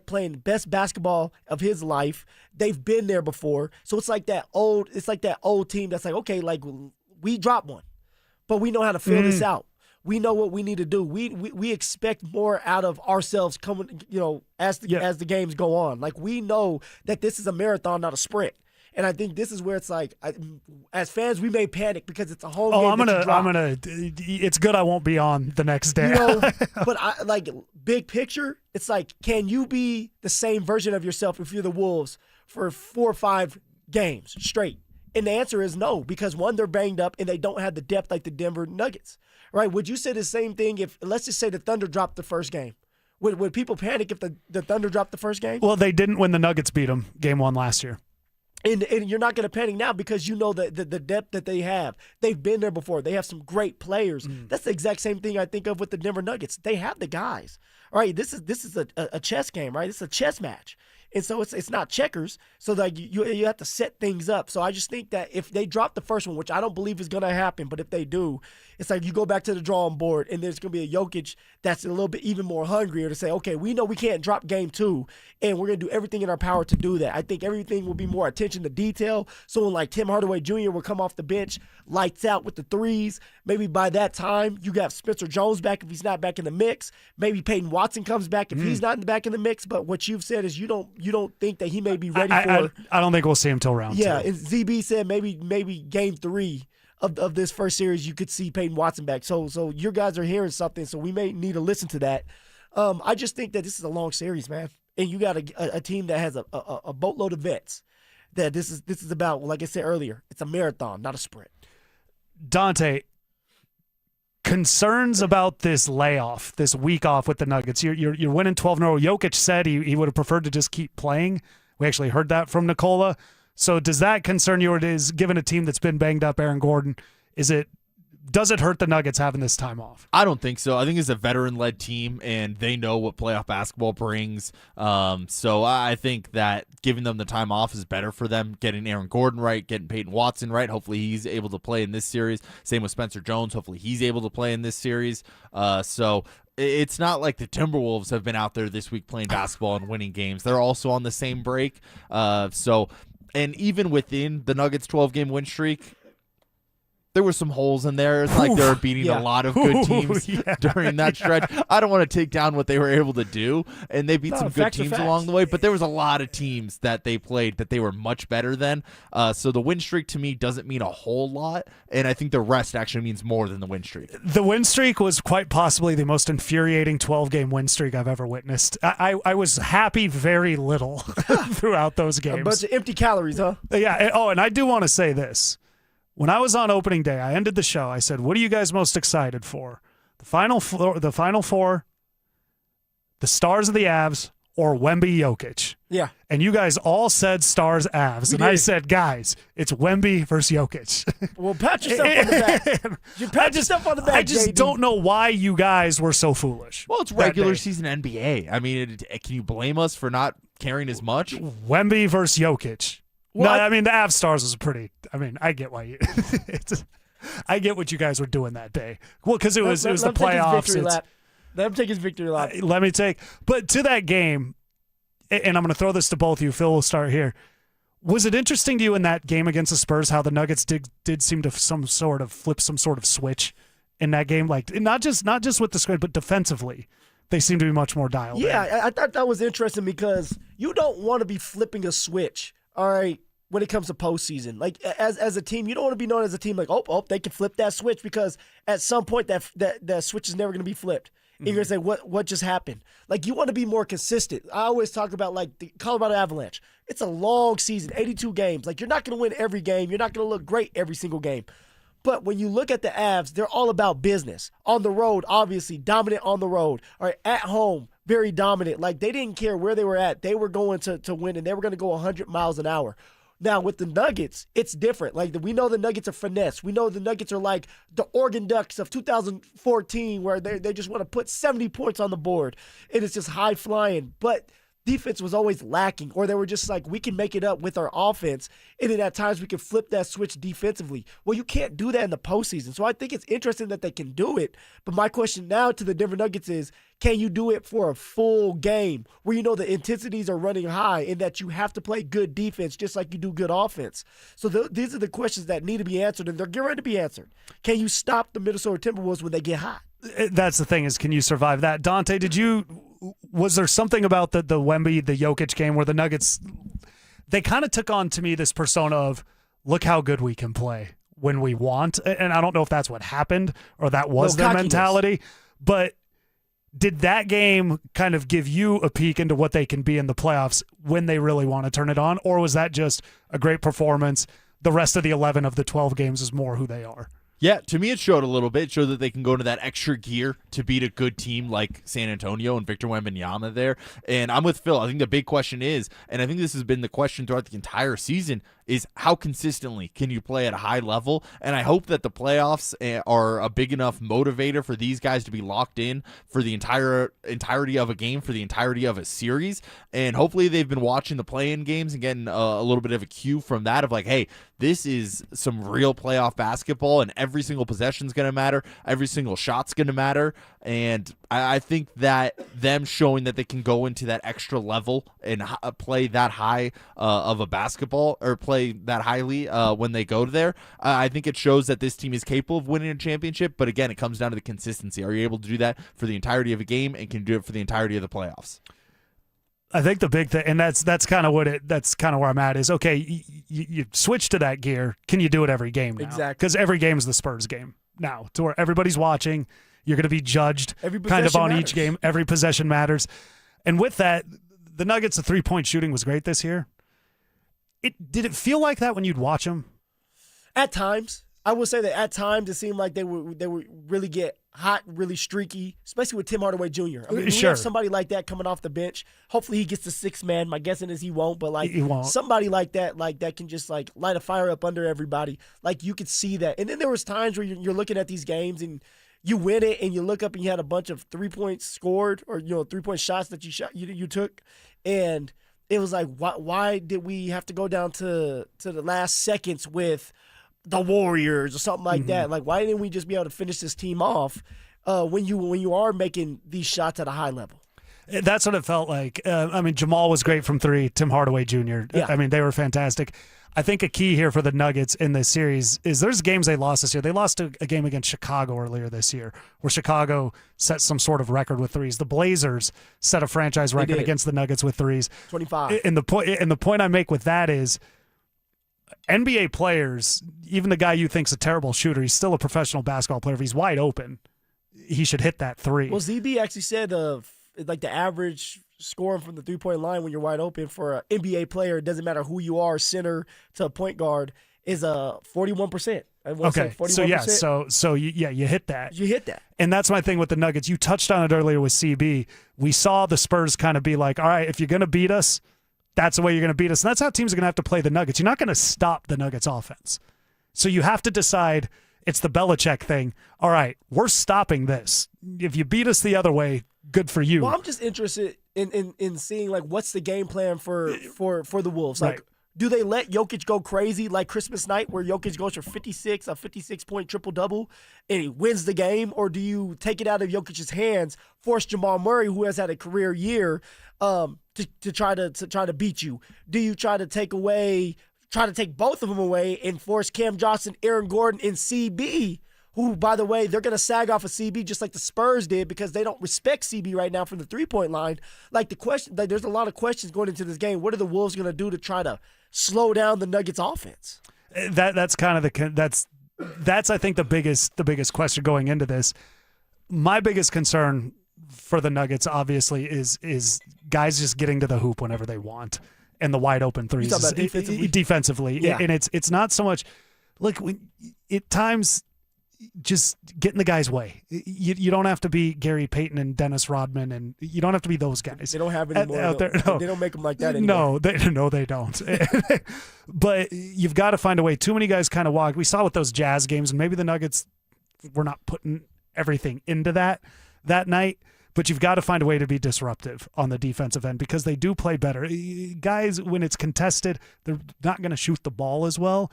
Speaker 6: playing the best basketball of his life. They've been there before, so it's like that old team that's like, okay, like we dropped one, but we know how to fill this out. We know what we need to do. We expect more out of ourselves coming, as the games go on. Like we know that this is a marathon, not a sprint. And I think this is where it's like, as fans, we may panic because it's a home game.
Speaker 4: It's good I won't be on the next day.
Speaker 6: But big picture, it's like, can you be the same version of yourself if you're the Wolves for 4 or 5 games straight? And the answer is no, because one, they're banged up and they don't have the depth like the Denver Nuggets, right? Would you say the same thing if, let's just say the Thunder dropped the first game? Would people panic if the Thunder dropped the first game?
Speaker 4: Well, they didn't when the Nuggets beat them game 1 last year.
Speaker 6: And you're not going to panic now because you know the depth that they have. They've been there before. They have some great players. That's the exact same thing I think of with the Denver Nuggets. They have the guys. All right, this is a chess game, right? It's a chess match. And so it's not checkers. So like you have to set things up. So I just think that if they drop the first one, which I don't believe is going to happen, but if they do, it's like you go back to the drawing board and there's going to be a Jokic that's a little bit even more hungrier to say, okay, we know we can't drop game 2, and we're going to do everything in our power to do that. I think everything will be more attention to detail. Someone like Tim Hardaway Jr. will come off the bench, lights out with the threes. Maybe by that time, you got Spencer Jones back if he's not back in the mix. Maybe Payton Watson comes back if he's not back in the mix. But what you've said is you don't think that he may be ready for.
Speaker 4: I don't think we'll see him till round 2.
Speaker 6: Yeah, and ZB said maybe game 3 of this first series you could see Payton Watson back. So your guys are hearing something, so we may need to listen to that. I just think that this is a long series, man, and you got a team that has a boatload of vets. That this is about, like I said earlier, it's a marathon, not a sprint.
Speaker 4: Dante, concerns about this layoff, this week off with the Nuggets. You're winning 12 in a row. Jokic said he would have preferred to just keep playing. We actually heard that from Nikola. So does that concern you, or is given a team that's been banged up, Aaron Gordon, does it hurt the Nuggets having this time off?
Speaker 8: I don't think so. I think it's a veteran-led team, and they know what playoff basketball brings. So I think that giving them the time off is better for them, getting Aaron Gordon right, getting Payton Watson right. Hopefully he's able to play in this series. Same with Spencer Jones. Hopefully he's able to play in this series. So it's not like the Timberwolves have been out there this week playing basketball and winning games. They're also on the same break. And even within the Nuggets' 12-game win streak, there were some holes in there. It's like they were beating a lot of good teams during that stretch. I don't want to take down what they were able to do, and they beat some good teams along the way, but there was a lot of teams that they played that they were much better than. So the win streak to me doesn't mean a whole lot, and I think the rest actually means more than the win streak.
Speaker 4: The win streak was quite possibly the most infuriating 12-game win streak I've ever witnessed. I was happy very little throughout those games.
Speaker 6: A bunch of empty calories, huh?
Speaker 4: Yeah. Oh, and I do want to say this. When I was on opening day, I ended the show. I said, what are you guys most excited for? The Final Four, the Stars of the Avs, or Wemby Jokic?
Speaker 6: Yeah.
Speaker 4: And you guys all said Stars Avs. And I said, guys, it's Wemby versus Jokic.
Speaker 6: Well, pat yourself on the back. You pat yourself on the back,
Speaker 4: I just don't know why you guys were so foolish.
Speaker 8: Well, it's regular season NBA. I mean, can you blame us for not caring as much?
Speaker 4: Wemby versus Jokic. Well, no, I mean, the Avs Stars was I get why you I get what you guys were doing that day. Well, because it was the playoffs.
Speaker 6: Let him take his victory lap.
Speaker 4: But to that game, and I'm going to throw this to both of you. Phil, we'll start here. Was it interesting to you in that game against the Spurs how the Nuggets did seem to flip some sort of switch in that game? Like not just with the squad, but defensively. They seem to be much more dialed in.
Speaker 6: Yeah, I thought that was interesting because you don't want to be flipping a switch. All right, when it comes to postseason, like as a team, you don't want to be known as a team like, oh, they can flip that switch because at some point that switch is never going to be flipped. And you're going to say, what just happened? Like, you want to be more consistent. I always talk about, like, the Colorado Avalanche. It's a long season, 82 games. Like, you're not going to win every game. You're not going to look great every single game. But when you look at the Avs, they're all about business. On the road, obviously, dominant on the road. All right, at home, very dominant. Like, they didn't care where they were at. They were going to win, and they were going to go 100 miles an hour. Now, with the Nuggets, it's different. Like, we know the Nuggets are finesse. We know the Nuggets are like the Oregon Ducks of 2014, where they just want to put 70 points on the board, and it's just high flying. But defense was always lacking, or they were just like, we can make it up with our offense, and then at times we can flip that switch defensively. Well, you can't do that in the postseason. So I think it's interesting that they can do it. But my question now to the Denver Nuggets is, can you do it for a full game where you know the intensities are running high and that you have to play good defense just like you do good offense? So these are the questions that need to be answered, and they're getting ready to be answered. Can you stop the Minnesota Timberwolves when they get hot?
Speaker 4: That's the thing, is can you survive that? Dante, was there something about the Wemby, the Jokic game where the Nuggets, they kind of took on to me this persona of, look how good we can play when we want. And I don't know if that's what happened or that was their mentality, but did that game kind of give you a peek into what they can be in the playoffs when they really want to turn it on? Or was that just a great performance? The rest of the 11 of the 12 games is more who they are.
Speaker 8: Yeah, to me it showed a little bit. It showed that they can go into that extra gear to beat a good team like San Antonio and Victor Wembanyama there. And I'm with Phil. I think the big question is, and I think this has been the question throughout the entire season, is how consistently can you play at a high level? And I hope that the playoffs are a big enough motivator for these guys to be locked in for the entirety of a game, for the entirety of a series. And hopefully they've been watching the play-in games and getting a little bit of a cue from that of like, hey, this is some real playoff basketball, and every single possession is going to matter. Every single shot's going to matter. And I think that them showing that they can go into that extra level and play that high of a basketball, or play that highly when they go there, I think it shows that this team is capable of winning a championship. But again, it comes down to the consistency. Are you able to do that for the entirety of a game, and can you do it for the entirety of the playoffs?
Speaker 4: I think the big thing, and that's kind of where I'm at, is, okay, you switch to that gear. Can you do it every game now?
Speaker 6: Exactly.
Speaker 4: Because every game is the Spurs game now, to where everybody's watching. You're going to be judged kind of on each game. Every possession matters. And with that, the Nuggets, the three-point shooting was great this year. Did it feel like that when you'd watch them?
Speaker 6: At times. I will say that at times it seemed like they would really get hot, really streaky, especially with Tim Hardaway Jr. I mean, when you have somebody like that coming off the bench, hopefully he gets the sixth man. My guessing is he won't, but he won't. Somebody like that can just like light a fire up under everybody. Like, you could see that. And then there was times where you're looking at these games and you win it, and you look up and you had a bunch of 3 points scored, or 3-point shots that you took, and it was like, why did we have to go down to the last seconds with the Warriors or something like that? Like, why didn't we just be able to finish this team off when you are making these shots at a high level?
Speaker 4: That's what it felt like. I mean, Jamal was great from three. Tim Hardaway Jr.
Speaker 6: Yeah.
Speaker 4: I mean, they were fantastic. I think a key here for the Nuggets in this series is there's games they lost this year. They lost a game against Chicago earlier this year, where Chicago set some sort of record with threes. The Blazers set a franchise record against the Nuggets with threes.
Speaker 6: 25.
Speaker 4: And the point I make with that is, NBA players, even the guy you think's a terrible shooter, he's still a professional basketball player. If he's wide open, he should hit that three.
Speaker 6: Well, ZB actually said like the average scoring from the 3-point line when you're wide open for an NBA player, it doesn't matter who you are, center to a point guard, is 41%.
Speaker 4: Okay, 41%. So you hit that.
Speaker 6: You hit that.
Speaker 4: And that's my thing with the Nuggets. You touched on it earlier with CB. We saw the Spurs kind of be like, all right, if you're going to beat us, that's the way you're going to beat us. And that's how teams are going to have to play the Nuggets. You're not going to stop the Nuggets offense. So you have to decide, it's the Belichick thing. All right, we're stopping this. If you beat us the other way, good for you.
Speaker 6: Well, I'm just interested in seeing, like, what's the game plan for the Wolves. Like, do they let Jokic go crazy like Christmas night, where Jokic goes for 56-point triple-double and he wins the game? Or do you take it out of Jokic's hands, force Jamal Murray, who has had a career year, to try to beat you? Do you try to take both of them away and force Cam Johnson, Aaron Gordon, and CB, who, by the way, they're going to sag off of CB just like the Spurs did, because they don't respect CB right now from the 3-point line. Like, the question, like, there's a lot of questions going into this game. What are the Wolves going to do to try to slow down the Nuggets offense?
Speaker 4: That's kind of that's I think the biggest question going into this. My biggest concern for the Nuggets, obviously, is guys just getting to the hoop whenever they want, and the wide open threes.
Speaker 6: You talking about defensively? Yeah.
Speaker 4: And it's not so much. Look, at times, just get in the guy's way. You don't have to be Gary Payton and Dennis Rodman, and you don't have to be those guys.
Speaker 6: They don't have any more
Speaker 4: out there. No.
Speaker 6: They don't make them like that anymore.
Speaker 4: No, they don't. But you've got to find a way. Too many guys kind of walk. We saw with those Jazz games, and maybe the Nuggets were not putting everything into that night. But you've got to find a way to be disruptive on the defensive end because they do play better. Guys, when it's contested, they're not going to shoot the ball as well.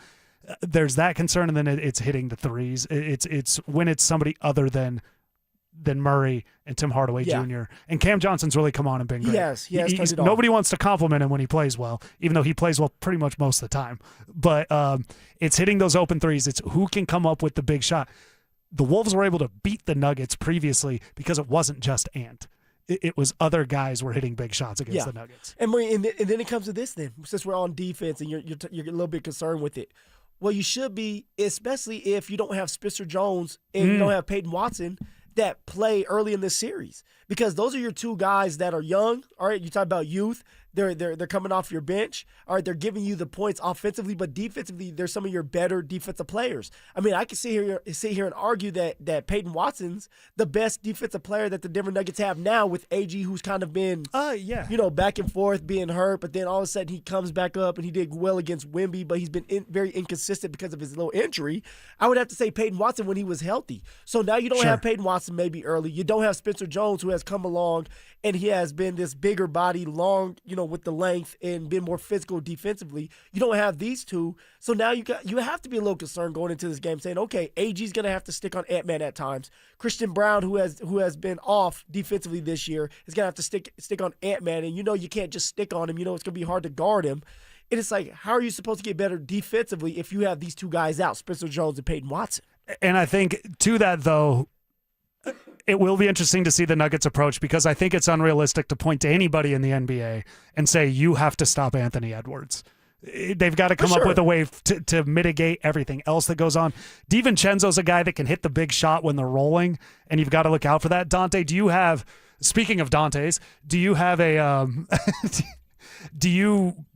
Speaker 4: There's that concern, and then it's hitting the threes. It's when it's somebody other than Murray and Tim Hardaway Jr. And Cam Johnson's really come on and been great.
Speaker 6: Yes, turned it off.
Speaker 4: Nobody wants to compliment him when he plays well, even though he plays well pretty much most of the time. But it's hitting those open threes. It's who can come up with the big shot. The Wolves were able to beat the Nuggets previously because it wasn't just Ant. It was other guys were hitting big shots against the Nuggets.
Speaker 6: And then it comes to this then, since we're on defense and you're a little bit concerned with it. Well, you should be, especially if you don't have Spencer Jones and you don't have Payton Watson that play early in this series, because those are your two guys that are young. All right, you talk about youth. They're coming off your bench. All right, they're giving you the points offensively, but defensively, they're some of your better defensive players. I mean, I can sit here and argue that Payton Watson's the best defensive player that the Denver Nuggets have now, with AG, who's kind of been back and forth, being hurt, but then all of a sudden he comes back up and he did well against Wemby, but he's been very inconsistent because of his little injury. I would have to say Payton Watson when he was healthy. So now you don't have Payton Watson maybe early. You don't have Spencer Jones, who has come along and he has been this bigger body, long, with the length and been more physical defensively. You don't have these two. So now you have to be a little concerned going into this game, saying, okay, AG's going to have to stick on Ant-Man at times. Christian Brown, who has been off defensively this year, is going to have to stick on Ant-Man. And you can't just stick on him. It's going to be hard to guard him. And it's like, how are you supposed to get better defensively if you have these two guys out, Spencer Jones and Payton Watson?
Speaker 4: And I think to that, though, it will be interesting to see the Nuggets approach, because I think it's unrealistic to point to anybody in the NBA and say you have to stop Anthony Edwards. They've got to come up with a way to mitigate everything else that goes on. DiVincenzo's a guy that can hit the big shot when they're rolling, and you've got to look out for that. Dante, speaking of Dante's, do you have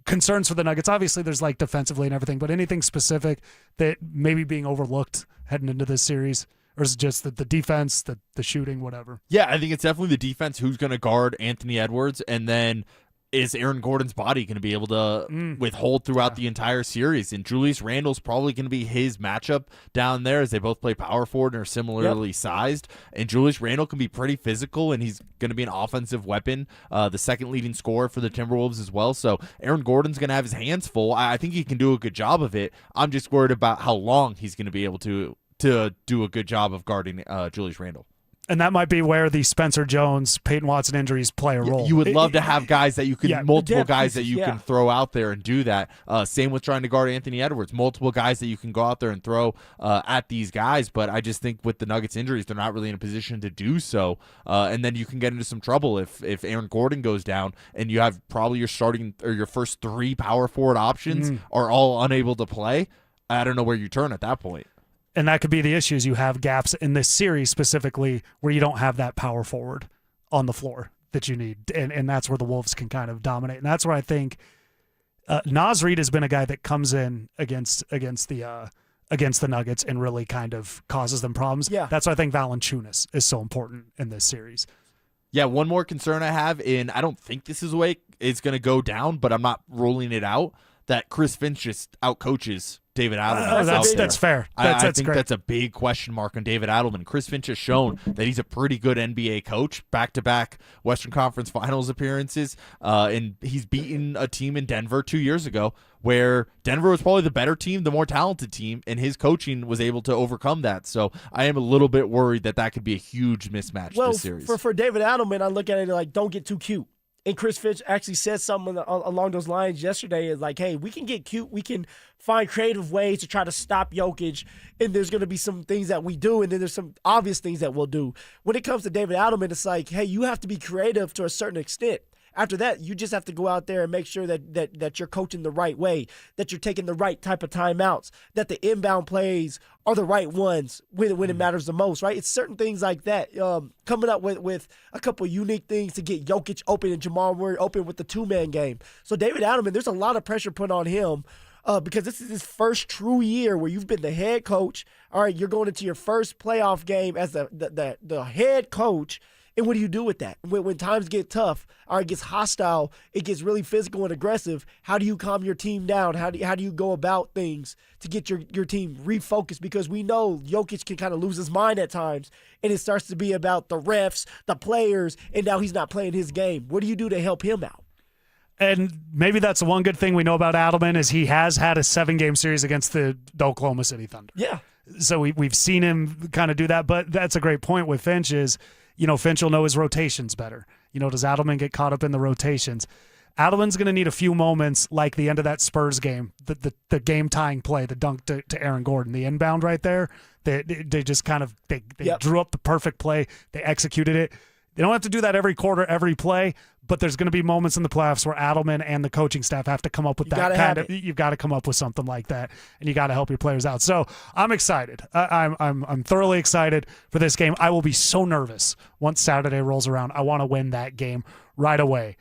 Speaker 4: concerns for the Nuggets? Obviously, there's defensively and everything, but anything specific that maybe being overlooked heading into this series? Or is it just the defense, the shooting, whatever?
Speaker 8: Yeah, I think it's definitely the defense who's going to guard Anthony Edwards, and then is Aaron Gordon's body going to be able to withhold throughout the entire series? And Julius Randle's probably going to be his matchup down there, as they both play power forward and are similarly sized. And Julius Randle can be pretty physical, and he's going to be an offensive weapon, the second leading scorer for the Timberwolves as well. So Aaron Gordon's going to have his hands full. I think he can do a good job of it. I'm just worried about how long he's going to be able to do a good job of guarding Julius Randle.
Speaker 4: And that might be where the Spencer Jones, Payton Watson injuries play a role.
Speaker 8: You would love to have guys that you can, multiple guys that you can throw out there and do that. Same with trying to guard Anthony Edwards, multiple guys that you can go out there and throw at these guys. But I just think with the Nuggets injuries, they're not really in a position to do so. And then you can get into some trouble if Aaron Gordon goes down and you have probably your starting or your first three power forward options are all unable to play. I don't know where you turn at that point.
Speaker 4: And that could be the issues. You have gaps in this series specifically where you don't have that power forward on the floor that you need. And that's where the Wolves can kind of dominate. And that's where I think Naz Reid has been a guy that comes in against the Nuggets and really kind of causes them problems.
Speaker 6: Yeah.
Speaker 4: That's why I think Valanciunas is so important in this series.
Speaker 8: Yeah, one more concern I have, and I don't think this is the way it's going to go down, but I'm not ruling it out, that Chris Finch just outcoaches David Adelman.
Speaker 4: That's fair.
Speaker 8: I think that's a big question mark on David Adelman. Chris Finch has shown that he's a pretty good NBA coach, back-to-back Western Conference Finals appearances, and he's beaten a team in Denver 2 years ago where Denver was probably the better team, the more talented team, and his coaching was able to overcome that. So I am a little bit worried that could be a huge mismatch this series.
Speaker 6: For David Adelman, I look at it like, don't get too cute. And Chris Finch actually said something along those lines yesterday, is like, hey, we can get cute. We can find creative ways to try to stop Jokic, and there's going to be some things that we do, and then there's some obvious things that we'll do. When it comes to David Adelman, it's like, hey, you have to be creative to a certain extent. After that, you just have to go out there and make sure that you're coaching the right way, that you're taking the right type of timeouts, that the inbound plays are the right ones when it matters the most, right? It's certain things like that. Coming up with a couple unique things to get Jokic open and Jamal Murray open with the two-man game. So David Adelman, there's a lot of pressure put on him because this is his first true year where you've been the head coach. All right, you're going into your first playoff game as the head coach. And what do you do with that? When times get tough, or it gets hostile, it gets really physical and aggressive, how do you calm your team down? How do you go about things to get your team refocused? Because we know Jokic can kind of lose his mind at times, and it starts to be about the refs, the players, and now he's not playing his game. What do you do to help him out?
Speaker 4: And maybe that's the one good thing we know about Adelman is he has had a 7-game series against the Oklahoma City Thunder.
Speaker 6: Yeah.
Speaker 4: So we've seen him kind of do that, but that's a great point with Finch is, Finch will know his rotations better. Does Adelman get caught up in the rotations? Adelman's going to need a few moments like the end of that Spurs game, the game-tying play, the dunk to Aaron Gordon, the inbound right there. They just kind of they drew up the perfect play. They executed it. They don't have to do that every quarter, every play, but there's going to be moments in the playoffs where Adelman and the coaching staff have to come up with that kind of. You've got to come up with something like that, and you got to help your players out. So I'm excited. I'm thoroughly excited for this game. I will be so nervous once Saturday rolls around. I want to win that game right away.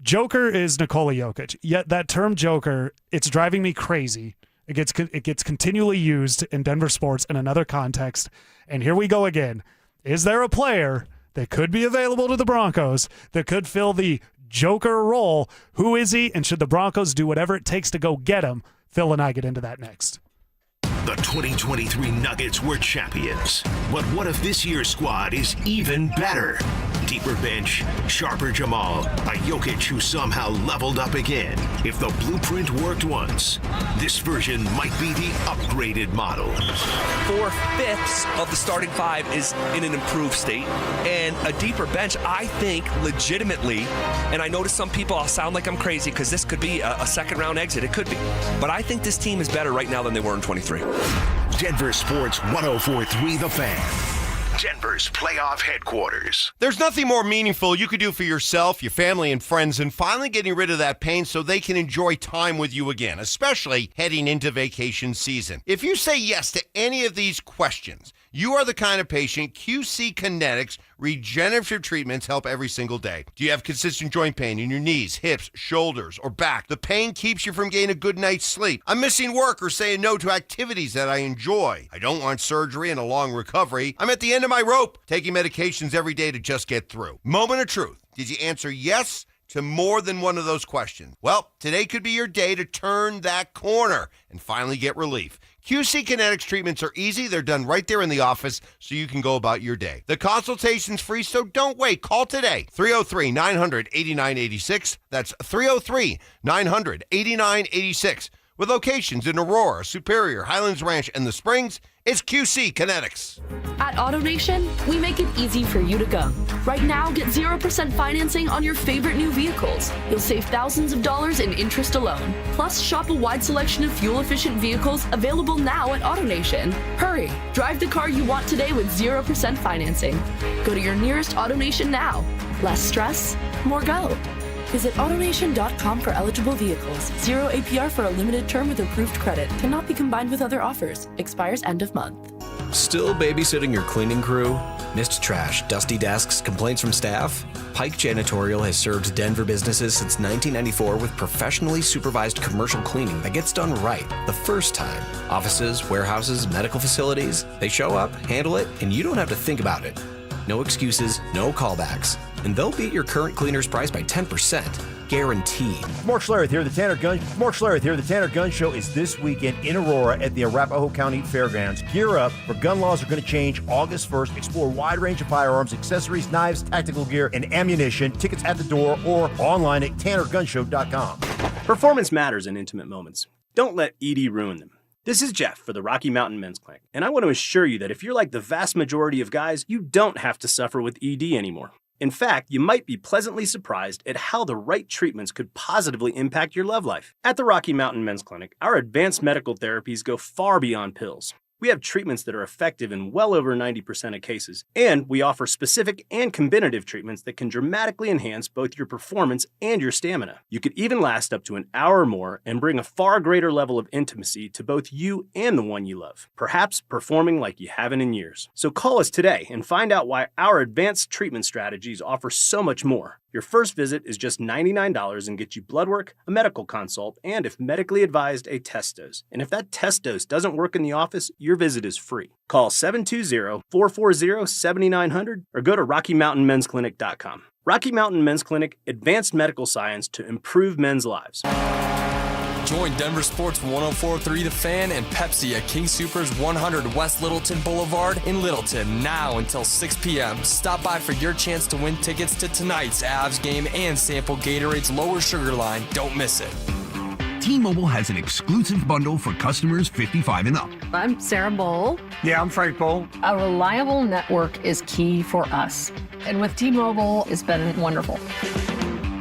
Speaker 4: Joker is Nikola Jokic. Yet that term Joker, it's driving me crazy. It gets continually used in Denver sports in another context, and here we go again. Is there a player that could be available to the Broncos that could fill the Joker role? Who is he, and should the Broncos do whatever it takes to go get him? Phil and I get into that next.
Speaker 1: The 2023 Nuggets were champions. But what if this year's squad is even better? Deeper bench, sharper Jamal, a Jokic who somehow leveled up again. If the blueprint worked once, this version might be the upgraded model.
Speaker 3: 4/5 of the starting five is in an improved state, and a deeper bench, I think, legitimately, and I notice some people, I'll sound like I'm crazy because this could be a second-round exit. It could be. But I think this team is better right now than they were in 23.
Speaker 1: Denver Sports 104.3 The Fan. Denver's playoff headquarters.
Speaker 7: There's nothing more meaningful you could do for yourself, your family, and friends than finally getting rid of that pain so they can enjoy time with you again, especially heading into vacation season. If you say yes to any of these questions, you are the kind of patient QC Kinetics regenerative treatments help every single day. Do you have consistent joint pain in your knees, hips, shoulders, or back? The pain keeps you from getting a good night's sleep. I'm missing work or saying no to activities that I enjoy. I don't want surgery and a long recovery. I'm at the end of my rope, taking medications every day to just get through. Moment of truth. Did you answer yes to more than one of those questions? Well, today could be your day to turn that corner and finally get relief. QC Kinetics treatments are easy. They're done right there in the office so you can go about your day. The consultation's free, so don't wait. Call today. 303-900-8986. That's 303-900-8986. With locations in Aurora, Superior, Highlands Ranch, and The Springs, it's QC Kinetics.
Speaker 22: At AutoNation, we make it easy for you to go. Right now, get 0% financing on your favorite new vehicles. You'll save thousands of dollars in interest alone. Plus, shop a wide selection of fuel-efficient vehicles available now at AutoNation. Hurry! Drive the car you want today with 0% financing. Go to your nearest AutoNation now. Less stress, more go. Visit AutoNation.com for eligible vehicles. 0 APR for a limited term with approved credit. Cannot be combined with other offers. Expires end of month.
Speaker 19: Still babysitting your cleaning crew? Missed trash, dusty desks, complaints from staff? Pike Janitorial has served Denver businesses since 1994 with professionally supervised commercial cleaning that gets done right the first time. Offices, warehouses, medical facilities, they show up, handle it, and you don't have to think about it. No excuses, no callbacks. And they'll beat your current cleaner's price by 10%. Guaranteed.
Speaker 9: Mark Schlereth here. The Tanner Gun Show is this weekend in Aurora at the Arapahoe County Fairgrounds. Gear up, for gun laws are going to change August 1st. Explore a wide range of firearms, accessories, knives, tactical gear, and ammunition. Tickets at the door or online at tannergunshow.com.
Speaker 10: Performance matters in intimate moments. Don't let ED ruin them. This is Jeff for the Rocky Mountain Men's Clinic, and I want to assure you that if you're like the vast majority of guys, you don't have to suffer with ED anymore. In fact, you might be pleasantly surprised at how the right treatments could positively impact your love life. At the Rocky Mountain Men's Clinic, our advanced medical therapies go far beyond pills. We have treatments that are effective in well over 90% of cases, and we offer specific and combinative treatments that can dramatically enhance both your performance and your stamina. You could even last up to an hour or more and bring a far greater level of intimacy to both you and the one you love, perhaps performing like you haven't in years. So call us today and find out why our advanced treatment strategies offer so much more. Your first visit is just $99 and gets you blood work, a medical consult, and if medically advised, a test dose. And if that test dose doesn't work in the office, your visit is free. Call 720-440-7900 or go to RockyMountainMen'sClinic.com. Rocky Mountain Men's Clinic, advanced medical science to improve men's lives.
Speaker 34: Join Denver Sports 104.3 The Fan and Pepsi at King Soopers 100 West Littleton Boulevard in Littleton now until 6 p.m. Stop by for your chance to win tickets to tonight's Avs game and sample Gatorade's lower sugar line. Don't miss it.
Speaker 12: T-Mobile has an exclusive bundle for customers 55 and up.
Speaker 13: I'm Sarah Bowl.
Speaker 14: Yeah, I'm Frank Bowl.
Speaker 13: A reliable network is key for us. And with T-Mobile, it's been wonderful.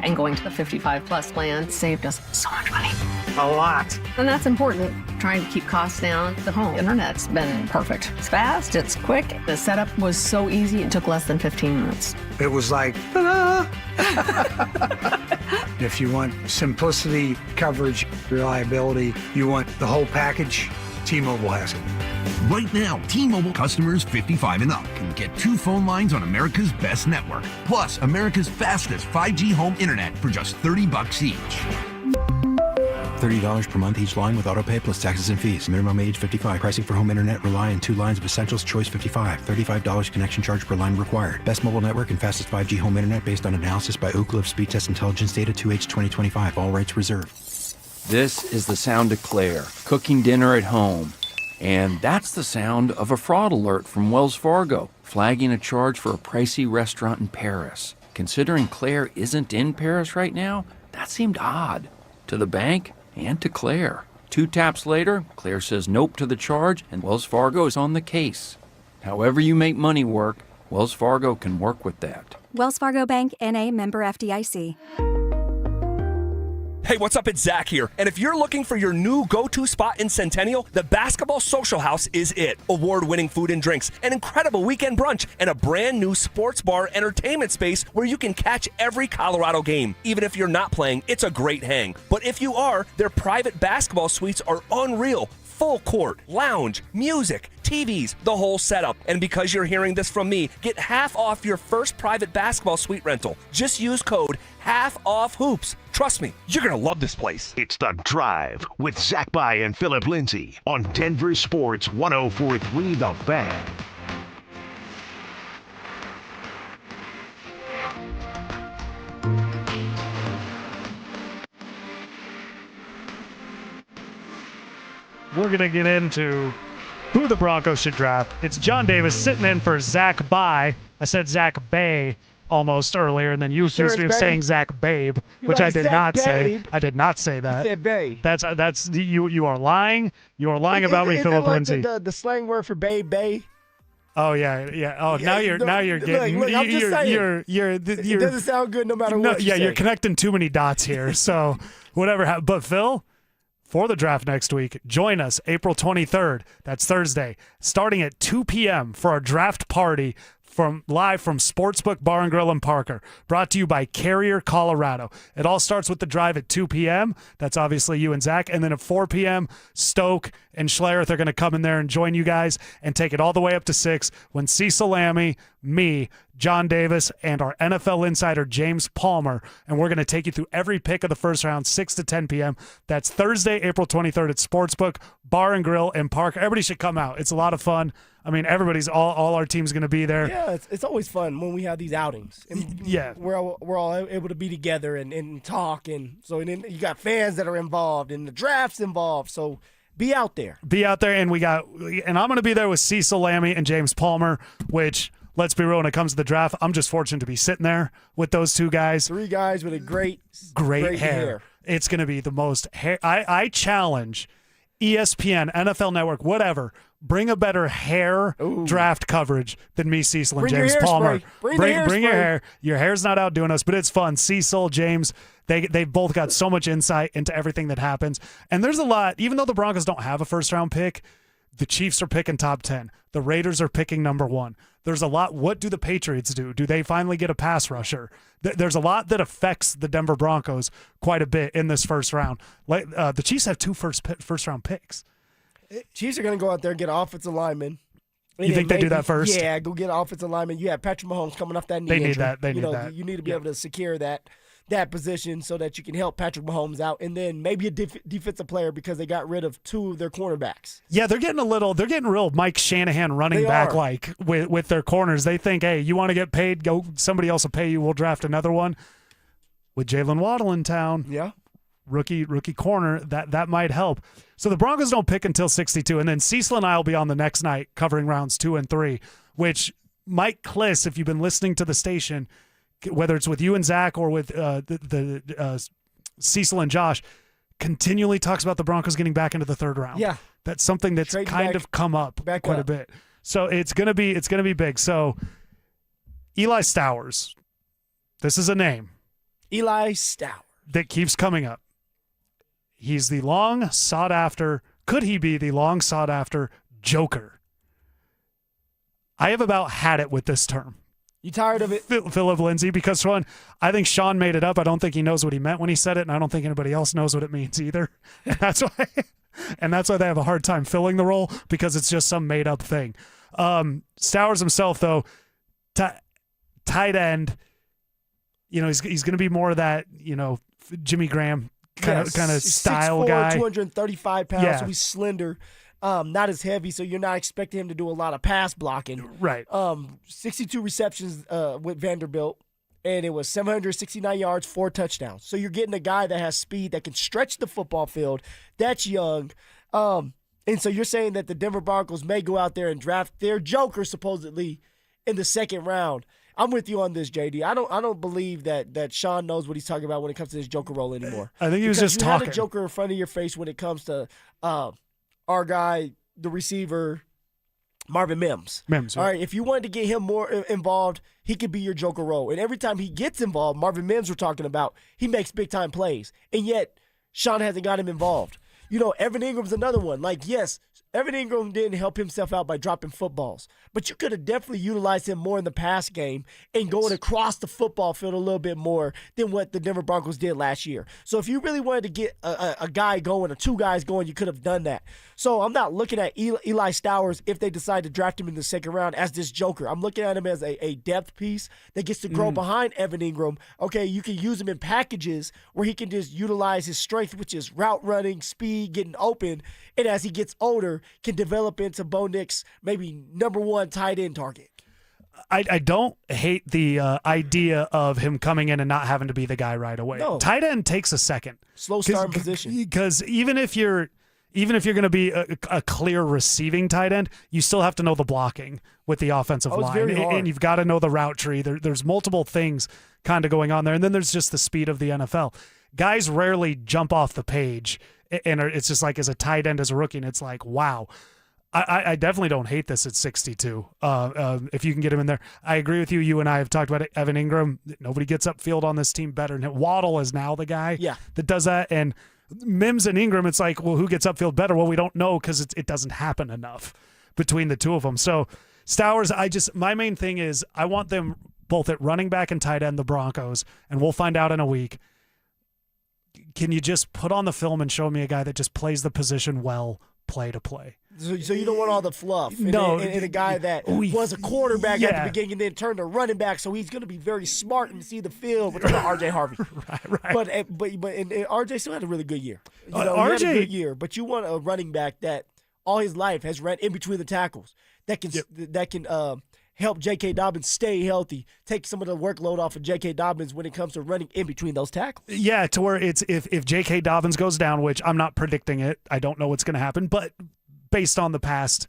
Speaker 13: And going to the 55 plus plan saved us so much money.
Speaker 14: A lot.
Speaker 13: And that's important. Trying to keep costs down. The home internet's been perfect. It's fast, it's quick. The setup was so easy, it took less than 15 minutes.
Speaker 14: It was like, ta-da! If you want simplicity, coverage, reliability, you want the whole package, T-Mobile has it.
Speaker 12: Right now, T-Mobile customers 55 and up can get 2 phone lines on America's best network, plus America's fastest 5G home internet for just $30 each.
Speaker 15: $30 per month each line with autopay plus taxes and fees. Minimum age 55. Pricing for home internet rely on 2 lines of Essentials Choice 55. $35 connection charge per line required. Best mobile network and fastest 5G home internet based on analysis by Ookla of Speed Test Intelligence Data 2H 2025. All rights reserved.
Speaker 24: This is the sound of Claire, cooking dinner at home. And that's the sound of a fraud alert from Wells Fargo, flagging a charge for a pricey restaurant in Paris. Considering Claire isn't in Paris right now, that seemed odd. To the bank and to Claire. 2 taps later, Claire says nope to the charge, and Wells Fargo is on the case. However you make money work, Wells Fargo can work with that.
Speaker 25: Wells Fargo Bank, N.A., member FDIC.
Speaker 3: Hey, what's up? It's Zach here. And if you're looking for your new go-to spot in Centennial, the Basketball Social House is it. Award-winning food and drinks, an incredible weekend brunch, and a brand new sports bar entertainment space where you can catch every Colorado game. Even if you're not playing, it's a great hang. But if you are, their private basketball suites are unreal. Full court, lounge, music, TVs, the whole setup. And because you're hearing this from me, get half off your first private basketball suite rental. Just use code HALFOFFHOOPS. Trust me, you're going to love this place.
Speaker 1: It's The Drive with Zach By and Phillip Lindsay on Denver Sports 104.3 The Fan.
Speaker 4: We're going to get into who the Broncos should draft. It's John Davis sitting in for Zach By. I said Zach Bay almost earlier, and then you accused me of saying Zach Babe, which I did not say. I did not say that.
Speaker 6: You said Bay.
Speaker 4: That's you are lying. You are lying about me, Phillip Lindsay.
Speaker 6: The slang word for Bay.
Speaker 4: Oh yeah. Oh, now you're getting.
Speaker 6: Look, I'm just saying. It doesn't sound good no matter what.
Speaker 4: Yeah, you're connecting too many dots here. So whatever. But Phil, for the draft next week, join us April 23rd. That's Thursday, starting at 2 p.m. for our draft party live from Sportsbook Bar and Grill in Parker, brought to you by Carrier, Colorado. It all starts with the drive at 2 p.m. That's obviously you and Zach. And then at 4 p.m., Stoke and Schlereth are going to come in there and join you guys and take it all the way up to 6 when Cecil Lammy, me, John Davis, and our NFL insider, James Palmer, and we're going to take you through every pick of the first round, 6 to 10 p.m. That's Thursday, April 23rd at Sportsbook Bar and Grill in Parker. Everybody should come out. It's a lot of fun. I mean, all our team's going to be there.
Speaker 6: Yeah, it's always fun when we have these outings. And
Speaker 4: yeah.
Speaker 6: We're all able to be together and talk. And then you got fans that are involved and the draft's involved. So be out there.
Speaker 4: And I'm going to be there with Cecil Lammy and James Palmer, which, let's be real, when it comes to the draft, I'm just fortunate to be sitting there with those 2 guys.
Speaker 6: 3 guys with a great
Speaker 4: hair. It's going to be the most hair. I challenge ESPN, NFL Network, whatever, bring a better hair draft coverage than me, Cecil, and James Palmer. Bring your hair. Your hair's not outdoing us, but it's fun. Cecil, James, they've both got so much insight into everything that happens. And there's a lot, even though the Broncos don't have a first-round pick, The Chiefs are picking top 10. The Raiders are picking number 1. There's a lot. What do the Patriots do? Do they finally get a pass rusher? There's a lot that affects the Denver Broncos quite a bit in this first round. The Chiefs have 2 first-round picks.
Speaker 6: Chiefs are going to go out there and get an offensive lineman.
Speaker 4: You think they do that first?
Speaker 6: Yeah, go get an offensive lineman. You have Patrick Mahomes coming off that knee
Speaker 4: They
Speaker 6: injury.
Speaker 4: need that. They need that.
Speaker 6: You need to be able to secure that position so that you can help Patrick Mahomes out, and then maybe a defensive player because they got rid of 2 of their cornerbacks.
Speaker 4: Yeah, they're getting real Mike Shanahan running back like with their corners. They think, hey, you want to get paid? Go, somebody else will pay you. We'll draft another one. With Jalen Waddle in town,
Speaker 6: yeah,
Speaker 4: rookie corner, that might help. So the Broncos don't pick until 62, and then Cecil and I will be on the next night covering rounds 2 and 3, which Mike Kliss, if you've been listening to the station, whether it's with you and Zach or with Cecil and Josh, continually talks about the Broncos getting back into the 3rd round.
Speaker 6: Yeah.
Speaker 4: That's something that's kind of come up quite a bit. So it's gonna be big. So Eli Stowers, this is a name.
Speaker 6: Eli Stowers.
Speaker 4: That keeps coming up. He's the long sought after, could he be the long sought after Joker? I have about had it with this term.
Speaker 6: You tired of it?
Speaker 4: Phillip Lindsay, because one, I think Sean made it up. I don't think he knows what he meant when he said it, and I don't think anybody else knows what it means either. And that's why they have a hard time filling the role, because it's just some made up thing. Stowers himself, though, tight end, he's going to be more of that, Jimmy Graham kind of style
Speaker 6: 6'4",
Speaker 4: guy.
Speaker 6: 235 pounds,
Speaker 4: Yeah.
Speaker 6: so he's slender. Not as heavy, so you're not expecting him to do a lot of pass blocking.
Speaker 4: Right.
Speaker 6: 62 receptions with Vanderbilt, and it was 769 yards, 4 touchdowns. So you're getting a guy that has speed, that can stretch the football field, that's young. And so you're saying that the Denver Broncos may go out there and draft their Joker, supposedly, in the 2nd round. I'm with you on this, JD. I don't believe that Sean knows what he's talking about when it comes to his Joker role anymore.
Speaker 4: I think he was just
Speaker 6: you
Speaker 4: talking.
Speaker 6: had a Joker in front of your face when it comes to our guy, the receiver, Marvin Mims.
Speaker 4: Mims,
Speaker 6: All
Speaker 4: right.
Speaker 6: right, if you wanted to get him more involved, he could be your Joker role. And every time he gets involved, Marvin Mims we're talking about, he makes big-time plays. And yet, Sean hasn't got him involved. Evan Ingram's another one. Yes, Evan Ingram didn't help himself out by dropping footballs, but you could have definitely utilized him more in the pass game and going across the football field a little bit more than what the Denver Broncos did last year. So if you really wanted to get a guy going or 2 guys going, you could have done that. So I'm not looking at Eli Stowers, if they decide to draft him in the 2nd round, as this Joker. I'm looking at him as a depth piece that gets to grow behind Evan Ingram. Okay, you can use him in packages where he can just utilize his strength, which is route running, speed, getting open, and as he gets older, can develop into Bo Nix, maybe number 1 tight end target.
Speaker 4: I don't hate the idea of him coming in and not having to be the guy right away.
Speaker 6: No.
Speaker 4: Tight end takes a second.
Speaker 6: Slow starting position.
Speaker 4: Because even if you're going to be a clear receiving tight end, you still have to know the blocking with the offensive
Speaker 6: it's
Speaker 4: line.
Speaker 6: very hard.
Speaker 4: And you've got to know the route tree. There's multiple things kind of going on there. And then there's just the speed of the NFL. Guys rarely jump off the page, and it's just like as a tight end, as a rookie, and it's like, wow. I definitely don't hate this at 62. If you can get him in there. I agree with you. You and I have talked about it. Evan Ingram, nobody gets upfield on this team better. And Waddle is now the guy that does that. And Mims and Ingram, it's like, well, who gets upfield better? Well, we don't know because it doesn't happen enough between the 2 of them. So Stowers, my main thing is I want them both at running back and tight end, the Broncos, and we'll find out in a week. Can you just put on the film and show me a guy that just plays the position well, play to play?
Speaker 6: So you don't want all the fluff. And a guy that was a quarterback at the beginning and then turned to running back, so he's going to be very smart and see the field. We're talking about R.J. Harvey.
Speaker 4: Right.
Speaker 6: But R.J. still had a really good year. He
Speaker 4: RJ
Speaker 6: had a good year, but you want a running back that all his life has ran in between the tackles, that can help J.K. Dobbins stay healthy, take some of the workload off of J.K. Dobbins when it comes to running in between those tackles.
Speaker 4: Yeah, to where it's if J.K. Dobbins goes down, which I'm not predicting it, I don't know what's going to happen, but based on the past,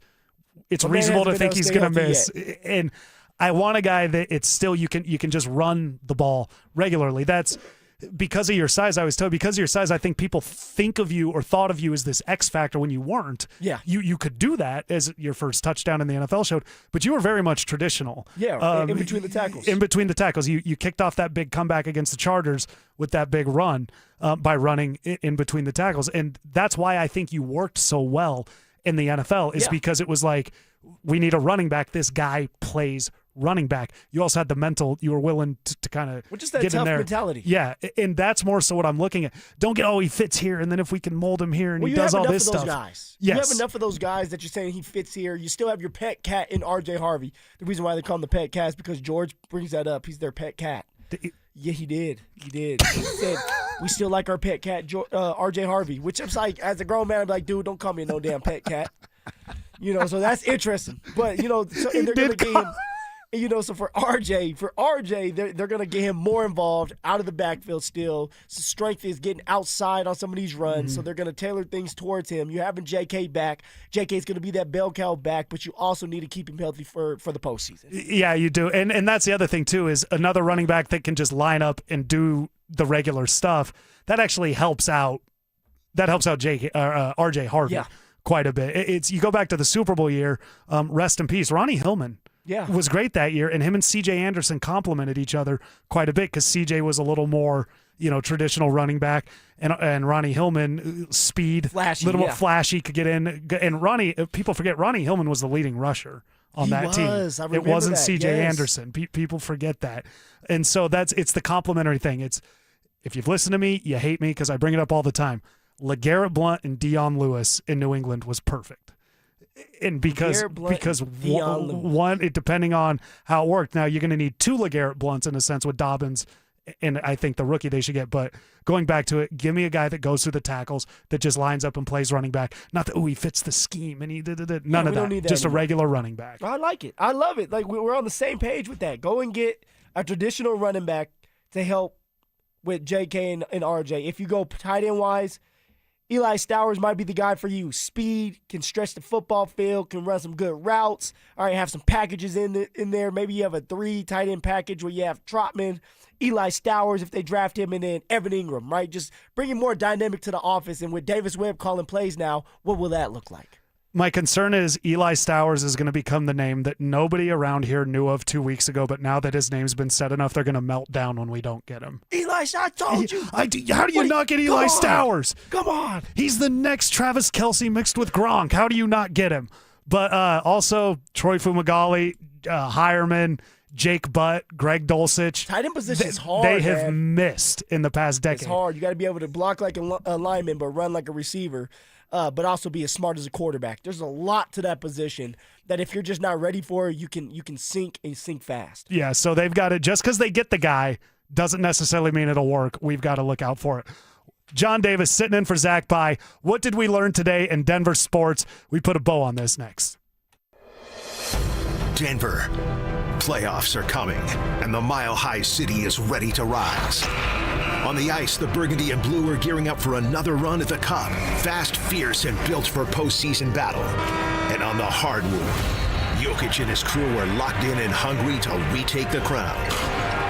Speaker 4: it's reasonable to think he's going to miss. And I want a guy that it's still you can just run the ball regularly. That's because of your size. I always tell you, because of your size, I think people think of you or thought of you as this X factor when you weren't.
Speaker 6: Yeah.
Speaker 4: You could do that as your first touchdown in the NFL showed, but you were very much traditional.
Speaker 6: Yeah, in between the tackles.
Speaker 4: In between the tackles. You kicked off that big comeback against the Chargers with that big run by running in between the tackles. And that's why I think you worked so well in the NFL is because it was like, we need a running back. This guy plays running back. You also had the mental, you were willing to kind of
Speaker 6: just that
Speaker 4: get
Speaker 6: tough
Speaker 4: in there.
Speaker 6: mentality.
Speaker 4: Yeah, and that's more so what I'm looking at. Don't get, he fits here, and then if we can mold him here and he does all this stuff.
Speaker 6: Guys.
Speaker 4: Yes.
Speaker 6: You have enough of those guys that you're saying he fits here. You still have your pet cat in R.J. Harvey. The reason why they call him the pet cat is because George brings that up. He's their pet cat. Yeah, he did. He said, we still like our pet cat, R.J. Harvey, which I'm like, as a grown man, I'm like, dude, don't call me no damn pet cat. So that's interesting. But, they're going to get him, so for RJ, they're going to get him more involved out of the backfield still. So strength is getting outside on some of these runs, so they're going to tailor things towards him. You're having JK back. JK is going to be that bell cow back, but you also need to keep him healthy for the postseason.
Speaker 4: Yeah, you do. And that's the other thing, too, is another running back that can just line up and do the regular stuff. That actually helps out. That helps out RJ Harvey quite a bit. It's you go back to the Super Bowl year, rest in peace, Ronnie Hillman. Was great that year, and him and C.J. Anderson complemented each other quite a bit because C.J. was a little more, traditional running back, and Ronnie Hillman, speed,
Speaker 6: flashy,
Speaker 4: little more flashy, could get in. And Ronnie, people forget, Ronnie Hillman was the leading rusher on that team. It wasn't C.J. Anderson. People forget that, and so it's the complementary thing. It's if you've listened to me, you hate me because I bring it up all the time. LeGarrette Blount and Dion Lewis in New England was perfect. And because one, depending on how it worked. Now you're going to need two LeGarrette Blounts in a sense with Dobbins, and I think the rookie they should get. But going back to it, give me a guy that goes through the tackles, that just lines up and plays running back. Not that he fits the scheme and he none of that. Just a regular running back.
Speaker 6: I like it. I love it. Like we're on the same page with that. Go and get a traditional running back to help with JK and RJ. If you go tight end wise, Eli Stowers might be the guy for you. Speed, can stretch the football field, can run some good routes. All right, have some packages in there. Maybe you have a 3 tight end package where you have Trotman, Eli Stowers if they draft him, and then Evan Ingram, right? Just bringing more dynamic to the offense. And with Davis Webb calling plays now, what will that look like?
Speaker 4: My concern is Eli Stowers is going to become the name that nobody around here knew of 2 weeks ago, but now that his name's been said enough, they're going to melt down when we don't get him.
Speaker 6: Eli, I told you.
Speaker 4: How do you not get Eli Stowers?
Speaker 6: Come on.
Speaker 4: He's the next Travis Kelce mixed with Gronk. How do you not get him? But also Troy Fumagalli, Hireman, Jake Butt, Greg Dulcich.
Speaker 6: Tight end position is hard.
Speaker 4: They have missed in the past decade.
Speaker 6: It's hard. You got to be able to block like a lineman but run like a receiver. But also be as smart as a quarterback. There's a lot to that position that if you're just not ready for, you can sink and sink fast.
Speaker 4: Yeah, so they've got to, just because they get the guy doesn't necessarily mean it'll work. We've got to look out for it. John Davis sitting in for Zach Pye. What did we learn today in Denver sports? We put a bow on this next.
Speaker 1: Denver. Playoffs are coming, and the Mile High City is ready to rise. On the ice, the Burgundy and Blue are gearing up for another run at the Cup. Fast, fierce, and built for postseason battle. And on the hardwood, Jokic and his crew are locked in and hungry to retake the crown.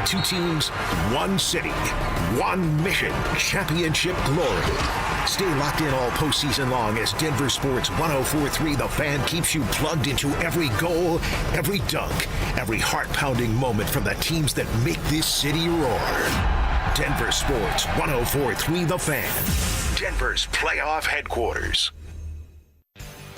Speaker 1: 2 teams, 1 city, 1 mission, championship glory. Stay locked in all postseason long as Denver Sports 104.3 The Fan keeps you plugged into every goal, every dunk, every heart-pounding moment from the teams that make this city roar. Denver Sports 104.3 The Fan, Denver's playoff headquarters.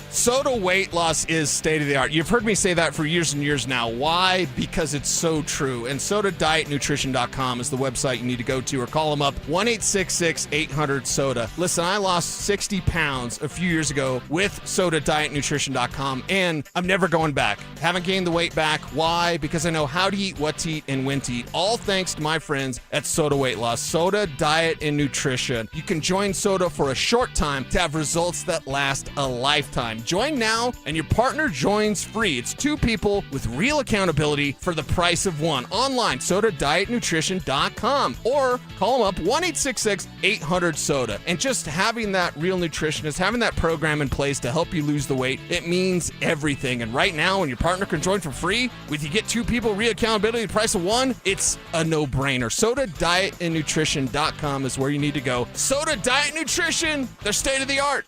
Speaker 2: Soda weight loss is state of the art. You've heard me say that for years and years now. Why? Because it's so true. And SodaDietNutrition.com is the website you need to go to, or call them up, 1-866-800-SODA. Listen, I lost 60 pounds a few years ago with SodaDietNutrition.com, and I'm never going back. Haven't gained the weight back. Why? Because I know how to eat, what to eat, and when to eat. All thanks to my friends at Soda Weight Loss. Soda Diet and Nutrition. You can join Soda for a short time to have results that last a lifetime. Join now, and your partner joins free. It's 2 people with real accountability for the price of 1. Online, SodaDietNutrition.com, or call them up, 1-866-800-SODA. And just having that real nutritionist, having that program in place to help you lose the weight, it means everything. And right now, when your partner can join for free, with you get 2 people, real accountability, the price of 1, it's a no-brainer. SodaDietNutrition.com is where you need to go. Soda Diet Nutrition, they're state of the art.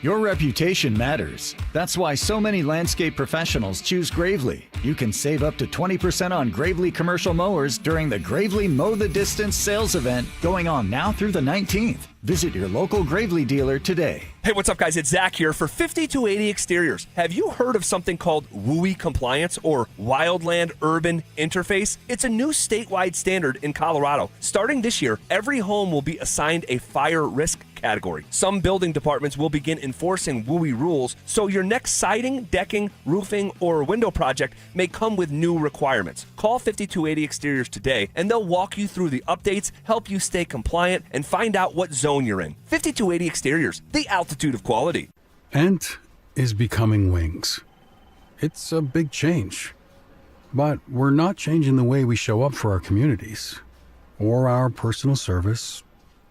Speaker 5: Your reputation matters. That's why so many landscape professionals choose Gravely. You can save up to 20% on Gravely commercial mowers during the Gravely Mow the Distance sales event going on now through the 19th. Visit your local Gravely dealer today.
Speaker 3: Hey, what's up, guys? It's Zach here for 5280 Exteriors. Have you heard of something called WUI compliance or Wildland Urban Interface? It's a new statewide standard in Colorado. Starting this year, every home will be assigned a fire risk category. Some building departments will begin enforcing WUI rules, so your next siding, decking, roofing, or window project may come with new requirements. Call 5280 Exteriors today, and they'll walk you through the updates, help you stay compliant, and find out what zone you're in. 5280 Exteriors, the altitude of quality.
Speaker 11: Ent is becoming Wings. It's a big change, but we're not changing the way we show up for our communities, or our personal service,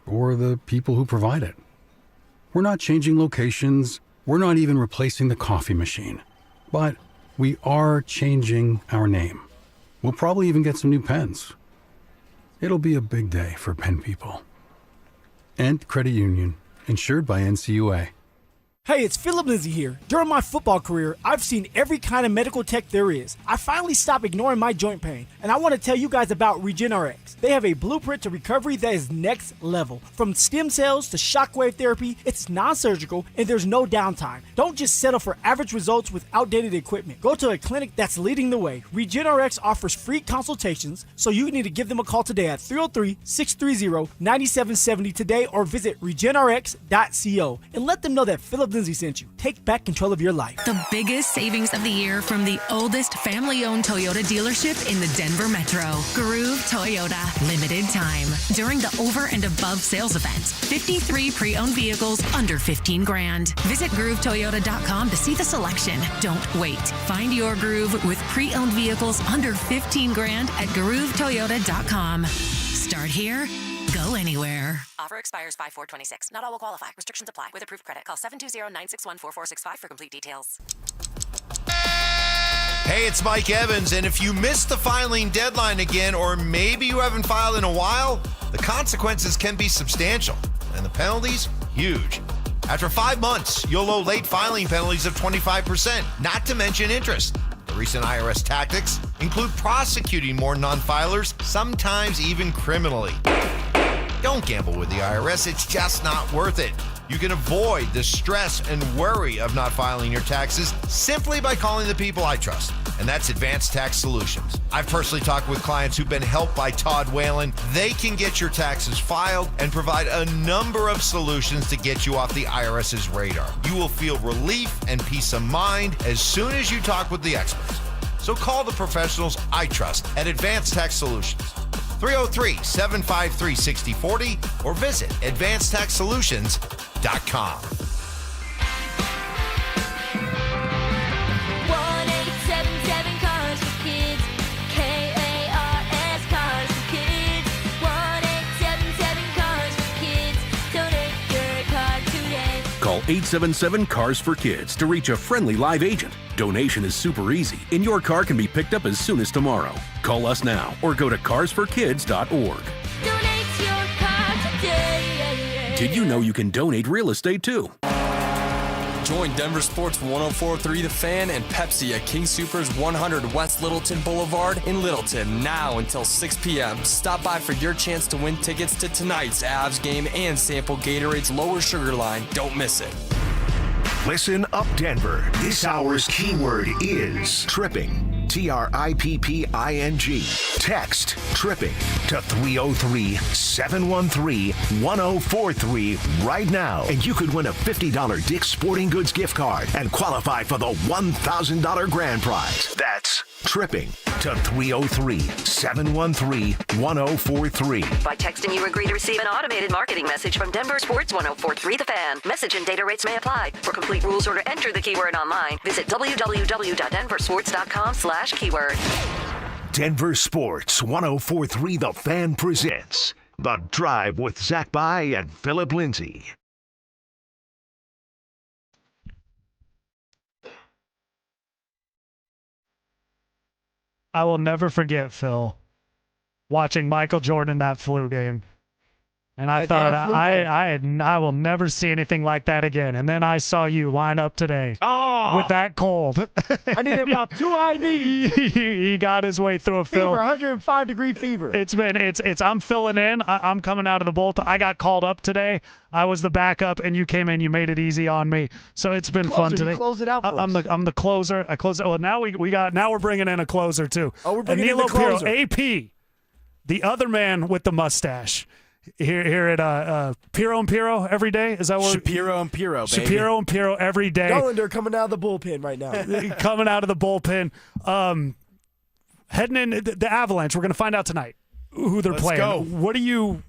Speaker 11: or the people who provide it. We're not changing locations. We're not even replacing the coffee machine. But we are changing our name. We'll probably even get some new pens. It'll be a big day for pen people. Ent Credit Union, insured by NCUA.
Speaker 6: Hey, it's Phillip Lindsay here. During my football career, I've seen every kind of medical tech there is. I finally stopped ignoring my joint pain, and I want to tell you guys about RegenRx. They have a blueprint to recovery that is next level. From stem cells to shockwave therapy, it's non-surgical and there's no downtime. Don't just settle for average results with outdated equipment. Go to a clinic that's leading the way. RegenRx offers free consultations, so you need to give them a call today at 303-630-9770 today or visit regenrx.co and let them know that Phillip Lindsay sent you. Take back control of your life.
Speaker 16: The biggest savings of the year from the oldest family-owned Toyota dealership in the Denver Metro. Groove Toyota. Limited time. During the over and above sales event. 53 pre-owned vehicles under $15,000. Visit GrooveToyota.com to see the selection. Don't wait. Find your groove with pre-owned vehicles under $15,000 at GrooveToyota.com. Start here. Go anywhere.
Speaker 17: Offer expires 5/4/26. Not all will qualify. Restrictions apply. With approved credit, call 720-961-4465 for complete details.
Speaker 7: Hey, it's Mike Evans, and if you missed the filing deadline again, or maybe you haven't filed in a while, the consequences can be substantial, and the penalties, huge. After 5 months, you'll owe late filing penalties of 25%, not to mention interest. The recent IRS tactics include prosecuting more non-filers, sometimes even criminally. Don't gamble with the IRS. It's just not worth it. You can avoid the stress and worry of not filing your taxes simply by calling the people I trust, and that's Advanced Tax Solutions. I've personally talked with clients who've been helped by Todd Whalen. They can get your taxes filed and provide a number of solutions to get you off the IRS's radar. You will feel relief and peace of mind as soon as you talk with the experts. So call the professionals I trust at Advanced Tax Solutions. 303-753-6040 or visit advancedtaxsolutions.com.
Speaker 18: 1877 Cars for Kids. KARS Cars for Kids. 1877 Cars for Kids. Donate your car today.
Speaker 12: Call 877 Cars for Kids to reach a friendly live agent. Donation is super easy, and your car can be picked up as soon as tomorrow. Call us now or go to carsforkids.org.
Speaker 18: Donate your car today.
Speaker 12: Did you know you can donate real estate too?
Speaker 34: Join Denver Sports 104.3 The Fan and Pepsi at King Soopers 100 West Littleton Boulevard in Littleton now until 6 p.m. Stop by for your chance to win tickets to tonight's Avs game and sample Gatorade's lower sugar line. Don't miss it.
Speaker 1: Listen up, Denver. This hour's keyword is tripping. TRIPPING. Text tripping to 303-713-1043 right now, and you could win a $50 Dick's Sporting Goods gift card and qualify for the $1,000 grand prize. That's tripping to 303-713-1043.
Speaker 20: By texting, you agree to receive an automated marketing message from Denver Sports 104.3 The Fan. Message and data rates may apply. For complete rules or to enter the keyword online, visit www.denversports.com/keyword.
Speaker 1: Denver Sports 104.3 The Fan presents The Drive with Zach By and Phillip Lindsay.
Speaker 4: I will never forget, Phil, watching Michael Jordan that flu game And I thought I will never see anything like that again. And then I saw you line up today with that cold.
Speaker 6: I needed about 2 IVs.
Speaker 4: He got his way through a
Speaker 6: Fever, 105-degree fever.
Speaker 4: I'm filling in. I'm coming out of the bullpen. I got called up today. I was the backup, and you came in. You made it easy on me. So it's been fun today.
Speaker 6: You close it out for
Speaker 4: I'm the closer. I close it. Well, now we're bringing in a closer too.
Speaker 6: Oh, we're bringing in the
Speaker 4: Danilo
Speaker 6: closer.
Speaker 4: AP, the other man with the mustache. Here at Piro and Piro every day. Is that what
Speaker 8: Shapiro and Piro, baby.
Speaker 4: Shapiro and Piro every day.
Speaker 6: Dollander coming out of the bullpen right now.
Speaker 4: Coming out of the bullpen. Heading in the Avalanche. We're going to find out tonight who they're playing.
Speaker 8: Go.
Speaker 4: What are you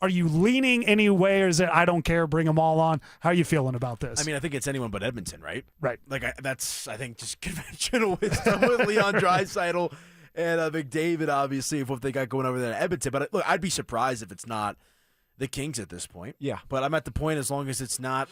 Speaker 4: leaning any way, or is it I don't care, bring them all on? How are you feeling about this?
Speaker 8: I mean, I think it's anyone but Edmonton, right?
Speaker 4: Right.
Speaker 8: That's I think just conventional wisdom with Leon Draisaitl and McDavid, obviously, of what they got going over there in Edmonton. But look, I'd be surprised if it's not the Kings at this point.
Speaker 6: Yeah.
Speaker 8: But I'm at the point, as long as it's not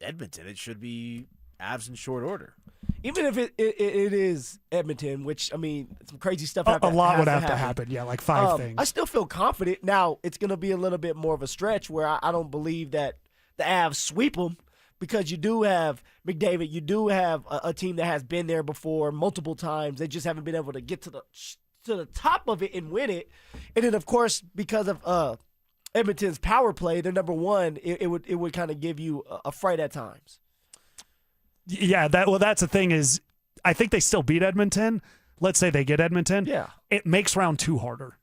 Speaker 8: Edmonton, it should be Avs in short order.
Speaker 6: Even if it is Edmonton, which, I mean, some crazy stuff
Speaker 4: a lot would have to happen. Yeah, like 5 things.
Speaker 6: I still feel confident. Now, it's going to be a little bit more of a stretch where I don't believe that the Avs sweep them, because you do have McDavid. You do have a team that has been there before multiple times. They just haven't been able to get to the top of it and win it. And then, of course, because of Edmonton's power play, they're number one. It would kind of give you a fright at times.
Speaker 4: Yeah, that's the thing is, I think they still beat Edmonton. Let's say they get Edmonton.
Speaker 6: Yeah.
Speaker 4: It makes round 2 harder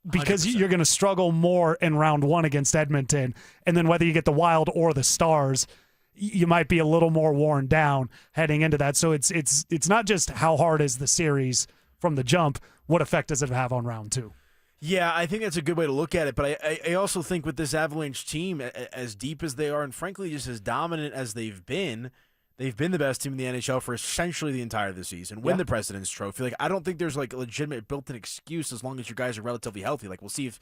Speaker 4: because
Speaker 8: 100%.
Speaker 4: you're going to struggle more in round 1 against Edmonton. And then whether you get the Wild or the Stars, you might be a little more worn down heading into that. So it's not just how hard is the series from the jump, what effect does it have on round 2?
Speaker 8: Yeah, I think that's a good way to look at it. But I also think with this Avalanche team, as deep as they are and frankly just as dominant as they've been the best team in the NHL for essentially the entire of the season, win the President's Trophy. Like, I don't think there's like a legitimate built-in excuse as long as your guys are relatively healthy. Like, we'll see if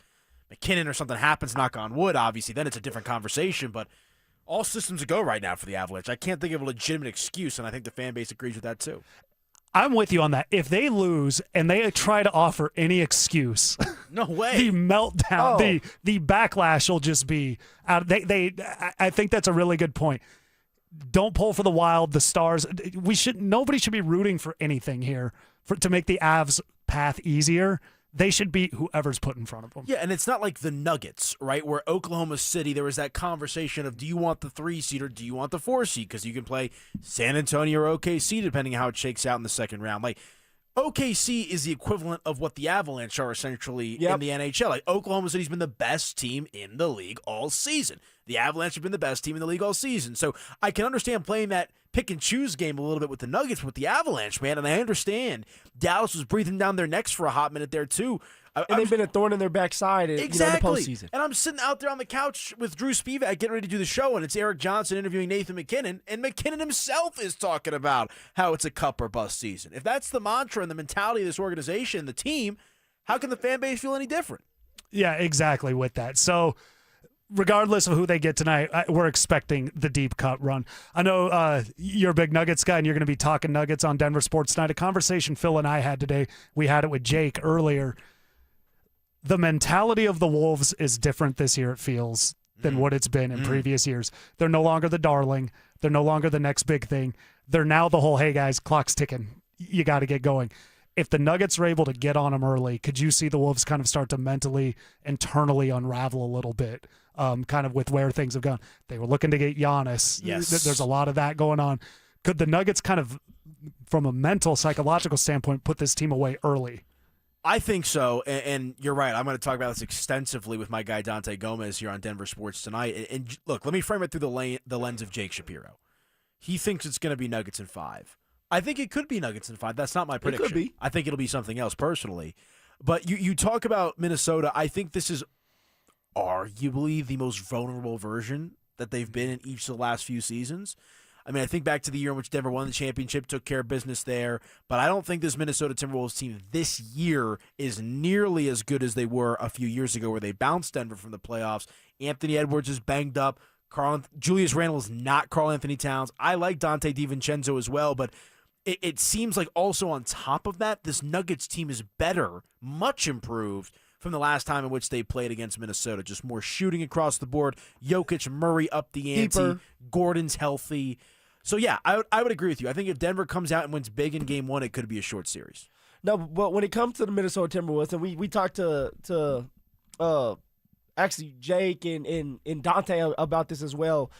Speaker 8: McKinnon or something happens, knock on wood, obviously, then it's a different conversation. But all systems go right now for the Avalanche. I can't think of a legitimate excuse, and I think the fan base agrees with that too.
Speaker 4: I'm with you on that. If they lose and they try to offer any excuse,
Speaker 8: no way.
Speaker 4: The meltdown, the backlash will just be out. I think that's a really good point. Don't pull for the Wild, the Stars. Nobody should be rooting for anything here to make the Avs path easier. They should beat whoever's put in front of them.
Speaker 8: Yeah, and it's not like the Nuggets, right, where Oklahoma City, there was that conversation of, do you want the 3 seed or do you want the 4 seed? Because you can play San Antonio or OKC depending on how it shakes out in the second round. Like, OKC is the equivalent of what the Avalanche are essentially in the NHL. Like, Oklahoma City's been the best team in the league all season. The Avalanche have been the best team in the league all season. So I can understand playing that pick and choose game a little bit with the Nuggets, with the Avalanche, man. And I understand Dallas was breathing down their necks for a hot minute there too.
Speaker 6: And they've been a thorn in their backside in the postseason.
Speaker 8: And I'm sitting out there on the couch with Drew Spivak getting ready to do the show, and it's Eric Johnson interviewing Nathan McKinnon, and McKinnon himself is talking about how it's a cup or bust season. If that's the mantra and the mentality of this organization, the team, how can the fan base feel any different?
Speaker 4: Yeah, exactly with that. So regardless of who they get tonight, we're expecting the deep cut run. I know you're a big Nuggets guy, and you're going to be talking Nuggets on Denver Sports Tonight. A conversation Phil and I had today, we had it with Jake earlier. The mentality of the Wolves is different this year, it feels, than what it's been in previous years. They're no longer the darling. They're no longer the next big thing. They're now the whole, hey, guys, clock's ticking. You got to get going. If the Nuggets are able to get on them early, could you see the Wolves kind of start to mentally, internally unravel a little bit, kind of with where things have gone? They were looking to get Giannis.
Speaker 8: Yes.
Speaker 4: There's a lot of that going on. Could the Nuggets kind of, from a mental, psychological standpoint, put this team away early?
Speaker 8: I think so, and you're right. I'm going to talk about this extensively with my guy Dante Gomez here on Denver Sports Tonight. And look, let me frame it through the lens of Jake Shapiro. He thinks it's going to be Nuggets in 5. I think it could be Nuggets in 5. That's not my prediction.
Speaker 6: It could be.
Speaker 8: I think it'll be something else personally. But you talk about Minnesota. I think this is arguably the most vulnerable version that they've been in each of the last few seasons. I mean, I think back to the year in which Denver won the championship, took care of business there, but I don't think this Minnesota Timberwolves team this year is nearly as good as they were a few years ago where they bounced Denver from the playoffs. Anthony Edwards is banged up. Julius Randle is not Karl Anthony Towns. I like Dante DiVincenzo as well, but it seems like also on top of that, this Nuggets team is better, much improved, from the last time in which they played against Minnesota. Just more shooting across the board. Jokic, Murray up the ante.
Speaker 6: Deeper.
Speaker 8: Gordon's healthy. So, yeah, I would agree with you. I think if Denver comes out and wins big in Game 1, it could be a short series.
Speaker 6: No, but when it comes to the Minnesota Timberwolves, and we talked to actually Jake and Dante about this as well.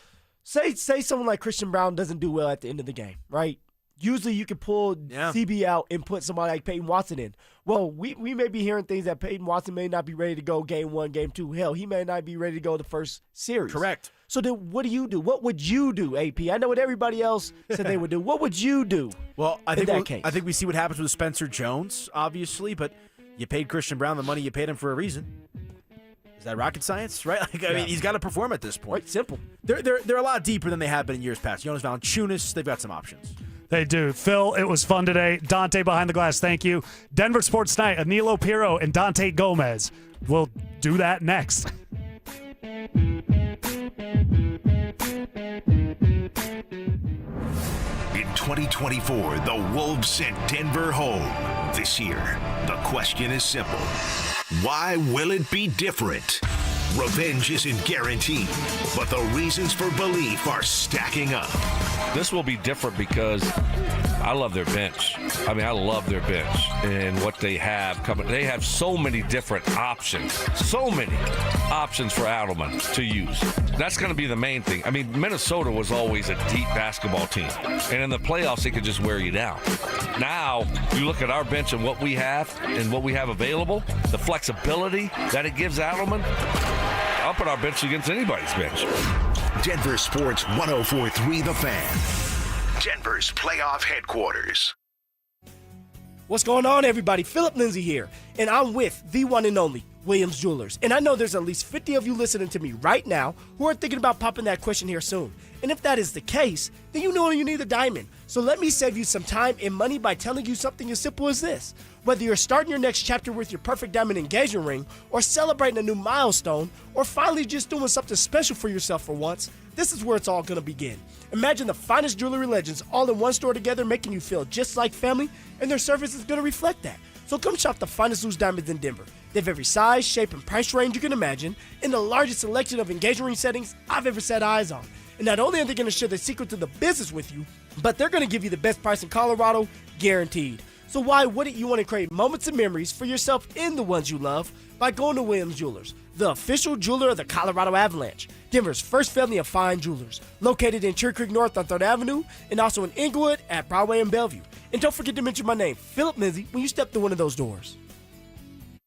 Speaker 6: Say someone like Christian Brown doesn't do well at the end of the game, right? Usually you can pull CB out and put somebody like Peyton Watson in. Well, we may be hearing things that Peyton Watson may not be ready to go Game 1, Game 2. Hell, he may not be ready to go the first series.
Speaker 8: Correct.
Speaker 6: So then what do you do? What would you do, AP? I know what everybody else said they would do. What would you do?
Speaker 8: Well, I
Speaker 6: in that
Speaker 8: think
Speaker 6: case?
Speaker 8: I think we see what happens with Spencer Jones, obviously, but you paid Christian Brown the money you paid him for a reason. Is that rocket science, right? I mean, he's got to perform at this point.
Speaker 6: Right, simple.
Speaker 8: They're a lot deeper than they have been in years past. Jonas Valanciunas, they've got some options.
Speaker 4: They do. Phil, it was fun today. Dante behind the glass, thank you. Denver Sports Night, Anilo Pirro and Dante Gomez. We'll do that next.
Speaker 1: In 2024, the Wolves sent Denver home. This year, the question is simple. Why will it be different? Revenge isn't guaranteed, but the reasons for belief are stacking up.
Speaker 9: This will be different because I love their bench. I mean, I love their bench and what they have coming. They have so many different options, for Adelman to use. That's going to be the main thing. I mean, Minnesota was always a deep basketball team, and in the playoffs, they could just wear you down. Now, you look at our bench and what we have available, the flexibility that it gives Adelman. I'll put our bench against anybody's bench.
Speaker 1: Denver Sports 104.3 The Fan. Denver's playoff headquarters.
Speaker 6: What's going on, everybody? Phillip Lindsay here, and I'm with the one and only Williams Jewelers. And I know there's at least 50 of you listening to me right now who are thinking about popping that question here soon. And if that is the case, then you know you need a diamond. So let me save you some time and money by telling you something as simple as this. Whether you're starting your next chapter with your perfect diamond engagement ring, or celebrating a new milestone, or finally just doing something special for yourself for once, this is where it's all going to begin. Imagine the finest jewelry legends all in one store together, making you feel just like family, and their service is going to reflect that. So come shop the finest loose diamonds in Denver. They have every size, shape, and price range you can imagine, in the largest selection of engagement ring settings I've ever set eyes on. And not only are they going to share the secret to the business with you, but they're going to give you the best price in Colorado, guaranteed. So why wouldn't you want to create moments and memories for yourself and the ones you love by going to Williams Jewelers, the official jeweler of the Colorado Avalanche, Denver's first family of fine jewelers, located in Cherry Creek North on 3rd Avenue, and also in Inglewood at Broadway and Bellevue. And don't forget to mention my name, Phillip Lindsay, when you step through one of those doors.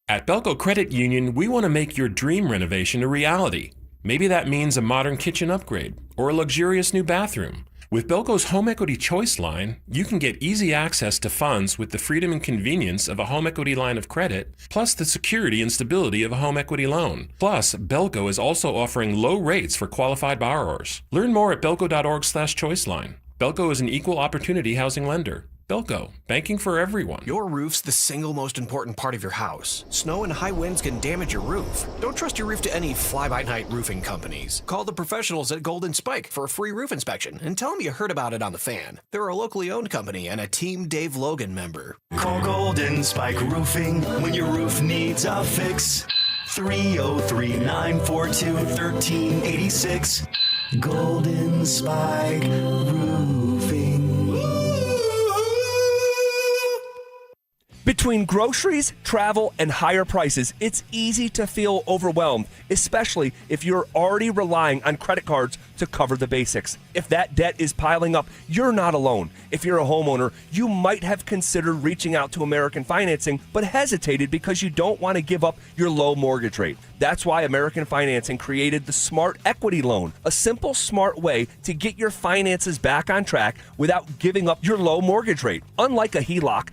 Speaker 10: At Belco Credit Union, we want to make your dream renovation a reality. Maybe that means a modern kitchen upgrade or a luxurious new bathroom. With Belco's Home Equity Choice line, you can get easy access to funds with the freedom and convenience of a home equity line of credit, plus the security and stability of a home equity loan. Plus, Belco is also offering low rates for qualified borrowers. Learn more at belco.org/choiceline. Belco is an equal opportunity housing lender. Belco, banking for everyone.
Speaker 19: Your roof's the single most important part of your house. Snow and high winds can damage your roof. Don't trust your roof to any fly-by-night roofing companies. Call the professionals at Golden Spike for a free roof inspection and tell them you heard about it on The Fan. They're a locally owned company and a Team Dave Logan member.
Speaker 21: Call Golden Spike Roofing when your roof needs a fix. 303-942-1386. Golden Spike Roofing.
Speaker 3: Between groceries, travel, and higher prices, it's easy to feel overwhelmed, especially if you're already relying on credit cards to cover the basics. If that debt is piling up, you're not alone. If you're a homeowner, you might have considered reaching out to American Financing, but hesitated because you don't want to give up your low mortgage rate. That's why American Financing created the Smart Equity Loan, a simple, smart way to get your finances back on track without giving up your low mortgage rate. Unlike a HELOC,